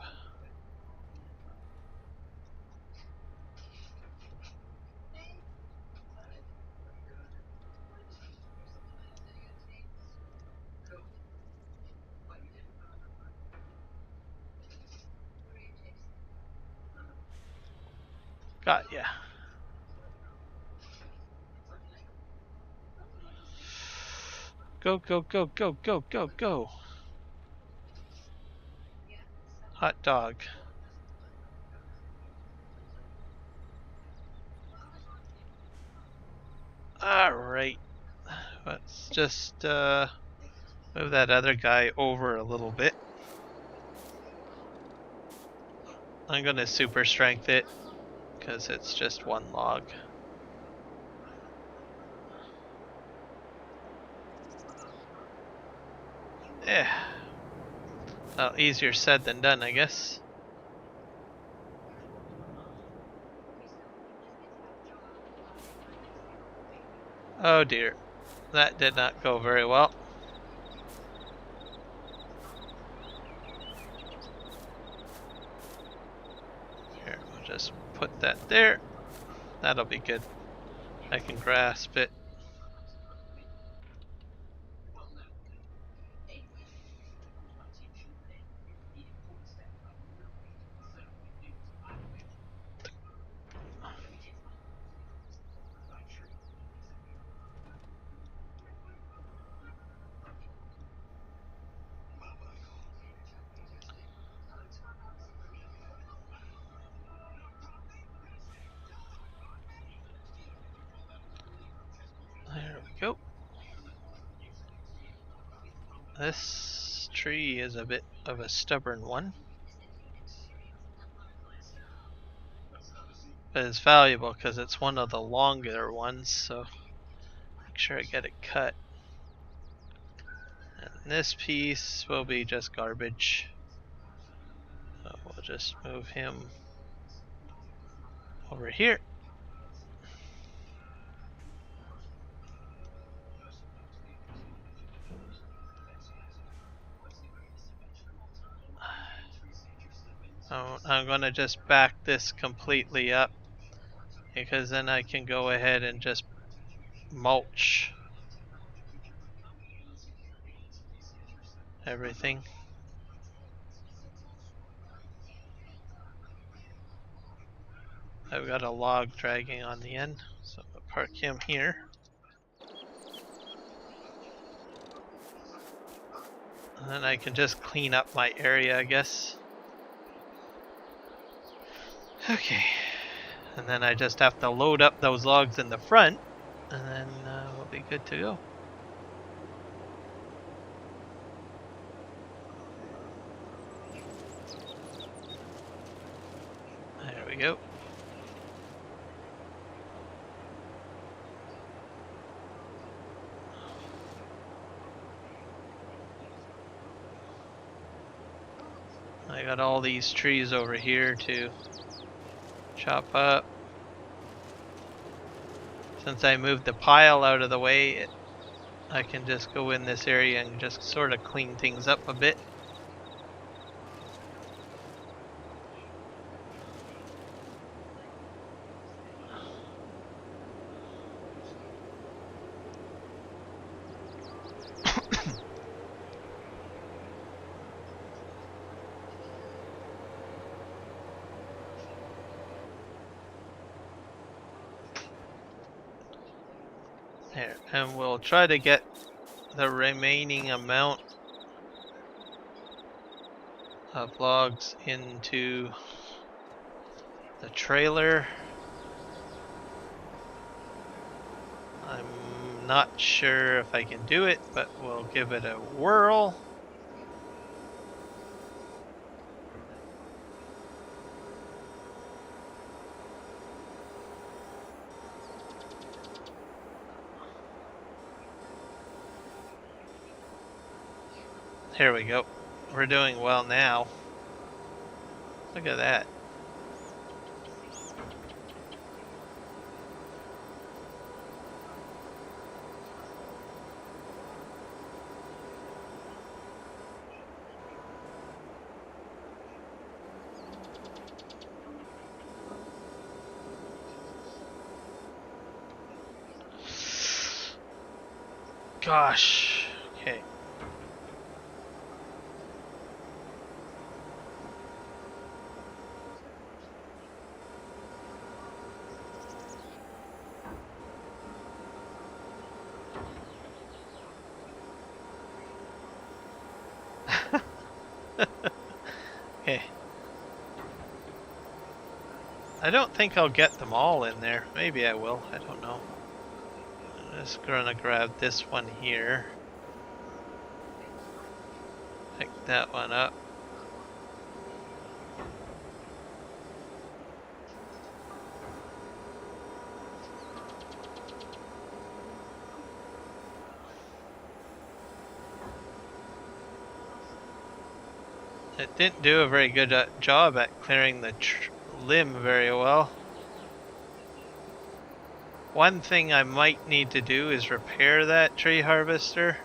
S2: Got ya. Go, go, go, go, go, go, go. Hot dog. Alright. Let's just move that other guy over a little bit. I'm gonna super strength it because it's just one log. Yeah. Well, easier said than done, I guess. Oh dear. That did not go very well. Here, we'll just put that there. That'll be good. I can grasp it. There we go. This tree is a bit of a stubborn one. But it's valuable because it's one of the longer ones, so make sure I get it cut. And this piece will be just garbage. So we'll just move him over here. I'm gonna just back this completely up because then I can go ahead and just mulch everything. I've got a log dragging on the end, so I'll park him here. And then I can just clean up my area, I guess. Okay. And then I just have to load up those logs in the front, and then we'll be good to go. There we go. I got all these trees over here to chop up. Since I moved the pile out of the way, I can just go in this area and just sort of clean things up a bit. There, and we'll try to get the remaining amount of logs into the trailer. I'm not sure if I can do it, but we'll give it a whirl. There we go. We're doing well now. Look at that. Gosh. Okay. Okay. I don't think I'll get them all in there. Maybe I will. I don't know. I'm just gonna grab this one here. Pick that one up. It didn't do a very good job at clearing the limb very well. One thing I might need to do is repair that tree harvester.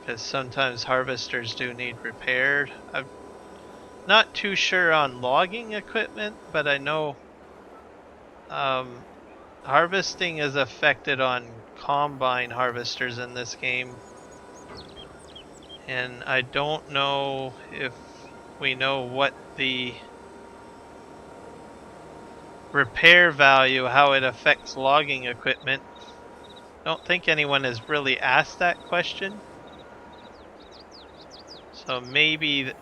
S2: Because sometimes harvesters do need repaired. I'm not too sure on logging equipment, but I know harvesting is affected on combine harvesters in this game. And I don't know if we know what the repair value, how it affects logging equipment. Don't think anyone has really asked that question. So maybe,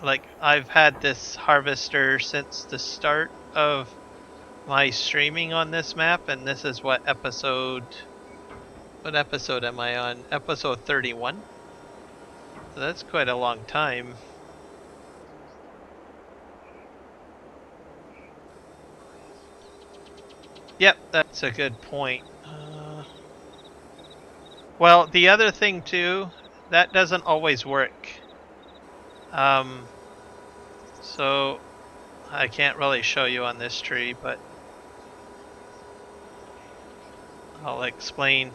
S2: like, I've had this harvester since the start of my streaming on this map, and this is what episode am I on? Episode 31. So that's quite a long time. Yep, that's a good point. Well, the other thing too, that doesn't always work. So I can't really show you on this tree, but I'll explain.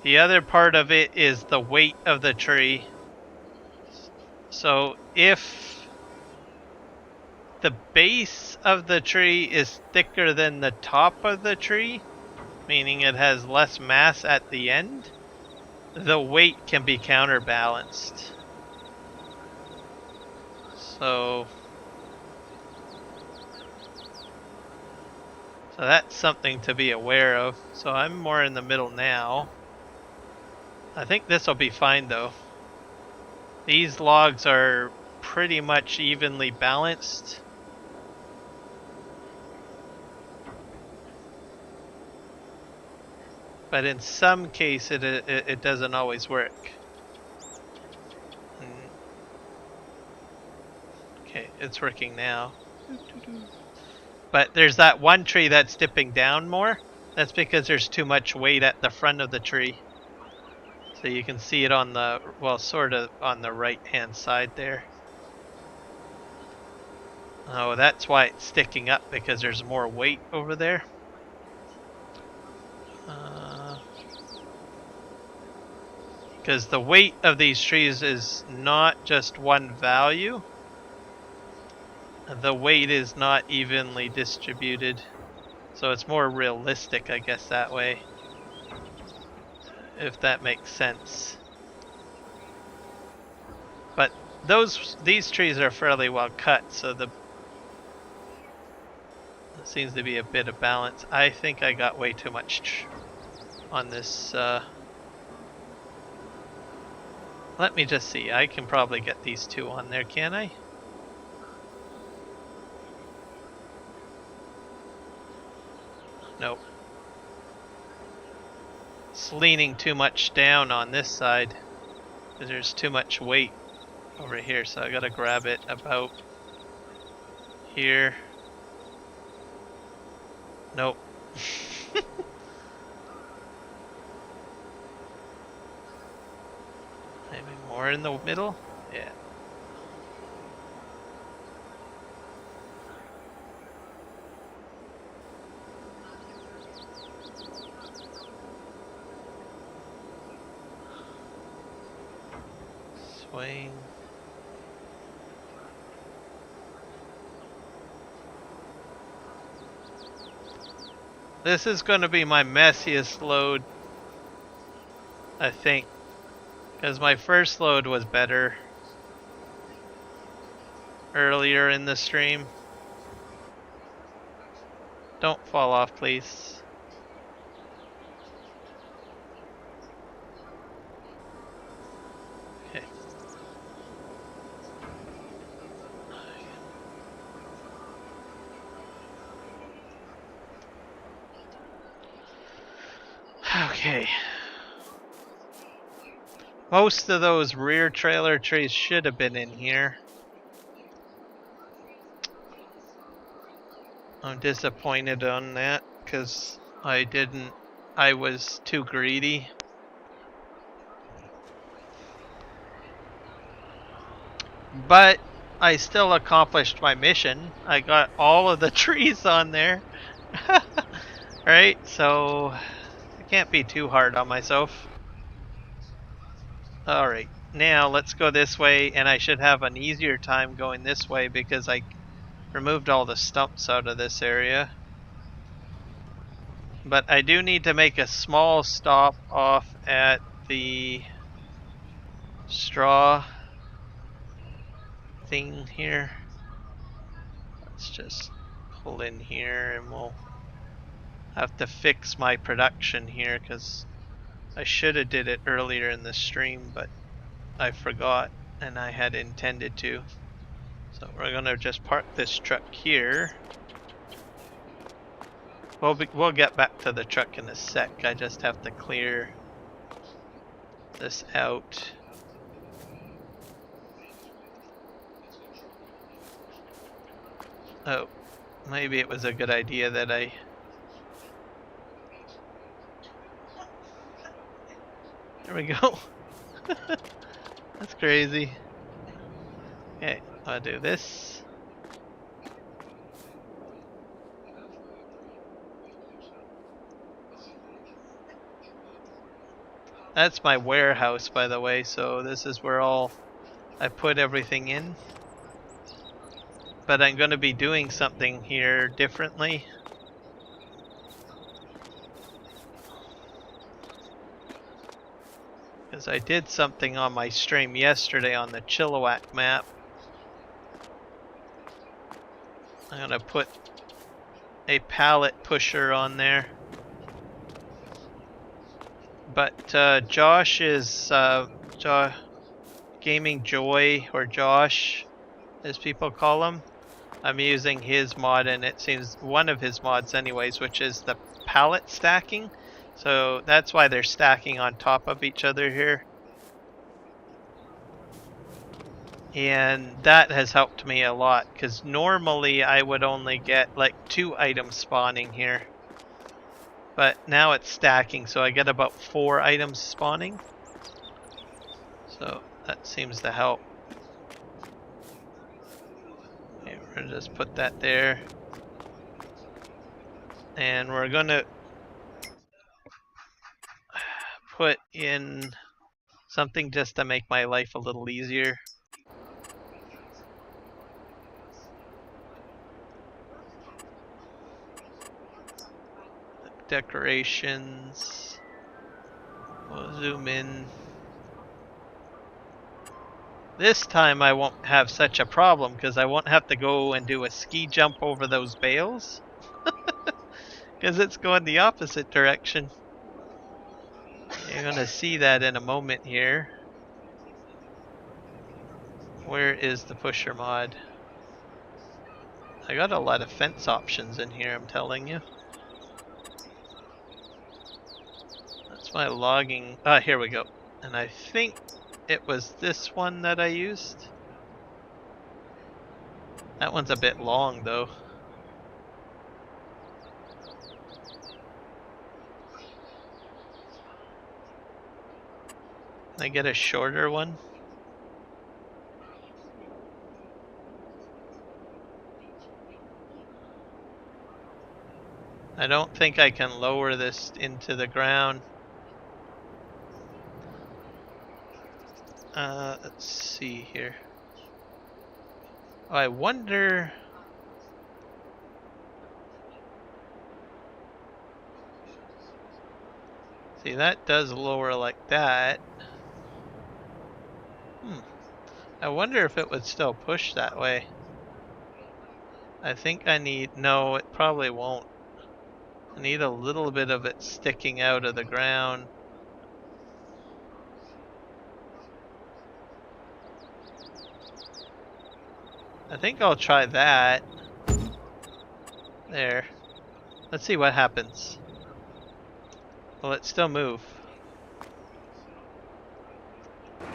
S2: The other part of it is the weight of the tree. So if the base of the tree is thicker than the top of the tree, meaning it has less mass at the end, the weight can be counterbalanced. So that's something to be aware of. So I'm more in the middle now. I think this will be fine though. These logs are pretty much evenly balanced. But in some cases it doesn't always work. Okay, it's working now. But there's that one tree that's dipping down more. That's because there's too much weight at the front of the tree. So you can see it on the, well, sort of on the right-hand side there. Oh, that's why it's sticking up, because there's more weight over there. Because the weight of these trees is not just one value. The weight is not evenly distributed. So it's more realistic, I guess, that way. If that makes sense. But these trees are fairly well cut, so there seems to be a bit of balance. I think I got way too much on this. Let me just see. I can probably get these two on there, can I? Nope. It's leaning too much down on this side because there's too much weight over here, so I gotta grab it about here. Nope. More in the middle? Yeah. Swing. This is going to be my messiest load, I think, because my first load was better earlier in the stream. Don't fall off, please. Okay. Okay. Most of those rear trailer trays should have been in here. I'm disappointed on that because I was too greedy. But I still accomplished my mission. I got all of the trees on there. Right? So I can't be too hard on myself. Alright, now let's go this way, and I should have an easier time going this way because I removed all the stumps out of this area. But I do need to make a small stop off at the straw thing here. Let's just pull in here and we'll have to fix my production here because I should have did it earlier in the stream, but I forgot and I had intended to. So we're gonna just park this truck here. We'll get back to the truck in a sec. I just have to clear this out. Oh, maybe it was a good idea that I... There we go. That's crazy. Okay, I'll do this. That's my warehouse, by the way, so this is where I put everything in. But I'm going to be doing something here differently. Because I did something on my stream yesterday on the Chilliwack map. I'm going to put a pallet pusher on there. But Josh is Gaming Joy, or Josh as people call him. I'm using his mod, and it seems one of his mods anyways, which is the pallet stacking. So that's why they're stacking on top of each other here. And that has helped me a lot, because normally I would only get like 2 items spawning here. But now it's stacking, so I get about 4 items spawning. So that seems to help. Okay, we're gonna just put that there. And we're gonna put in something just to make my life a little easier. Decorations. We'll zoom in. This time I won't have such a problem because I won't have to go and do a ski jump over those bales. Because it's going the opposite direction. You're going to see that in a moment here. Where is the pusher mod? I got a lot of fence options in here, I'm telling you. That's my logging. Ah, here we go. And I think it was this one that I used. That one's a bit long though. Can I get a shorter one? I don't think I can lower this into the ground. Let's see here. Oh, I wonder. See, that does lower like that. I wonder if it would still push that way. I think I need. No, it probably won't. I need a little bit of it sticking out of the ground. I think I'll try that. There. Let's see what happens. Will it still move?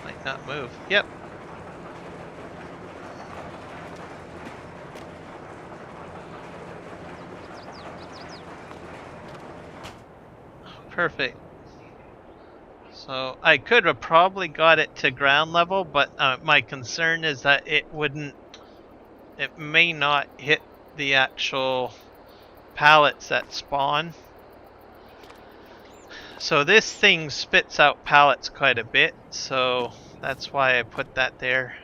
S2: Might not move. Yep. Perfect. So I could have probably got it to ground level, but my concern is that it may not hit the actual pallets that spawn. So this thing spits out pallets quite a bit, so that's why I put that there.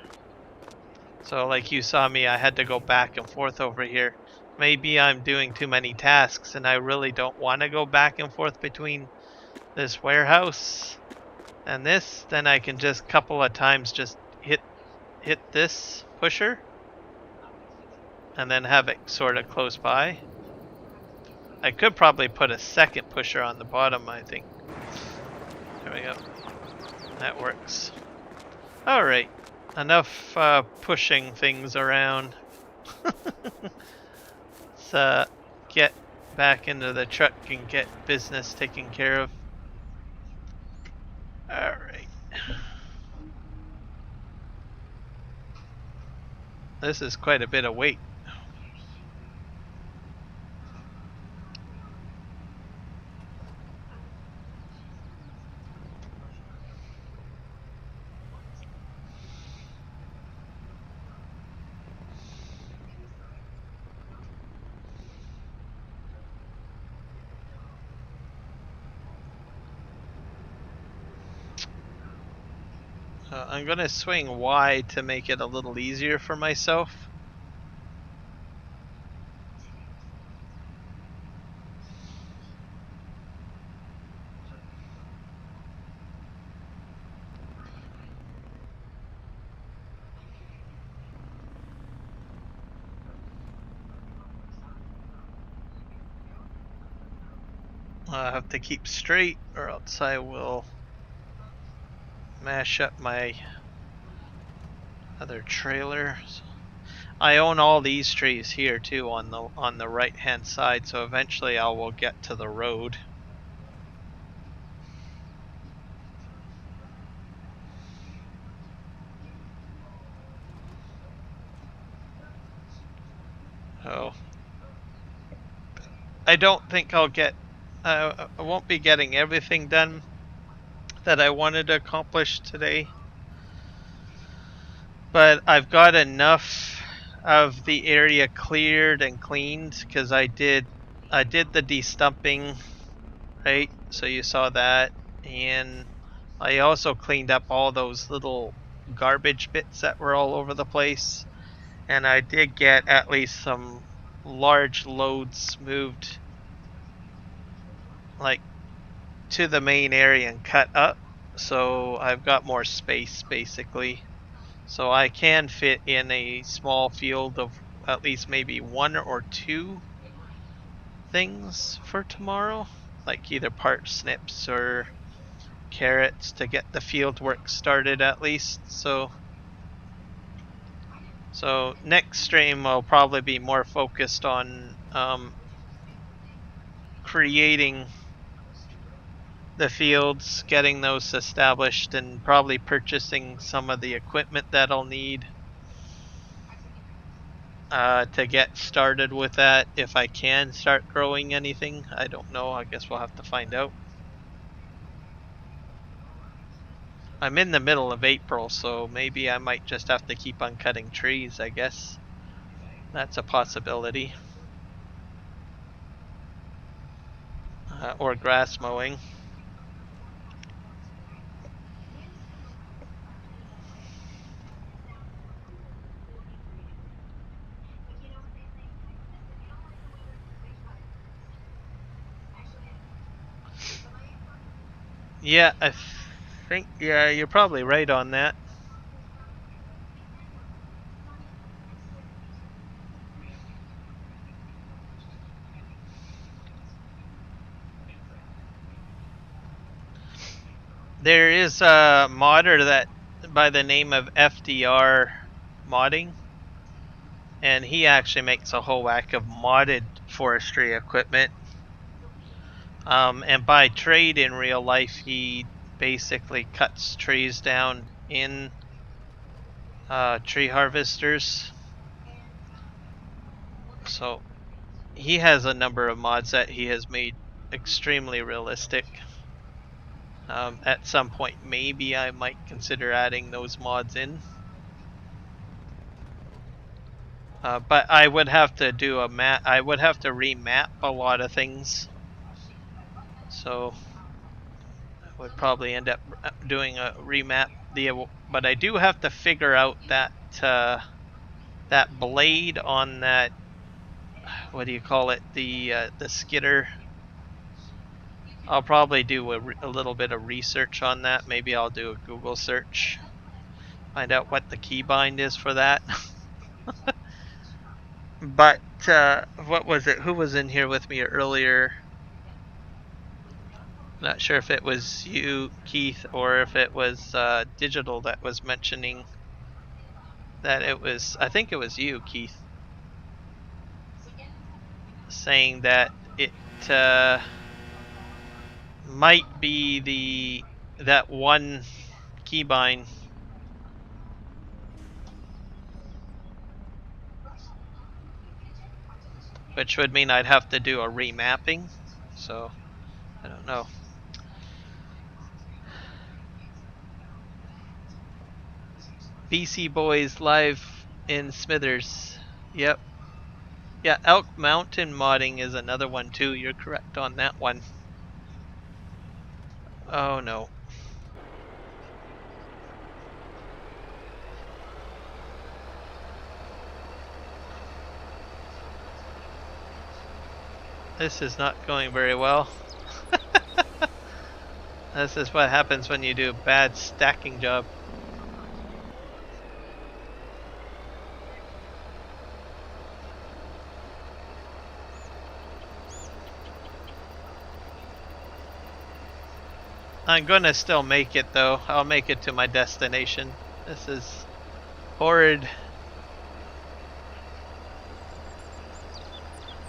S2: So like you saw me, I had to go back and forth over here. Maybe I'm doing too many tasks and I really don't want to go back and forth between this warehouse and this. Then I can just couple of times just hit this pusher and then have it sort of close by. I could probably put a second pusher on the bottom, I think. There we go. That works. Alright. Enough pushing things around. Let's get back into the truck and get business taken care of. Alright. This is quite a bit of weight. I'm going to swing wide to make it a little easier for myself. I have to keep straight or else I will mash up my other trailers. I own all these trees here too on the right hand side, so eventually I will get to the road. Oh, I don't think I'll get. I won't be getting everything done that I wanted to accomplish today, but I've got enough of the area cleared and cleaned because I did the de-stumping, right? So you saw that, and I also cleaned up all those little garbage bits that were all over the place, and I did get at least some large loads moved like to the main area and cut up, so I've got more space basically. So I can fit in a small field of at least maybe one or two things for tomorrow, like either parsnips or carrots to get the field work started at least. So next stream will probably be more focused on creating the fields, getting those established, and probably purchasing some of the equipment that I'll need to get started with that. If I can start growing anything, I don't know. I guess we'll have to find out. I'm in the middle of April, so maybe I might just have to keep on cutting trees, I guess. That's a possibility. or grass mowing. Yeah, I think, yeah, you're probably right on that. There is a modder that by the name of FDR modding, and he actually makes a whole whack of modded forestry equipment. And by trade in real life, he basically cuts trees down in tree harvesters. So he has a number of mods that he has made extremely realistic. At some point, maybe I might consider adding those mods in. But I would have to do a map. I would have to remap a lot of things. So I would probably end up doing a remap. But I do have to figure out that blade on that. What do you call it? The skidder. I'll probably do a little bit of research on that. Maybe I'll do a Google search, find out what the keybind is for that. But what was it? Who was in here with me earlier? Not sure if it was you, Keith, or if it was Digital that was mentioning that it was. I think it was you, Keith, saying that it might be that one keybind, which would mean I'd have to do a remapping. So I don't know. BC Boys live in Smithers. Yep. Yeah, Elk Mountain modding is another one too. You're correct on that one. Oh no. This is not going very well. This is what happens when you do a bad stacking job. I'm gonna still make it though. I'll make it to my destination. This is horrid.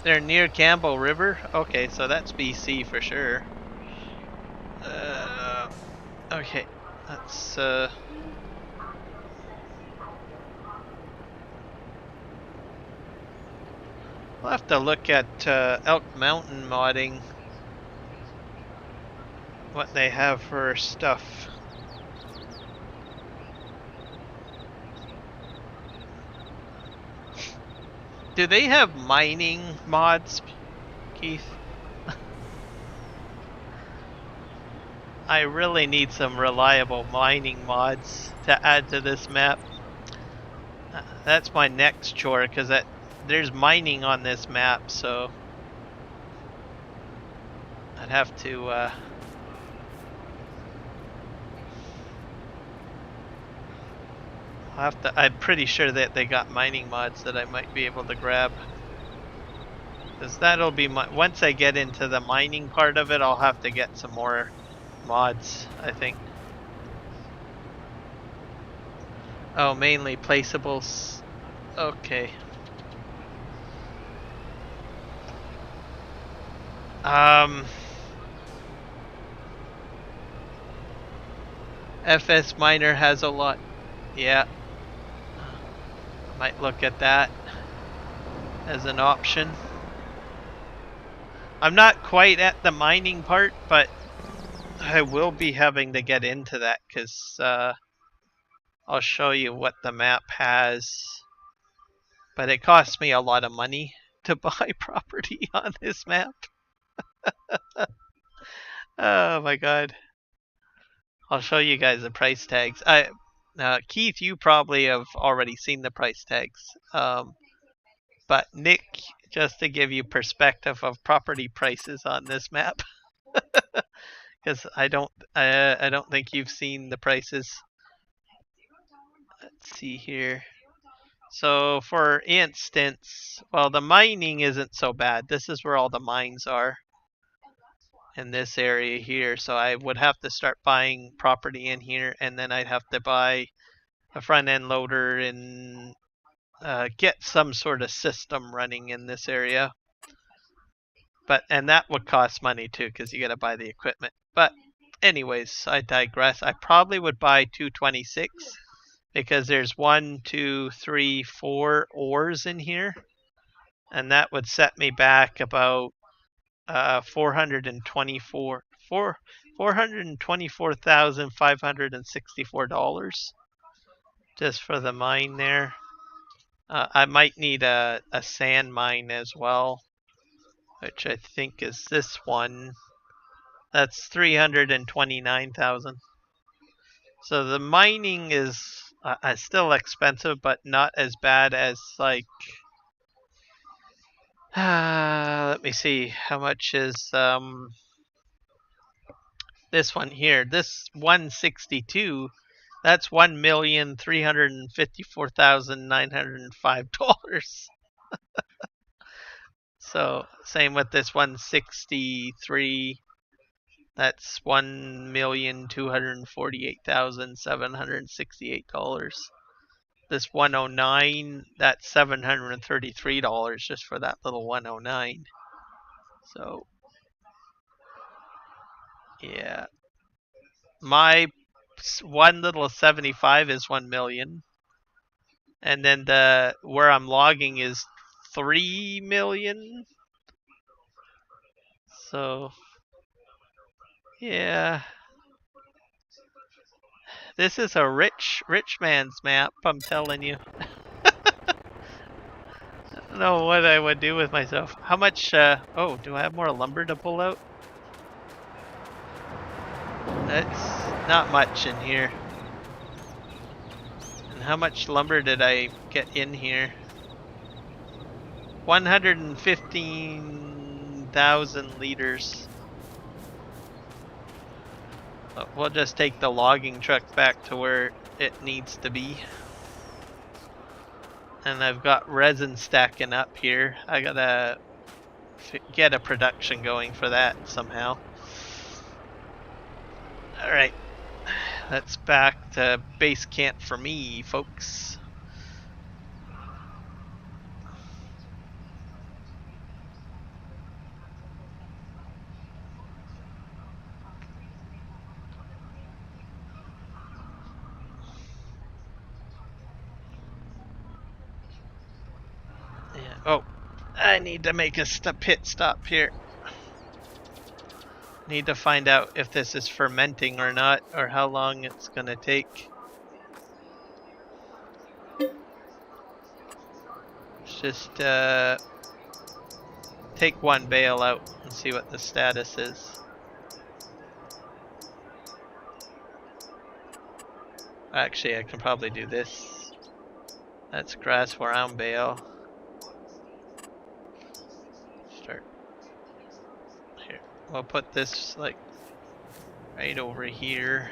S2: They're near Campbell River? Okay, so that's BC for sure. Okay, that's I'll have to look at Elk Mountain modding. What they have for stuff. Do they have mining mods, Keith? I really need some reliable mining mods to add to this map. That's my next chore, because there's mining on this map, so I'd have to I'm pretty sure that they got mining mods that I might be able to grab. Because that'll be once I get into the mining part of it, I'll have to get some more mods, I think. Oh, mainly placeables. Okay. FS Miner has a lot. Yeah. Might look at that as an option. I'm not quite at the mining part, but I will be having to get into that because I'll show you what the map has. But it costs me a lot of money to buy property on this map. Oh my god. I'll show you guys the price tags. Keith, you probably have already seen the price tags. But Nick, just to give you perspective of property prices on this map, because I don't think you've seen the prices. Let's see here. So for instance, well, the mining isn't so bad. This is where all the mines are in this area here. So I would have to start buying property in here, and then I'd have to buy a front end loader and get some sort of system running in this area. And that would cost money too, because you got to buy the equipment. But anyways, I digress. I probably would buy 226 because there's 1, 2, 3, 4 ores in here, and that would set me back about 424,564 just for the mine there. I might need a sand mine as well, which I think is this one. That's 329,000. So the mining is still expensive, but not as bad as like. Let me see. How much is this one here? This 162. That's $1,354,905. So same with this 163. That's $1,248,768. This 109, that's $733 just for that little 109. So yeah, my one little 75 is 1 million, and then the where I'm logging is 3 million. So yeah, this is a rich man's map, I'm telling you. I don't know what I would do with myself. How much oh, do I have more lumber to pull out? That's not much in here. And how much lumber did I get in here? 115,000 liters. We'll just take the logging truck back to where it needs to be. And I've got resin stacking up here. I gotta get a production going for that somehow. Alright, that's back to base camp for me, folks. Yeah. Oh, I need to make a pit stop here. Need to find out if this is fermenting or not, or how long it's gonna take. Let's just take one bale out and see what the status is. Actually, I can probably do this. That's grass brown bale. Start here. We'll put this like right over here.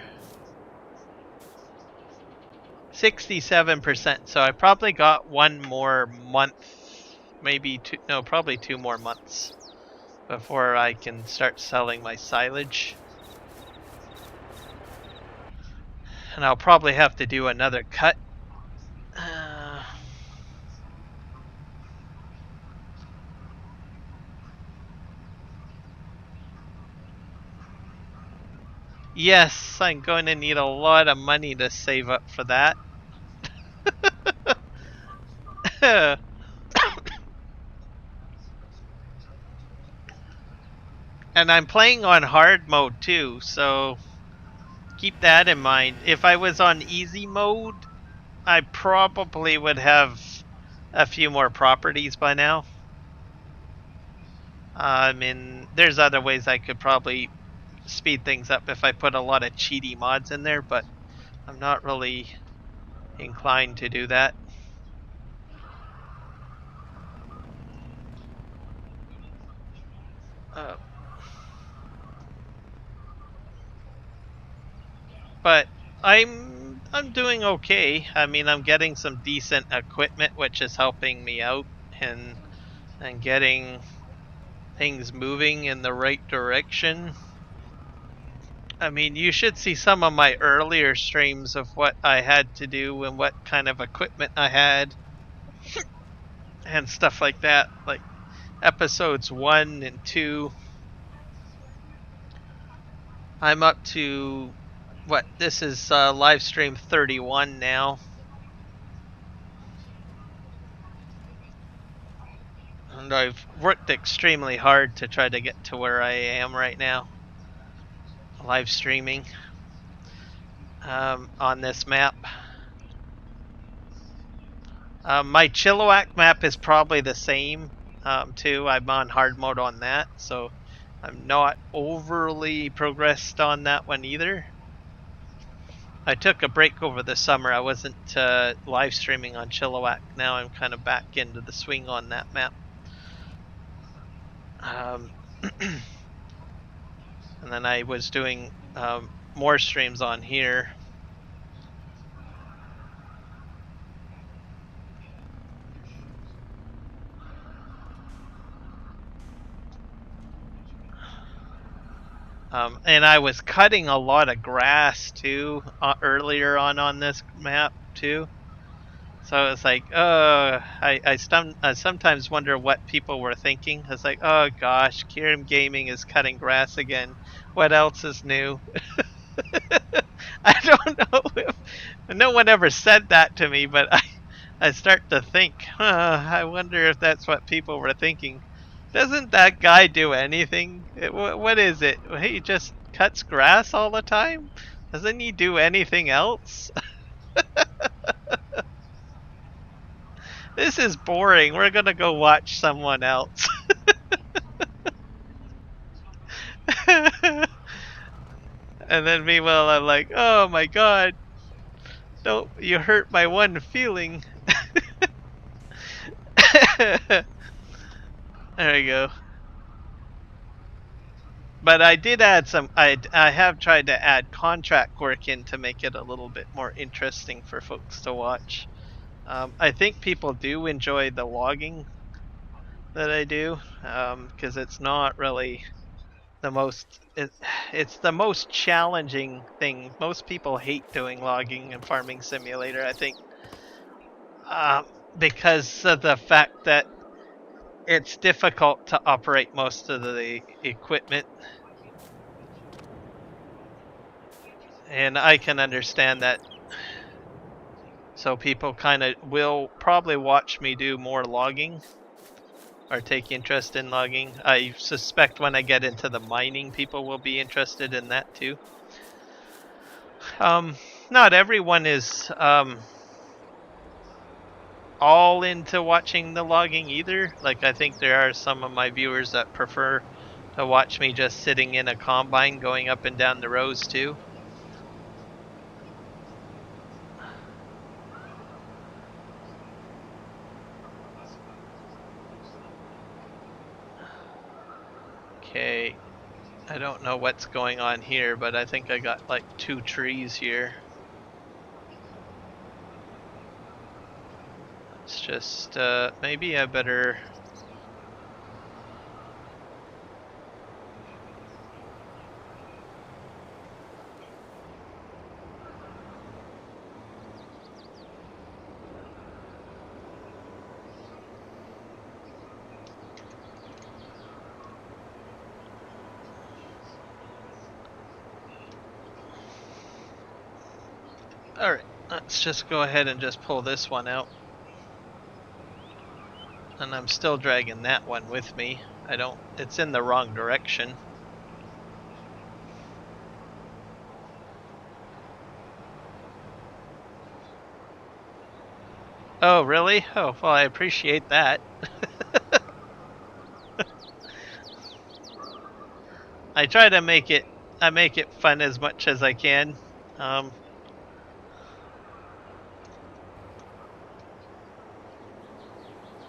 S2: 67%. So I probably got one more month, maybe two. No, probably 2 more months before I can start selling my silage. And I'll probably have to do another cut. Yes, I'm going to need a lot of money to save up for that. And I'm playing on hard mode too, so keep that in mind. If I was on easy mode, I probably would have a few more properties by now. I mean, there's other ways I could probably speed things up if I put a lot of cheaty mods in there, but I'm not really inclined to do that. But I'm doing okay. I mean, I'm getting some decent equipment, which is helping me out, and getting things moving in the right direction. I mean, you should see some of my earlier streams of what I had to do and what kind of equipment I had and stuff like that. Like episodes 1 and 2. I'm up to what? This is live stream 31 now. And I've worked extremely hard to try to get to where I am right now, live streaming on this map. My Chilliwack map is probably the same too. I'm on hard mode on that, so I'm not overly progressed on that one either. I took a break over the summer. I wasn't live streaming on Chilliwack. Now I'm kind of back into the swing on that map. And then I was doing more streams on here. And I was cutting a lot of grass too earlier on this map too. So it's like, I sometimes wonder what people were thinking. It's like, oh gosh, Kiram Gaming is cutting grass again. What else is new? I don't know if no one ever said that to me, but I start to think, I wonder if that's what people were thinking. Doesn't that guy do anything? What is it? He just cuts grass all the time? Doesn't he do anything else? This is boring. We're gonna go watch someone else. And then meanwhile, I'm like, oh my god, no, you hurt my one feeling. There we go. But I did add some. I have tried to add contract work in to make it a little bit more interesting for folks to watch. I think people do enjoy the logging that I do because it's not really the most. It's the most challenging thing. Most people hate doing logging and farming simulator. I think because of the fact that it's difficult to operate most of the equipment. And I can understand that. So people kind of will probably watch me do more logging or take interest in logging. I suspect when I get into the mining, people will be interested in that too. Not everyone is all into watching the logging either. Like I think there are some of my viewers that prefer to watch me just sitting in a combine going up and down the rows too. Okay, I don't know what's going on here, but I think I got like 2 trees here. It's just, maybe I better... Alright, let's just go ahead and just pull this one out. And I'm still dragging that one with me. It's in the wrong direction. Oh, really? Oh, well, I appreciate that. I try to make it I make it fun as much as I can.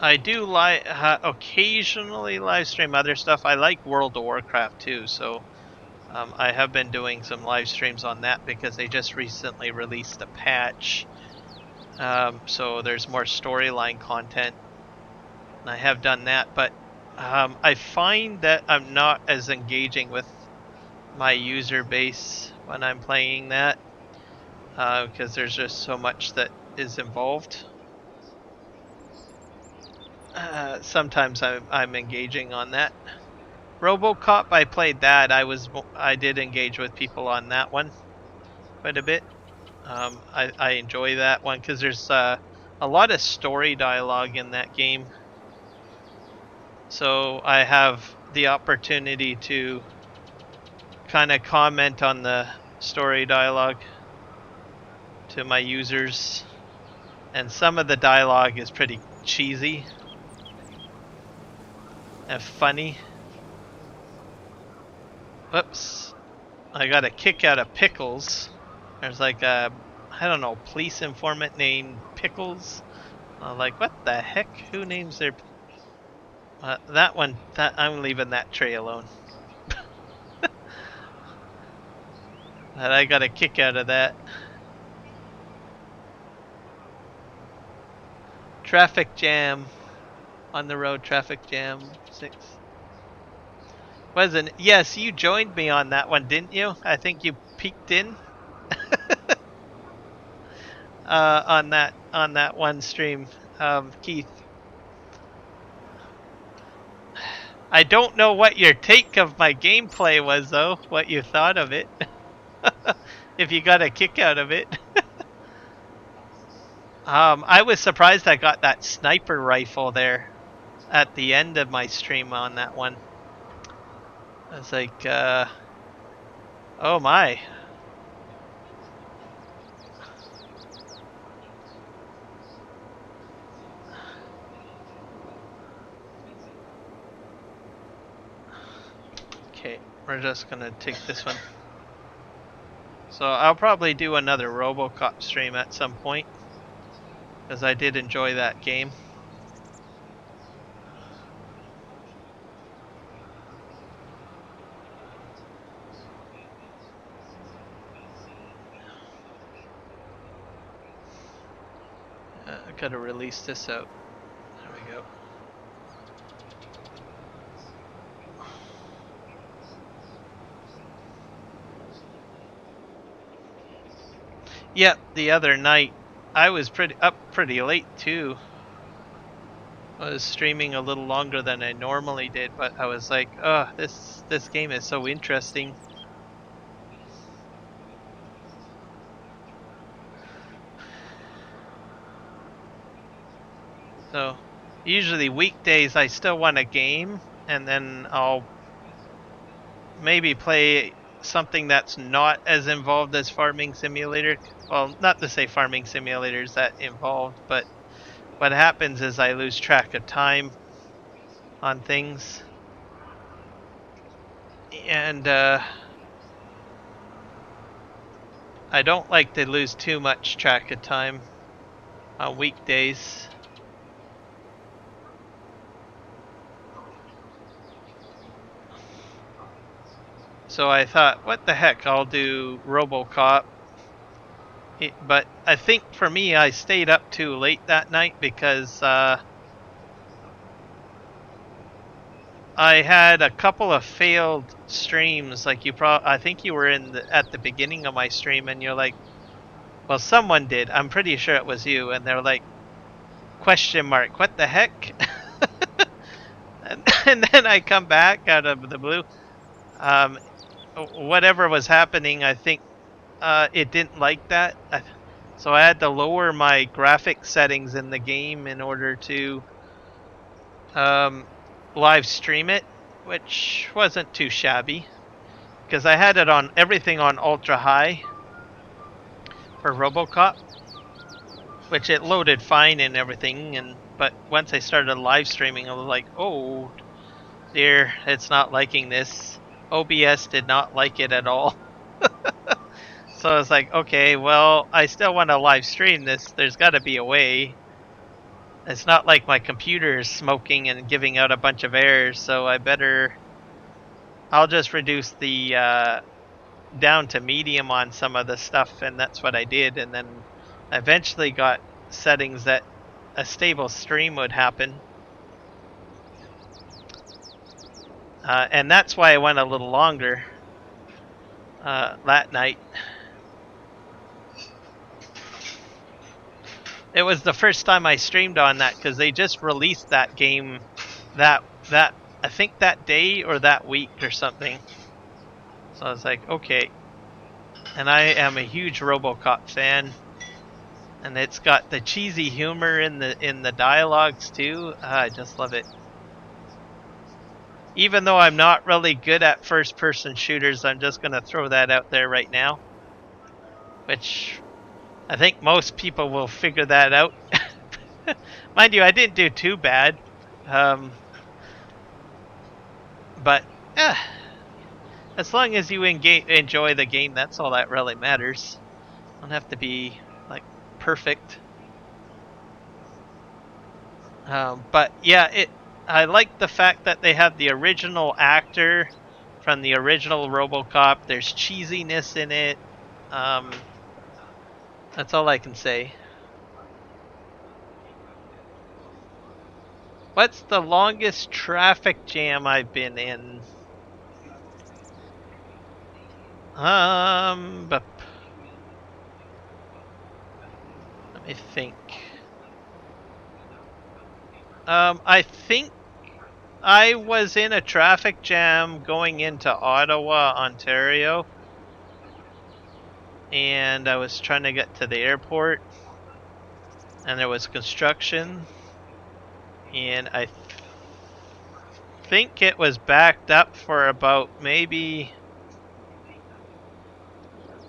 S2: I do occasionally live stream other stuff. I like World of Warcraft too, so I have been doing some live streams on that because they just recently released a patch. So there's more storyline content. And I have done that, but I find that I'm not as engaging with my user base when I'm playing that because there's just so much that is involved. Sometimes I'm engaging on that. RoboCop, I played that. I did engage with people on that one quite a bit. I enjoy that one because there's a lot of story dialogue in that game. So I have the opportunity to kind of comment on the story dialogue to my users. And some of the dialogue is pretty cheesy and funny. Whoops. I got a kick out of Pickles. There's like a, I don't know, police informant named Pickles. Like, what the heck? Who names their... that one, I'm leaving that tray alone. But I got a kick out of that. Traffic jam. On the road, traffic jam 6. Wasn't... Yes, you joined me on that one, didn't you? I think you peeked in. On that one stream, Keith. I don't know what your take of my gameplay was, though. What you thought of it. If you got a kick out of it. I was surprised I got that sniper rifle there at the end of my stream on that one. I was like, oh my. Okay, we're just gonna take this one. So I'll probably do another RoboCop stream at some point, because I did enjoy that game. I gotta release this out. There we go. Yeah, the other night I was pretty late too. I was streaming a little longer than I normally did, but I was like, oh, this game is so interesting. So usually weekdays I still want a game, and then I'll maybe play something that's not as involved as Farming Simulator. Well, not to say Farming Simulator is that involved, but what happens is I lose track of time on things. And I don't like to lose too much track of time on weekdays. So I thought, what the heck, I'll do RoboCop. But I think for me, I stayed up too late that night because I had a couple of failed streams. Like I think you were at the beginning of my stream, and you're like, well, someone did. I'm pretty sure it was you, and they're like, question mark, what the heck? and then I come back out of the blue. Whatever was happening, I think it didn't like that. So I had to lower my graphic settings in the game in order to live stream it, which wasn't too shabby because I had it on everything on ultra high for RoboCop, which it loaded fine and everything. But once I started live streaming, I was like, oh dear, it's not liking this. OBS did not like it at all. So I was like, okay, well, I still want to live stream this. There's got to be a way. It's not like my computer is smoking and giving out a bunch of errors, so I'll just reduce the down to medium on some of the stuff, and that's what I did. And then I eventually got settings that a stable stream would happen. And that's why I went a little longer that night. It was the first time I streamed on that because they just released that game that I think that day or that week or something. So I was like, okay. And I am a huge RoboCop fan, and it's got the cheesy humor in the dialogues too. I just love it. Even though I'm not really good at first-person shooters, I'm just gonna throw that out there right now. Which I think most people will figure that out. Mind you, I didn't do too bad. But as long as you enjoy the game, that's all that really matters. Don't have to be like perfect. But yeah, I like the fact that they have the original actor from the original RoboCop. There's cheesiness in it. That's all I can say. What's the longest traffic jam I've been in? But let me think. I think I was in a traffic jam going into Ottawa, Ontario, and I was trying to get to the airport, and there was construction, and I think it was backed up for about maybe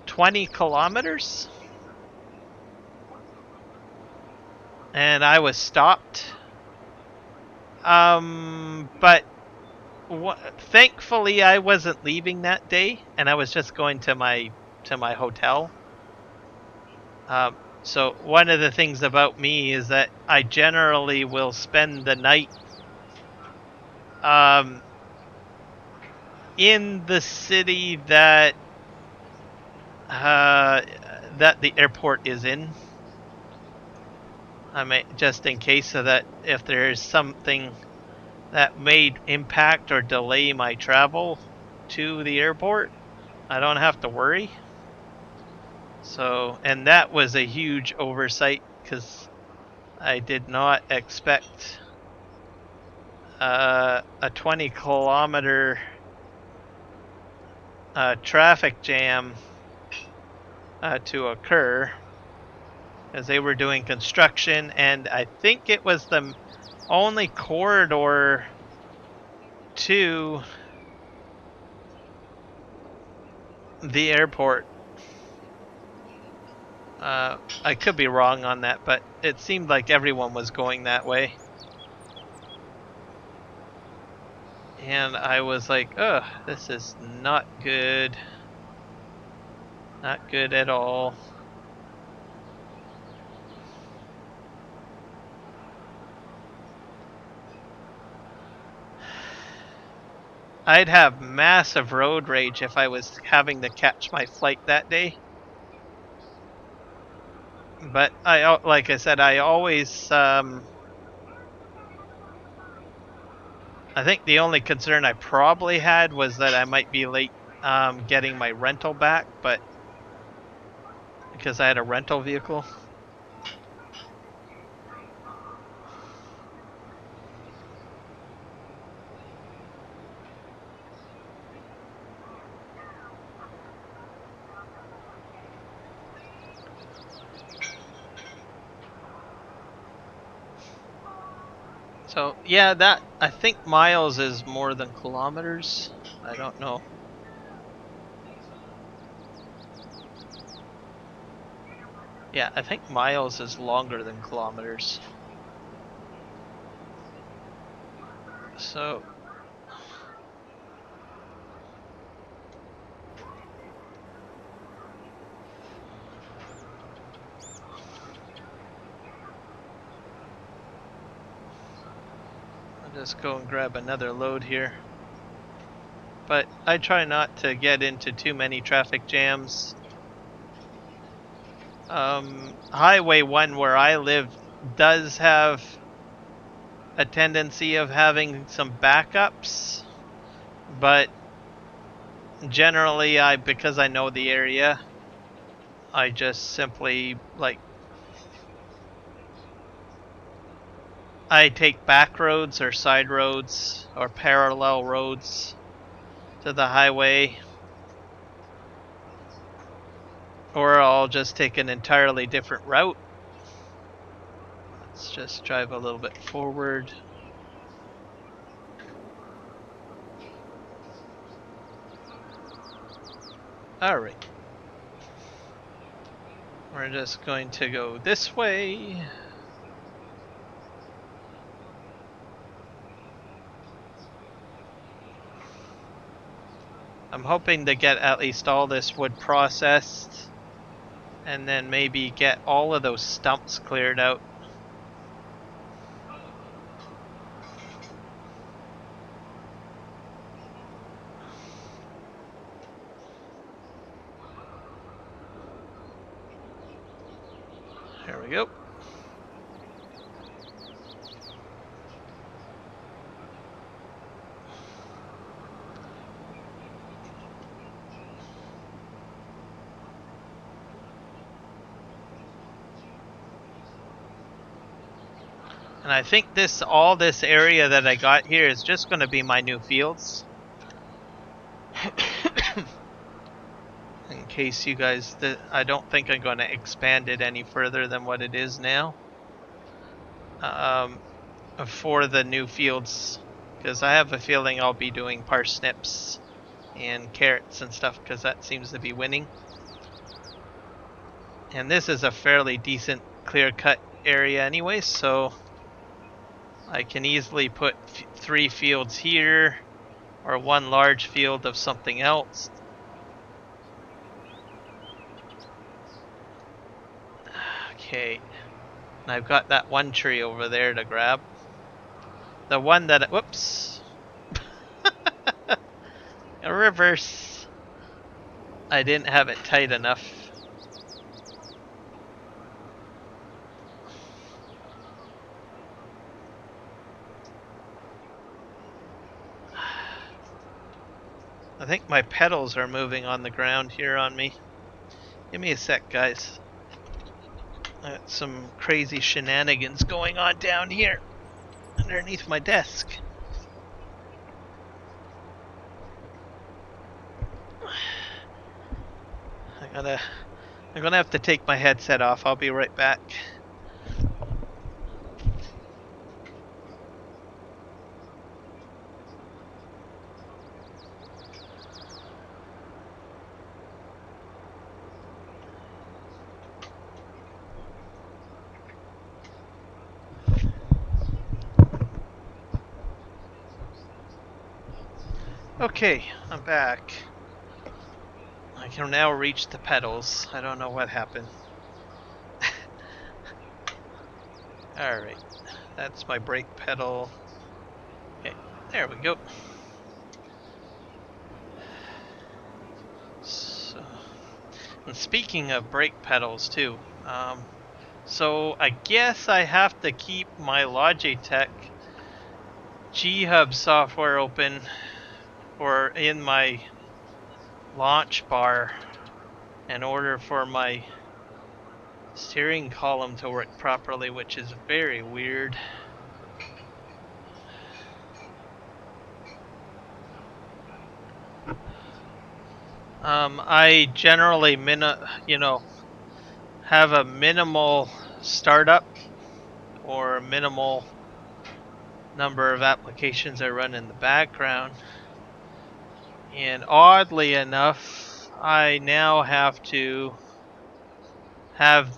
S2: 20 kilometers, and I was stopped. But thankfully I wasn't leaving that day, and I was just going to my hotel. So one of the things about me is that I generally will spend the night in the city that the airport is in. I mean, just in case so that if there is something that may impact or delay my travel to the airport, I don't have to worry. So, and that was a huge oversight because I did not expect a 20-kilometer traffic jam to occur, as they were doing construction, and I think it was the only corridor to the airport. I could be wrong on that, but it seemed like everyone was going that way. And I was like, ugh, this is not good. Not good at all. I'd have massive road rage if I was having to catch my flight that day. But like I said, I always, I think the only concern I probably had was that I might be late getting my rental back, but because I had a rental vehicle. So yeah, that I think miles is more than kilometers. I don't know. Yeah, I think miles is longer than kilometers. So just go and grab another load here. But I try not to get into too many traffic jams. Highway 1 where I live does have a tendency of having some backups, but generally because I know the area, I just simply I take back roads or side roads or parallel roads to the highway, or I'll just take an entirely different route. Let's just drive a little bit forward. Alright. We're just going to go this way. I'm hoping to get at least all this wood processed, and then maybe get all of those stumps cleared out. There we go. And I think all this area that I got here is just going to be my new fields. In case you guys, I don't think I'm going to expand it any further than what it is now. For the new fields, because I have a feeling I'll be doing parsnips and carrots and stuff, because that seems to be winning. And this is a fairly decent clear-cut area anyway, so I can easily put 3 fields here, or 1 large field of something else. Okay, and I've got that one tree over there to grab. The one that, whoops, a reverse. I didn't have it tight enough. I think my pedals are moving on the ground here on me. Give me a sec, guys. I got some crazy shenanigans going on down here underneath my desk. I'm gonna have to take my headset off. I'll be right back. Okay, I'm back. I can now reach the pedals. I don't know what happened. Alright, that's my brake pedal. Okay, there we go. So, and speaking of brake pedals too, so I guess I have to keep my Logitech G-Hub software open or in my launch bar in order for my steering column to work properly, which is very weird. I generally have a minimal startup or minimal number of applications I run in the background. And oddly enough, I now have to have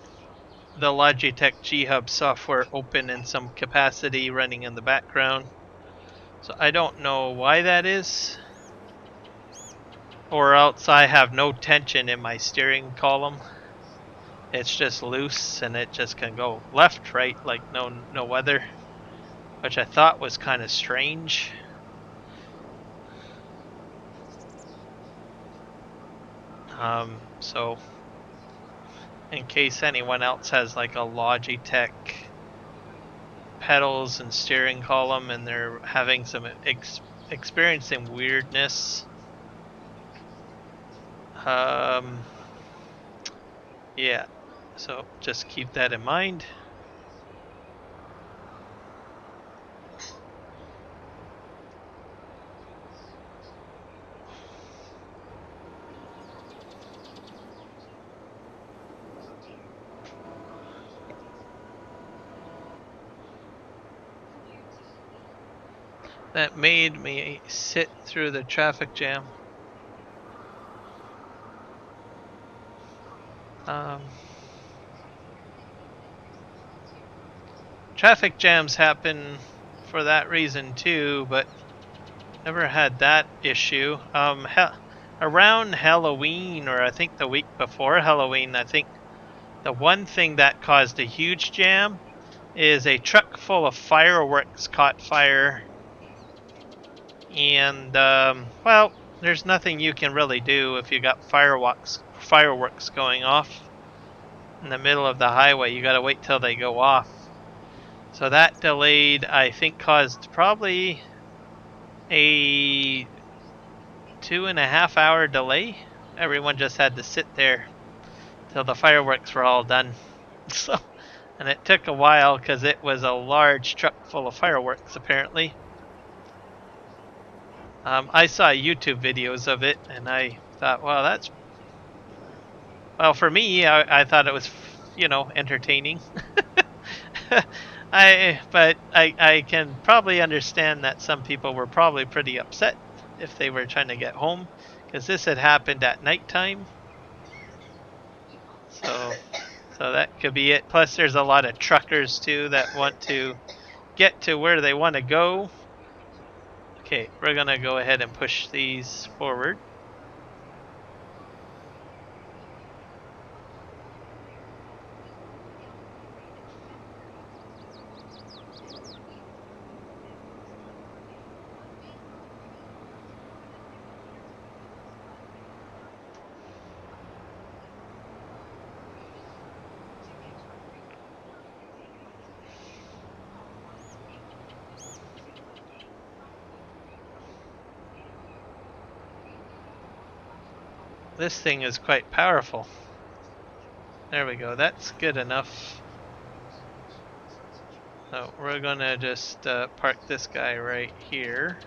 S2: the Logitech G-Hub software open in some capacity running in the background. So I don't know why that is. Or else I have no tension in my steering column. It's just loose and it just can go left, right, like no other. which I thought was kind of strange. So in case anyone else has like a Logitech pedals and steering column and they're having some experiencing weirdness, yeah, so just keep that in mind. That made me sit through the traffic jam. Traffic jams happen for that reason too, but never had that issue. Around Halloween, or I think the week before Halloween, I think the one thing that caused a huge jam is a truck full of fireworks caught fire, and well, there's nothing you can really do if you got fireworks going off in the middle of the highway. You got to wait till they go off. So that delayed, I think, caused probably a 2.5 hour delay. Everyone just had to sit there till the fireworks were all done. So, and it took a while because it was a large truck full of fireworks, apparently. I saw YouTube videos of it, and I thought, well, for me, I thought it was, entertaining. But I can probably understand that some people were probably pretty upset if they were trying to get home, because this had happened at nighttime. So that could be it. Plus, there's a lot of truckers too that want to get to where they want to go. Okay, we're gonna go ahead and push these forward. This thing is quite powerful. There we go, that's good enough. So we're gonna just park this guy right here.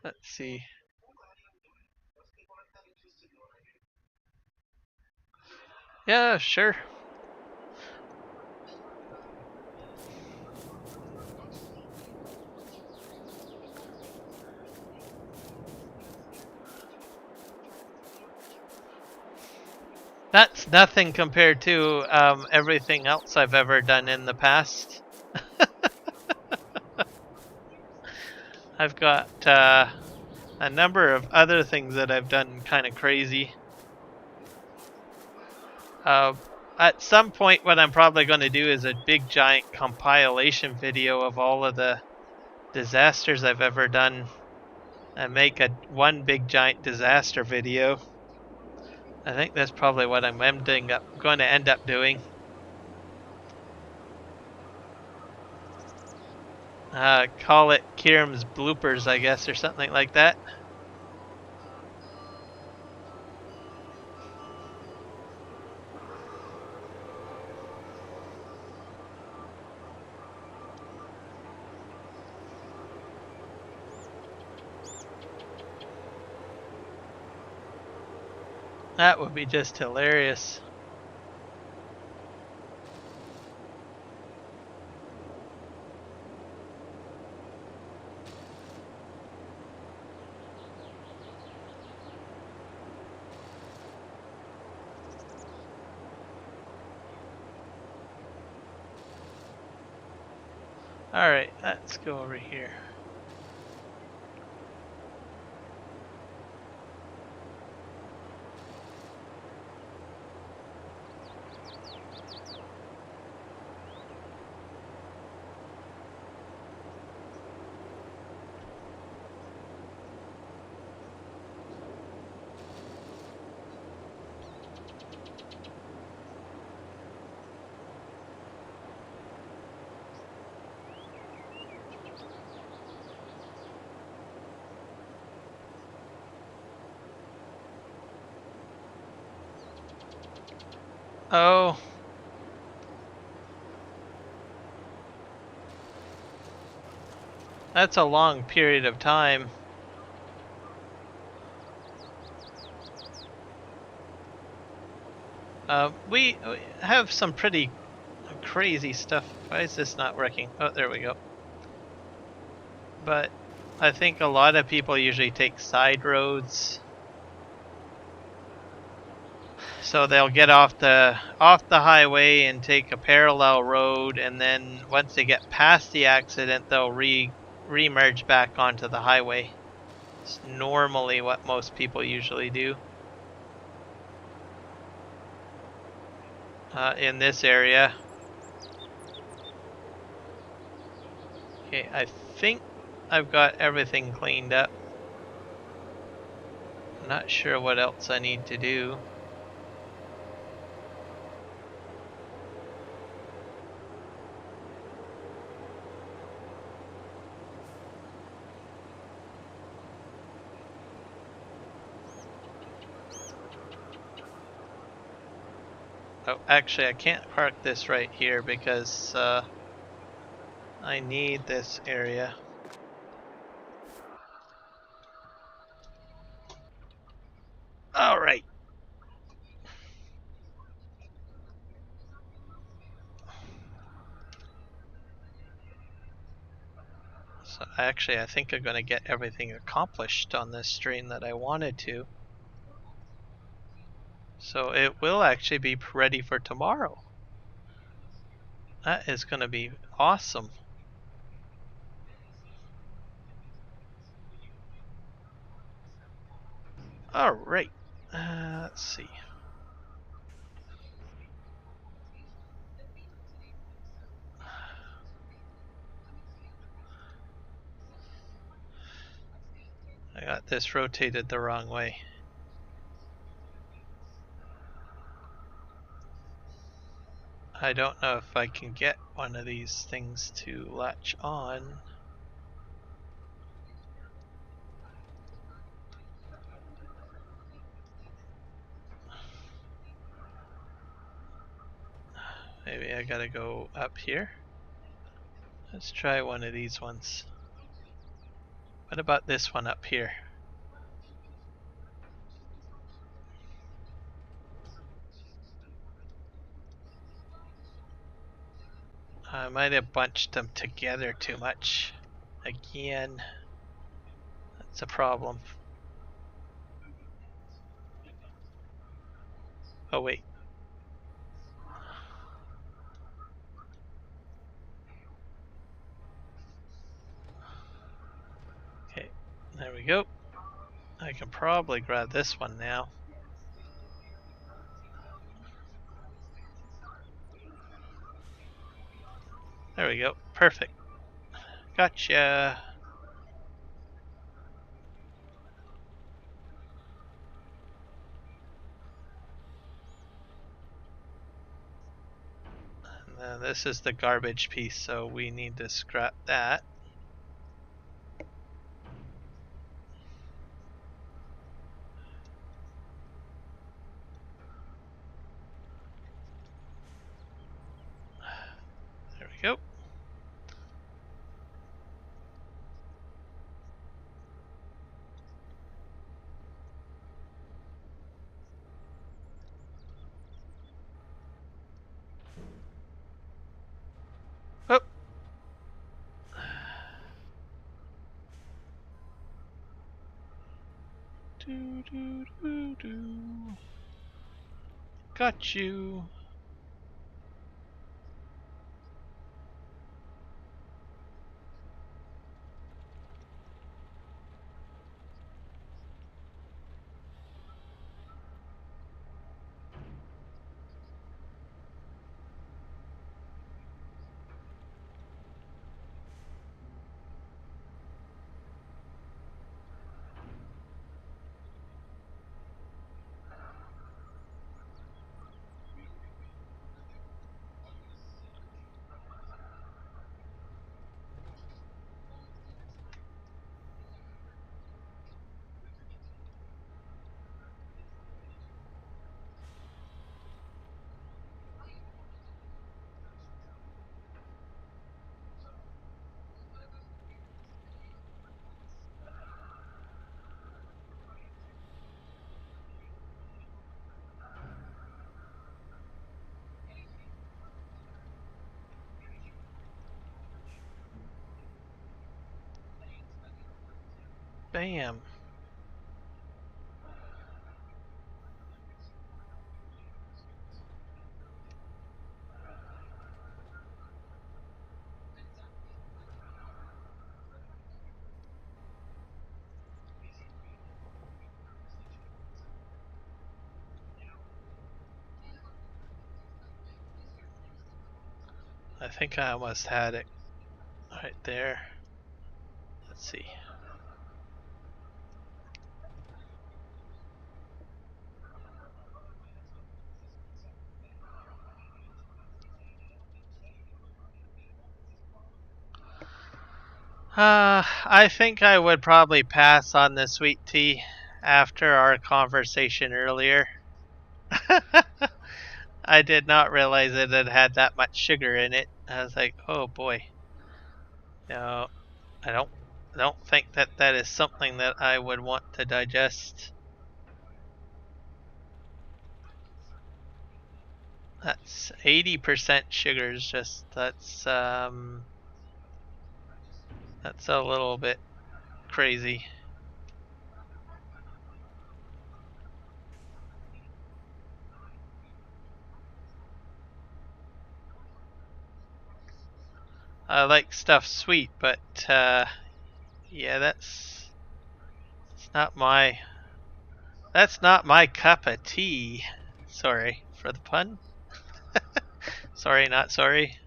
S2: Let's see. Yeah, sure. That's nothing compared to everything else I've ever done in the past. I've got a number of other things that I've done kind of crazy. At some point, what I'm probably going to do is a big giant compilation video of all of the disasters I've ever done and make one big giant disaster video. I think that's probably what I'm going to end up doing. Call it Kiram's bloopers, I guess, or something like that. That would be just hilarious. Alright, let's go over here. Oh, that's a long period of time. We have some pretty crazy stuff. Why is this not working? Oh, there we go. But I think a lot of people usually take side roads. So they'll get off the highway and take a parallel road, and then once they get past the accident, they'll re-merge back onto the highway. It's normally what most people usually do. In this area. Okay, I think I've got everything cleaned up. I'm not sure what else I need to do. Oh, actually, I can't park this right here because I need this area. All right. So actually, I think I'm going to get everything accomplished on this stream that I wanted to. So it will actually be ready for tomorrow. That is going to be awesome. All right. Let's see. I got this rotated the wrong way. I don't know if I can get one of these things to latch on. Maybe I gotta go up here. Let's try one of these ones. What about this one up here? I might have bunched them together too much. Again, that's a problem. Oh wait. Okay, there we go. I can probably grab this one now. There we go. Perfect. Gotcha. And then this is the garbage piece, so we need to scrap that. There we go. Oh. Do, do, do, do. Got you. Bam. I think I almost had it right there. Let's see. I think I would probably pass on the sweet tea after our conversation earlier. I did not realize that it had that much sugar in it. I was like, oh boy. No, I don't think that that is something that I would want to digest. That's 80% sugars. Just that's a little bit crazy. I like stuff sweet, but yeah, not my that's not my cup of tea. Sorry for the pun. Sorry, not sorry.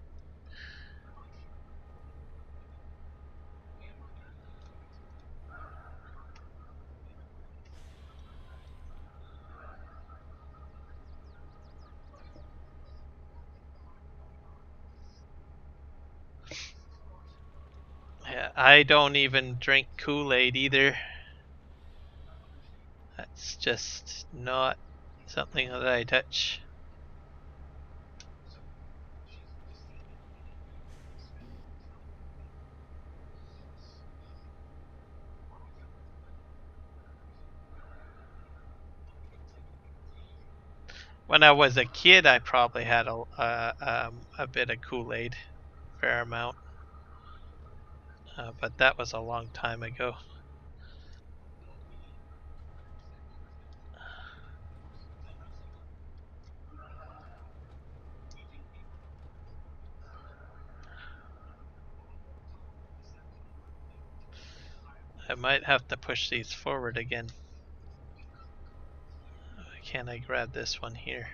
S2: Yeah, I don't even drink Kool-Aid either. That's just not something that I touch. When I was a kid, I probably had a bit of Kool-Aid, fair amount, but that was a long time ago. I might have to push these forward again. Can I grab this one here?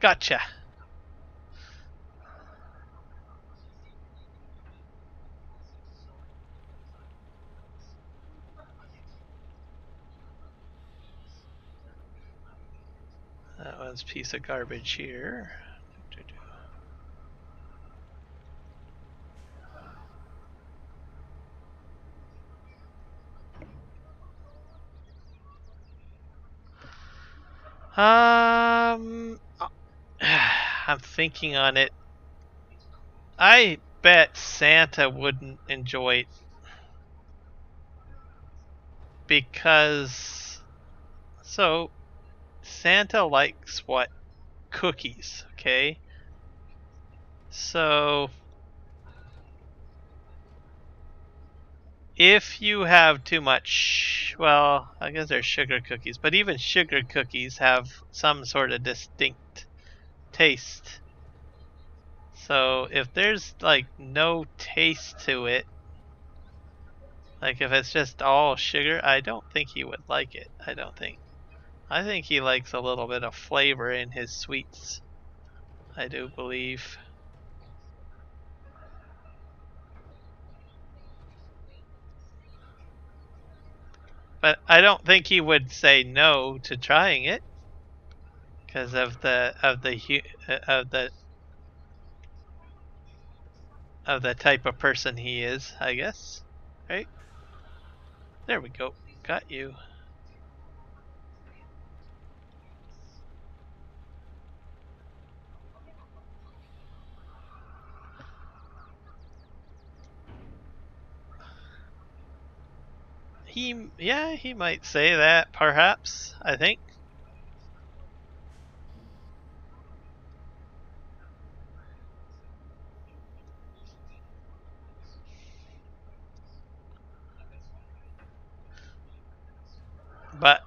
S2: Gotcha. That one's a piece of garbage here. I'm thinking on it. I bet Santa wouldn't enjoy it because so Santa likes what? Cookies, okay? So if you have too much, well, I guess there's sugar cookies, but even sugar cookies have some sort of distinct taste. So if there's like no taste to it, like if it's just all sugar, I don't think he would like it. I don't think. I think he likes a little bit of flavor in his sweets. I do believe. But I don't think he would say no to trying it because of the type of person he is, I guess. Right? There we go. Got you. he might say that, perhaps, I think. But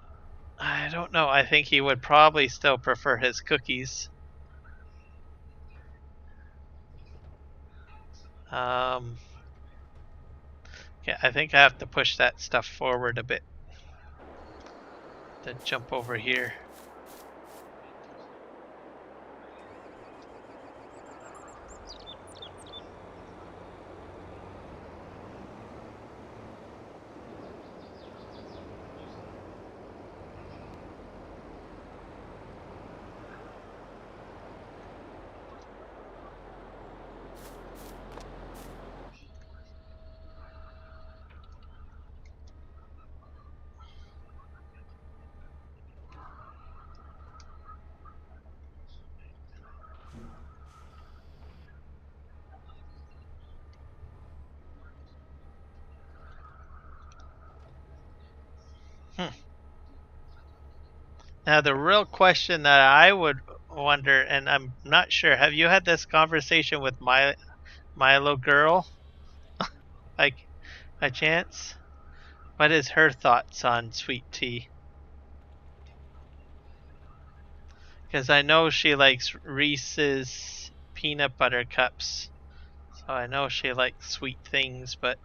S2: I don't know. I think he would probably still prefer his cookies. Um, yeah, I think I have to push that stuff forward a bit to jump over here. Hmm. Now, the real question that I would wonder, and I'm not sure, have you had this conversation with Milo girl, like, by chance? What is her thoughts on sweet tea? Because I know she likes Reese's peanut butter cups. So I know she likes sweet things, but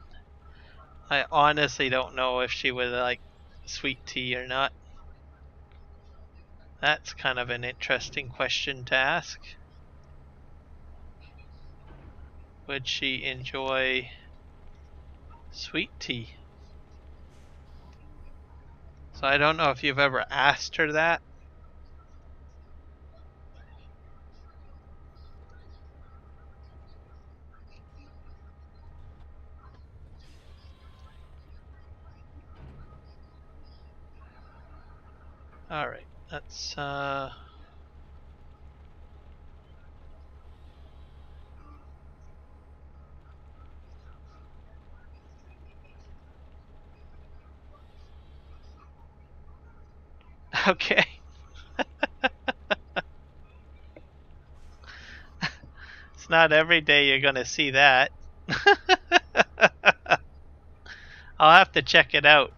S2: I honestly don't know if she would like sweet tea or not. That's kind of an interesting question to ask. Would she enjoy sweet tea? So I don't know if you've ever asked her that. All right, that's okay. It's not every day you're gonna see that. I'll have to check it out.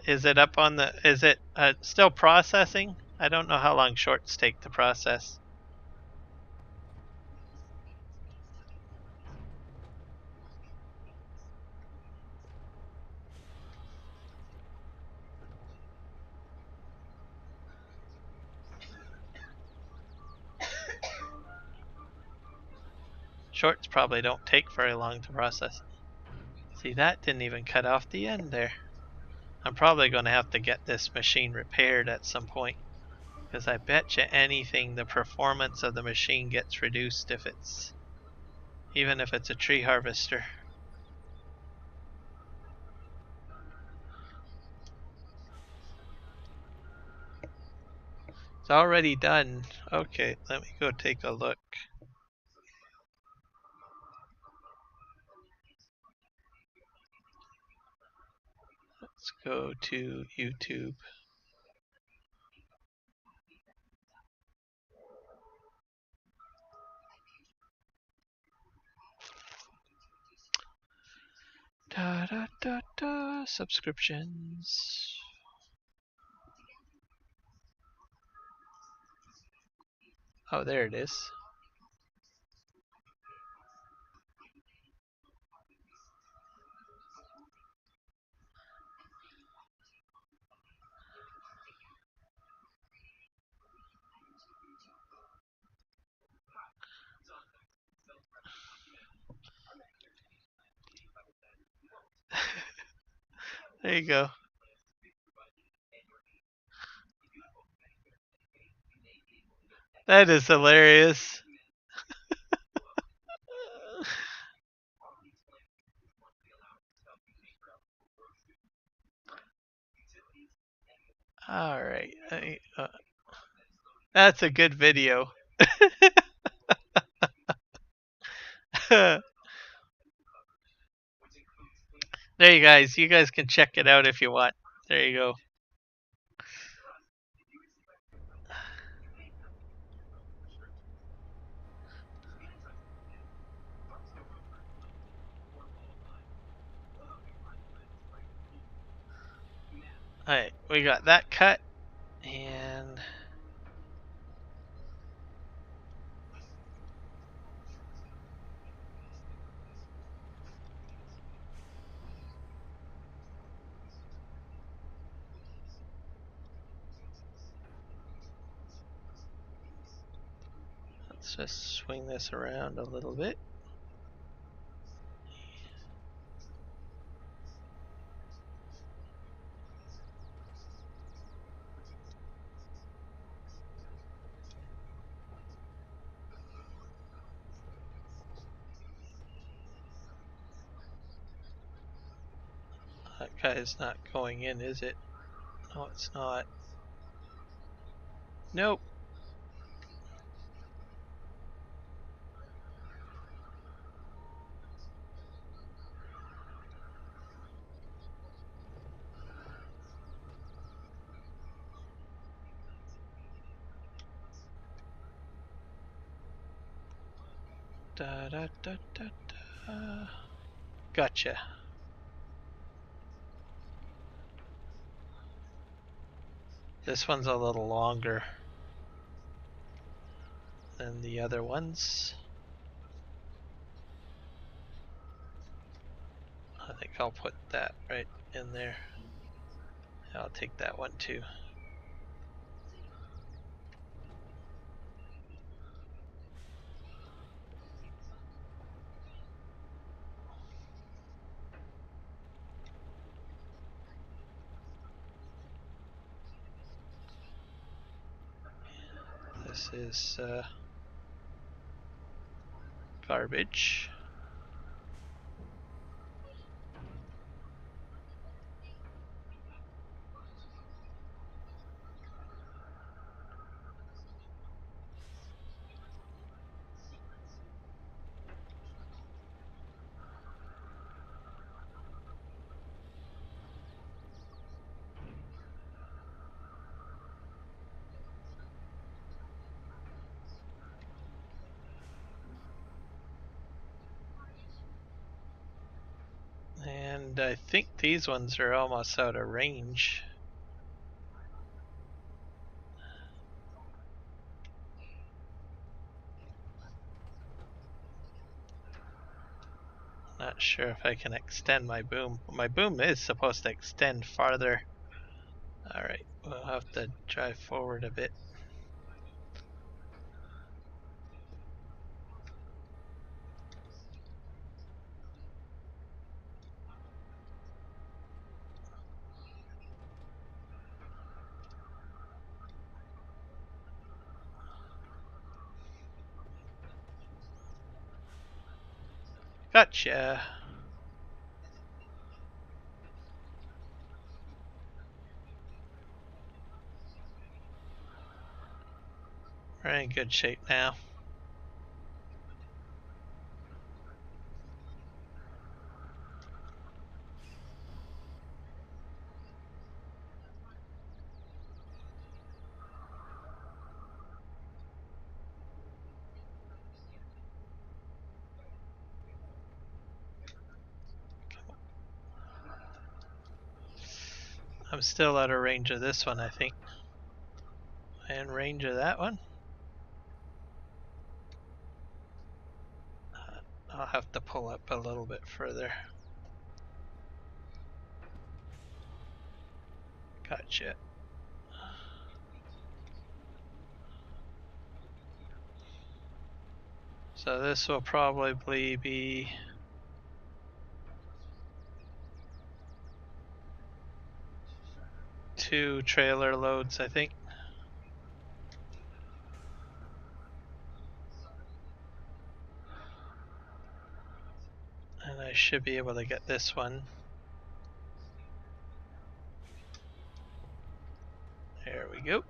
S2: Is it up on the? Is it still processing? I don't know how long shorts take to process. Shorts probably don't take very long to process. See, that didn't even cut off the end there. I'm probably going to have to get this machine repaired at some point. Because I bet you anything the performance of the machine gets reduced even if it's a tree harvester. It's already done. Okay, let me go take a look. Let's go to YouTube. Da da da da. Subscriptions. Oh, there it is. There you go. That is hilarious. All right. That's a good video. There you guys. You guys can check it out if you want. There you go. Alright, we got that cut, and let's just swing this around a little bit. That guy's not going in, is it? No, it's not. Nope. Da da da da da. Gotcha. This one's a little longer than the other ones. I think I'll put that right in there. I'll take that one too. This is garbage. And I think these ones are almost out of range. Not sure if I can extend my boom. My boom is supposed to extend farther. Alright, we'll have to drive forward a bit. Gotcha. We're in good shape now. I'm still out of range of this one, I think. And range of that one. I'll have to pull up a little bit further. Gotcha. So this will probably be two trailer loads, I think. And I should be able to get this one. There we go.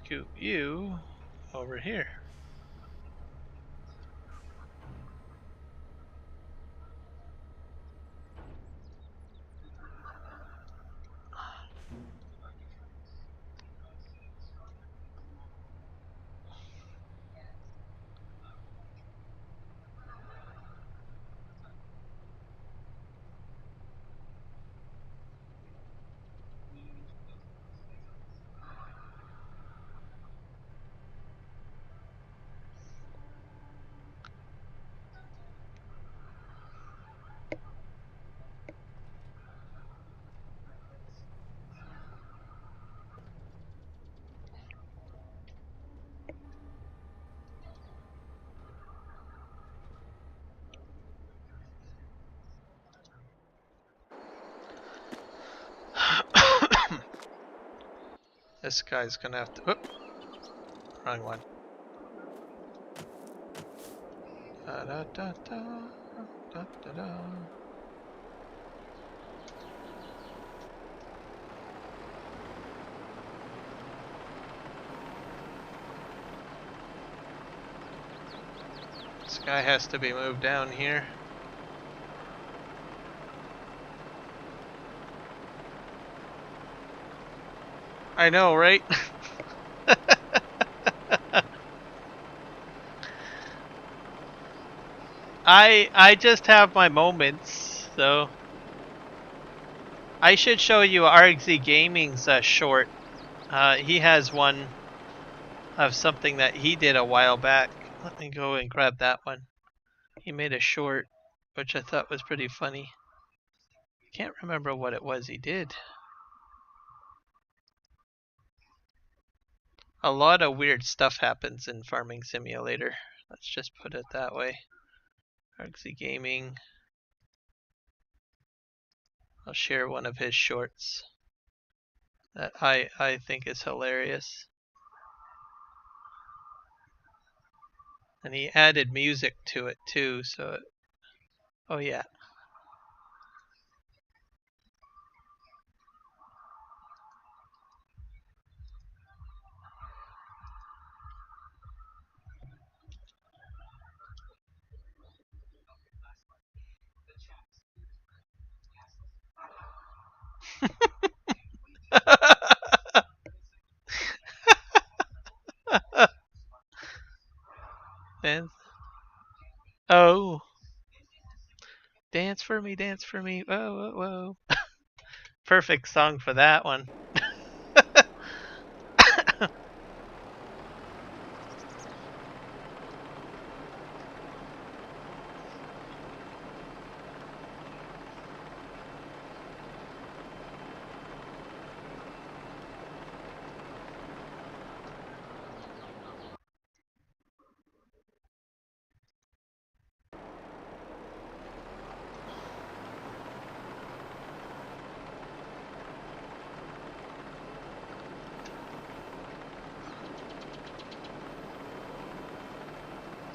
S2: scoot you over here. This guy's gonna have to. Oop, wrong one. Da, da, da, da, da, da, da. This guy has to be moved down here. I know, right? I just have my moments, so I should show you RXZ Gaming's short. He has one of something that he did a while back. Let me go and grab that one. He made a short, which I thought was pretty funny. Can't remember what it was he did. A lot of weird stuff happens in Farming Simulator. Let's just put it that way. RXZ Gaming. I'll share one of his shorts that I think is hilarious. And he added music to it too, so oh yeah. Dance. Oh. Dance for me, dance for me. Whoa, whoa, whoa. Perfect song for that one.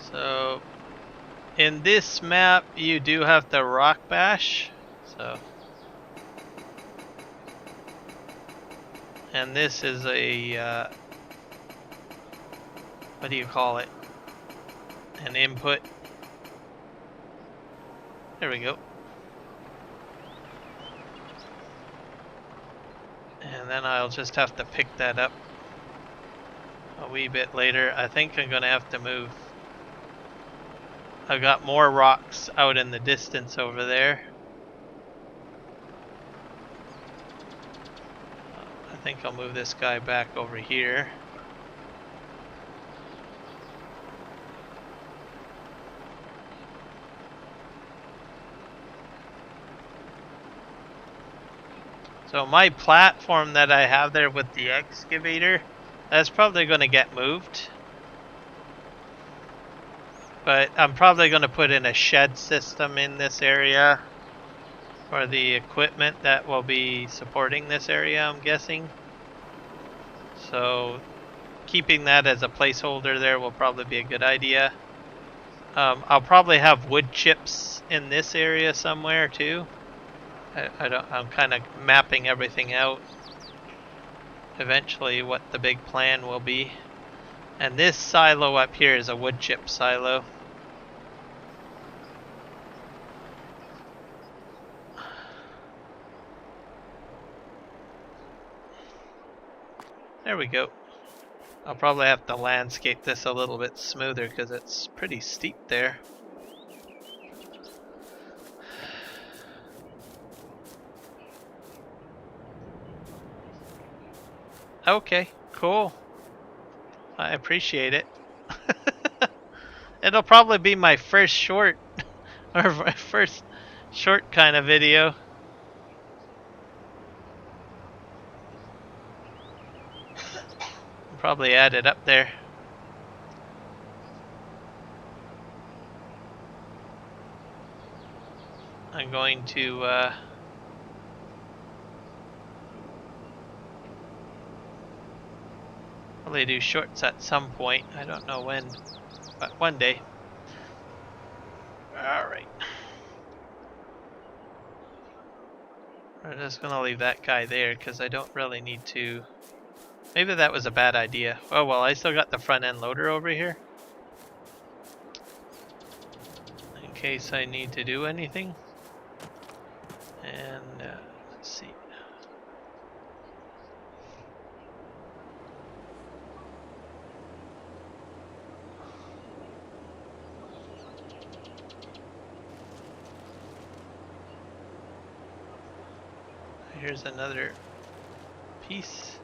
S2: So, in this map, you do have to rock bash. So, and this is a what do you call it? An input. There we go. And then I'll just have to pick that up a wee bit later. I think I'm gonna have to move. I've got more rocks out in the distance over there. I think I'll move this guy back over here. So my platform that I have there with the excavator, that's probably going to get moved. But I'm probably going to put in a shed system in this area for the equipment that will be supporting this area, I'm guessing. So keeping that as a placeholder there will probably be a good idea. I'll probably have wood chips in this area somewhere too. I'm kind of mapping everything out. eventually what the big plan will be. And this silo up here is a wood chip silo. There we go. I'll probably have to landscape this a little bit smoother because it's pretty steep there. Okay, cool. I appreciate it. It'll probably be my first short, or my first short kind of video. I'll probably add it up there. I'm going to probably do shorts at some point. I don't know when, but one day. Alright. I'm just gonna leave that guy there because I don't really need to. Maybe that was a bad idea. Oh well, I still got the front end loader over here. In case I need to do anything. And let's see. Here's another piece.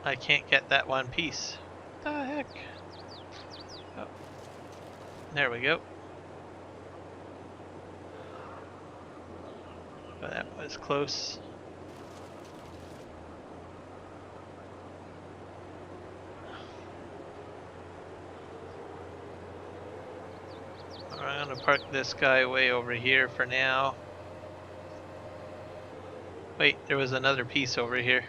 S2: I can't get that one piece. What the heck? Oh. There we go. But that was close. I'm gonna park this guy way over here for now. Wait, there was another piece over here.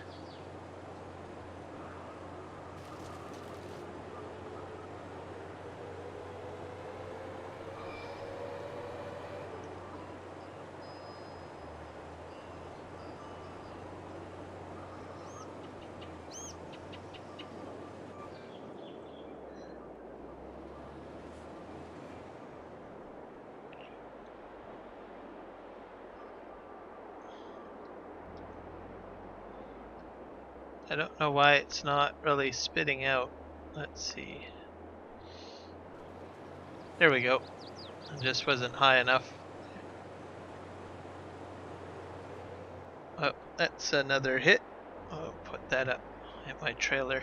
S2: I don't know why it's not really spitting out. Let's see. There we go. It just wasn't high enough. Oh, that's another hit. I'll put that up in my trailer.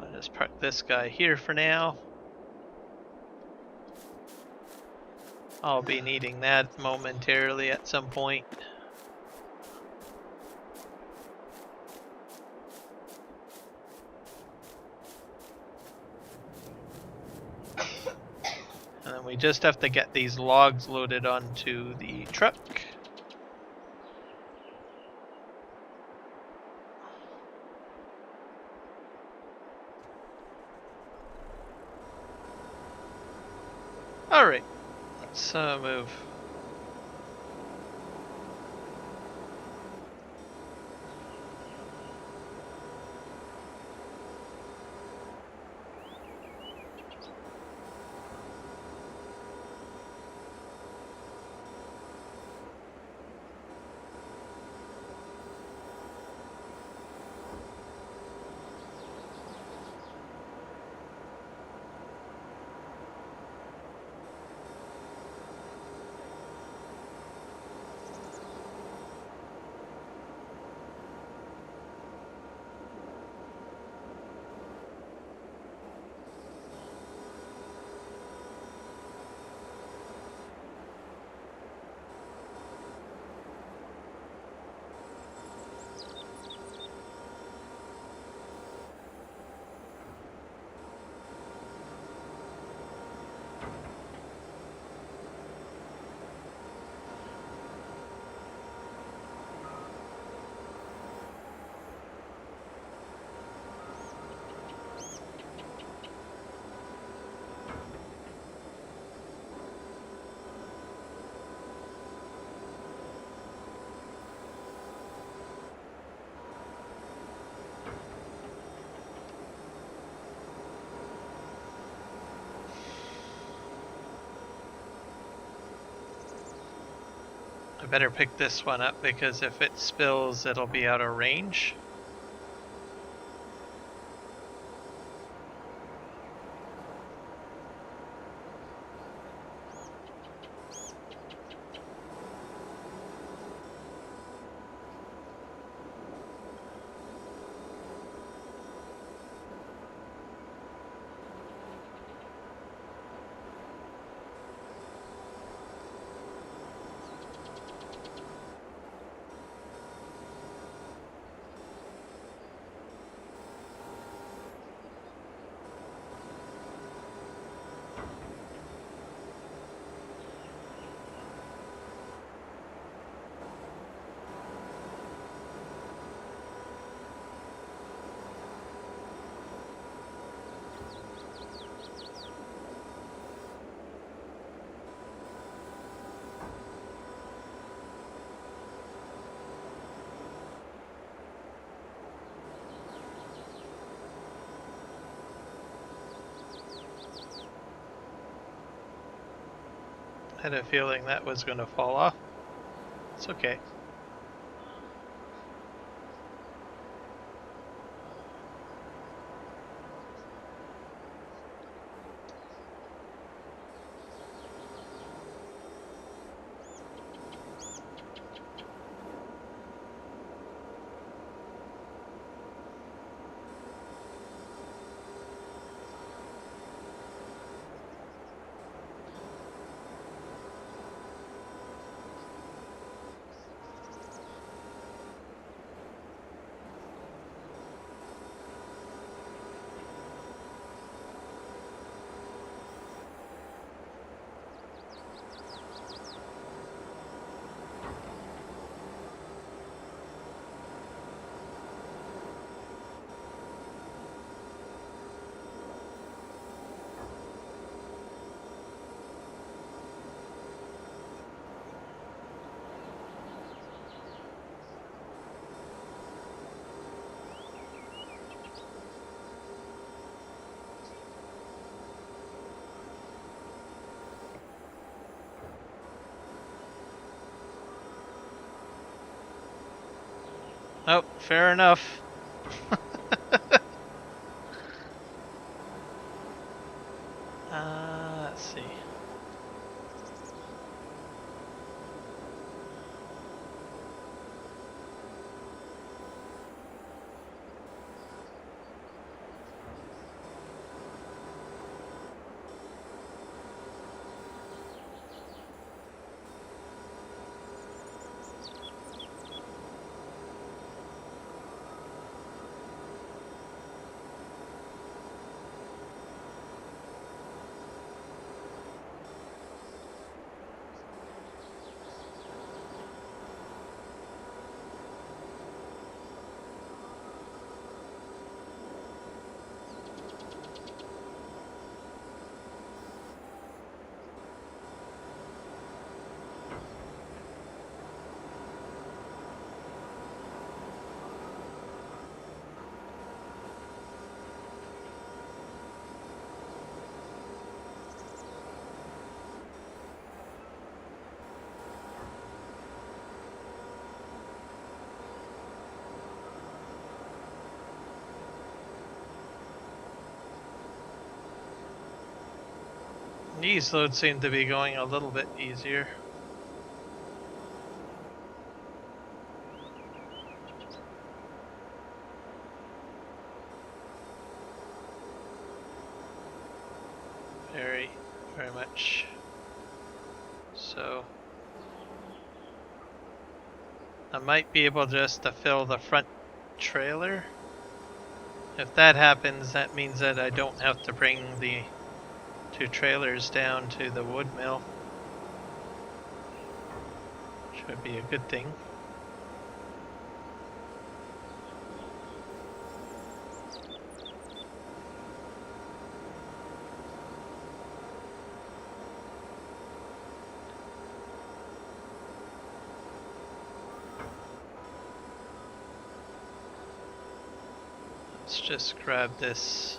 S2: I'll just park this guy here for now. I'll be needing that momentarily at some point. And then we just have to get these logs loaded onto the truck. Alright, let's move. better pick this one up because if it spills, it'll be out of range. I had a feeling that was going to fall off. It's okay. Oh, fair enough. Let's see. These loads seem to be going a little bit easier. Very much. So I might be able just to fill the front trailer. If that happens, that means that I don't have to bring the 2 trailers down to the wood mill, which would be a good thing. Let's just grab this.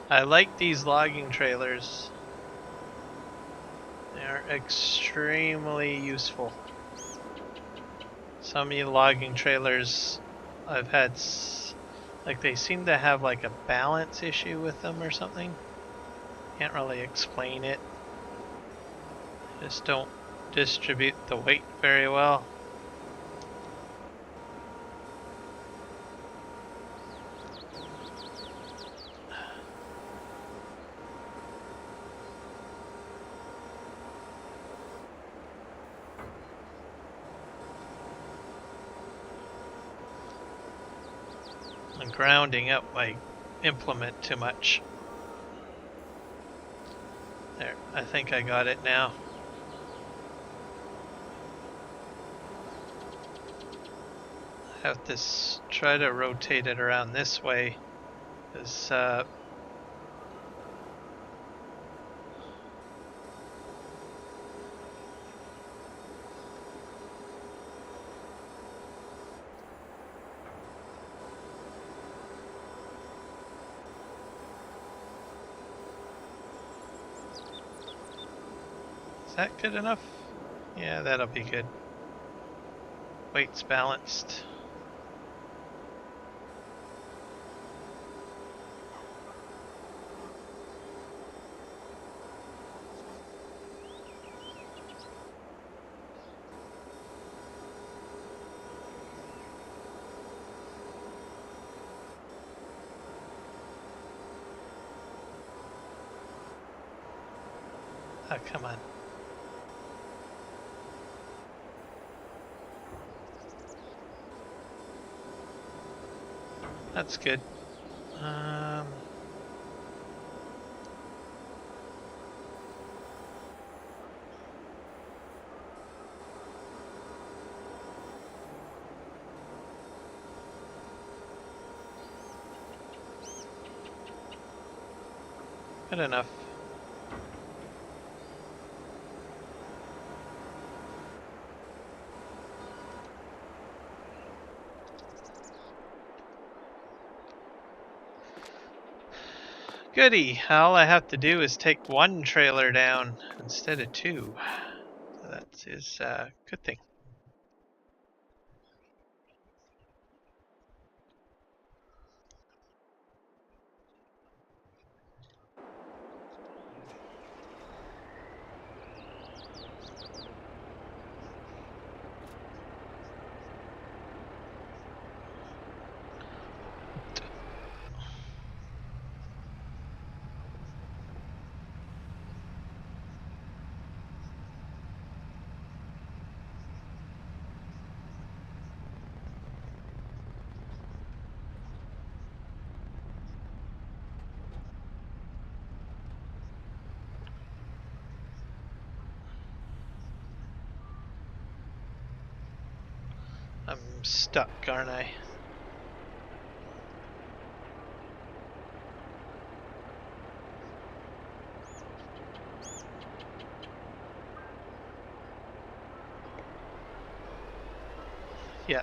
S2: I like these logging trailers. They are extremely useful. Some of the logging trailers I've had, like they seem to have like a balance issue with them or something. Can't really explain it. Just don't distribute the weight very well. I'm grounding up my implement too much. There, I think I got it now. I have to try to rotate it around this way, because is that good enough? Yeah, that'll be good. Weight's balanced. Oh, come on. That's good. Good enough. Goody. All I have to do is take one trailer down instead of two. So that is a good thing. I'm stuck, aren't I? Yeah.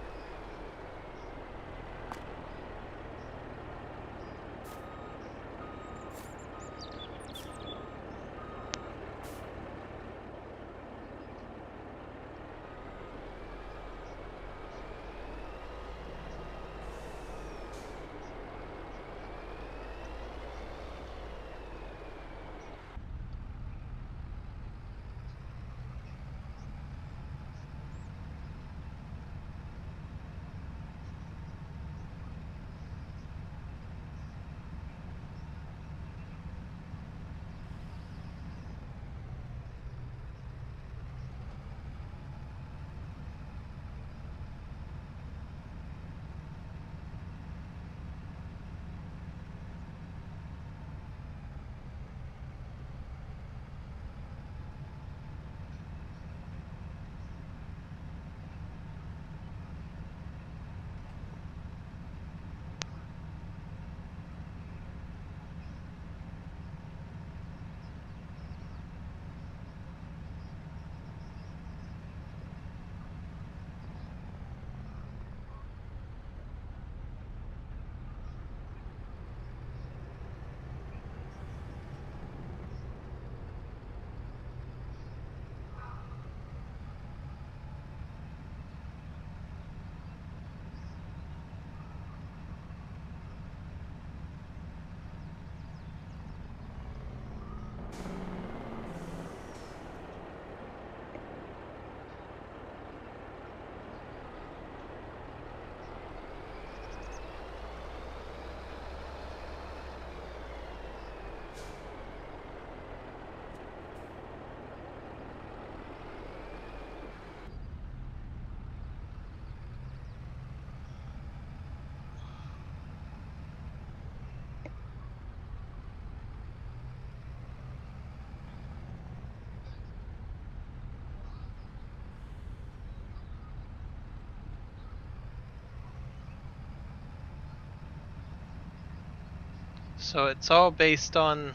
S2: So it's all based on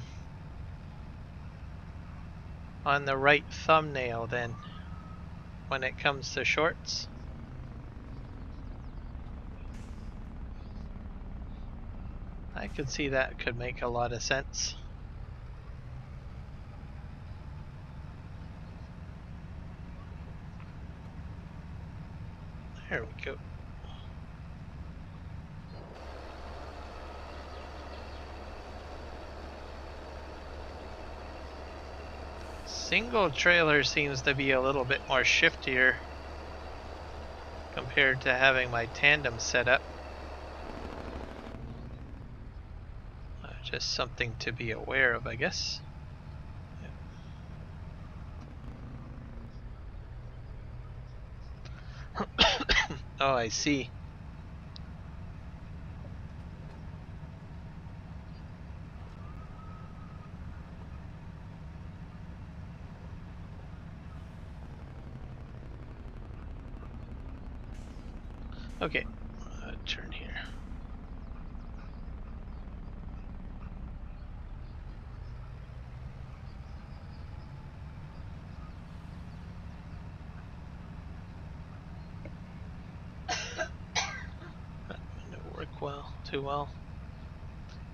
S2: the right thumbnail then when it comes to shorts. I could see that could make a lot of sense. There we go. Single trailer seems to be a little bit more shiftier compared to having my tandem set up. Just something to be aware of, I guess. Oh, I see. Okay, turn here. That didn't work too well.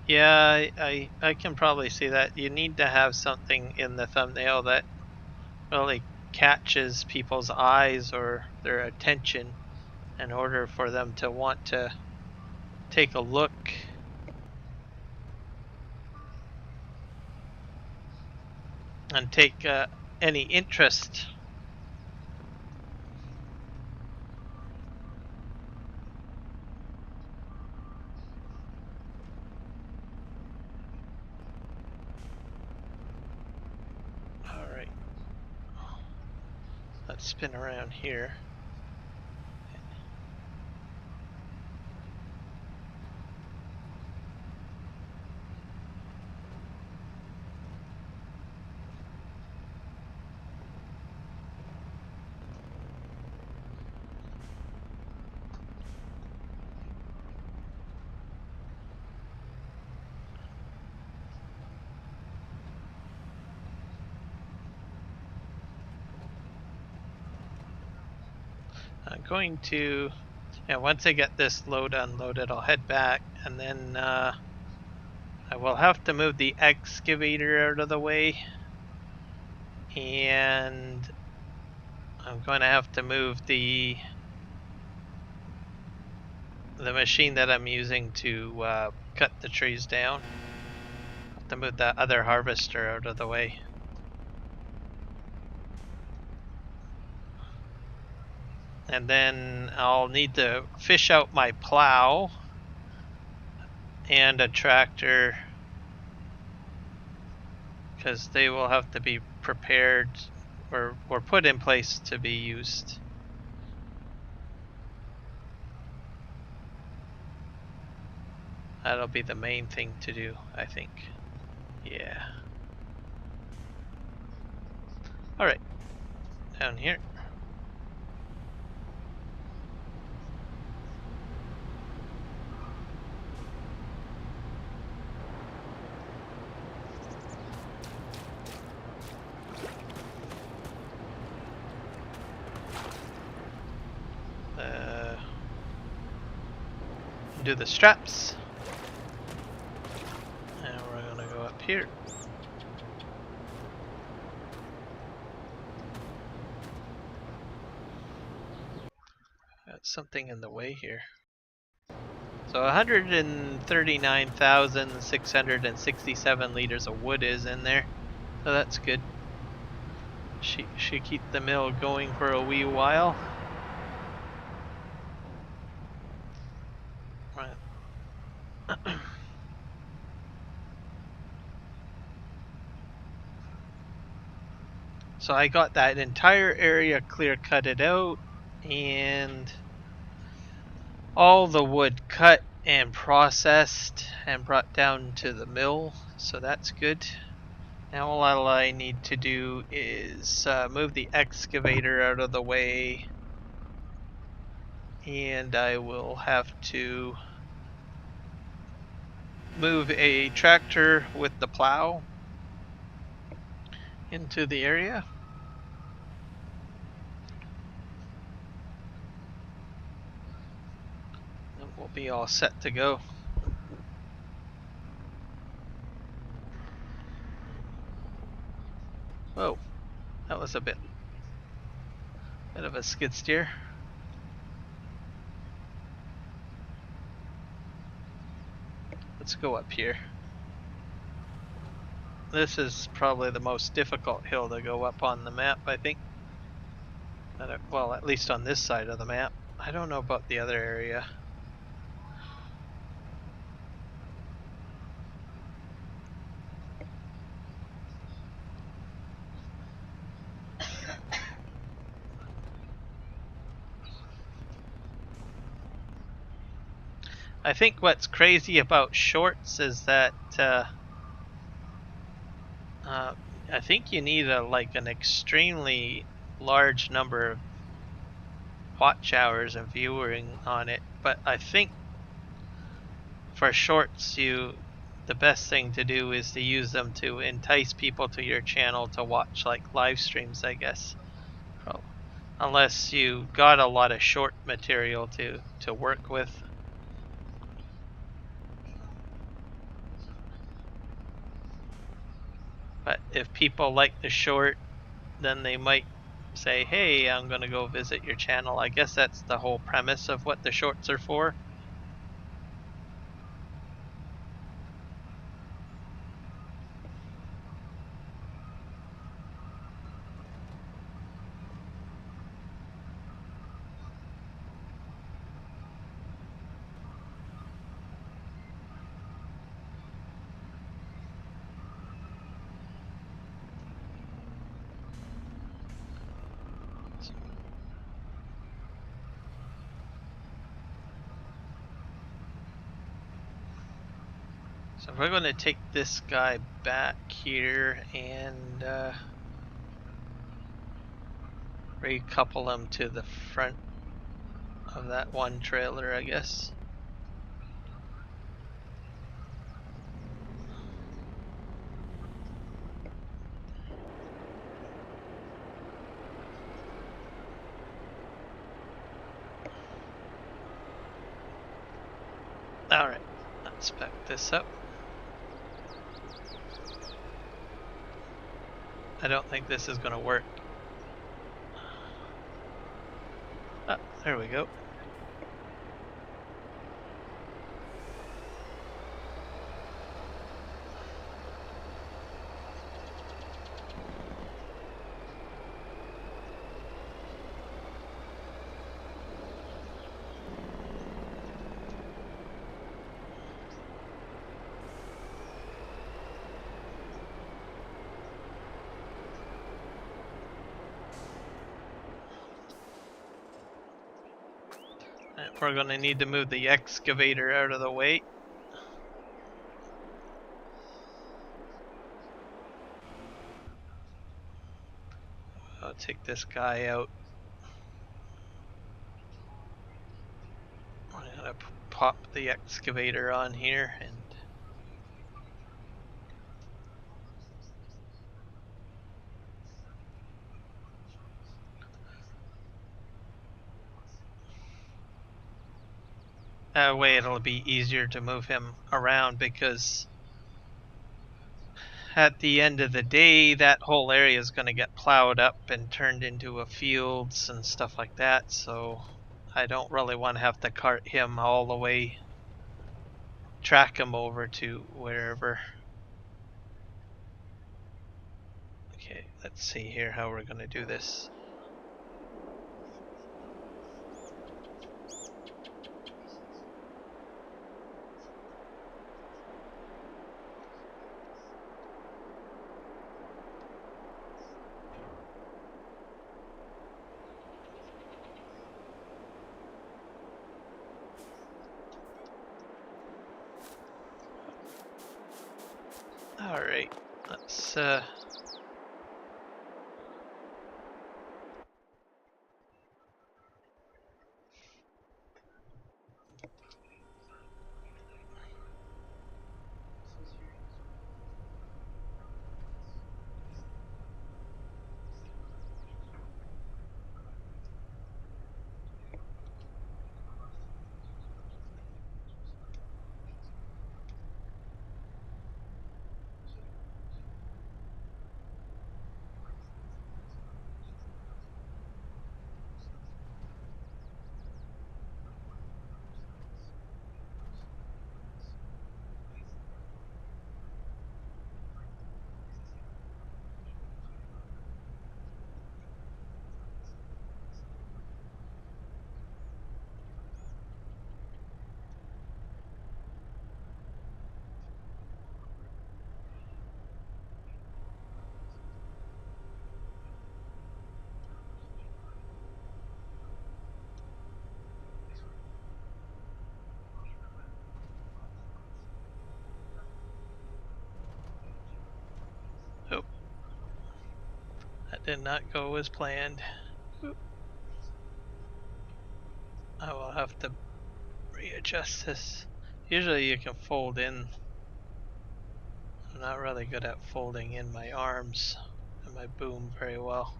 S2: Yeah, I can probably see that. You need to have something in the thumbnail that really catches people's eyes or their attention in order for them to want to take a look and take any interest. Alright, let's spin around here. I'm going to, and once I get this load unloaded, I'll head back, and then I will have to move the excavator out of the way, and I'm going to have to move the machine that I'm using to cut the trees down. I have to move that other harvester out of the way. And then I'll need to fish out my plow and a tractor because they will have to be prepared or put in place to be used. That'll be the main thing to do, I think. Yeah. Alright. Down here. Do the straps. And we're gonna go up here. Got something in the way here. So 139,667 liters of wood is in there. So that's good. Should keep the mill going for a wee while. Right. So I got that entire area clear cutted out and all the wood cut and processed and brought down to the mill, so that's good. Now all I need to do is move the excavator out of the way, and I will have to move a tractor with the plow into the area. And we'll be all set to go. Whoa, that was a bit of a skid steer. Let's go up here. This is probably the most difficult hill to go up on the map, I think. Well, at least on this side of the map. I don't know about the other area. I think what's crazy about shorts is that I think you need an extremely large number of watch hours and viewing on it. But I think for shorts, the best thing to do is to use them to entice people to your channel to watch like live streams, I guess. Unless you got a lot of short material to work with. But if people like the short, then they might say, hey, I'm going to go visit your channel. I guess that's the whole premise of what the shorts are for. So we're going to take this guy back here and recouple him to the front of that one trailer, I guess. Alright, let's back this up. I don't think this is going to work. Ah, there we go. We're going to need to move the excavator out of the way. I'll take this guy out. I'm going to pop the excavator on here and that way it'll be easier to move him around, because at the end of the day that whole area is going to get plowed up and turned into a fields and stuff like that, so I don't really want to have to cart him all the way, track him over to wherever. Okay, let's see here how we're going to do this. Alright, let's did not go as planned. I will have to readjust this. Usually you can fold in. I'm not really good at folding in my arms and my boom very well.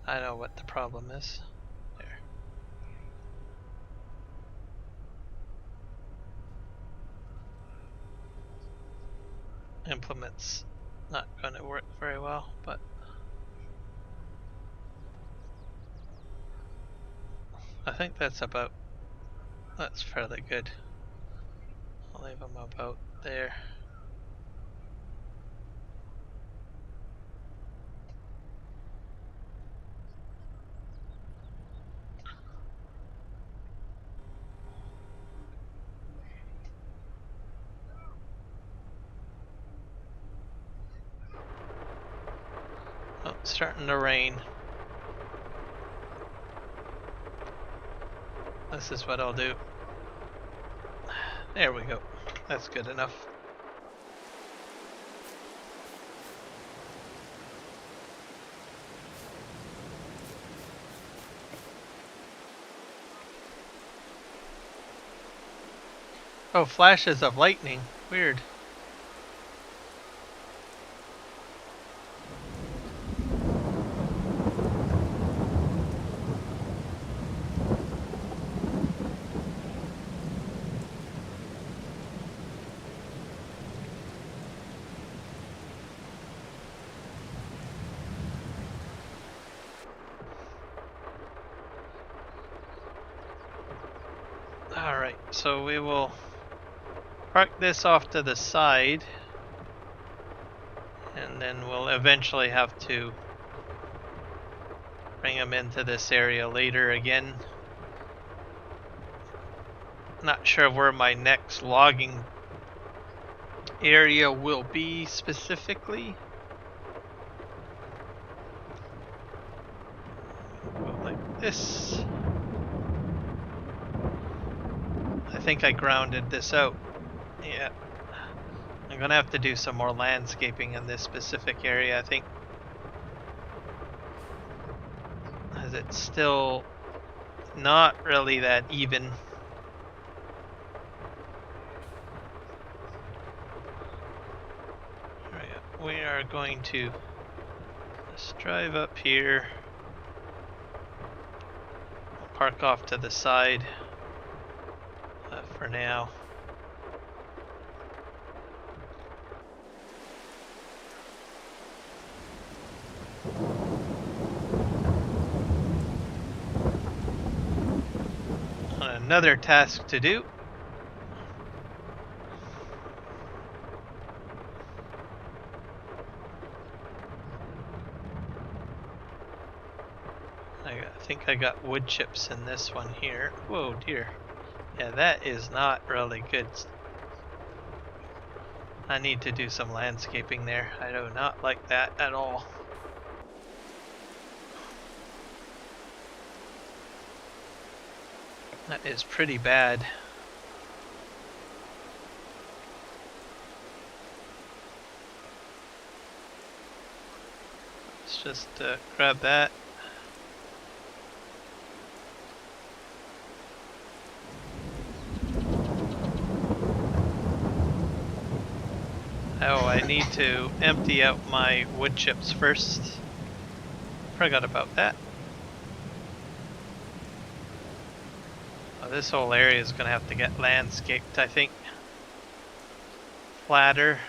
S2: I know what the problem is. There. Implement's not going to work very well, but I think that's fairly good. I'll leave them about there. Oh, it's starting to rain. This is what I'll do. There we go. That's good enough. Oh, flashes of lightning. Weird. Alright, so we will park this off to the side, and then we'll eventually have to bring them into this area later again. Not sure where my next logging area will be specifically. Go like this. I think I grounded this out. Yeah. I'm gonna have to do some more landscaping in this specific area, I think. As it's still not really that even. Alright, we are going to just drive up here. We'll park off to the side for now. Another task to do. I think I got wood chips in this one here. Whoa, dear. Yeah, that is not really good. I need to do some landscaping there. I do not like that at all. That is pretty bad. Let's just grab that. Oh, I need to empty out my wood chips first. Forgot about that. Oh, this whole area is going to have to get landscaped, I think. Flatter.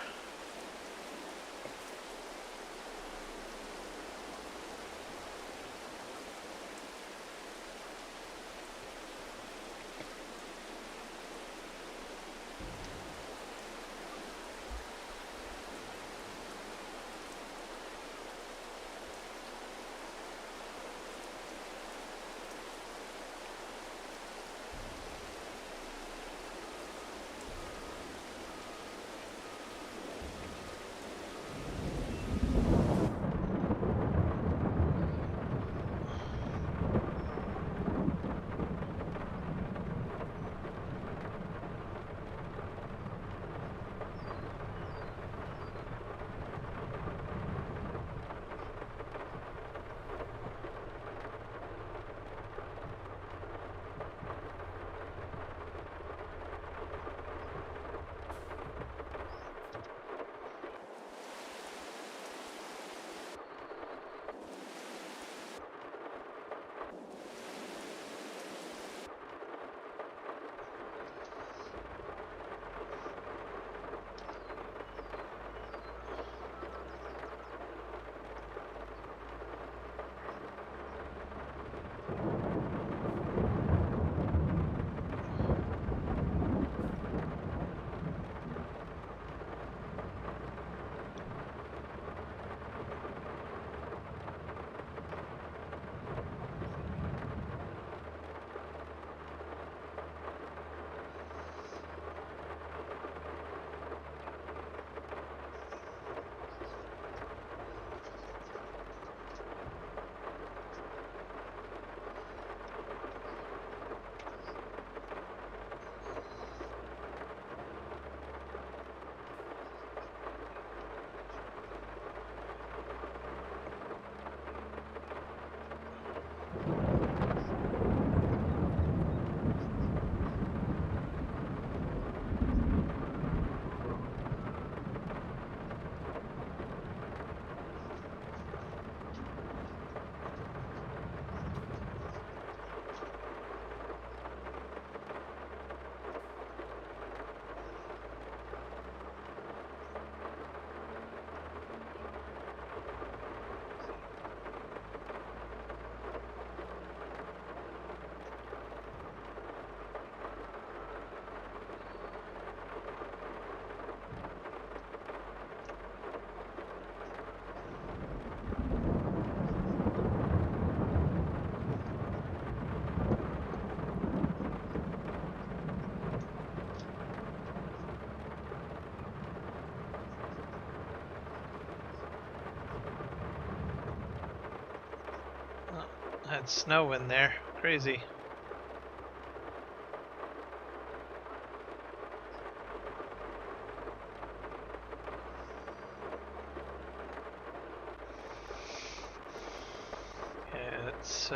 S2: That's snow in there. Crazy. Yeah, it's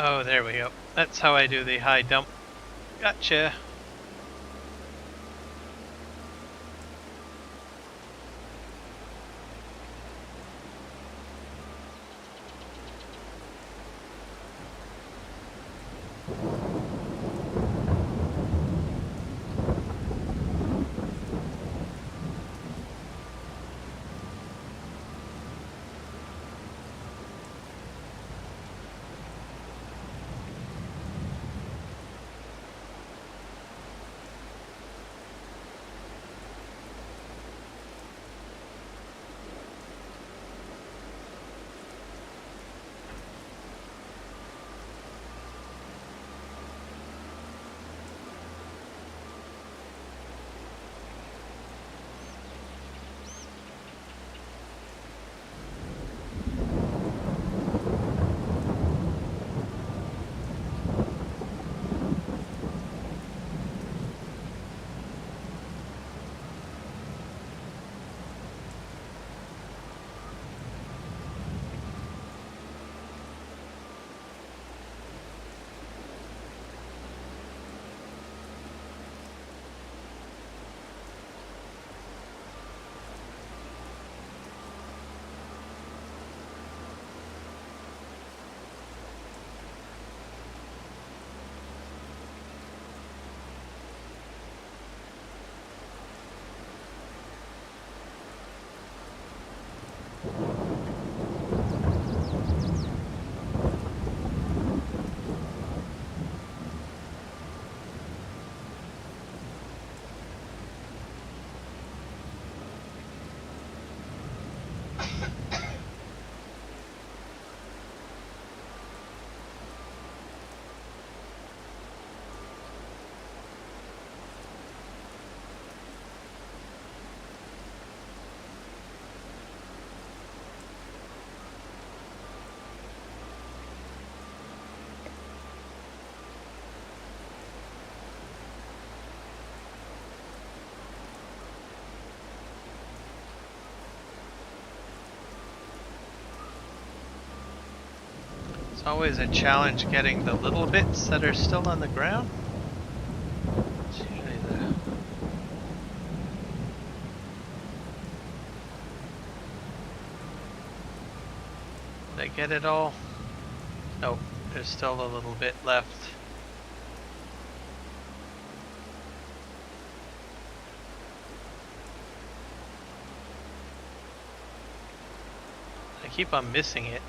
S2: oh, there we go. That's how I do the high dump. Gotcha. It's always a challenge getting the little bits that are still on the ground. It's usually the... Did I get it all? Nope, there's still a little bit left. I keep on missing it.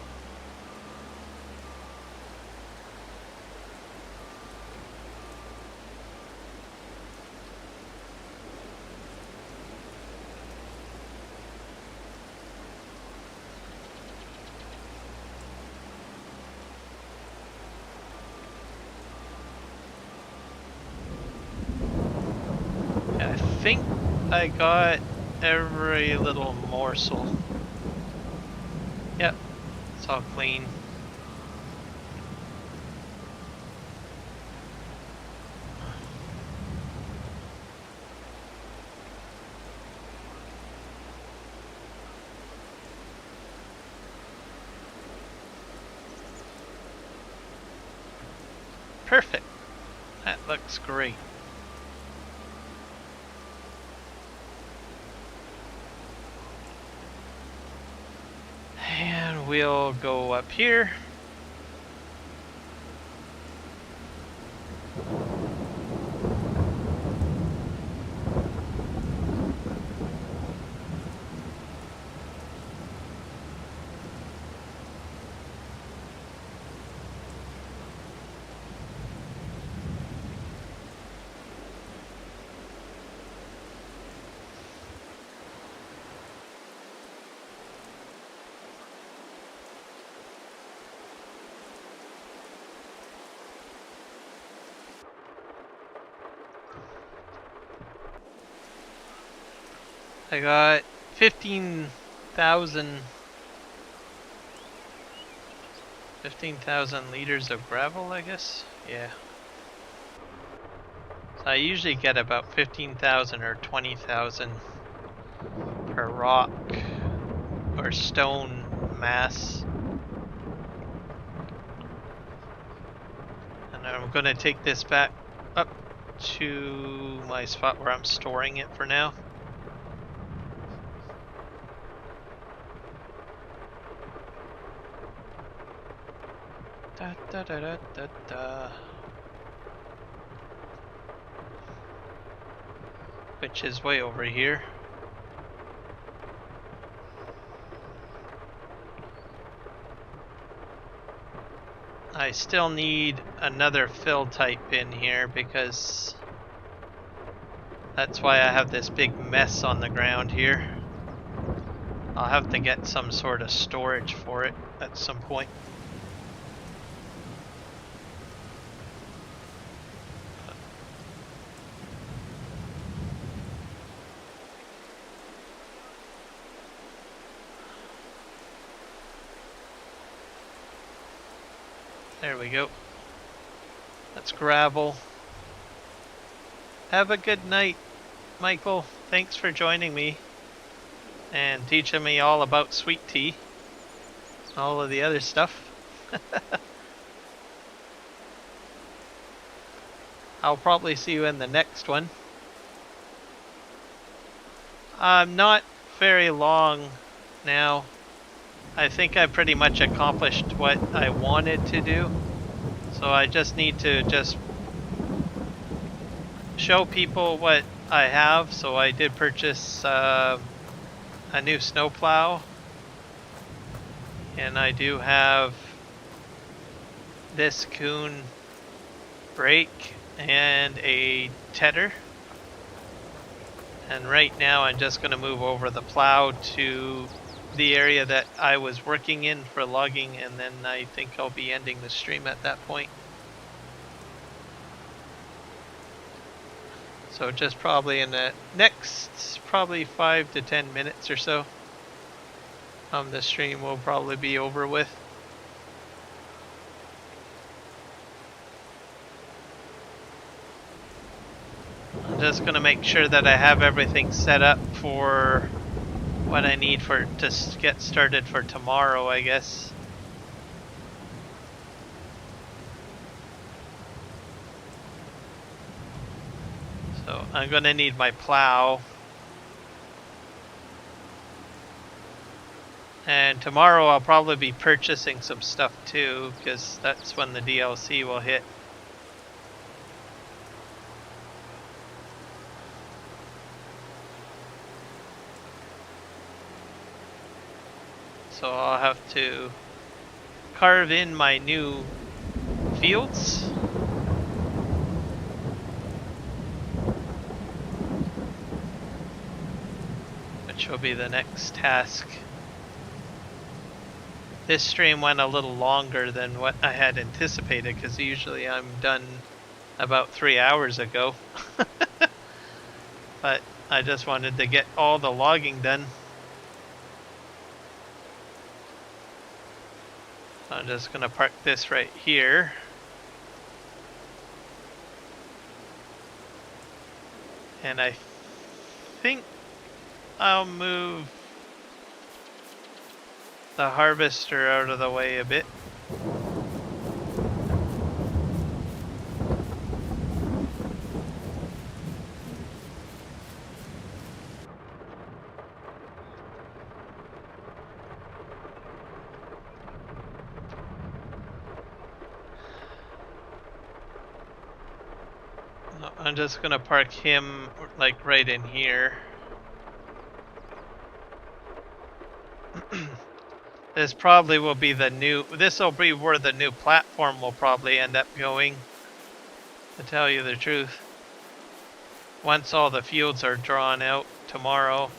S2: I think I got every little morsel. Yep, it's all clean. Perfect. That looks great. And we'll go up here. I got 15,000 liters of gravel, I guess. Yeah. So I usually get about 15,000 or 20,000 per rock or stone mass. And I'm going to take this back up to my spot where I'm storing it for now. Da, da, da, da, da, da. Which is way over here. I still need another fill type in here because that's why I have this big mess on the ground here. I'll have to get some sort of storage for it at some point. There we go. That's gravel. Have a good night, Michael. Thanks for joining me and teaching me all about sweet tea. All of the other stuff. I'll probably see you in the next one. Not very long now. I think I pretty much accomplished what I wanted to do. So I just need to show people what I have. So I did purchase a new snowplow. And I do have this Kuhn brake and a tedder. And right now I'm just going to move over the plow to the area that I was working in for logging, and then I think I'll be ending the stream at that point. So just probably in the next 5 to 10 minutes or so, the stream will probably be over with. I'm just going to make sure that I have everything set up for what I need to get started for tomorrow, I guess. So I'm going to need my plow. And tomorrow I'll probably be purchasing some stuff too, because that's when the DLC will hit. So I'll have to carve in my new fields. Which will be the next task. This stream went a little longer than what I had anticipated, because usually I'm done about 3 hours ago. But I just wanted to get all the logging done. I'm just going to park this right here. And I think I'll move the harvester out of the way a bit. I'm just gonna park him like right in here. This probably will be this will be where the new platform will probably end up going, to tell you the truth. Once all the fields are drawn out tomorrow.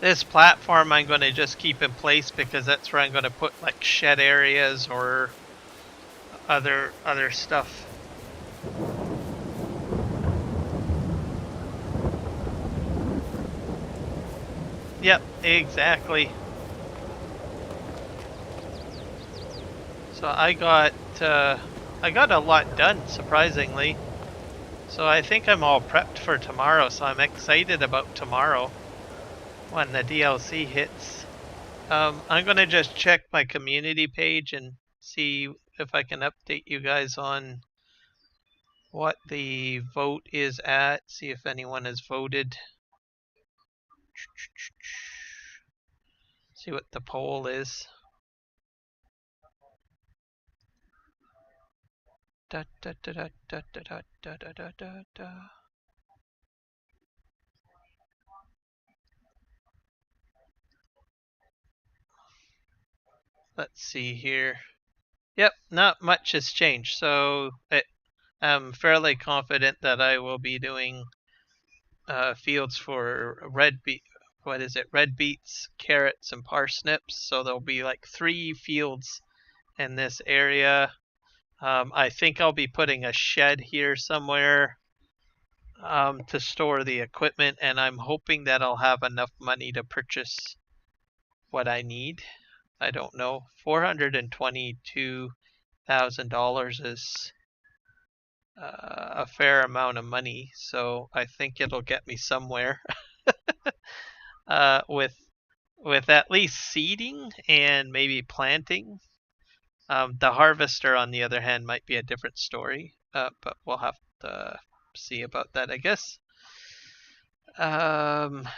S2: This platform I'm going to just keep in place because that's where I'm going to put like shed areas or other stuff. Yep, exactly. So I got a lot done, surprisingly. So I think I'm all prepped for tomorrow, so I'm excited about tomorrow when the DLC hits. I'm gonna just check my community page and see if I can update you guys on what the vote is at, see if anyone has voted. See what the poll is. Da, da, da, da, da, da, da, da, da, da, da. Let's see here. Yep, not much has changed. So I'm fairly confident that I will be doing fields for what is it? Red beets, carrots, and parsnips. So there'll be like 3 fields in this area. I think I'll be putting a shed here somewhere to store the equipment, and I'm hoping that I'll have enough money to purchase what I need. I don't know. $422,000 is a fair amount of money, so I think it'll get me somewhere. With at least seeding and maybe planting. The harvester, on the other hand, might be a different story, but we'll have to see about that, I guess. Um,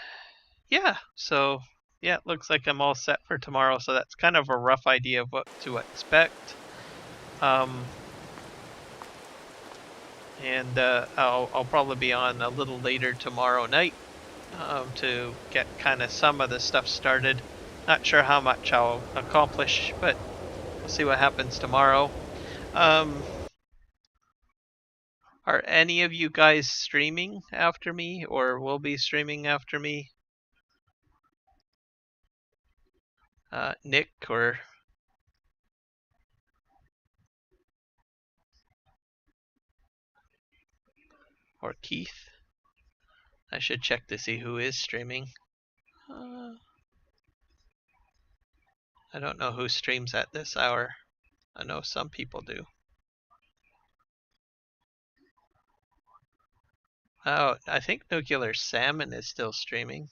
S2: yeah, so yeah, it looks like I'm all set for tomorrow. So that's kind of a rough idea of what to expect. Um, and I'll probably be on a little later tomorrow night to get kind of some of the stuff started. Not sure how much I'll accomplish, but we'll see what happens tomorrow. Um, are any of you guys streaming after me, or will be streaming after me? Nick or Keith? I should check to see who is streaming. I don't know who streams at this hour. I know some people do. Oh, I think Nuclear Salmon is still streaming.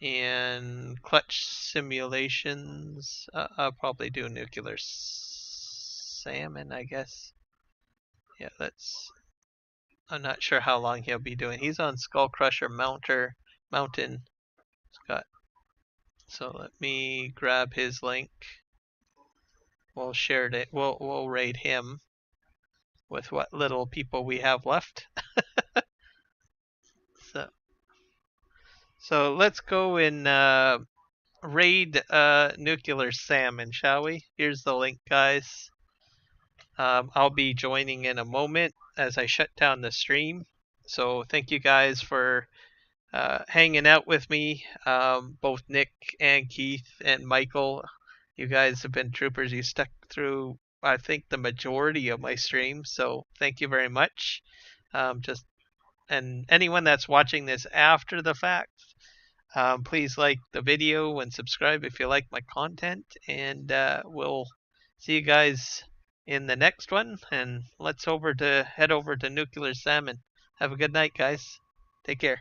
S2: And Clutch Simulations, I'll probably do Nuclear Salmon, I guess. Yeah, I'm not sure how long he'll be doing. He's on Skull Crusher Mountain. Scott. So let me grab his link. We'll share it. We'll raid him with what little people we have left. So let's go and raid Nuclear Salmon, shall we? Here's the link, guys. I'll be joining in a moment as I shut down the stream. So thank you guys for hanging out with me, both Nick and Keith and Michael. You guys have been troopers. You stuck through, I think, the majority of my stream. So thank you very much. And anyone that's watching this after the fact, please like the video and subscribe if you like my content. And we'll see you guys in the next one. And let's head over to Nuclear Salmon. Have a good night, guys. Take care.